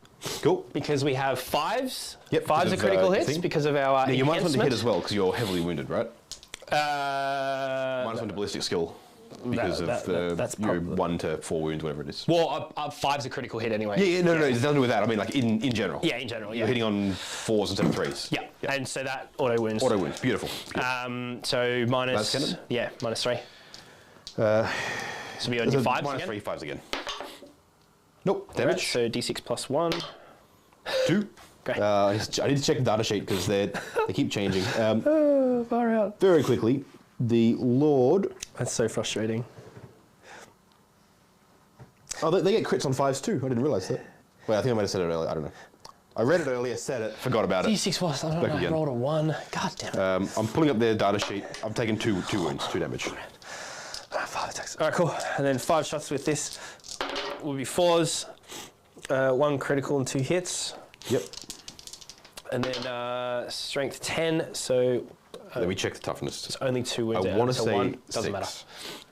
Cool.
Because we have 5s.
Yep,
5s
because
are
of,
critical hits
thing.
because of our.
Now, you might want to hit
enhancement.
as well because you're heavily wounded, right?
Uh,
Minus 1 to ballistic skill because
that's
your
probably-
1 to 4 wounds, whatever it is.
Well, 5's a critical hit anyway.
Yeah, no, it's nothing to do with that. I mean, like in general.
Yeah, in general, yeah.
You're hitting on 4s instead of 3s.
Yeah, and so that auto wounds.
Auto wounds, beautiful.
So minus.
Last cannon?
Yeah, minus 3.
Uh,
So we on your 5s
minus
again?
3 5s again. Nope,
Alright,
damage.
so d6 plus 1.
2.
Great.
I need to check the data sheet because they keep changing.
Far out.
Very quickly, the Lord.
That's so frustrating.
Oh, they get crits on 5s too. I didn't realise that. Well, I think I might have said it earlier. I don't know. I read it earlier, said it, forgot about it.
d6 plus, I don't
Back
know, I
again.
rolled a 1. God damn it.
I'm pulling up their data sheet. I'm taking 2 wounds, 2 damage.
5 attacks. Alright, cool. And then 5 shots with this. will be 4s, 1 critical and 2 hits.
Yep.
And then strength 10, so
Let me check the toughness.
it's only 2 wounds.
I want to
so
say
1, doesn't
6.
matter.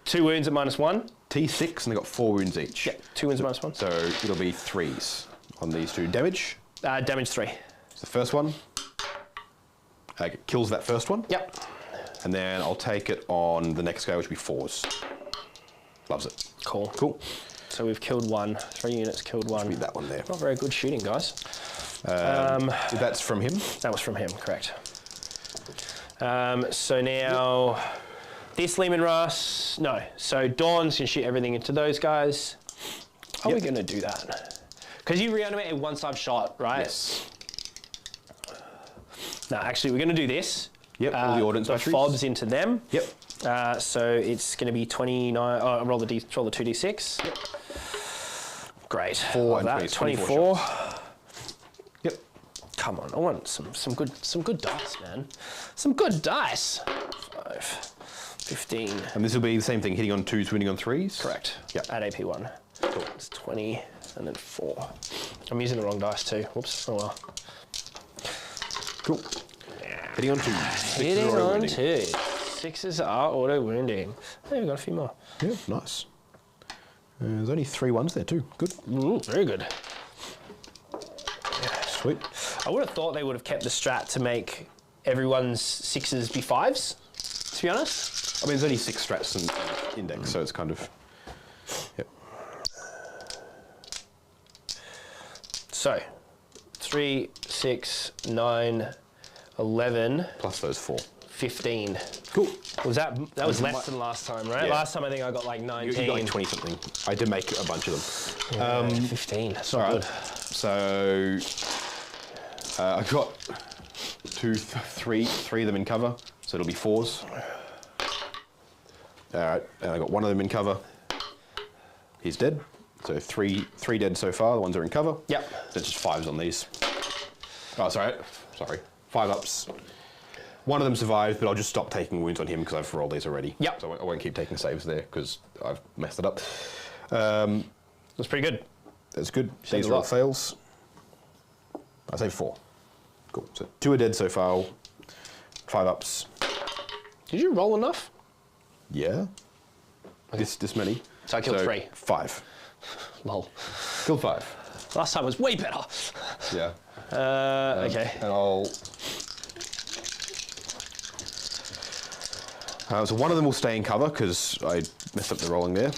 2 wounds at -1.
T6, and they got 4 wounds each.
Yeah, 2 wounds at -1.
So it'll be 3s on these 2. Damage.
Damage 3.
So the first one kills that first one.
Yep.
And then I'll take it on the next guy, which will be 4s. Loves it.
Cool.
Cool.
So we've killed 1. 3 units killed 1.
Be that one there.
Not very good shooting, guys.
That's from him.
That was from him, correct. So now, this Lehman Russ, no. So Dawn's going to shoot everything into those guys. How are we going to do that? Because you reanimate a one-side shot, right?
Yes.
No, actually, we're going to do this.
Yep, all the ordnance batteries.
fobs into them.
Yep.
So it's going to be 29. Roll the 2d6. Yep. Great.
4 and
that.
24. Yep.
Come on, I want some good dice, man. Some good dice. 5, 15.
And this will be the same thing, hitting on 2s, winning on 3s?
Correct.
Yep.
At AP1. Cool. It's 20 and then 4. I'm using the wrong dice too. Whoops. Oh well.
Cool. Hitting on 2s.
Hitting on 2. 6s are auto wounding. Hey, we've got a few more.
Yeah, nice. There's only 3 ones there too. Good.
Ooh, very good.
Sweet.
I would have thought they would have kept the strat to make everyone's 6s be 5s, to be honest.
I mean, there's only 6 strats and index, so it's kind of... Yep.
So, 3, 6, 9, 11,
Plus those 4.
15.
Cool.
Was that was less than last time, right?
Yeah.
Last time I think I got like 19.
You got like 20 something. I did make a bunch of them.
15. That's not
All right.
good.
So I got 3 of them in cover, so it'll be 4s. All right, and I got 1 of them in cover. He's dead. So 3 dead so far. The ones that are in cover.
Yep.
So it's just 5s on these. Oh, sorry. 5 ups. 1 of them survived, but I'll just stop taking wounds on him because I've rolled these already.
Yep.
So I won't keep taking saves there because I've messed it up.
That's pretty good.
That's good.
Saved
These
a
are all
lot.
fails. I saved 4. Cool. So 2 are dead so far. 5 ups.
Did you roll enough?
Yeah. This many.
So I killed 3.
5.
Lol.
Killed 5.
Last time was way better.
Yeah.
Okay.
And I'll... so 1 of them will stay in cover because I messed up the rolling there.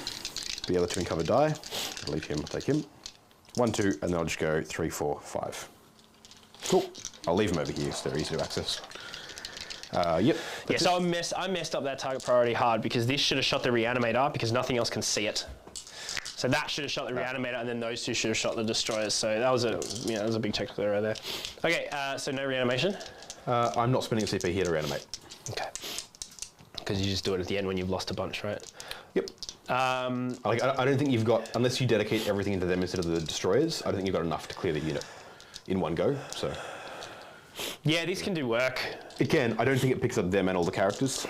The other 2 in cover die. I'll leave him, take him. 1, 2, and then I'll just go 3, 4, 5. Cool. I'll leave them over here so they're easy to access. Yep.
Yeah, so I messed up that target priority hard because this should have shot the reanimator because nothing else can see it. So that should have shot the reanimator and then those 2 should have shot the destroyers. So that was a big technical error there. Okay, so no reanimation?
I'm not spending a CP here to reanimate.
Okay. Because you just do it at the end when you've lost a bunch, right?
Yep. I don't think you've got, unless you dedicate everything into them instead of the destroyers, I don't think you've got enough to clear the unit in one go, so.
Yeah, this can do work.
Again, I don't think it picks up them and all the characters.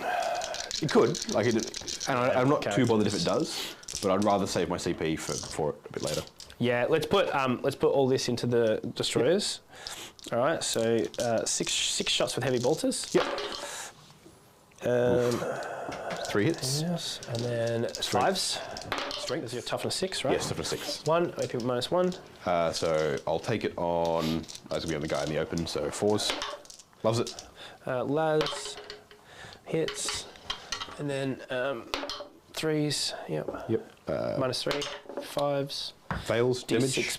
It could, and I'm not too bothered if it does, but I'd rather save my CP for it a bit later.
Yeah, let's put all this into the destroyers. Yep. All right, so 6 shots with heavy bolters.
Yep. 3 hits.
Yes, and then 5s. Strength is your toughness 6, right?
Yes, toughness 6.
1, AP -1.
So I'll take it on. That's gonna be on the guy in the open. So 4s. Loves it.
Las hits, and then 3s. Yep.
Yep.
-3, 5s.
Fails. Damage.
D6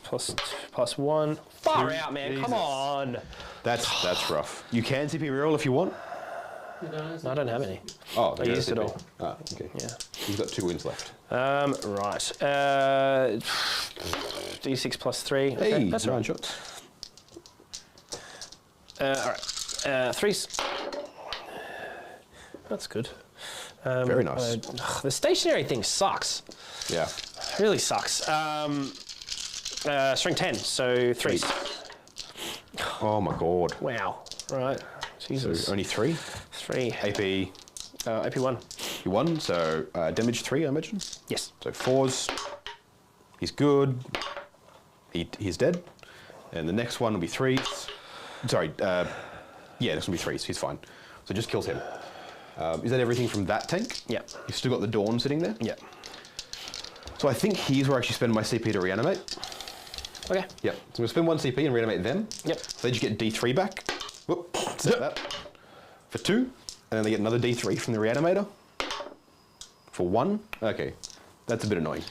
plus 1. Far out, man!
Jesus.
Come on.
That's rough. You can CP reroll if you want.
I don't have any.
Oh,
I used it all.
Ah, okay.
Yeah.
You've got 2 wins left.
Right. D6 plus 3. Okay,
Hey,
that's
9
right.
shots.
All right. 3s. That's good.
Very nice.
The stationary thing sucks.
Yeah.
It really sucks. Strength 10, so 3s.
Oh my god.
Wow. Right. Jesus.
So only 3.
3.
AP.
AP1.
You won. So damage 3, I imagine.
Yes.
So 4s. He's good. He's dead. And the next one will be 3s. Sorry, yeah, this will be 3s. He's fine. So just kills him. Is that everything from that tank?
Yeah.
You've still got the Dawn sitting there?
Yeah.
So I think here's where I actually spend my CP to reanimate.
Okay.
Yep. So I'm going to spend 1 CP and reanimate them.
Yep.
So they just get D3 back. Whoop. Set that. For 2. And then they get another D3 from the reanimator. For 1. Okay. That's a bit annoying.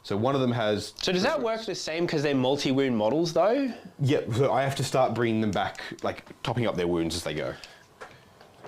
So one of them has...
So does that work the same because they're multi-wound models though?
Yeah, so I have to start bringing them back, like topping up their wounds as they go.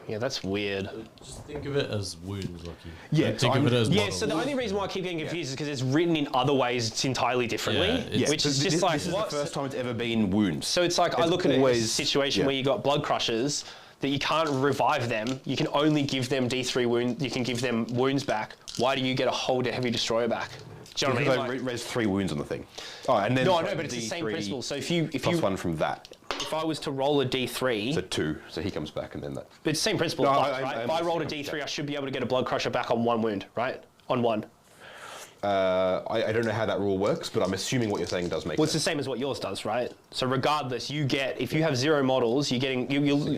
Yeah, that's weird.
Just think of it as wounds, Lucky.
Yeah,
Don't think of it as
Yeah,
models.
so the only reason why I keep getting confused is because it's written in other ways it's entirely differently,
Yeah,
which is just like,
this is
what?
the first time it's ever been wounds.
So it's like, I
It's
look at it as a
always-
situation
yeah.
where you got blood crushers, that you can't revive them, you can only give them D3 wounds, you can give them wounds back. Why do you get a whole heavy destroyer back? Do you know what I
Because
mean?
I
Like,
res 3 wounds on the thing. Oh, and then
no, I know, but it's the same
D3
principle. So if
plus 1 from that.
if I was to roll a D3,
So 2. So he comes back and then that.
it's the same principle,
No,
applies,
I
right? If I rolled a
understand.
D3, I should be able to get a blood crusher back on 1 wound, right? On 1.
I don't know how that rule works, but I'm assuming what you're saying does make
Well, it's the
sense.
same as what yours does, right? So regardless, you get, if you have 0 models, you're getting,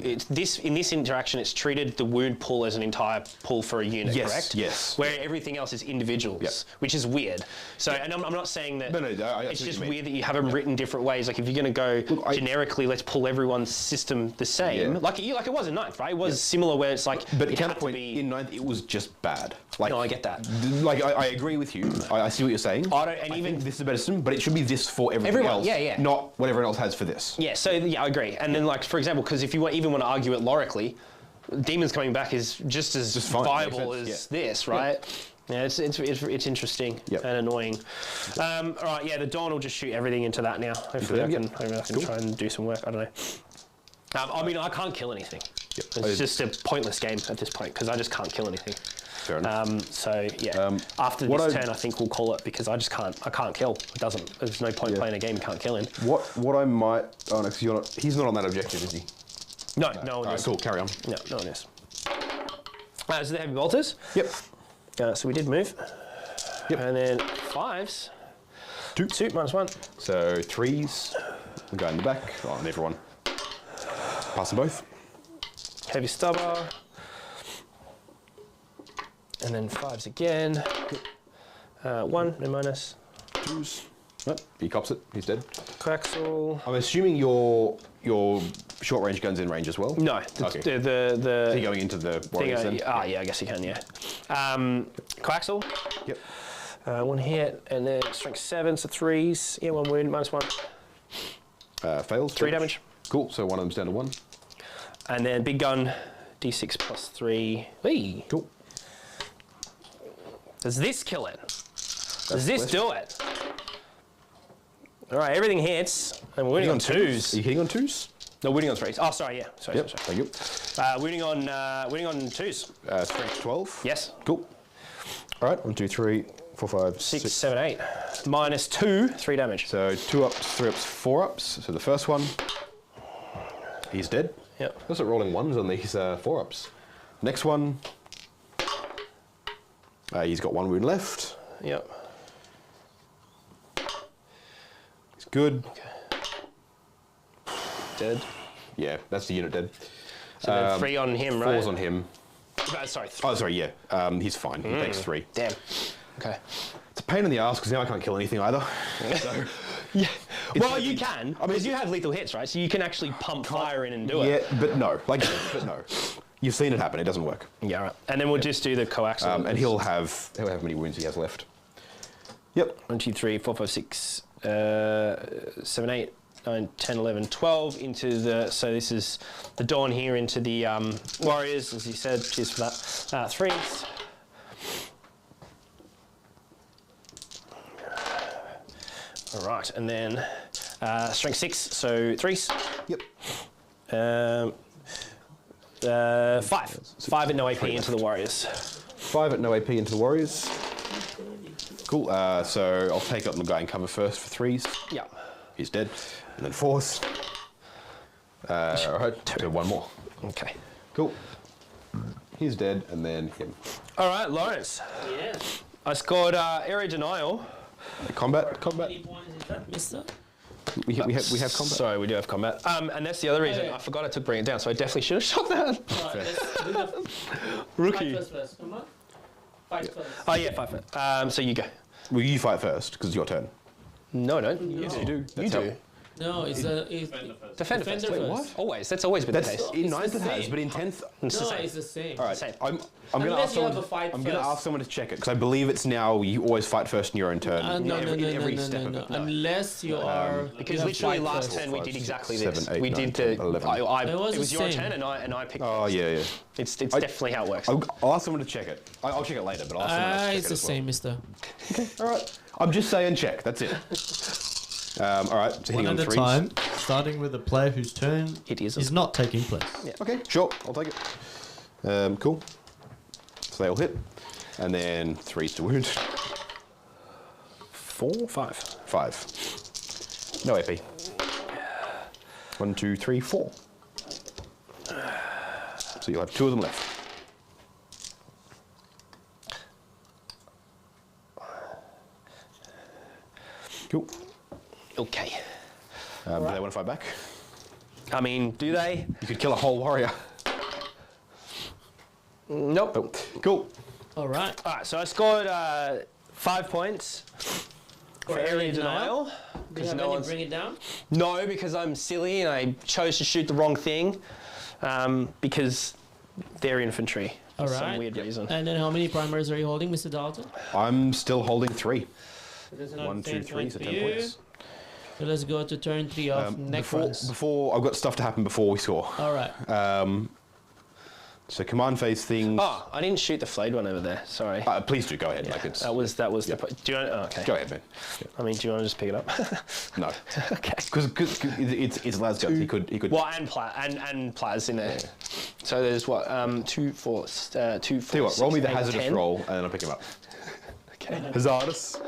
it's this, in this interaction, it's treated the wound pool as an entire pool for a unit,
Yes,
correct?
yes.
Where everything else is individuals,
Yep.
which is weird. So, and I'm not saying that,
No, I
it's
see what
just
you mean.
weird that you have them written different ways. Like if you're going to go
Look,
generically, let's pull everyone's system the same,
Yeah.
like it was in 9th, right? It was similar where it's like,
But
it had to
counterpoint,
be,
in 9th, it was just bad. Like,
no, I get that.
Like, I agree with you. I see what you're saying.
I don't, and
I
even
think this is a better system, but it should be this for everything
Everyone,
else.
yeah, yeah.
Not what everyone else has for this.
Yeah, so yeah, I agree. And then, like, for example, because if you even want to argue it lorically, demons coming back is just as
Just fine,
viable
makes
as
sense,
this, right? Yeah, it's interesting
Yep.
and annoying. All right, yeah, the Dawn will just shoot everything into that now. Hopefully, I
Yep.
can try and do some work. I don't know. I mean, I can't kill anything.
Yep.
It's just a pointless game at this point because I just can't kill anything.
Fair enough.
So yeah, after
what
this
I-
turn, I think we'll call it because I can't kill. It doesn't. There's no point
Yeah.
playing a game you can't kill in.
What I might... Oh, no, 'cause you're not... He's not on that objective, is he?
No, no one
Alright,
is.
cool, carry on.
No, no one is. So the heavy bolters.
Yep.
So we did move.
Yep.
And then 5s.
2.
2 -1.
So 3s. The guy in the back. Oh, and everyone. Pass them both.
Heavy stubber. And then 5s again. 1, no minus.
2s. Nope, he cops it. He's dead.
Coaxial.
I'm assuming your short range gun's in range as well?
No,
Okay.
the
Are you going into the
thing.
warriors then?
Yeah, I guess you can, yeah. Coaxial.
Yep.
1 hit, and then strength 7, so 3s. Yeah, 1 wound, -1.
Fails.
3 damage.
Cool, so one of them's down to 1.
And then big gun, d6 plus 3. Whee!
Cool.
Does this kill it? Does
That's
this
blessed.
do it? All right, everything hits, and we're winning on 2s.
Are you hitting on 2s?
No, winning on 3s. Oh, sorry, yeah. Sorry,
Yep,
sorry.
thank you.
Winning on 2s.
Strength 12?
Yes.
Cool. All right, 1, 2, 3, 4, 5,
6, 7, 8. Minus 2, 3 damage.
So 2 ups, 3 ups, 4 ups. So the first one, he's dead.
Yep.
That's at rolling 1s on these 4 ups. Next one, he's got 1 wound left.
Yep.
He's good.
Dead.
Yeah, that's the unit dead.
So then 3 on him, right?
4's on him.
Sorry, 3.
Oh, sorry, yeah. He's fine. He takes 3.
Damn. Okay.
It's a pain in the ass because now I can't kill anything either. So,
Yeah. Well,
like-
you can, because you have lethal hits, right? So you can actually pump fire in and do
yeah,
it.
but no. But no. You've seen it happen. It doesn't work.
Yeah, right. And then we'll just do the coaxial.
And he'll have how many wounds he has left. Yep.
1, 2, 3, 4, 5, 6, 7, 8, 9, 10, 11, 12 into the, so this is the Dawn here into the warriors, as you said, cheers for that. 3s. All right, and then strength 6, so 3s.
Yep.
5. 5 at no AP into the warriors.
5 at no AP into the warriors. Cool. So I'll take up the guy in cover first for 3s.
Yeah.
He's dead. And then 4s. All right. So 1 more.
Okay.
Cool. He's dead, and then him.
All right, Lawrence.
Yeah.
I scored area denial.
Combat.
How many points is that, mister?
We have combat.
Sorry, we do have combat. And that's the other reason.
yeah.
I forgot I took bring it down, so I definitely should have shot that.
Alright, let's do the
Rookie.
fight first. Come on. Fight first.
Oh yeah, 5 so you go.
Well, you fight first because it's your turn.
No, no.
Yes,
you do.
You
That's
do.
how-
No, it's
Defender
Defender
first.
first.
What? Always. That's always been
That's
the case.
in
It's
ninth
the
it has,
same.
but in 10th.
It's the
No,
same.
it's the same.
All right,
Same.
I'm gonna
Unless
ask
you have
someone.
a fight
I'm gonna
first.
ask someone to check it because I believe it's now you always fight first in your own turn.
No,
in every step of it.
Unless you are.
Because
you have
literally
fight
last
first.
turn we did
5, 6,
exactly
7,
this.
8,
We
9,
did
10,
the.
11.
It was
It was
the
your
same.
turn, and I picked.
Oh
first.
yeah, yeah.
It's
I-
definitely how it works.
I'll ask someone to check it. I'll check it later, but I'll ask someone else to check
It's
it
the
as well.
same, mister.
All right. I'm just saying check. That's it. All right. So hitting
One
on
at a
threes.
time, starting with a player whose turn
It is.
is not taking place.
Okay, sure. I'll take it. Cool. So they all hit, and then 3s to wound. 4, 5, 5. No AP. 1, 2, 3, 4. So you'll have 2 of them left. Cool.
Okay.
Do they want to fight back?
I mean, do they?
You could kill a whole warrior.
Nope.
Oh, cool.
All right.
All right. So I scored 5 points for area denial.
Do you
Because
have
no
any
one's.
bring it down?
No, because I'm silly and I chose to shoot the wrong thing. Because they're infantry for
All
some
right.
weird reason.
And then how many primaries are you holding, Mr. Dalton?
I'm still holding 3.
There's another
1, 2,
10
3,
points
so
for
10
you.
points.
So let's go to turn 3 of
Before,
Necrons.
before I've got stuff to happen before we score.
All right.
So command phase things.
Oh, I didn't shoot the flayed one over there. Sorry.
Please do go ahead. Like it's,
That was
yeah.
the. Do you want? Oh, okay.
Go ahead, man.
I mean, do you want to just pick it up?
No,
Okay.
because it's Lad's guts. He could.
Well, and Plaz in there. So there's what? 2, 4, 2, 4.
Tell you what, roll me the
6, 8,
hazardous
10.
roll, and then I'll pick him up.
Okay.
Hazardous.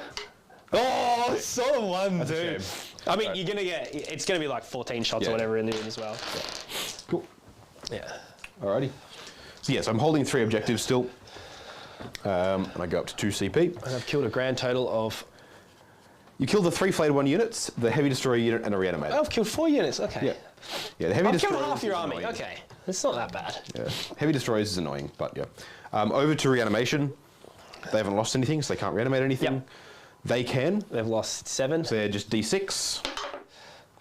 Oh, it's so one,
That's a
dude.
shame.
I mean, you're gonna get. It's gonna be like 14 shots
Yeah.
or whatever in the end as well.
Cool.
Yeah.
Alrighty. So yes, I'm holding 3 objectives still, and I go up to 2 CP.
And I've killed a grand total of.
You kill the 3 flayed 1 units, the heavy destroyer unit, and a reanimator.
Oh, I've killed 4 units. Okay.
Yeah. Yeah, the heavy
I've
destroyer.
killed half your army. Okay. It's not that bad.
Yeah. Heavy destroyers is annoying, but yeah. Over to reanimation. They haven't lost anything, so they can't reanimate anything.
Yep.
They can.
They've lost 7.
So they're just D6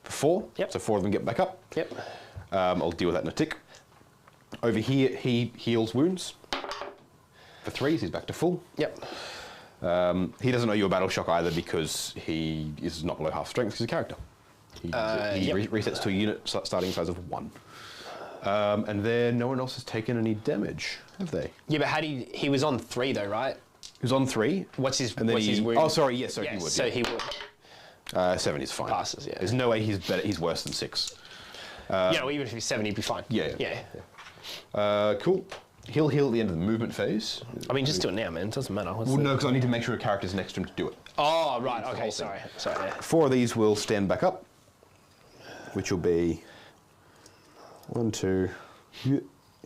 for 4.
Yep.
So 4 of them get back up.
Yep.
I'll deal with that in a tick. Over here, he heals wounds. For 3s, he's back to full.
Yep.
He doesn't know you're battle shock either because he is not below half strength because he's a character. He
Yep.
resets to a unit starting size of 1. And then no one else has taken any damage, have they?
Yeah, but he was on 3 though, right?
He was on 3.
What's his
And then
what's his wound?
Oh, sorry, yes, so
Yeah,
he would.
so
yeah.
he would.
7 is fine.
Passes, yeah.
There's no way he's better. He's worse than 6.
Yeah, well, even if he's 7, he'd be fine.
Yeah. Cool. He'll heal at the end of the movement phase.
I mean, just do it now, man. It doesn't matter. What's
Well,
the-
no, because I need to make sure a character's next to him to do it.
Oh, right.
the
Okay,
whole
sorry.
thing.
Sorry. Yeah.
4 of these will stand back up, which will be 1, 2.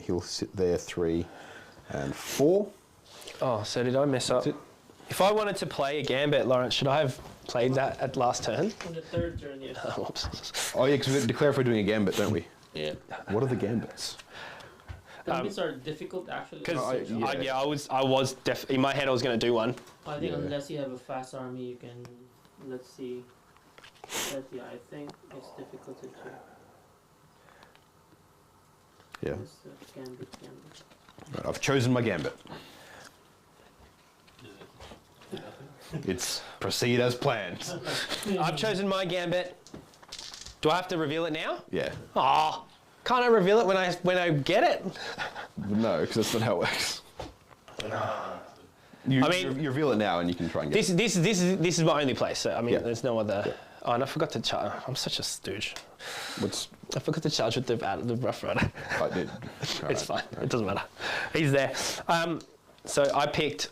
He'll sit there 3 and 4.
Oh, so did I mess up?
That's it.
If I wanted to play a gambit, Lawrence, should I have played that at last turn?
On the third turn, yes.
Oh, whoops.
Oh yeah, because we declare if we're doing a gambit, don't we?
Yeah.
What are the gambits?
Gambits are difficult actually.
Because
yeah.
I was in my head I was going to do one.
I think
Yeah.
unless you have a fast army, you can. Let's see. But yeah, I think it's difficult to do.
Yeah.
It's gambit.
Right, I've chosen my gambit. It's proceed as planned.
I've chosen my gambit. Do I have to reveal it now?
Yeah.
Oh, can't I reveal it when I get it?
No, because that's not how it works. You,
I mean-
you reveal it now, and you can try and get.
This is my only place. So I mean,
Yeah.
there's no other. Oh, and I forgot to charge. I'm such a stooge.
What's?
I forgot to charge with the Rough Rider.
I did.
It's fine. It doesn't matter. He's there. So I picked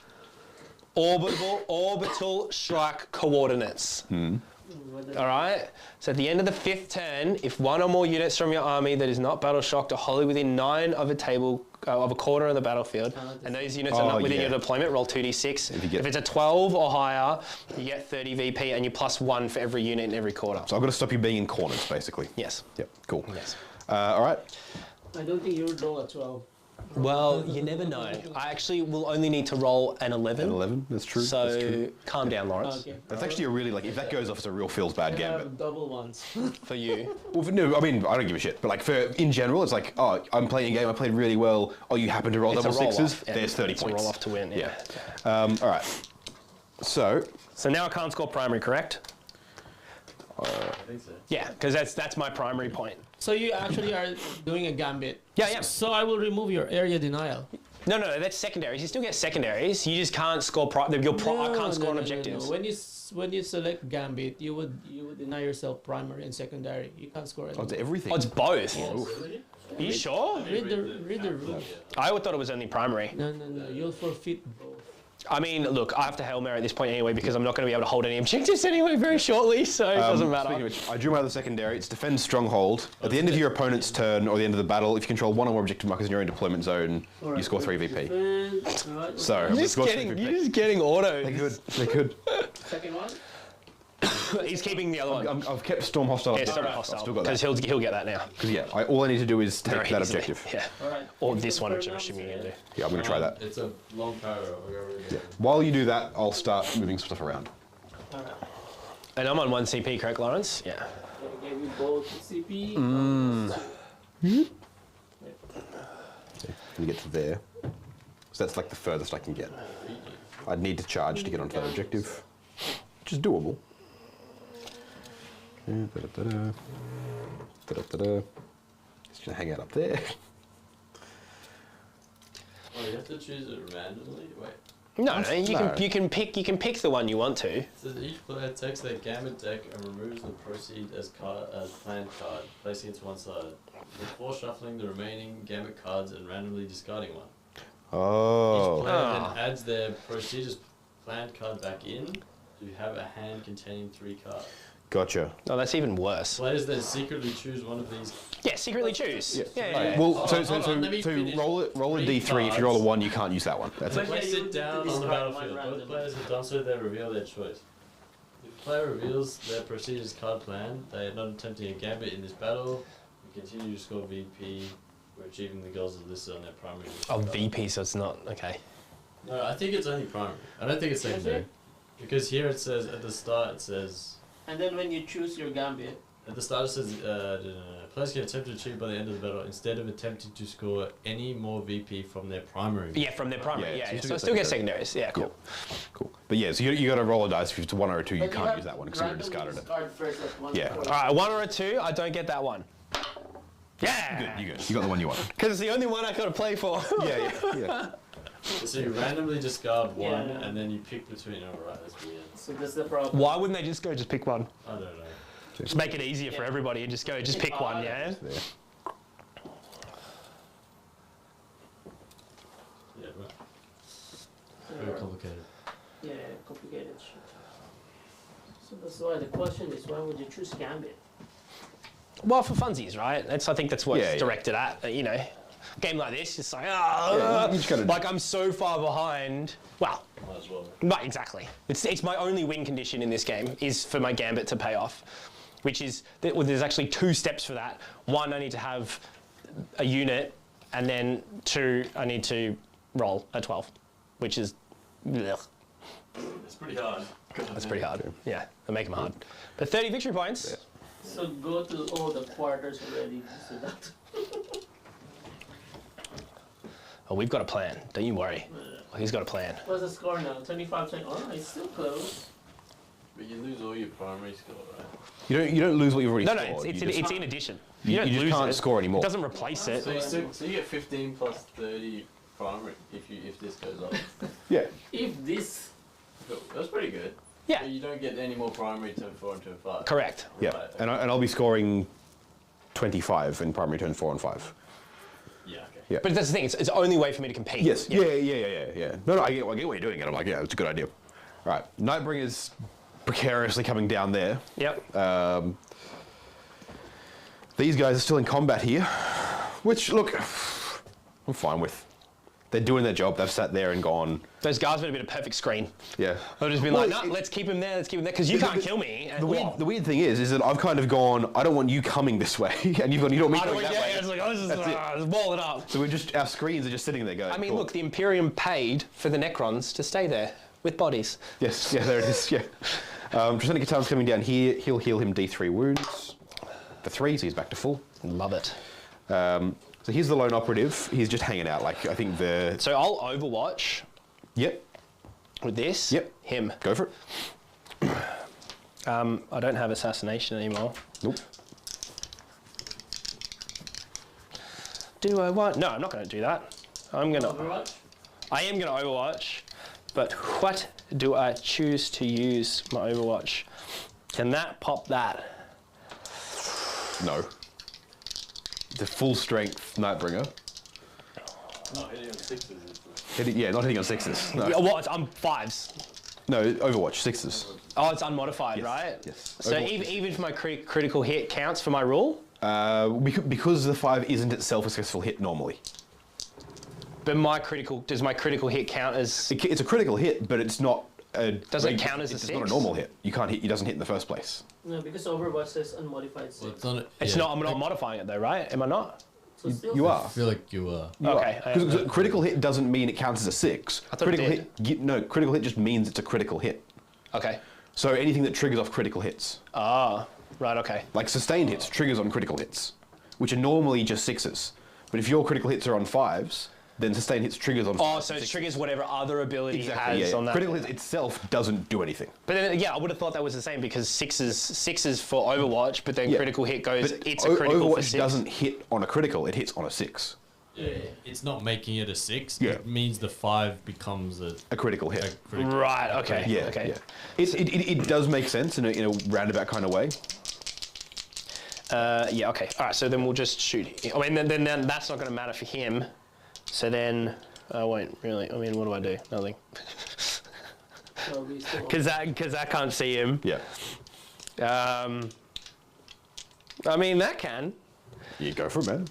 orbital strike coordinates. All right. So at the end of the 5th turn, if one or more units from your army that is not battle shocked are wholly within 9 of a table of a quarter of the battlefield, and those units are not within your deployment, roll 2d6. If it's a 12 or higher, you get 30 VP, and you +1 for every unit in every quarter.
So I've got to stop you being in corners, basically.
Yes.
Yep. Cool.
Yes.
All right.
I don't think you would roll a 12.
Well, you never know. I actually will only need to roll an 11.
An 11. That's true.
So
that's true.
calm down, Lawrence.
Okay.
That's actually a really if that goes off, it's a real feels bad
I
gambit.
have double ones.
For you.
Well, no, I mean I don't give a shit. But like in general, it's like, oh, I'm playing a game. I played really well. Oh, you happen to roll
It's
double
a roll
sixes.
off, yeah.
There's 30
It's
points.
a roll off to win. Yeah.
All right. So
now I can't score primary, correct?
I think so.
Yeah, because that's my primary point.
So you actually are doing a gambit.
Yeah, yeah.
So I will remove your area denial.
No, that's secondaries. You still get secondaries. You just can't score. I can't score on objectives.
No. When you select gambit, you would deny yourself primary and secondary. You can't score
it's
anything.
everything.
Oh, it's both.
Really?
Are you sure?
Read the rules.
I thought it was only primary.
No. You'll forfeit both.
I mean, look, I have to Hail Mary at this point anyway because I'm not going to be able to hold any objectives anyway very shortly, so it doesn't matter.
Speaking of which, I drew my other secondary. It's defend stronghold. At the end of your opponent's turn or the end of the battle, if you control one or more objective markers in your own deployment zone, you score 3 VP. So
You're just getting autos.
They're good.
Second one?
He's keeping the other one.
I've kept Storm Hostile.
Yeah, Storm
I've
Hostile,
still got
because
that.
he'll get that now.
Because all I need to do is take
Very
that
easily.
objective.
Yeah.
Alright.
Or this one, which I'm assuming you're going to do.
Yeah, I'm going to try that.
It's a long paragraph.
While you do that, I'll start moving stuff around.
Alright.
And I'm on 1 CP, correct, Lawrence? Yeah.
I gave you both CP.
When you get to there, so that's like the furthest I can get. I'd need to charge to get onto that objective, which is doable. Da-da-da-da. Da-da-da-da. Just gonna hang out up there.
Oh, you have to choose it randomly? Wait.
No,
No.
you can pick the one you want to.
It says each player takes their gambit deck and removes the proceed as planned card, placing it to one side. Before shuffling the remaining gambit cards and randomly discarding one. Each
Oh.
player then adds their proceed as planned card back in to have a hand containing 3 cards.
Gotcha.
Oh, that's even worse.
Players then secretly choose one of these.
Yeah, secretly choose. Yeah.
Well,
Hold on, let me finish.
roll a
Three
D3. If you roll a 1, you can't use that one. That's it.
When they sit down on the battlefield, both players have done so, they reveal their choice. If the player reveals their procedures card plan, they are not attempting a gambit in this battle, and continue to score VP for achieving the goals listed on their primary.
Oh, VP, so it's not, okay.
No, I think it's only primary. I don't think it's secondary. Because here it says, at the start it says,
And then when you choose your gambit,
at the start it says, players can attempt to achieve by the end of the battle instead of attempting to score any more VP from their primary.
Yeah, from their primary,
Yeah,
yeah.
so
So
you
I
still
still
get
get secondaries. Yeah, cool.
Cool. But yeah, so you got to roll a dice. If it's a 1 or a 2, you
but
can't
have
use that one because you already
randomly
discarded it.
discard first at one
Yeah.
point.
Alright, 1 or a 2, I don't get that one. Yeah!
You got the one you want.
Because it's the only one I got to play for.
Yeah.
So you randomly discard one,
Yeah.
and then you pick between. Oh, right, that's weird.
So that's the problem.
Why wouldn't they just go, just pick one?
I don't know.
Just make it easier for everybody and just go, just pick one, yeah?
There.
Yeah, right. Very complicated.
Yeah, complicated shit. So that's why the question is, why would you choose gambit?
Well, for funsies, right? I think that's what
Yeah,
it's
yeah.
directed at, you know. Game like this, it's like,
you just gotta-
like I'm so far behind. Well,
Might as well.
right, exactly. It's my only win condition in this game is for my gambit to pay off, which is well, there's actually 2 steps for that. 1, I need to have a unit, and then 2, I need to roll a 12, which is ugh,
It's pretty hard.
that's pretty hard. Yeah, I make them hard. But 30 victory points.
So go to all the quarters already. So that.
Oh, we've got a plan. Don't you worry. He's got a plan.
What's the score now? 25, 20. Oh, it's still close.
But you lose all your primary score, right?
You don't lose what you've already
No,
scored.
no, it's
You just-
in addition.
you
don't
just
lose
can't
it.
score anymore.
It doesn't replace it.
So you get 15 plus 30 primary if this goes up.
Yeah.
If this.
That's pretty good.
Yeah.
But you don't get any more primary turn 4 and turn 5.
Correct.
Yeah.
Right.
And I'll be scoring 25 in primary turns 4 and 5.
Yeah, okay.
Yeah.
But that's the thing. It's the only way for me to compete.
Yes. Yeah. No, I get what you're doing, and I'm like, yeah, it's a good idea. All right. Nightbringer's precariously coming down there.
Yep.
These guys are still in combat here, which, look, I'm fine with. They're doing their job. They've sat there and gone.
Those guys would have been a perfect screen.
Yeah.
I've just been like, no, let's keep him there. Let's keep him there because you can't kill me. And,
The weird thing is that I've kind of gone. I don't want you coming this way, and you don't want me going that way.
It's like, just wall it up.
So our screens are just sitting there going.
I mean,
cool.
look, the Imperium paid for the Necrons to stay there with bodies.
Yes, yeah, there it is. Yeah. Draconic Katan's coming down here. He'll heal him D3 wounds for 3, so he's back to full.
Love it.
So here's the lone operative. He's just hanging out. Like I think the.
So I'll Overwatch.
Yep.
With this.
Yep.
Him.
Go for it.
I don't have assassination anymore.
Nope.
Do I want? No, I'm not going to do that. I'm going to.
Overwatch?
I am going to Overwatch, but what do I choose to use my Overwatch? Can that pop that?
No. The full strength Nightbringer.
Not hitting on 6s.
Not hitting on 6s. No.
Yeah, what? I'm 5s.
No, Overwatch 6s.
Oh, it's unmodified,
Yes,
right?
yes.
So
Overwatch.
even if my critical hit counts for my rule,
Because the 5 isn't itself a successful hit normally.
but does my critical hit count as?
It's a critical hit, but it's not.
Does it count as a
It's not a
6?
normal hit. You can't hit. It doesn't hit in the first place.
No, because Overwatch says unmodified 6.
Well, it's not.
It's
yeah.
not. I'm not modifying it though, right? Am I not?
So still
You
six.
are.
I feel like you are.
Okay.
Because critical hit doesn't mean it counts as a 6.
I thought it
critical hit. No, critical hit just means it's a critical hit.
Okay.
So anything that triggers off critical hits,
Ah, right. Okay.
like sustained hits, triggers on critical hits, which are normally just 6s. But if your critical hits are on 5s, then sustained hits triggers on.
Oh,
5s
so
and
it
6s.
triggers whatever other ability
Exactly.
has
Yeah,
on that.
critical hits itself doesn't do anything.
But then, yeah, I would have thought that was the same because sixes for Overwatch, but then
Yeah.
critical hit goes.
But
It's a critical for
Overwatch
6.
doesn't hit on a critical; it hits on a 6.
Yeah. It's not making it a 6.
Yeah.
It means the 5 becomes
A critical hit.
a critical.
Right. Okay.
Yeah.
Okay.
Yeah. It does make sense in a roundabout kind of way.
Yeah. Okay. All right. So then we'll just shoot. I mean, then that's not going to matter for him. So then I won't really. I mean, what do I do? Nothing.
So we still
Because I can't see him.
Yeah.
I mean, that can.
You go for it, man.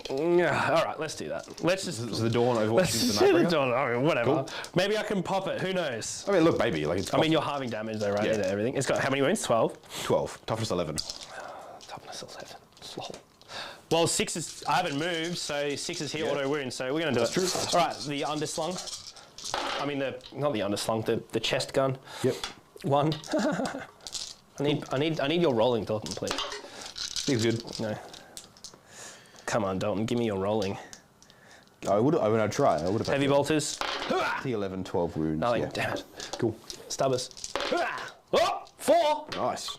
Yeah. All right. Let's do that. Let's just.
So the Dawn Overwatch
Let's
is
just
the
do the
Nightbringer.
dawn. I mean, whatever.
Cool.
Maybe I can pop it. Who knows?
I mean, look, maybe like it's.
I mean, you're halving damage though, right?
Yeah.
Everything. It's got how many wounds? 12.
12, toughness 11.
Toughness 11. Lol. Well, 6 is. I haven't moved, so 6 is here
Yeah.
auto wound. So we're gonna do
That's
it.
true, that's
All right. The underslung. I mean, not the underslung. The chest gun.
Yep.
1. I need your rolling, Dalton, please.
Seems good.
No. Come on, Dalton. Give me your rolling.
I would have tried. I would have.
Heavy bolters.
T11, 12 wounds.
Nothing.
Yeah.
Damn it.
Cool.
Stubbers. Oh, 4.
Nice.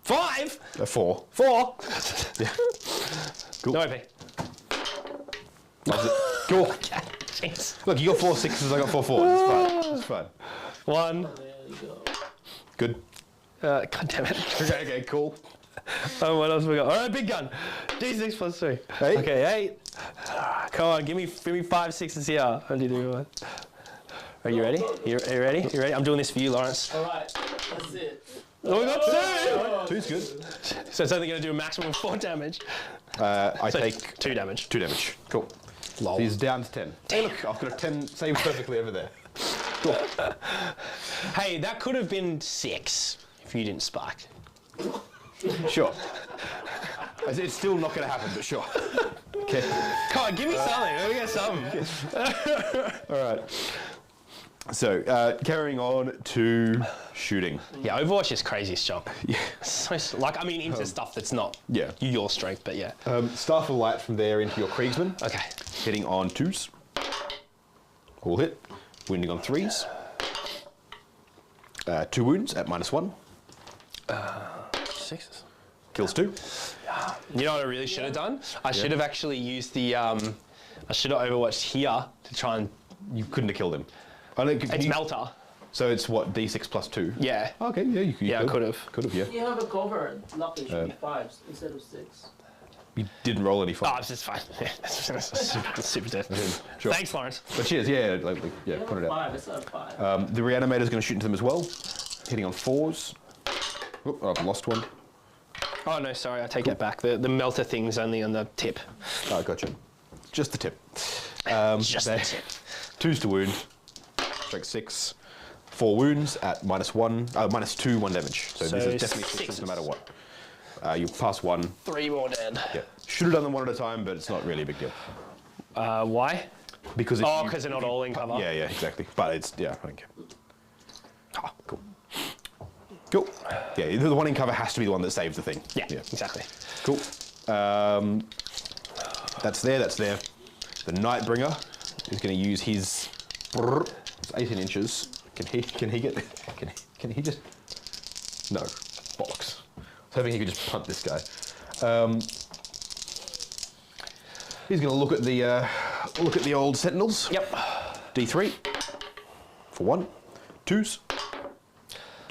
5.
4.
4.
Yeah. Cool.
No OP.
Loves it. Cool.
Jeez.
Look, you got 4 6s. I got 4 4s. It's fine. It's fine.
1.
there you go.
Good.
God damn it.
Okay. Cool.
Oh, what else we got? All right, big gun. D6 plus 3.
8.
Okay, 8. Come on, give me 5 6s here. How do you do it? Are you ready? You ready? You ready? I'm doing this for you, Lawrence.
Alright, that's it.
Oh, we got 2.
2's good.
So it's only going to do a maximum of 4 damage.
I
So
take
2 damage.
2 damage. Cool.
Lol.
He's down to 10. Hey, look, I've got a 10 save perfectly over there. Cool.
Hey, that could have been 6 if you didn't spike.
Sure. It's still not going to happen, but sure. Okay.
Come on, give me something. Let me get something.
All right. So, carrying on to shooting.
Yeah, Overwatch is craziest job.
Yeah.
So, like, I mean, into stuff that's not
Yeah.
your strength, but yeah.
Staff of Light from there into your Kriegsman.
Okay.
Hitting on 2s. All hit. Wounding on 3s. 2 wounds at -1.
6s.
Kills 2.
You know what I really should have done? I should have actually used the. I should have overwatched here to try and.
You couldn't have killed him. I don't,
It's melter.
So it's what, D6 plus 2?
Yeah.
Okay, yeah, you could.
Yeah, I could have.
Could have, yeah.
You have a cover. Lucky it should be 5s instead of 6.
You didn't roll any
Oh,
fire.
it's just fine. That's super dead.
Sure.
Thanks, Lawrence.
But cheers, yeah, yeah,
You have
put
a
it out.
5, it's not a 5.
The Reanimator's going to shoot into them as well. Hitting on 4s. Oop, I've lost one.
Oh no, sorry, I take that back. The melter thing's only on the tip.
Oh, gotcha. Just the tip.
Just the tip.
2s to wound. Strength 6. 4 wounds at -2, 1 damage. So this is definitely six no matter what. You pass 1.
3 more dead.
Yeah. Should have done them one at a time, but it's not really a big deal.
Why?
Because if you-
because they're not all in cover.
Yeah, exactly. But it's, I don't care. Ah, cool. Cool. Yeah, the one in cover has to be the one that saves the thing.
Yeah, exactly.
Cool. That's there. The Nightbringer is going to use his. It's 18 inches. Can he get? Can he just? No. Bollocks. I was hoping he could just punt this guy. He's going to look at the old Sentinels.
Yep.
D3 for 1. 2s.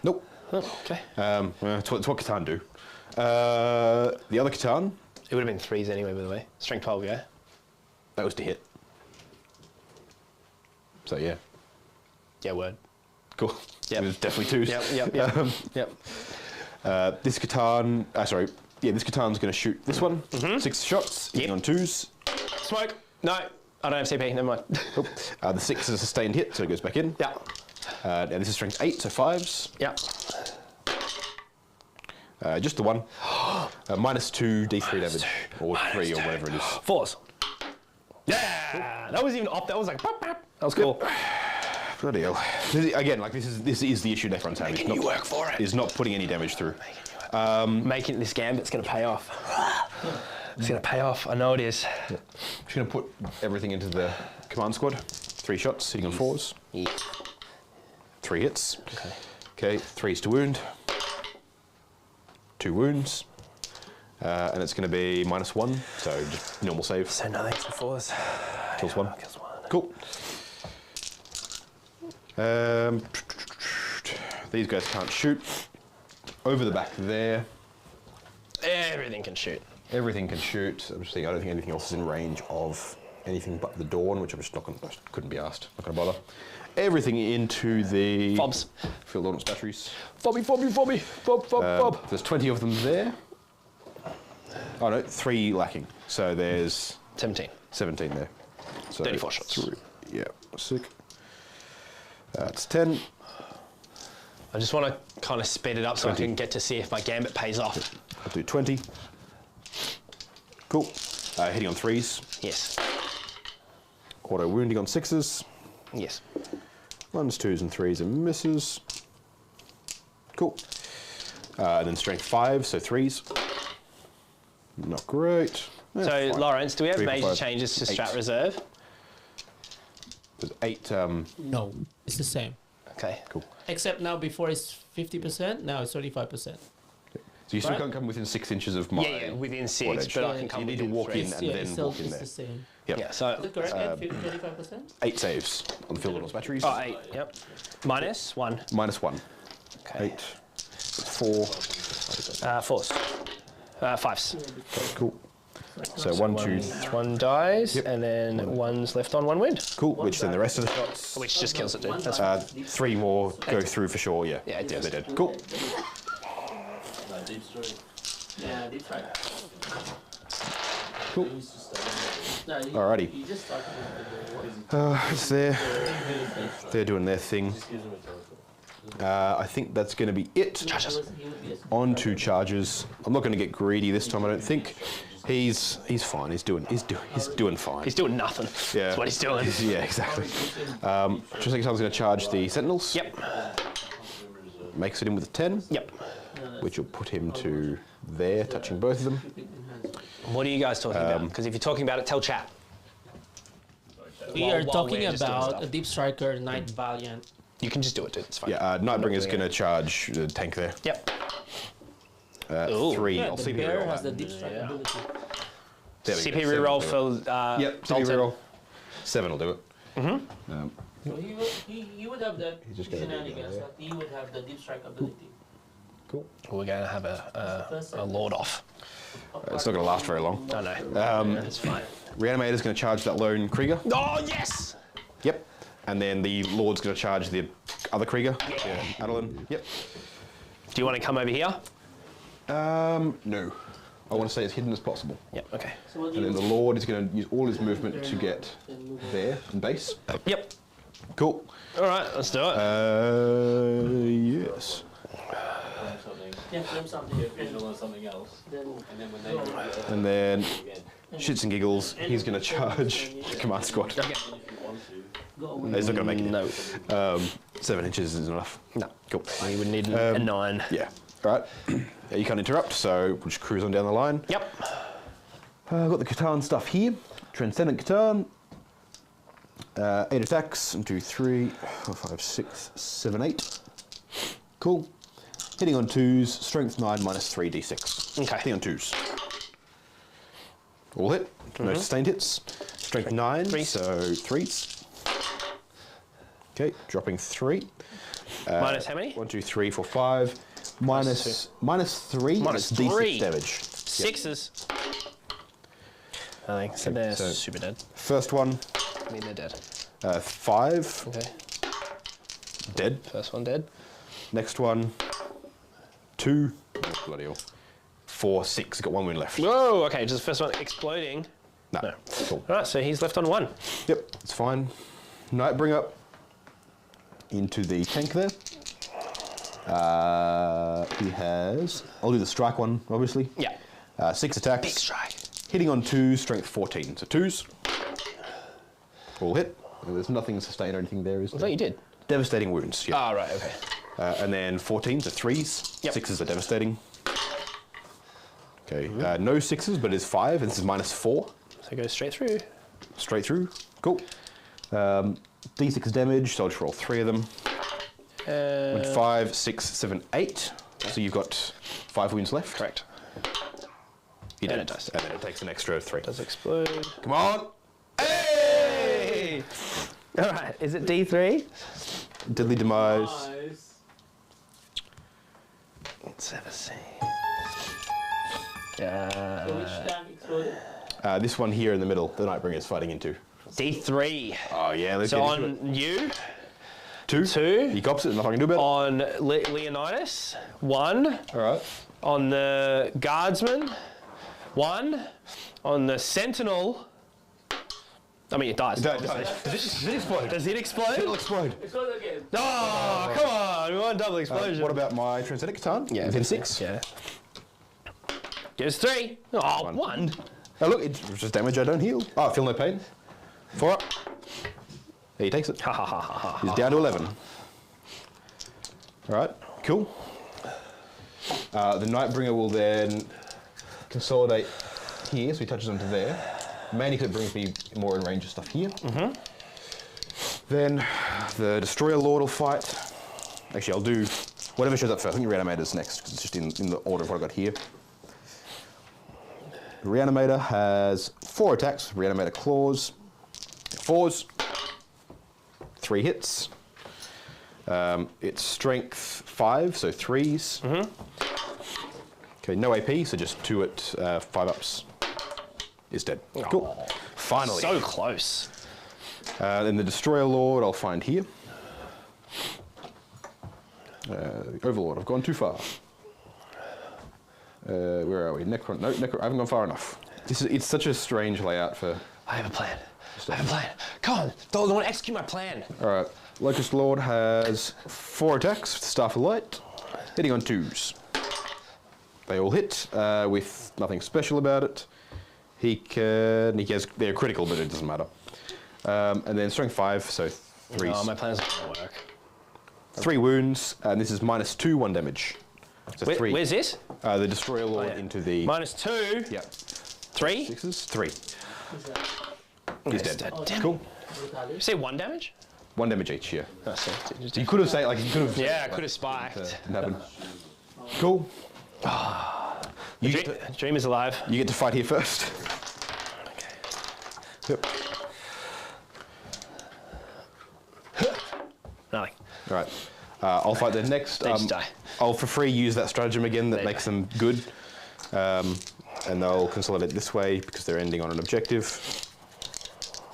Nope.
Oh, okay.
It's what Catan do. The other Catan,
It would have been 3s anyway, by the way. Strength 12, yeah?
that was to hit. So yeah,
Yeah, word.
cool.
Yep.
It was definitely 2s.
Yep.
This Catan, this Catan's going to shoot this one. 6 shots, hitting on 2s.
Smoke! No, I don't have CP, never mind.
Cool. The 6 is a sustained hit, so it goes back in.
Yeah.
Now this is strength 8, so 5s.
Yeah.
Just the one. -2 D3 damage, or 3, or whatever it is.
4s. Yeah! That was even off, that was like, pop, pop. That was cool.
Bloody hell. Again, like this is the issue Necron's having.
Making you work for it.
Is not putting any damage through.
Making this gambit's going to pay off. It's going to pay off, I know it is.
Just going to put everything into the command squad. 3 shots, hitting on 4s.
Yeah.
3 hits. Okay, 3s to wound. 2 wounds. And it's going to be -1, so just normal save.
So nothing for 4s.
Kills 1.
Kills 1.
Cool. These guys can't shoot. Over the back there,
Everything can shoot.
everything can shoot. I'm just thinking, I don't think anything else is in range of anything but the Dawn, which I'm just not going to, couldn't be asked. Not going to bother. Everything into the
Fobs.
field ordnance batteries.
Fob. Fob.
There's 20 of them there. Oh no, 3 lacking. So there's
17.
17 there. So
34 shots.
Yeah, sick. That's 10.
I just want to kind of speed it up so
20.
I can get to see if my gambit pays off.
I'll do 20. Cool. Hitting on 3s.
Yes.
Auto wounding on 6s.
Yes.
1s, 2s, and 3s and misses. Cool. And then strength 5, so 3s. Not great.
So,
Fine.
Lawrence, do we have
3 for
major
5,
changes to
8.
strat reserve?
There's 8.
No, it's the same.
Okay.
Cool.
Except now before it's 50%, now it's 35%.
So you still
Right.
can't come within 6 inches of my.
Yeah, within 6,
wattage.
but I
Yeah,
can
so
come
you need to
within
walk
3.
in and
Yeah,
then
it's still
walk in
it's
there.
the same.
Yep.
Yeah, so...
Is it correct? 35%?
8 saves on the field ordnance batteries.
Oh, 8, yep. -1.
-1.
Okay.
8. 4.
4s. 5s.
Cool. So 1, 2,
1 dies,
Yep.
and then 1's left on 1 wound.
cool. Which then the rest of the shots.
Which just kills it, dude. That's fine.
3 more go through for sure. Yeah.
Yeah, it does.
They did. Cool.
Deep story.
Yeah, deep strike.
Cool.
No, you,
Alrighty.
You just started with the
It's there. They're doing their thing.
Just gives him a total.
I think that's going to be it.
Charges.
On to charges. I'm not going to get greedy this time. I don't think. He's fine. He's doing fine.
He's doing nothing.
Yeah.
That's what he's doing.
Yeah, exactly. Just think I'm going to charge the Sentinels.
Yep.
Makes it in with a 10,
Yep.
which will put him to there, touching both of them.
What are you guys talking about? Because if you're talking about it, tell chat.
We
While
are talking
we're just doing
about
stuff.
a deep striker, Knight Valiant.
You can just do it, dude. It's fine.
Yeah, Nightbringer's going to charge the tank there.
Yep. Ooh.
3.
Yeah,
I'll
the
CP
bear
reroll
has
that.
the deep strike
Yeah.
ability.
There we
CP
go, 7
reroll
will do it.
for
Yep, CP
Dalton.
reroll. 7 will do it.
So he would have that
He's just gonna do
shenanigans,
that,
that he would have the deep strike ability.
Cool.
We're going to have a lord off.
It's not going to last very long.
I know. That's fine.
Reanimator's going to charge that lone Krieger.
Oh, yes!
Yep. And then the Lord's going to charge the other Krieger. Yeah. Adeline. Yep.
Do you want to come over here?
No. I want to stay as hidden as possible.
Yep. Okay.
So what do
And
you
then the Lord is going to use all his movement to get there and base.
Yep.
Cool.
All right. Let's do it.
Yes.
Claim something.
Yeah, claim something.
Get visual on something else.
Then
And then when they do it,
And then
again.
shits and giggles, he's going to charge command squad.
Okay.
If you want to.
go away.
He's not going to make it.
No.
7 inches is enough.
No.
Cool.
We would need a 9.
Yeah. All right. Yeah, you can't interrupt, so we'll just cruise on down the line.
Yep.
I've got the Catan stuff here. Transcendent Catan. 8 attacks. 1, 2, 3, 4, 5, 6, 7, 8. Cool. Hitting on 2s. Strength 9 minus 3 d6.
Okay.
Hitting on 2s. All hit. No sustained hits. Strength 9.
Threes.
So 3s. Okay. Dropping 3.
Minus how many?
1, 2, 3, 4, 5. Minus 3.
Minus
That's D6
3.
damage.
6s. I think so.
Okay,
They're
so-
super dead.
First one.
I mean, they're dead.
5.
Okay.
Dead.
First one dead.
Next one. 2. Oh, bloody hell. 4, 6. Got 1 wound left.
Whoa. Okay. Just the first one exploding.
No. Cool.
All right. So he's left on 1.
Yep. It's fine. Nightbringer into the tank there. He has. I'll do the strike one, obviously.
Yeah.
6 attacks.
Big strike.
Hitting on 2, strength 14. So 2s. All hit. There's nothing sustained or anything there, is
I
there?
thought you did.
Devastating wounds. Yeah.
Ah, right. Okay.
And then 14s are 3s.
Yep.
6s are devastating. Okay. No 6s, but it's 5. And this is minus 4.
So go straight through.
Straight through. Cool. D6 damage, so I'll just roll 3 of them. 5, 6, 7, 8. So you've got 5 wounds left.
Correct.
You
And
don't.
it does.
And then it takes an extra 3.
Does explode.
Come on!
Hey! All right. Is it D3?
Deadly demise.
Nice.
Let's have a see.
So which tank exploded?
This one here in the middle, the Nightbringer is fighting into.
D3.
Oh yeah, let's
So
get into it.
on you,
2.
2.
He cops it, nothing I can do about it.
On Leonidas, 1.
All right.
On the Guardsman, 1. On the Sentinel. I mean, it dies.
Does it explode?
Does it explode?
It'll explode.
Explode again.
Oh, come on. We want double explosion.
What about my Transcendent Catan?
Yeah.
Within 6.
Yeah. Gives 3. Oh, 1.
Oh look, it's just damage I don't heal. Oh, I feel no pain. 4 up. There, he takes it.
Ha ha ha ha ha.
He's down to 11. All right, cool. The Nightbringer will then consolidate here, so he touches onto there. Mainly because it brings me more in range of stuff here. Then the Destroyer Lord will fight. Actually, I'll do whatever shows up first. I think Reanimator's next, because it's just in the order of what I got here. Reanimator has 4 attacks, Reanimator Claws. 4s. 3 hits. It's strength 5, so 3s. Okay, no AP, so just 2 at 5 ups. Is dead. Cool. Finally.
So close.
Then the Destroyer Lord I'll find here. Overlord, I've gone too far. Where are we? Necron. No, Necron. I haven't gone far enough. It's such a strange layout for.
I have a plan. I have a plan. Come on. Don't want to execute my plan.
All right. Locust Lord has 4 attacks. Staff of Light, hitting on 2s. They all hit with nothing special about it. He has. They're critical, but it doesn't matter. And then strength 5, so 3.
Oh, my plan's not going to work.
3 wounds, and this is minus 2, 1 damage. So 3.
Where's this?
The Destroyer Lord
yeah.
into the.
Minus 2.
Yeah.
3.
6s. 3.
Who's that?
He's
Yes,
dead.
Damn.
Cool.
Brutally.
You say 1 damage?
1 damage each. Yeah.
Oh, so
You could have said like you could have.
yeah, I could have spiked.
Didn't happen. Cool. You get,
Dream is alive.
you get to fight here first. Yep.
Nothing.
All right. I'll fight the next.
They just die.
I'll for free use that stratagem again that
They
makes them good, and they'll consolidate this way because they're ending on an objective.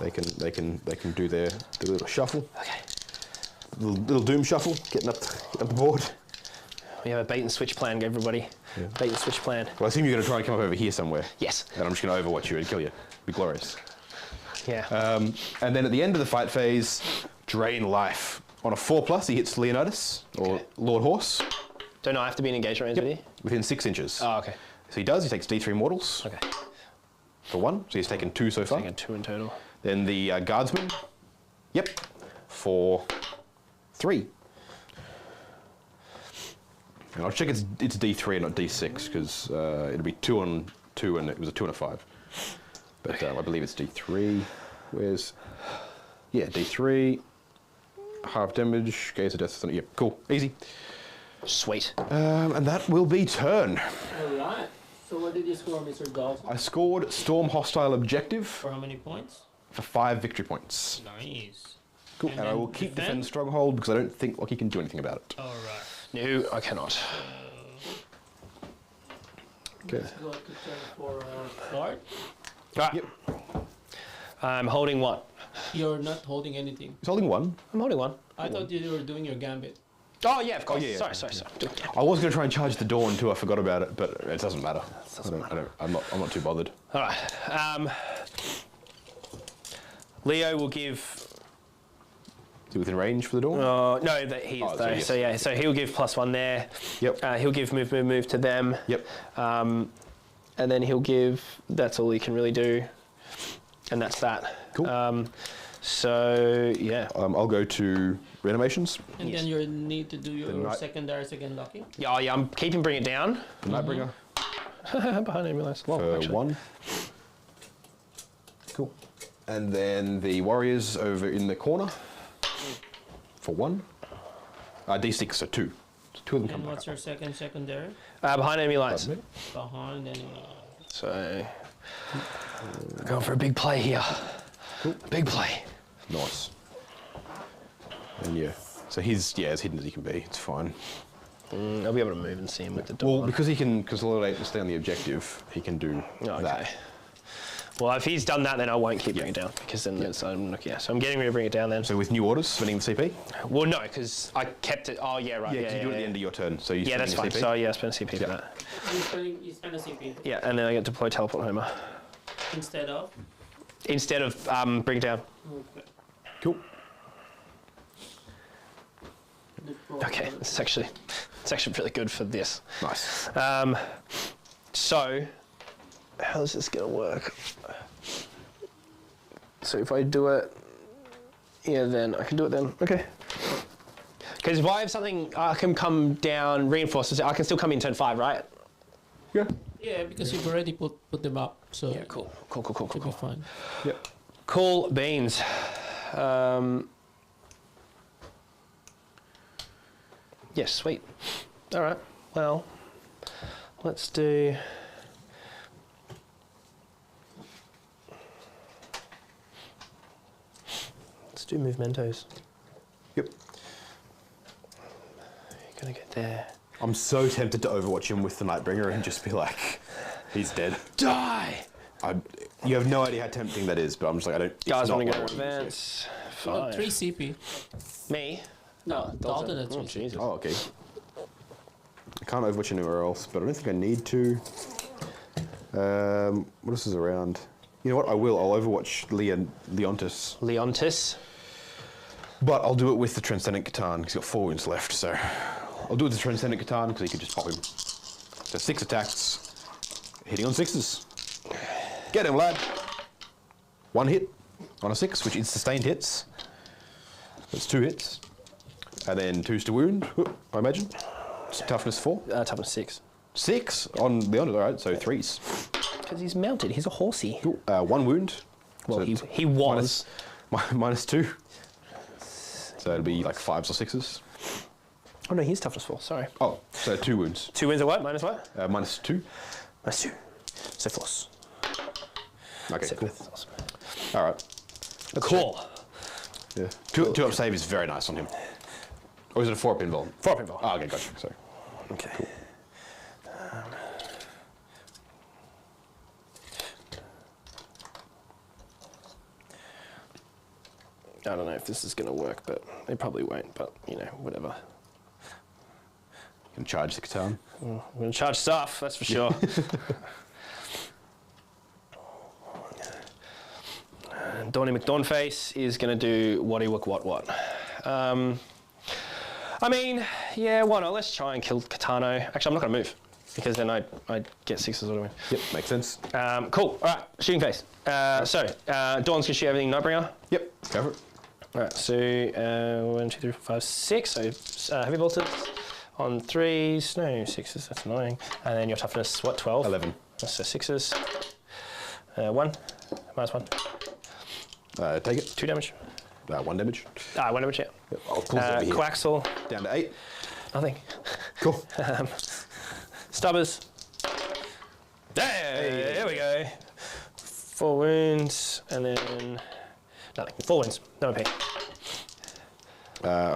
They can do their little shuffle,
Okay.
little doom shuffle, getting up the board.
We have a bait and switch plan, everybody.
Yeah.
Bait and switch plan.
Well, I assume you're going to try and come up over here somewhere.
Yes.
And I'm just going to overwatch you and kill you. Be glorious.
Yeah.
And then at the end of the fight phase, drain life. On a 4+, he hits Leonidas, or Lord Horse,
Don't I have to be in engagement range with you?
within 6 inches.
Oh, okay.
So he does, he takes D3 mortals
Okay.
for 1, so he's taken 2 so far.
Taking 2 in total.
Then the Guardsman, yep, for 3. And I'll check it's D3 and not D6, because it'll be 2 on 2, and it was a 2 and a 5. But I believe it's D3. Where's... Yeah, D3. Half damage, gaze of death. Yeah, cool. Easy.
Sweet.
And that will be turn.
Alright. So what did you score, Mr. Dawson?
I scored Storm Hostile Objective
For how many points?
for 5 victory points.
Nice.
Cool.
And
And I
then
will keep
defend?
Defend Stronghold because I don't think Lockie can do anything about it.
Alright.
No, I cannot.
Okay.
Let's go to turn for guard.
Right.
Yep.
I'm holding what?
You're not holding anything.
He's holding 1.
I'm holding 1.
I thought you were doing your gambit.
Oh, yeah, of course.
yeah, yeah.
Sorry.
I was going to try and charge the Dawn too. I forgot about it, but it doesn't matter. I'm not too bothered.
All right. Leo will give.
Is he within range for the Dawn?
No, that he is
Oh, so
though.
yes.
So yeah, so he'll give +1 there.
Yep.
He'll give move to them.
Yep.
And then he'll give. That's all he can really do, and that's that.
Cool.
So yeah.
I'll go to reanimations.
And
Yes.
then you need to do your
night-
secondaries again, Lucky.
Yeah. I'm keeping bring it down.
The Nightbringer
Behind him, realize. Well,
for
actually.
1. Cool. And then the Warriors over in the corner for 1. D6, so 2. So 2 of them come
And
back
what's your secondary?
Behind enemy lines.
up.
Behind enemy.
So going for a big play here.
Cool.
Big play.
Nice. And yeah, so he's as hidden as he can be. It's fine.
I'll be able to move and see him with the door.
Well, because he can consolidate and stay on the objective, he can do
Okay.
that.
Well, if he's done that, then I won't keep bringing it down because then it's, so I'm getting ready to bring it down then.
So with new orders, spending the CP.
Well, no, because I kept it. Oh, yeah, right.
Yeah, 'cause you do it at the end of your turn. So you
Yeah, that's fine.
CP.
So yeah, I spend CP
Yeah.
for that.
You spend a CP
Yeah, and then I get to deploy teleport homer
instead of.
instead of bring it down.
Okay.
Cool.
Okay, it's actually really good for this.
Nice.
So, how's this gonna work? So if I do it, yeah, then I can do it then. Okay. Because if I have something, I can come down, reinforce. I can still come in turn 5, right?
Yeah.
Yeah, because you've already put them up, so
Yeah, cool.
should be fine.
Yep.
Cool beans. Yes, sweet. All right. Well, let's do. Let's do movementos.
Yep.
You're gonna get there.
I'm so tempted to overwatch him with the Nightbringer and just be like, he's dead.
Die.
You have no idea how tempting that is, but I'm just like, I don't.
Guys, want to
want
go advance?
Well,
5.
3 CP.
Me?
No, Dalton at 3
Oh,
CP.
Jesus.
Oh, okay. I can't overwatch anywhere else, but I don't think I need to. What else is around? You know what? I will. I'll overwatch Leontis.
Leontis.
But I'll do it with the Transcendent Catan because he's got 4 wounds left, so I'll do it with the Transcendent Catan because he could just pop him. So 6 attacks, hitting on 6s. Get him, lad. 1 hit on a 6, which is sustained hits. That's 2 hits. And then 2s to wound, I imagine. Toughness 4.
Toughness 6.
6 on Leonard, alright, so 3s.
Because he's mounted. He's a horsey.
Cool. 1 wound.
Well,
So
he was.
minus 2. So it'll be like 5s or 6s.
Oh no, he's toughness 4. Sorry.
Oh, so 2 wounds.
2 wins are what? Minus what?
Minus 2.
Minus 2. So force.
Okay,
So
cool.
with awesome.
Alright.
Cool.
Yeah. 2 up save is very nice on him. Or is it a 4 up invuln?
4 up invuln.
Oh, okay, gotcha. Sorry.
Okay. I don't know if this is going to work, but it probably won't, but, you know, whatever.
And charge the Catan.
I'm going to charge stuff, that's for sure. Dawny McDawnface is going to do what. I mean, yeah, why not? Let's try and kill Katano. Actually, I'm not going to move because then I get 6s or win.
Yep, makes sense.
Cool. All right, shooting phase. Dawn's going to shoot everything Nightbringer.
Yep, go for it.
All right, so 1, 2, 3, 4, 5, 6. So heavy bolters on 3s. No, 6s, that's annoying. And then your toughness, what, 12?
11.
So 6s. 1, -1.
Take it.
2 damage.
1 damage.
1 damage, yeah.
Yep, I'll pause it over here.
Coaxial.
Down to 8.
Nothing.
Cool.
Stubbers. There we go. 4 wounds, and then nothing. 4 wounds. No MP.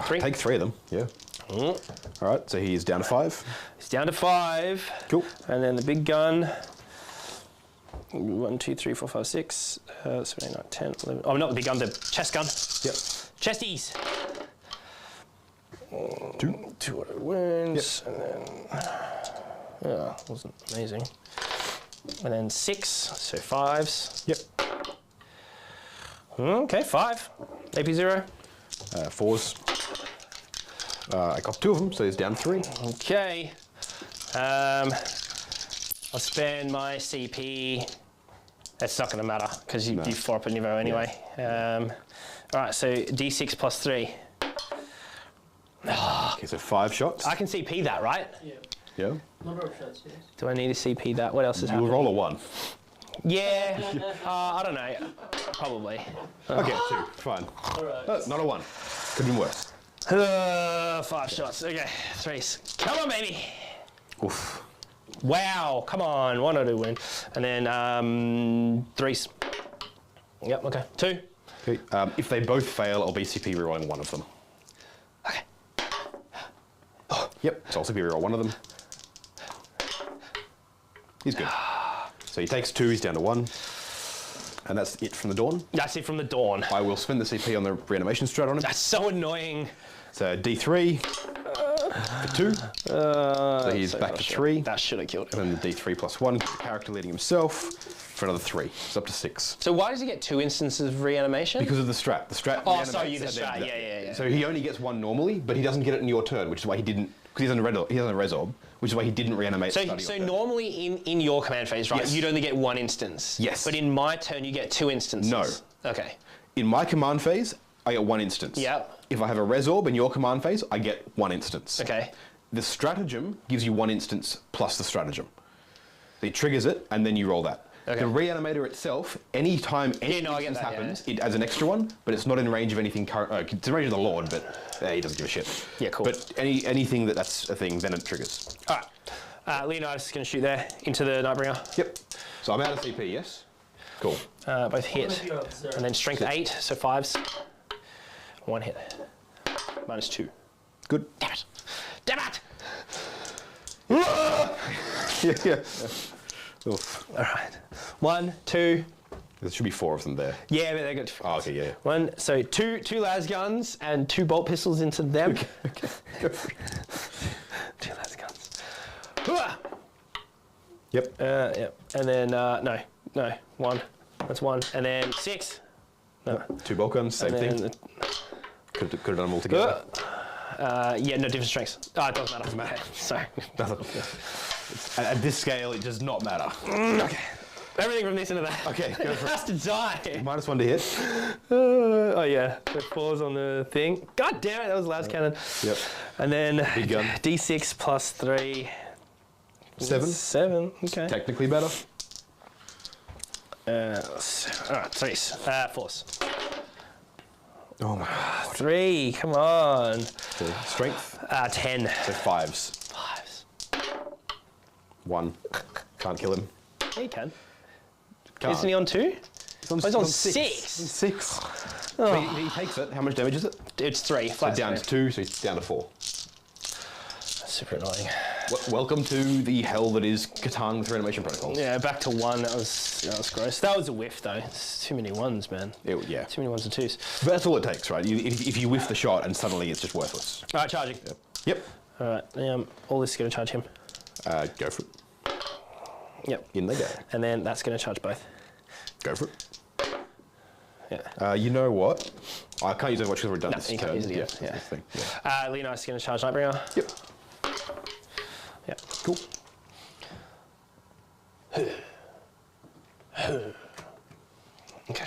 3.
Take 3 of them. Yeah. All right. So he's down to 5.
He's down to 5.
Cool.
And then the big gun. 1, 2, 3, 4, 5, 6, 7, 8, 9, 10, 11. Oh, not the big gun, the chest gun.
Yep.
Chesties. 2 auto wounds, and then wasn't amazing. And then 6, so 5s.
Yep.
Okay, 5. AP 0.
4s. I got 2 of them, so he's down 3.
Okay. I'll spend my CP. That's not going to matter because you 4 up a Nivo anyway. All right, so D6 plus 3.
Okay, so 5 shots.
I can CP that, right?
Yeah.
Yeah.
Number of shots, yes.
Do I need to CP that? What else is
You'll
happening?
roll a 1.
Yeah. I don't know. Probably.
Okay, 2. Fine.
Alright.
Not a 1. Could have been worse.
5 shots. Okay, 3s. Come on, baby.
Oof.
Wow. Come on. 1 or 2 win. And then 3s. Yep. Okay. 2.
Okay. If they both fail, I'll be CP rerolling 1 of them.
Okay.
Yep. So I'll CP reroll 1 of them. He's good. So he takes 2. He's down to 1. And that's it from the Dawn.
That's it from the Dawn.
I will spend the CP on the reanimation strat on him.
That's so annoying.
So D3 for 2. So he's back to 3.
That should have killed him.
And then the D3 plus 1, the character leading himself for another 3. It's up to 6.
So why does he get 2 instances of reanimation?
Because of the strat. The strat.
Oh,
reanimates
sorry, the
and then
strat. Yeah.
So he only gets 1 normally, but he doesn't get it in your turn, which is why he didn't. Because he doesn't a Resorb, which is why he didn't reanimate.
So normally in your command phase, right,
Yes.
you'd only get 1 instance.
Yes.
But in my turn, you get 2 instances.
No.
Okay.
In my command phase, I get 1 instance.
Yep.
If I have a Resorb in your command phase, I get 1 instance.
Okay.
The stratagem gives you 1 instance plus the stratagem. It triggers it, and then you roll that.
Okay.
The reanimator itself, anytime any
I get
instance
that,
happens, it adds an extra 1, but it's not in range of anything current. It's in range of the Lord, but he doesn't give a shit.
Yeah, cool.
But anything that's a thing, then it triggers.
All right. Leonidas is going to shoot there into the Nightbringer.
Yep. So I'm out of CP, yes? Cool.
Both hit.
What if you observe?
And then strength 8, so 5s. 1 hit. -2.
Good.
Damn it. Damn it!
Yeah. Oof.
All right. 1, 2.
There should be 4 of them there.
Yeah, but they're good.
Oh, okay, yeah.
1, so two las guns and 2 bolt pistols into them.
Okay.
2 las guns. Hooah!
Yep.
Yep. And then no, 1. That's 1. And then 6. No.
2 bolt guns, same
And
thing.
then
Could have done them all together.
yeah, no different strengths. Oh, it doesn't matter. Sorry.
At this scale, it does not matter.
Okay. Everything from this into that.
Okay, go
It
for it.
has to die.
-1 to hit.
Oh yeah, so 4's on the thing. God damn it, that was last cannon.
Yep.
And then
Big gun.
D6 plus 3.
7.
7. Okay.
Technically better.
All right, 3s. 4s.
Oh my god.
3. Come on.
So strength.
10.
So 5s.
5s.
1. Can't kill him.
Yeah, you can.
Can't.
Isn't he on 2?
He's
on
6.
6.
6.
Oh.
But he takes it. How much damage is it?
It's 3.
So
Flat
down to 2, so he's down to 4.
That's super annoying.
Welcome to the hell that is Catan with reanimation protocols.
Yeah, back to 1. That was gross. That was a whiff though. It's too many 1s, man.
Yeah.
Too many 1s and 2s.
But that's all it takes, right? If you whiff the shot and suddenly it's just worthless.
All right, charging.
Yep.
All right. All this is going to charge him.
Go for it.
Yep.
In they go.
And then that's going to charge both.
Go for it.
Yeah.
You know what? I can't use Overwatch because we're done this
you
turn.
can't use it again.
Yeah.
Yeah.
That's the thing. Yeah.
Leonidas is going to charge Nightbringer.
Yep.
Yep.
Cool.
Okay.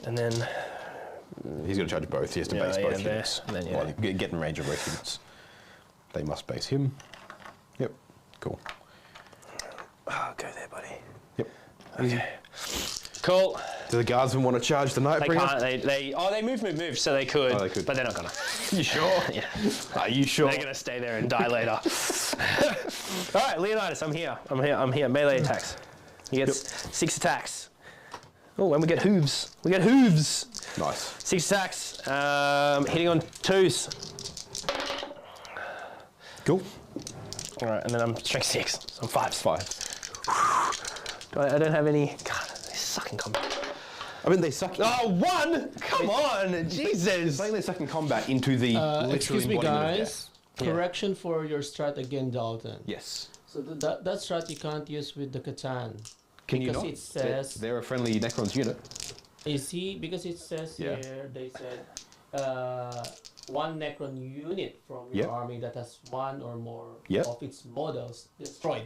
And then
He's going to charge both. He has to base both
there.
units.
And then,
Well, get in range of both units. They must base him. Yep. Cool.
Oh, go there, buddy.
Yep.
Okay. Cool.
Do the guardsmen want to charge the
They
Nightbringer?
can't. They move, so they could.
Oh, they could.
But they're not gonna.
You sure?
Yeah.
Are you sure?
They're gonna stay there and die later. All right, Leonidas, I'm here. Melee attacks. He gets 6 attacks. Oh, and we get hooves.
Nice.
6 attacks. Hitting on 2s.
Cool.
All right, and then I'm strength 6. So I'm 5s.
5.
I don't have any. God, they suck in combat.
I mean, they suck.
Oh, 1! Come on, Jesus!
It's like they suck in combat into the literal
Excuse me,
embodiment of
guys.
Yeah.
Correction for your strat again, Dalton.
Yes.
So that strat you can't use with the Catan.
Can you
because
not?
it says
They're a friendly Necrons unit.
is he because it says
Yeah.
here they said one Necron unit from your
Yeah.
army that has one or more
Yeah.
of its models destroyed.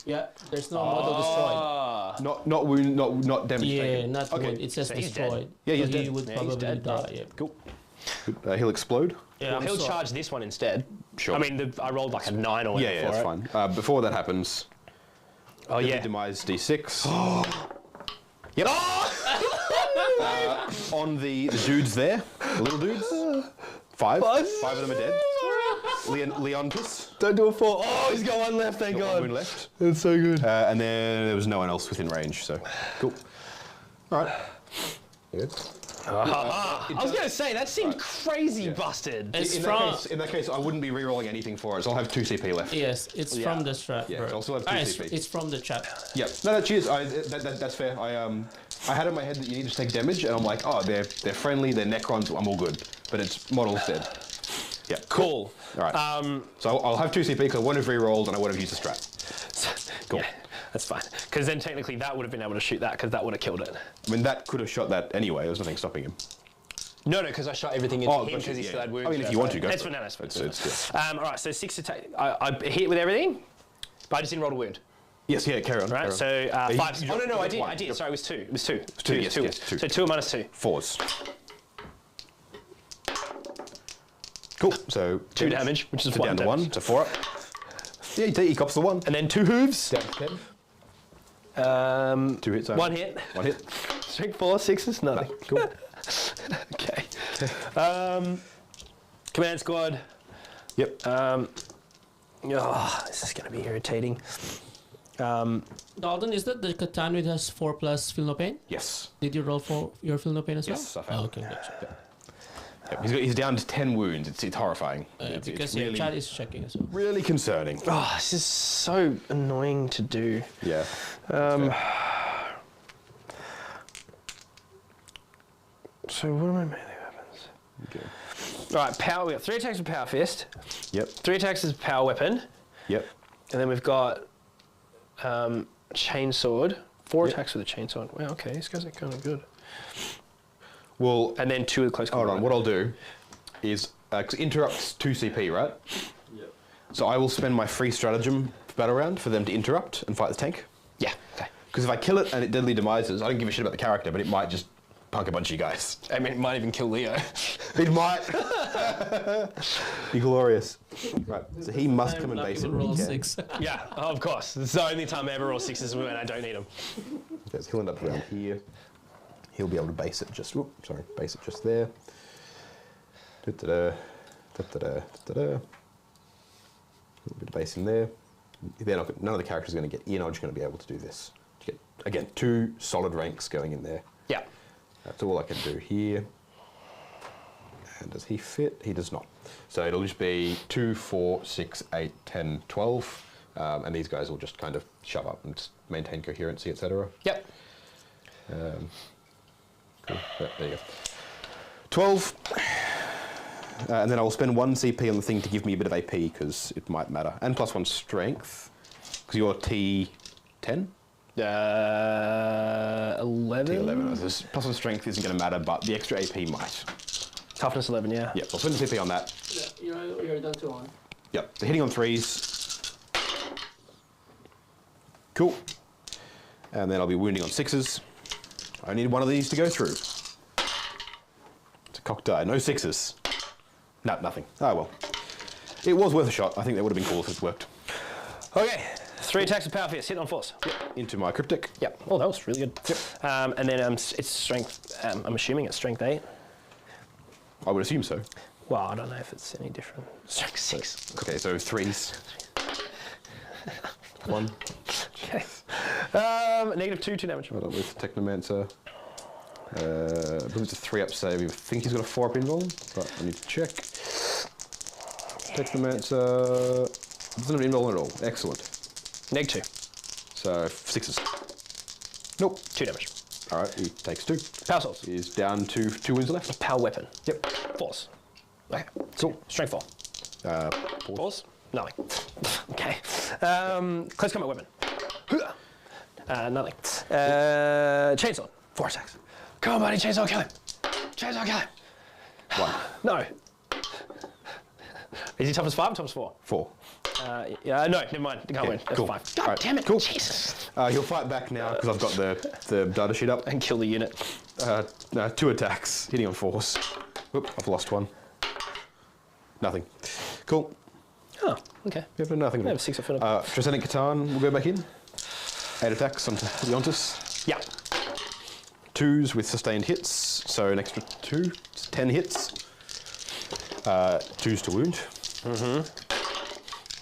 Yeah, there's no model destroyed.
Ah.
Not wound, not damage
Yeah,
taken.
not
Okay.
wound. It says
So he's
destroyed.
Yeah, he's
so
dead.
he would
Yeah, he's
probably
dead, bro.
die. Yeah.
Cool. Good. He'll explode.
Yeah,
Well,
he'll
so-
charge this one instead.
Sure.
I mean, I rolled like a 9 or whatever
Yeah,
for
that's
it.
fine. Before that happens,
Oh, yeah.
demise D6. Yep. On the dudes there, the little dudes. 5. 5 of them are dead. Leon Piss.
Don't do a 4. Oh, he's got 1 left, thank
Got 1
God.
wound left.
That's so good.
And then there was no one else within range, so cool. All right. Good.
I was going to say, that seemed crazy busted.
It's
In
from
that case, I wouldn't be re-rolling anything for it, so I'll have 2 CP left.
yes, it's
Yeah.
from the strat.
Yeah,
bro.
so I'll still have 2 CP.
It's from the chat.
Yep. No, cheers. That's fair. I had in my head that you need to take damage, and I'm like, oh, they're friendly, they're Necrons, I'm all good. But it's models dead. Yeah.
Cool.
All right. So I'll have 2 CP because I won't have re-rolled and I won't have used a strat. Cool.
Yeah, that's fine. Because then technically that would have been able to shoot that because that would have killed it.
I mean, that could have shot that anyway. There was nothing stopping him.
No, because I shot everything into him
gotcha,
because he
yeah.
still had wounds.
I mean, if you want to, go
That's
for
what
it.
Nana's supposed
It's-
to. All right, so 6 attack. I hit with everything, but I just didn't roll a wound.
Yes, yeah, carry on.
Right,
carry on.
so
you-
5.
you
Oh, no,
dropped
I
one.
did. Sorry, it was 2. It was 2. It was 2.
Two,
It
yes,
was 2.
yes, 2.
So 2 minus 2.
4s. Cool. So
2 damage, which is
so
1
down to
damage.
1, so 4 up. Yeah, he cops the 1.
And then 2 hooves.
Down to 10. 2 hits.
1 hit.
1 hit.
Strength 4, 6s, nothing.
Cool.
Okay. Command squad.
Yep.
This is going to be irritating.
Dalton, is that the Catan which has 4+ feel no pain?
Yes.
Did you roll for your feel no pain as
Yes, I
well?
found
Oh,
it.
okay, gotcha.
Yep. He's down to 10 wounds. It's horrifying. It's
Because your
really,
chat is checking as well.
really concerning.
Oh, this is so annoying to do.
Yeah.
So what are my melee weapons?
Okay.
All right, power. We got 3 attacks with power fist,
Yep.
3 attacks as power weapon,
Yep.
and then we've got chainsword. 4
Yep.
attacks with a chainsword. Wow, okay, these guys are kind of good.
Well,
And then 2 with close
hold
combat.
on. What I'll do is, because it interrupts 2 CP, right?
Yep.
So I will spend my free stratagem battle round for them to interrupt and fight the tank.
Yeah. Okay.
Because if I kill it and it deadly demises, I don't give a shit about the character, but it might just punk a bunch of you guys.
I mean, it might even kill Leo.
It might. Be glorious. Right, so he must come and
Lucky
base it.
will roll
when he can.
6.
Yeah, of course. It's the only time I ever roll 6s when I don't need them.
Okay, so he'll end up around here. He'll be able to base it just, base it just there. Da-da-da, da-da-da, da-da-da. A little bit of base in there. None of the characters are going to get in. I'm just going to be able to do this. To get, again, 2 solid ranks going in there.
Yeah.
That's all I can do here. And does he fit? He does not. So it'll just be 2, 4, 6, 8, 10, 12. And these guys will just kind of shove up and just maintain coherency, etc.
Yep.
Cool. Yeah, there you go. 12. And then I will spend 1 CP on the thing to give me a bit of AP, because it might matter. And plus 1 strength, because you're T10?
11.
T11. So plus 1 strength isn't going to matter, but the extra AP might.
Toughness 11, yeah.
Yep, I'll spend the CP on that.
Yeah, you're down to 1.
Yep, so hitting on 3s. Cool. And then I'll be wounding on 6s. I need one of these to go through. It's a cocked die, no 6s. No, nothing. Oh well. It was worth a shot. I think that would have been cool if it worked.
Okay, 3 attacks with power fist, hit on force.
Into my cryptic.
Yep. Oh, that was really good.
Yep.
And then it's strength. I'm assuming it's strength 8.
I would assume so.
Well, I don't know if it's any different. Strength 6.
Okay, so 3s. 1.
Okay. -2, 2 damage.
Hold on, with Technomancer. I believe it's a 3-up save. I think he's got a 4-up invuln, but I need to check. Technomancer doesn't have an invuln at all. Excellent.
-2.
So 6s. Nope.
2 damage.
All right, he takes 2.
Power source.
He's down to 2 wounds left.
Power weapon.
Yep.
Force. Okay.
Cool.
Strength 4. Force. Nothing. Okay. Close combat weapon. Nothing. Chainsaw. 4 attacks. Come on, buddy. Chainsaw, kill him. Chainsaw, kill him.
1.
No. Is he toughness 5 or toughness 4?
4.
Yeah, no, never mind. You can't win. That's
cool.
5. God
Right,
damn it.
cool.
Jesus.
He'll fight back now because I've got the data sheet up.
And kill the unit.
2 attacks, hitting on force. Whoop, I've lost 1. Nothing. Cool.
Oh, okay.
Yep, nothing.
I have 6 up.
Transcendent Catan will go back in. 8 attacks onto Leontis.
Yeah.
2s with sustained hits, so an extra 2. It's 10 hits. 2s to wound.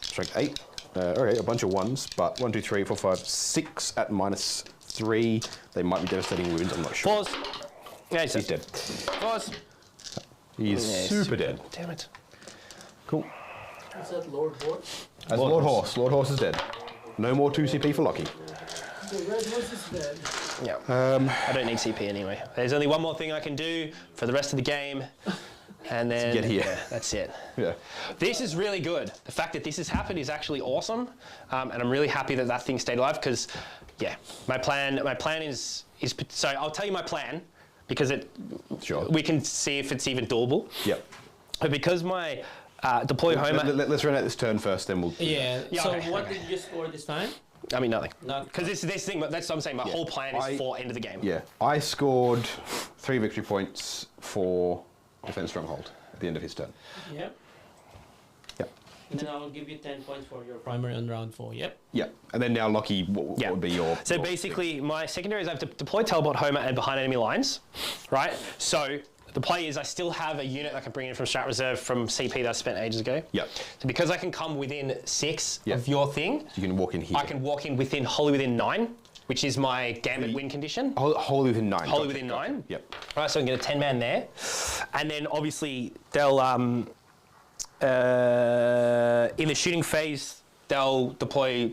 Strength 8. Okay, a bunch of 1s, but 1, 2, 3, 4, 5, 6 at -3. They might be devastating wounds, I'm not sure.
Pause. Yeah,
He's dead.
Pause.
He's
Yeah,
super dead.
Damn it.
Cool.
Is that Lord Horse?
That's Lord Horse. Lord Horse is dead. No more 2 CP for Lockie.
The Red Horse is dead.
Yeah. I don't need CP anyway. There's only one more thing I can do for the rest of the game. And then
Get here.
Yeah, that's it.
Yeah.
This is really good. The fact that this has happened is actually awesome, and I'm really happy that that thing stayed alive because, yeah, my plan is so I'll tell you my plan because we can see if it's even doable.
Yep.
But because my deploy Homer.
Let's run out this turn first, then we'll.
Yeah.
Yeah,
So
okay,
what
okay.
did you score this time?
I mean nothing.
Not-
Because this thing. That's what I'm saying. My whole plan is for end of the game.
Yeah. I scored 3 victory points for Defense Stronghold at the end of his turn.
Yep.
Yep.
And then I'll give you 10 points for your primary on round 4. Yep.
Yeah. And then now, Lockie, what would be your.
So basically, my secondaries, I have to deploy teleport Homer and behind enemy lines, right? So the play is I still have a unit I can bring in from Strat Reserve from CP that I spent ages ago.
Yep.
So because I can come within 6
Yep.
of your thing,
You can walk in here.
I can walk in wholly within 9, which is my Gambit win condition.
Wholly within 9.
Wholly within 9.
Yep.
Right, so I can get a 10-man there. And then obviously they'll, in the shooting phase, they'll deploy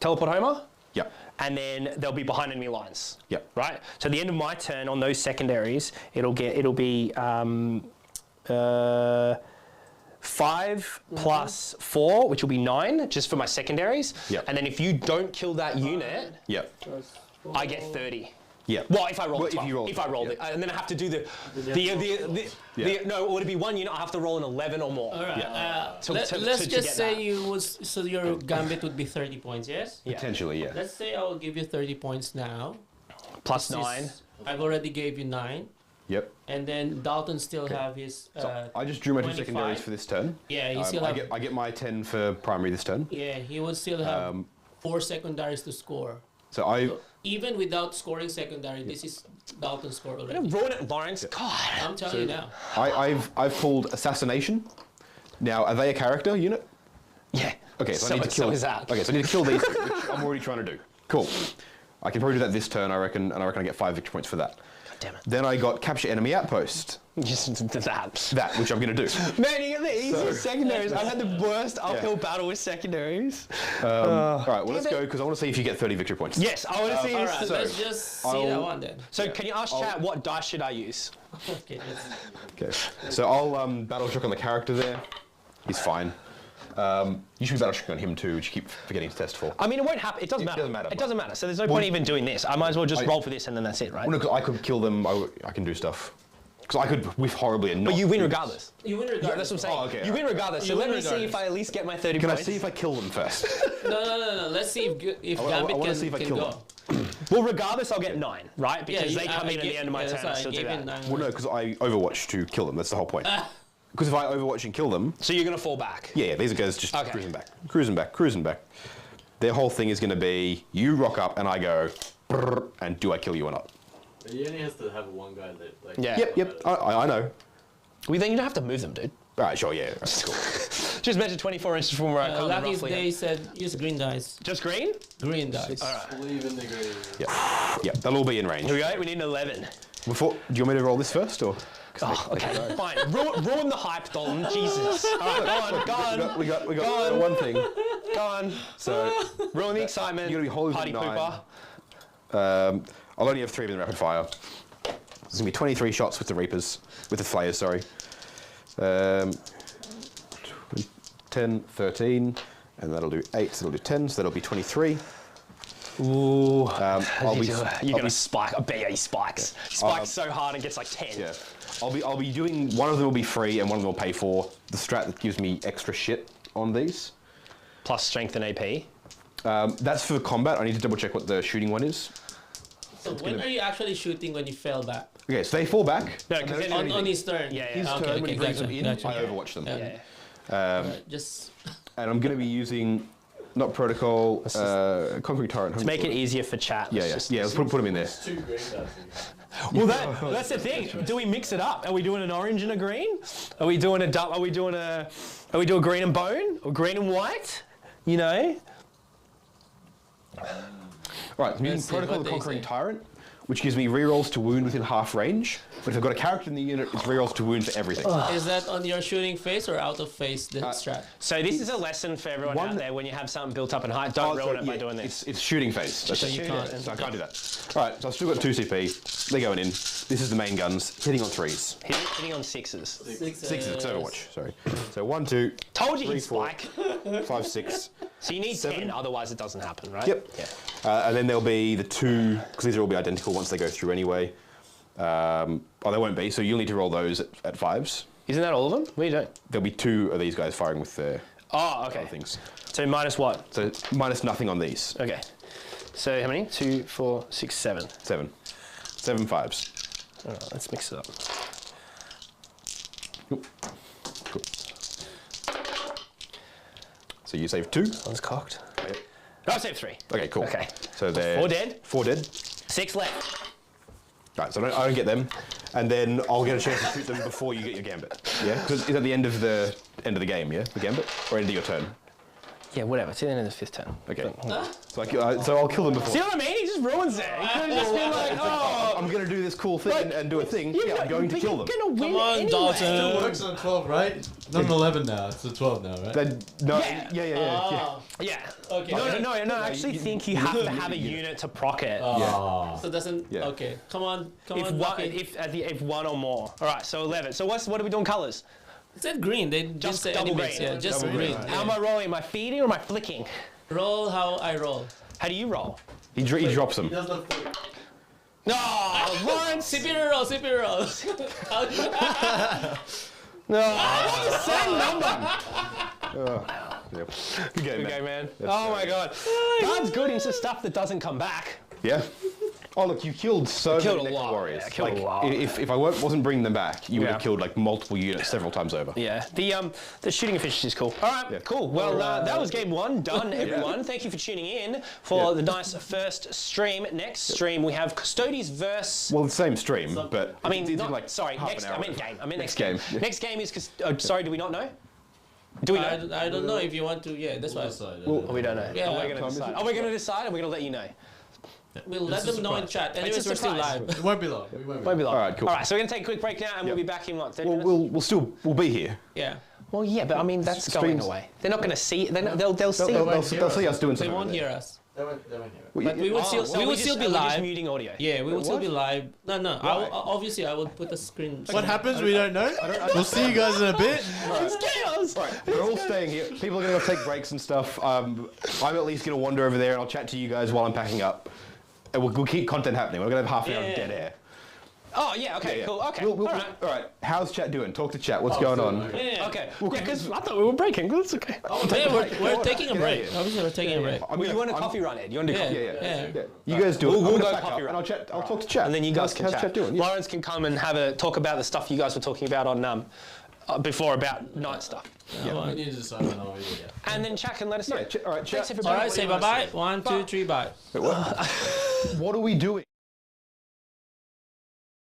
teleport Homer.
Yep.
And then they'll be behind enemy lines.
Yep.
Right? So at the end of my turn on those secondaries, it'll be 5 plus 4, which will be 9, just for my secondaries.
Yep.
And then if you don't kill that unit,
Yep.
I get 30.
Yeah.
Well, if I roll
Well,
it,
if you roll
if I roll
yeah.
it, and then I have to do
Yeah.
no, would it be 1 unit? I have to roll an 11 or more.
All right.
To
Let's
get
just say
that.
so your gambit would be 30 points, yes?
Yeah.
Potentially, yeah.
Let's say I will give you 30 points now.
Plus
This
9.
is- I've already gave you 9.
Yep.
And then Dalton still have his.
So I just drew my 2
25.
secondaries for this turn.
Yeah, he still have.
I get my 10 for primary this turn.
Yeah, he would still have 4 secondaries to score.
So I.
Even without scoring secondary, this is Dalton's score already.
Ruin it, Lawrence. God.
I'm telling you now.
I've pulled Assassination. Now, are they a character unit?
Yeah.
Okay, so I need to kill.
So is that.
Okay, so I need to kill these, which I'm already trying to do. Cool. I can probably do that this turn, I reckon, and I reckon I get 5 victory points for that.
God damn it.
Then I got Capture Enemy Outpost.
Just that.
That, which I'm going to do.
Man, you get the easiest secondaries. I've had the worst uphill battle with secondaries.
All right, well, let's go, because I want to see if you get 30 victory points.
Yes, I want to see
All
this.
right, let's just see that one then.
So can you ask chat what dice should I use?
Okay,
Okay. So I'll battle shock on the character there. He's fine. You should be battle shock on him too, which you keep forgetting to test for.
I mean, it won't happen. It doesn't matter. It doesn't matter. So there's no point even doing this. I might as well just roll for this and then that's it, right?
Well, no, 'cause I could kill them. I can do stuff. Because I could whiff horribly and not.
But you win
do
regardless.
you win regardless.
Yeah, that's what I'm saying.
Oh, okay,
You win regardless. So
You
let
win
me see
regardless.
if I at least get my 30
Can I
points.
see if I kill them first?
No. Let's see if
I
Gambit
wanna
can,
see if I
can
kill
go.
them.
Well, regardless, I'll get 9, right? Because
you-
they come
I
in at
gave-
the end of my
yeah,
turn.
that's
I
why
still do
gave
that.
it 9.
Well, no, because I overwatch to kill them. That's the whole point. Because if I overwatch and kill them,
So you're going to fall back.
yeah, these are guys just
Okay.
cruising back. Their whole thing is going to be you rock up and I go, brrr, and do I kill you or not?
But he only has to have one guy that, like...
Yeah.
Yep. I know.
Well, then you don't have to move them, dude.
All right, sure, yeah. Right, cool.
Just measure 24 inches from where I come
Lucky
roughly.
they said use green dice.
Just green?
Green dice.
Believe in the green.
Yep, they'll all be in range.
Here we go. We need an 11.
Before, do you want me to roll this first or?
Oh, okay. Fine. Ruin the hype, Dalton. Jesus. All right, go on.
We got
Go on.
one thing.
Go on.
So
Ruin the excitement.
you're gonna be holding
Party
the 9.
pooper.
I'll only have 3 of them in rapid fire. There's gonna be 23 shots with the Reapers, with the Flayers. Sorry. 10, 13, and that'll do 8. So that'll do 10. So that'll be 23.
Ooh.
I'll be.
You're going to spike. I bet he spikes. Spikes so hard and gets like 10.
Yeah. I'll be doing. One of them will be free, and one of them will pay for the strat that gives me extra shit on these.
Plus strength and AP.
That's for combat. I need to double check what the shooting one is.
So when are you actually shooting when you fell back?
Okay, so they fall back.
No, because then
On his turn.
Yeah, yeah.
His
Okay,
turn when he brings
gotcha,
them in,
gotcha.
I overwatch them.
Yeah.
Yeah.
Alright, just
And I'm going to be using not protocol, concrete turret.
To make it easier for chat.
Yeah, let's put them in there.
There's 2 green guys.
Well, that's the thing. Do we mix it up? Are we doing an orange and a green? Are we doing a green and bone or green and white? You know.
Right, I'm using
Let's see
protocol
what
the
they
conquering
say.
tyrant, which gives me rerolls to wound within half range. But if I've got a character in the unit, it's rerolls to wound for everything.
is that on your shooting phase or out of phase the strat?
So this is a lesson for everyone out there. When you have something built up in height, don't ruin it by doing this.
It's shooting phase. That's
So
it.
you can't.
So I can't do that. All right, so I've still got 2 CP. They're going in. This is the main guns, hitting on 3s.
Hitting on 6s.
6s, it's Overwatch, sorry. So 1, 2,
Told you
3,
he'd
4,
spike.
5, 6.
So you need
7.
10, otherwise it doesn't happen, right?
Yep.
Yeah.
And then there'll be the 2, because these will all be identical once they go through anyway. They won't be, so you'll need to roll those at 5s.
Isn't that all of them? What are you doing?
There'll be 2 of these guys firing with their
Oh, okay.
other things.
So minus what?
So minus nothing on these.
Okay. So how many? 2, 4, 6, 7.
7. 7 5s.
All right, let's mix it up.
Cool. So you save 2.
One's cocked.
Yep.
I saved 3.
Okay, cool.
Okay.
So they're
4 dead.
4 dead.
6 left.
Right, so I don't get them, and then I'll get a chance to shoot them before you get your gambit. Yeah, because it's at the end of the game, yeah, the gambit, or end of your turn.
Yeah, whatever. It's the end of the 5th turn.
Okay. So I'll kill them before.
See what I mean? He just ruins it. He could have just been like, oh.
I'm going to do this cool thing and do a thing. Yeah, I'm going to kill them.
You're gonna win
Come on,
anyway.
Dalton.
It works on 12, right? Not an 11 now. It's a 12 now, right?
Then, no,
Yeah.
yeah.
Yeah.
Okay.
No. I actually think you have to have a unit to proc it.
Oh.
So it doesn't.
Yeah.
Okay. Come on.
If one or more. All right. So 11. So what are we doing? Colors.
It said green. They didn't
Just
say
double
any mix.
green.
Yeah, just
Double
green.
green, right.
How am I rolling? Am I feeding or am I flicking?
Roll how I roll.
How do you roll?
He drops them.
He does not flip.
No, Lawrence.
Superior roll. Superior roll.
No, I want the same number.
Yep. Good game,
Okay,
man.
man.
That's
Oh my God. God's good into stuff that doesn't come back.
Yeah. Oh look, you killed so
killed
many
a
Necron
lot.
warriors.
Yeah, killed a
like,
lot.
If I wasn't bringing them back, you would
Yeah.
have killed like multiple units several times over.
Yeah, the shooting efficiency is cool. All right,
Yeah.
cool. Well, that was game 1 done, everyone. Thank you for tuning in for the nice first stream. Next stream we have Custodes versus.
Well, the same stream, but
I mean,
it's in
not,
like
sorry.
half
Next,
an hour.
I meant game. I meant next
game.
game. Next game is. Sorry, do we not know? Do we know?
I don't know if you want to. Yeah, that's why.
Oh, we don't know.
Yeah.
Are we going to
Time is
decide?
it?
Are we going to decide? Or are we going to let you know?
We'll let them know in chat. Anyways,
a
we're still
surprise.
live.
It won't be long. We won't be
Won't be long.
All right, cool.
All right, so we're going to take a quick break now, and we'll
Yep.
be back in what? 30
Well,
minutes?
we'll be here.
Yeah.
Well, yeah, but I mean that's going
Streams.
away. They're not going to see. They'll see.
They'll see us doing
They
something.
won't
over
hear us.
They won't hear it.
But we would still,
So
we would still be
we're just
live.
muting audio.
Yeah, we would still
what?
be live. No, no.
Why?
Obviously, I would put the screen.
What happens? We don't know. We'll see you guys in a bit.
It's chaos.
Right, we're all staying here. People are going to go take breaks and stuff. I'm at least going to wander over there and I'll chat to you guys while I'm packing up. And we'll keep content happening. We're going to have half an hour of dead air.
Oh yeah. Okay.
Yeah, yeah.
Cool. Okay.
All
All right.
right. How's chat doing? Talk to chat. What's going on?
Yeah.
Okay. Yeah, because I thought we were breaking. That's okay.
Yeah, we're taking a break. Obviously, we're taking a break.
You want a coffee run, Ed? You want to do coffee?
Yeah. You guys do it.
We'll
I'm gonna
go
pack
coffee
up
run.
and I'll chat. I'll talk to chat.
And then you guys can
how's
chat.
chat doing? Yeah.
Lawrence can come and have a talk about the stuff you guys were talking about on before about night stuff.
We need to decide on our video.
And then chat can let us know.
Yeah, all right, chat.
Thanks everybody.
All right, say bye bye. 1, 2, 3, bye.
What are we doing?